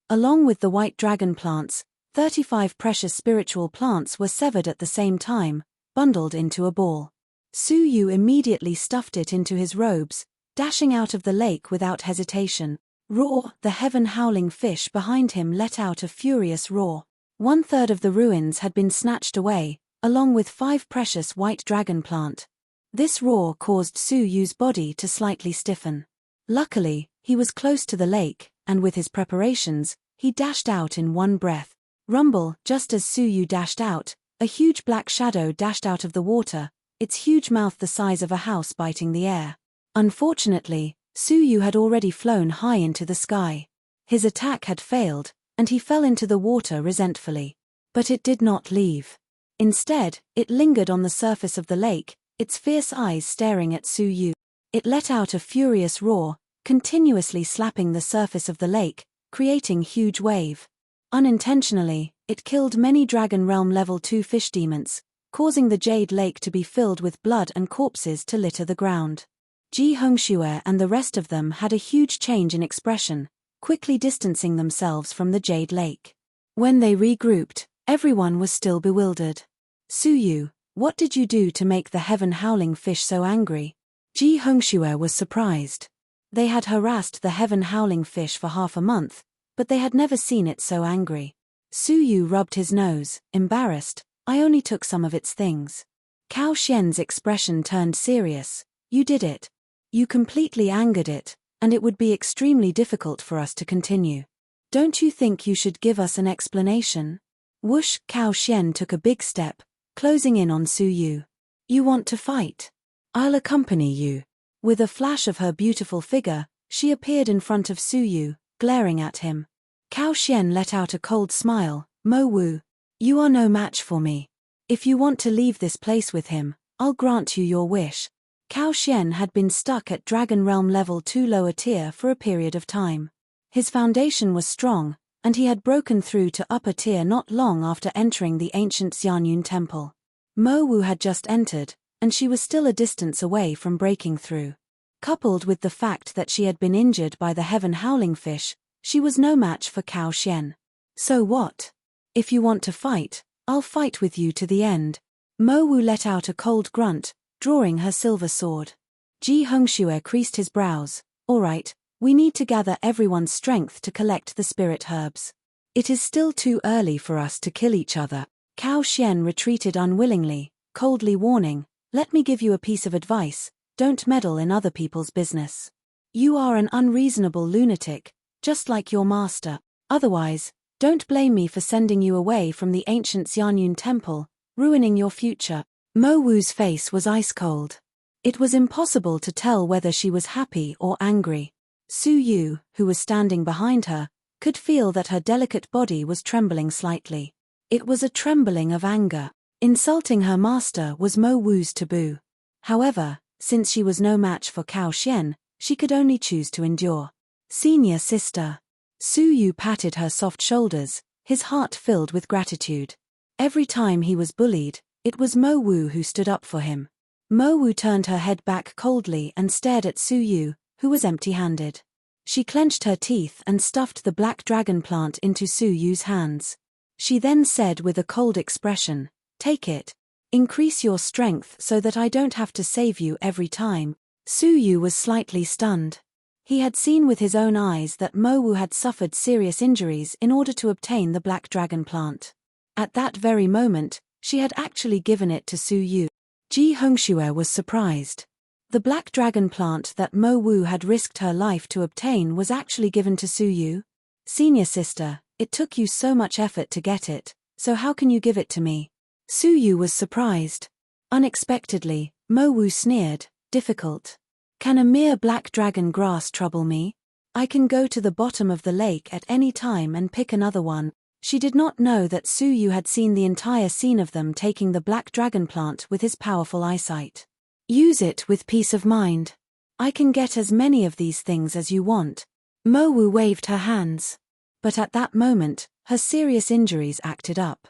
Along with the white dragon plants, 35 precious spiritual plants were severed at the same time, bundled into a ball. Su Yu immediately stuffed it into his robes, dashing out of the lake without hesitation. Roar! The heaven howling fish behind him let out a furious roar. 1/3 of the ruins had been snatched away, along with 5 precious white dragon plant. This roar caused Su Yu's body to slightly stiffen. Luckily, he was close to the lake, and with his preparations, he dashed out in one breath. Rumble! Just as Su Yu dashed out, a huge black shadow dashed out of the water, its huge mouth the size of a house biting the air. Unfortunately, Su Yu had already flown high into the sky. His attack had failed, and he fell into the water resentfully. But it did not leave. Instead, it lingered on the surface of the lake, its fierce eyes staring at Su Yu. It let out a furious roar, continuously slapping the surface of the lake, creating huge wave. Unintentionally, it killed many Dragon Realm Level 2 fish demons, causing the Jade Lake to be filled with blood and corpses to litter the ground. Ji Hongxue and the rest of them had a huge change in expression, quickly distancing themselves from the Jade Lake. When they regrouped, everyone was still bewildered. Su Yu, what did you do to make the heaven howling fish so angry? Ji Hongxue was surprised. They had harassed the heaven howling fish for half a month, but they had never seen it so angry. Su Yu rubbed his nose, embarrassed. I only took some of its things. Cao Xian's expression turned serious. You did it. You completely angered it, and it would be extremely difficult for us to continue. Don't you think you should give us an explanation? Whoosh! Cao Xian took a big step, closing in on Su Yu. You want to fight? I'll accompany you. With a flash of her beautiful figure, she appeared in front of Su Yu, glaring at him. Cao Xian let out a cold smile. Mo Wu, you are no match for me. If you want to leave this place with him, I'll grant you your wish. Cao Xian had been stuck at Dragon Realm Level 2 lower tier for a period of time. His foundation was strong, and he had broken through to upper tier not long after entering the ancient Xianyun temple. Mo Wu had just entered, and she was still a distance away from breaking through. Coupled with the fact that she had been injured by the heaven howling fish, she was no match for Cao Xian. So what? If you want to fight, I'll fight with you to the end. Mo Wu let out a cold grunt, drawing her silver sword. Ji Hongxue creased his brows. All right, we need to gather everyone's strength to collect the spirit herbs. It is still too early for us to kill each other. Cao Xian retreated unwillingly, coldly warning, let me give you a piece of advice, don't meddle in other people's business. You are an unreasonable lunatic, just like your master. Otherwise, don't blame me for sending you away from the ancient Xianyun temple, ruining your future. Mo Wu's face was ice cold. It was impossible to tell whether she was happy or angry. Su Yu, who was standing behind her, could feel that her delicate body was trembling slightly. It was a trembling of anger. Insulting her master was Mo Wu's taboo. However, since she was no match for Cao Xian, she could only choose to endure. Senior sister. Su Yu patted her soft shoulders, his heart filled with gratitude. Every time he was bullied, it was Mo Wu who stood up for him. Mo Wu turned her head back coldly and stared at Su Yu, who was empty-handed. She clenched her teeth and stuffed the black dragon plant into Su Yu's hands. She then said with a cold expression, take it. Increase your strength so that I don't have to save you every time. Su Yu was slightly stunned. He had seen with his own eyes that Mo Wu had suffered serious injuries in order to obtain the black dragon plant. At that very moment, she had actually given it to Su Yu. Ji Hongxue was surprised. The black dragon plant that Mo Wu had risked her life to obtain was actually given to Su Yu. Senior sister, it took you so much effort to get it, so how can you give it to me? Su Yu was surprised. Unexpectedly, Mo Wu sneered, difficult. Can a mere black dragon grass trouble me? I can go to the bottom of the lake at any time and pick another one. She did not know that Su Yu had seen the entire scene of them taking the black dragon plant with his powerful eyesight. Use it with peace of mind. I can get as many of these things as you want. Mo Wu waved her hands. But at that moment, her serious injuries acted up.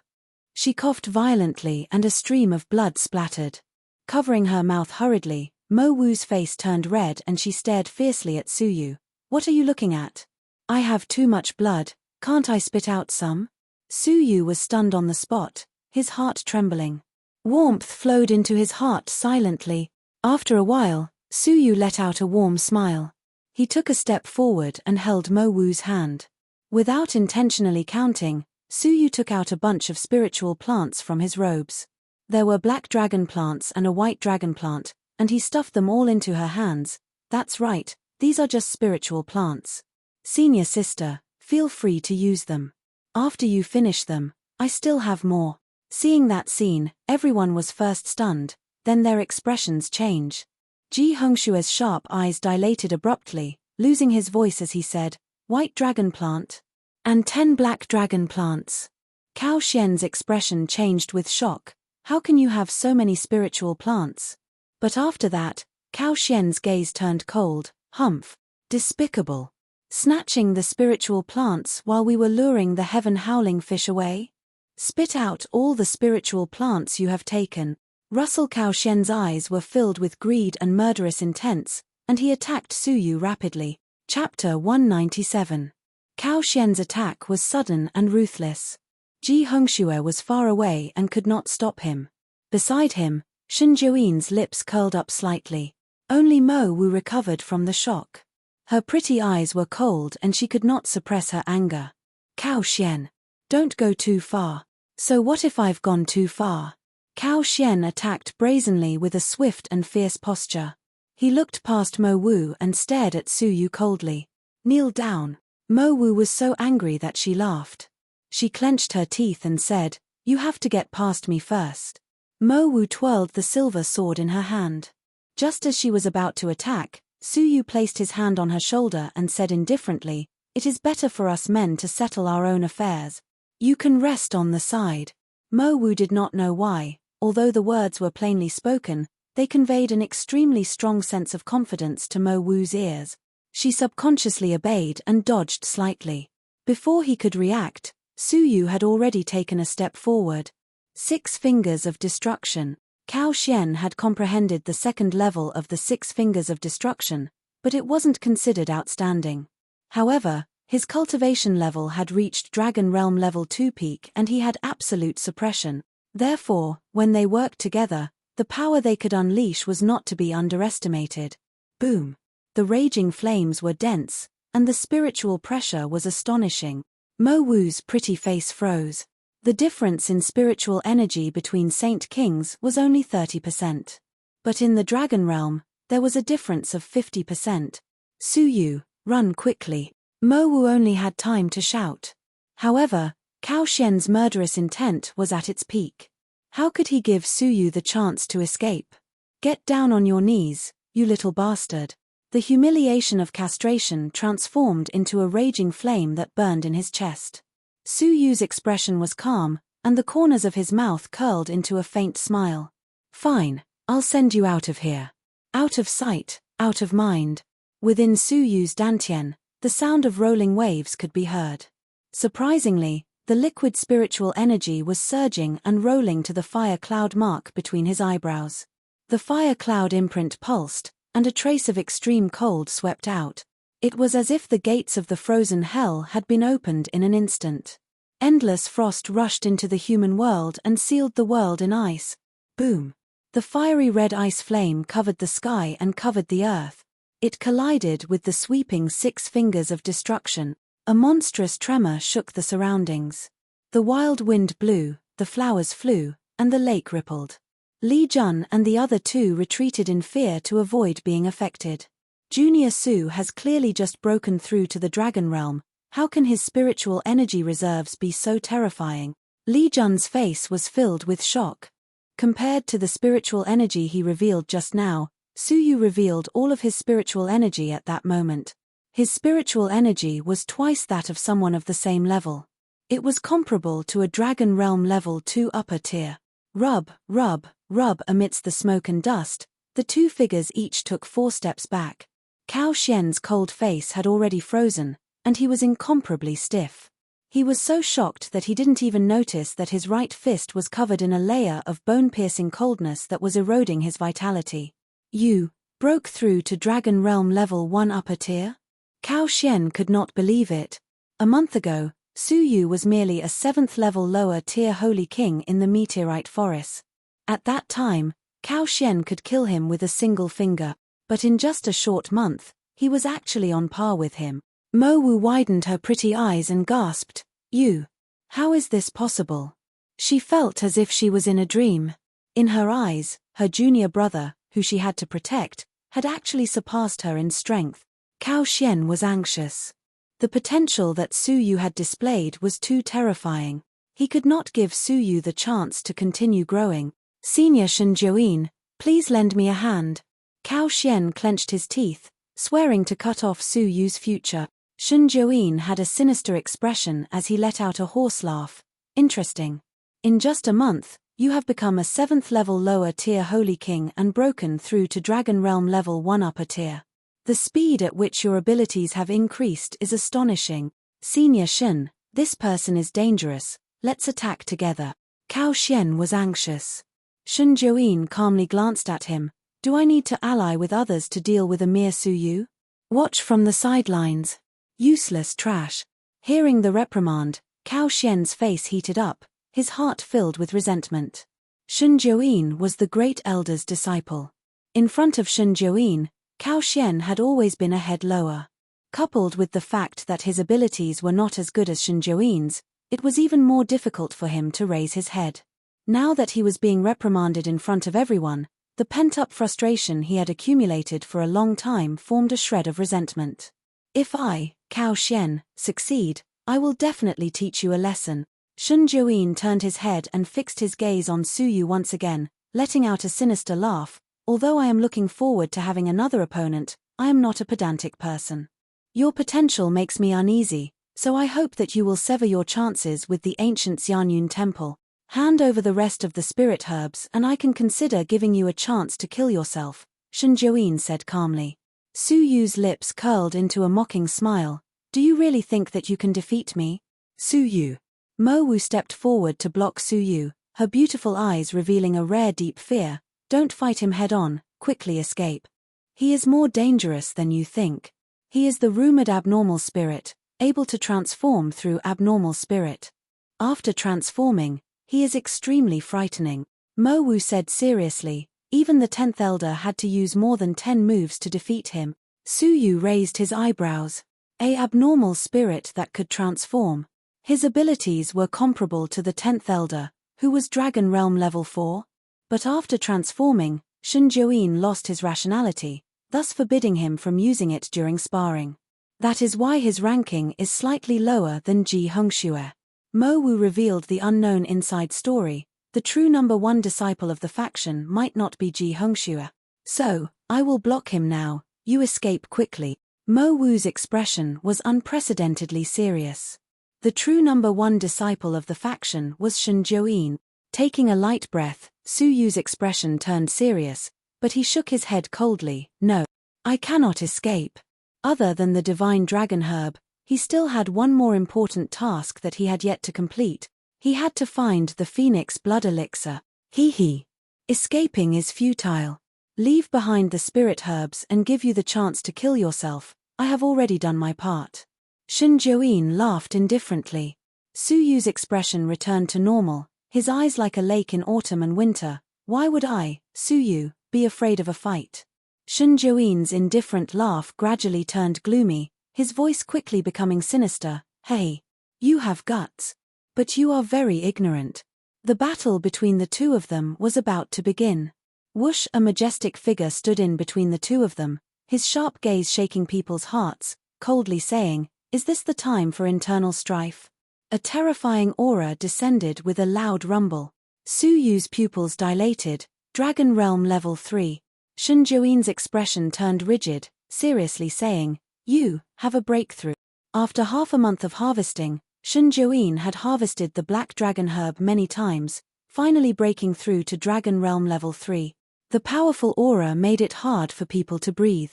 She coughed violently and a stream of blood splattered. Covering her mouth hurriedly, Mo Wu's face turned red and she stared fiercely at Su Yu. What are you looking at? I have too much blood, can't I spit out some? Su Yu was stunned on the spot, his heart trembling. Warmth flowed into his heart silently. After a while, Su Yu let out a warm smile. He took a step forward and held Mo Wu's hand. Without intentionally counting, Su Yu took out a bunch of spiritual plants from his robes. There were black dragon plants and a white dragon plant, and he stuffed them all into her hands. That's right, these are just spiritual plants. Senior sister, feel free to use them. After you finish them, I still have more. Seeing that scene, everyone was first stunned, then their expressions change. Ji Hongshue's sharp eyes dilated abruptly, losing his voice as he said, White dragon plant. And 10 black dragon plants. Cao Xian's expression changed with shock. How can you have so many spiritual plants? But after that, Cao Xian's gaze turned cold. Humph. Despicable. Snatching the spiritual plants while we were luring the heaven-howling fish away? Spit out all the spiritual plants you have taken. Russell Cao Xian's eyes were filled with greed and murderous intents, and he attacked Su Yu rapidly. Chapter 197. Cao Xian's attack was sudden and ruthless. Ji Hongxue was far away and could not stop him. Beside him, Shen Jiuyin's lips curled up slightly. Only Mo Wu recovered from the shock. Her pretty eyes were cold and she could not suppress her anger. Cao Xian. Don't go too far. So what if I've gone too far? Cao Xian attacked brazenly with a swift and fierce posture. He looked past Mo Wu and stared at Su Yu coldly. Kneel down. Mo Wu was so angry that she laughed. She clenched her teeth and said, You have to get past me first. Mo Wu twirled the silver sword in her hand. Just as she was about to attack, Su Yu placed his hand on her shoulder and said indifferently, It is better for us men to settle our own affairs. You can rest on the side. Mo Wu did not know why, although the words were plainly spoken, they conveyed an extremely strong sense of confidence to Mo Wu's ears. She subconsciously obeyed and dodged slightly. Before he could react, Su Yu had already taken a step forward. 6 fingers of destruction. Cao Xian had comprehended the second level of the 6 fingers of destruction, but it wasn't considered outstanding. However, his cultivation level had reached Dragon Realm Level 2 peak and he had absolute suppression. Therefore, when they worked together, the power they could unleash was not to be underestimated. Boom! The raging flames were dense, and the spiritual pressure was astonishing. Mo Wu's pretty face froze. The difference in spiritual energy between Saint Kings was only 30%. But in the Dragon Realm, there was a difference of 50%. Su Yu, run quickly. Mo Wu only had time to shout. However, Cao Xian's murderous intent was at its peak. How could he give Su Yu the chance to escape? Get down on your knees, you little bastard. The humiliation of castration transformed into a raging flame that burned in his chest. Su Yu's expression was calm, and the corners of his mouth curled into a faint smile. Fine, I'll send you out of here. Out of sight, out of mind. Within Su Yu's dantian, the sound of rolling waves could be heard. Surprisingly, the liquid spiritual energy was surging and rolling to the fire cloud mark between his eyebrows. The fire cloud imprint pulsed, and a trace of extreme cold swept out. It was as if the gates of the frozen hell had been opened in an instant. Endless frost rushed into the human world and sealed the world in ice. Boom! The fiery red ice flame covered the sky and covered the earth. It collided with the sweeping 6 fingers of destruction. A monstrous tremor shook the surroundings. The wild wind blew, the flowers flew, and the lake rippled. Li Jun and the other 2 retreated in fear to avoid being affected. Junior Su has clearly just broken through to the Dragon Realm. How can his spiritual energy reserves be so terrifying? Li Jun's face was filled with shock. Compared to the spiritual energy he revealed just now, Su Yu revealed all of his spiritual energy at that moment. His spiritual energy was twice that of someone of the same level. It was comparable to a Dragon Realm Level 2 upper tier. Rub, rub, rub amidst the smoke and dust, the two figures each took 4 steps back. Cao Xian's cold face had already frozen, and he was incomparably stiff. He was so shocked that he didn't even notice that his right fist was covered in a layer of bone-piercing coldness that was eroding his vitality. You broke through to Dragon Realm Level 1 upper tier? Cao Xian could not believe it. A month ago, Su Yu was merely a 7th level lower tier Holy King in the Meteorite Forest. At that time, Cao Xian could kill him with a single finger, but in just a short month, he was actually on par with him. Mo Wu widened her pretty eyes and gasped, "You? How is this possible?" She felt as if she was in a dream. In her eyes, her junior brother, who she had to protect, had actually surpassed her in strength. Cao Xian was anxious. The potential that Su Yu had displayed was too terrifying. He could not give Su Yu the chance to continue growing. "Senior Shen Jiuyin, please lend me a hand." Cao Xian clenched his teeth, swearing to cut off Su Yu's future. Shen Jiuyin had a sinister expression as he let out a hoarse laugh. "Interesting. In just a month, you have become a 7th level lower tier Holy King and broken through to Dragon Realm Level 1 upper tier. The speed at which your abilities have increased is astonishing. Senior Shen, this person is dangerous, let's attack together." Cao Xian was anxious. Shen Jiuyin calmly glanced at him. "Do I need to ally with others to deal with a mere Su Yu? Watch from the sidelines. Useless trash." Hearing the reprimand, Cao Xian's face heated up, his heart filled with resentment. Shen Jiuyin was the great elder's disciple. In front of Shen Jiuyin, Cao Xian had always been a head lower. Coupled with the fact that his abilities were not as good as Shen Jiuyin's, it was even more difficult for him to raise his head. Now that he was being reprimanded in front of everyone, the pent-up frustration he had accumulated for a long time formed a shred of resentment. "If I, Cao Xian, succeed, I will definitely teach you a lesson." Shen Jiuyin turned his head and fixed his gaze on Su Yu once again, letting out a sinister laugh. "Although I am looking forward to having another opponent, I am not a pedantic person. Your potential makes me uneasy, so I hope that you will sever your chances with the ancient Xianyun Temple. Hand over the rest of the spirit herbs and I can consider giving you a chance to kill yourself," Shen Jiuyin said calmly. Su Yu's lips curled into a mocking smile. "Do you really think that you can defeat me? Su Yu?" Mo Wu stepped forward to block Su Yu, her beautiful eyes revealing a rare deep fear. "Don't fight him head-on, quickly escape. He is more dangerous than you think. He is the rumored abnormal spirit, able to transform through abnormal spirit. After transforming, he is extremely frightening." Mo Wu said seriously. Even the 10th Elder had to use more than 10 moves to defeat him. Su Yu raised his eyebrows. A abnormal spirit that could transform. His abilities were comparable to the 10th Elder, who was Dragon Realm Level 4. But after transforming, Shen Jiuyin lost his rationality, thus forbidding him from using it during sparring. That is why his ranking is slightly lower than Ji Hongxue. Mo Wu revealed the unknown inside story. The true number 1 disciple of the faction might not be Ji Hongxue. "So, I will block him now, you escape quickly." Mo Wu's expression was unprecedentedly serious. The true number 1 disciple of the faction was Shen Jiuyin. Taking a light breath, Su Yu's expression turned serious, but he shook his head coldly. "No, I cannot escape." Other than the divine dragon herb, he still had one more important task that he had yet to complete. He had to find the Phoenix blood elixir. He. Escaping is futile. Leave behind the spirit herbs and give you the chance to kill yourself. I have already done my part. Shen Jiuyin laughed indifferently. Su Yu's expression returned to normal, his eyes like a lake in autumn and winter. "Why would I, Su Yu, be afraid of a fight?" Shen Jiuyin's indifferent laugh gradually turned gloomy, his voice quickly becoming sinister. "Hey, you have guts. But you are very ignorant." The battle between the two of them was about to begin. Whoosh! A majestic figure stood in between the two of them, his sharp gaze shaking people's hearts, coldly saying, "Is this the time for internal strife?" A terrifying aura descended with a loud rumble. Su Yu's pupils dilated. Dragon Realm Level 3. Shen Jiuyin's expression turned rigid, seriously saying, "You have a breakthrough." After half a month of harvesting, Shen Jiuyin had harvested the black dragon herb many times, finally breaking through to Dragon Realm level 3. The powerful aura made it hard for people to breathe.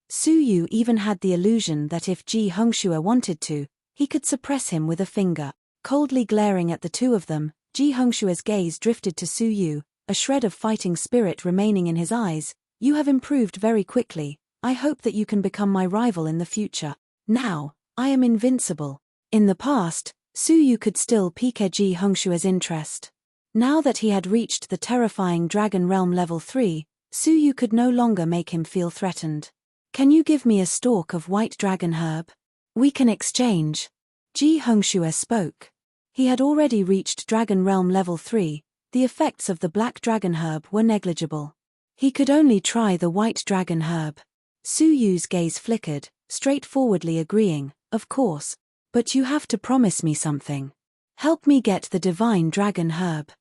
Su Yu even had the illusion that if Ji Hongxue wanted to, he could suppress him with a finger. Coldly glaring at the two of them, Ji Hongxue's gaze drifted to Su Yu, a shred of fighting spirit remaining in his eyes. You have improved very quickly. I hope that you can become my rival in the future. Now, I am invincible. In the past, Su Yu could still pique Ji Hongxue's interest. Now that he had reached the terrifying Dragon Realm level 3, Su Yu could no longer make him feel threatened. Can you give me a stalk of white dragon herb? We can exchange. Ji Hongxue spoke. He had already reached Dragon Realm level 3, the effects of the black dragon herb were negligible. He could only try the white dragon herb. Su Yu's gaze flickered, straightforwardly agreeing, of course. But you have to promise me something. Help me get the divine dragon herb.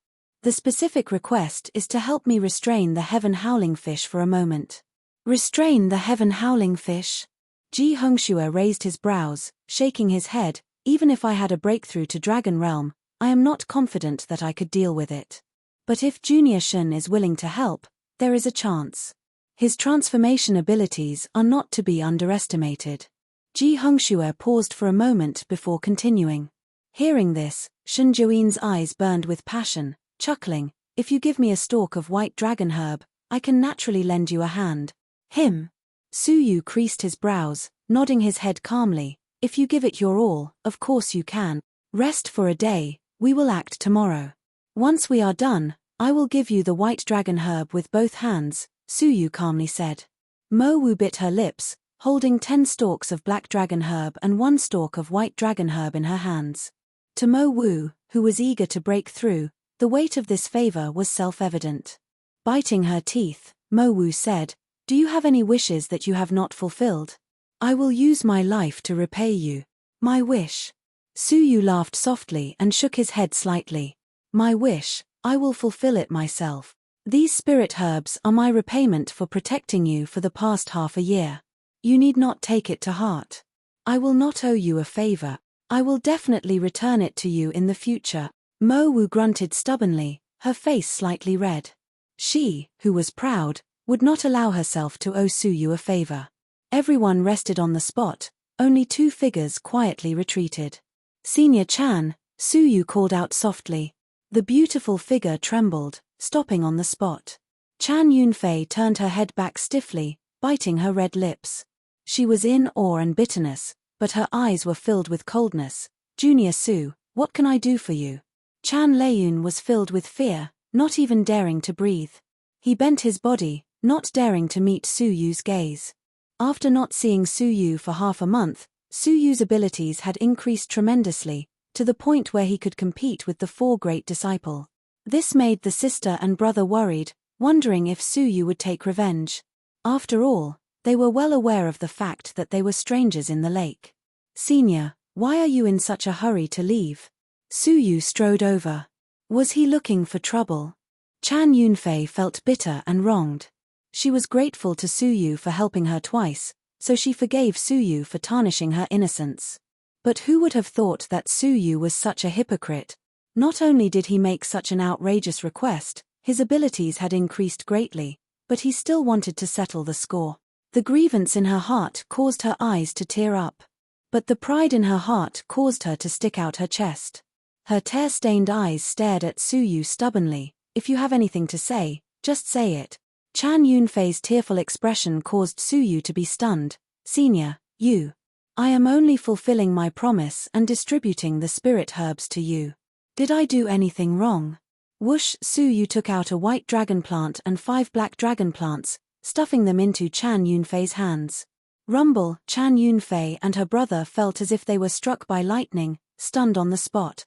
The specific request is to help me restrain the heaven howling fish for a moment. Restrain the heaven howling fish? Ji Hongxue raised his brows, shaking his head. Even if I had a breakthrough to Dragon Realm, I am not confident that I could deal with it. But if Junior Shen is willing to help, there is a chance. His transformation abilities are not to be underestimated. Ji Hongxue paused for a moment before continuing. Hearing this, Shen Jiuyin's eyes burned with passion, chuckling, if you give me a stalk of white dragon herb, I can naturally lend you a hand. Him? Su Yu creased his brows, nodding his head calmly. If you give it your all, of course you can. Rest for a day, we will act tomorrow. Once we are done, I will give you the white dragon herb with both hands, Su Yu calmly said. Mo Wu bit her lips, holding 10 stalks of black dragon herb and 1 stalk of white dragon herb in her hands. To Mo Wu, who was eager to break through, the weight of this favor was self-evident. Biting her teeth, Mo Wu said, do you have any wishes that you have not fulfilled? I will use my life to repay you. My wish. Su Yu laughed softly and shook his head slightly. My wish, I will fulfill it myself. These spirit herbs are my repayment for protecting you for the past half a year. You need not take it to heart. I will not owe you a favor. I will definitely return it to you in the future. Mo Wu grunted stubbornly, her face slightly red. She, who was proud, would not allow herself to owe Su Yu a favor. Everyone rested on the spot, only 2 figures quietly retreated. Senior Chan, Su Yu called out softly. The beautiful figure trembled, stopping on the spot. Chan Yunfei turned her head back stiffly, biting her red lips. She was in awe and bitterness, but her eyes were filled with coldness. Junior Su, what can I do for you? Chan Leiyun was filled with fear, not even daring to breathe. He bent his body, not daring to meet Su Yu's gaze. After not seeing Su Yu for half a month, Su Yu's abilities had increased tremendously, to the point where he could compete with the 4 great disciple. This made the sister and brother worried, wondering if Su Yu would take revenge. After all, they were well aware of the fact that they were strangers in the lake. Senior, why are you in such a hurry to leave? Su Yu strode over. Was he looking for trouble? Chan Yunfei felt bitter and wronged. She was grateful to Su Yu for helping her twice, so she forgave Su Yu for tarnishing her innocence. But who would have thought that Su Yu was such a hypocrite? Not only did he make such an outrageous request, his abilities had increased greatly, but he still wanted to settle the score. The grievance in her heart caused her eyes to tear up. But the pride in her heart caused her to stick out her chest. Her tear-stained eyes stared at Su Yu stubbornly. If you have anything to say, just say it. Chan Yunfei's tearful expression caused Su Yu to be stunned. Senior, you. I am only fulfilling my promise and distributing the spirit herbs to you. Did I do anything wrong? Whoosh! Su Yu took out a white dragon plant and 5 black dragon plants, stuffing them into Chan Yunfei's hands. Rumble! Chan Yunfei and her brother felt as if they were struck by lightning, stunned on the spot.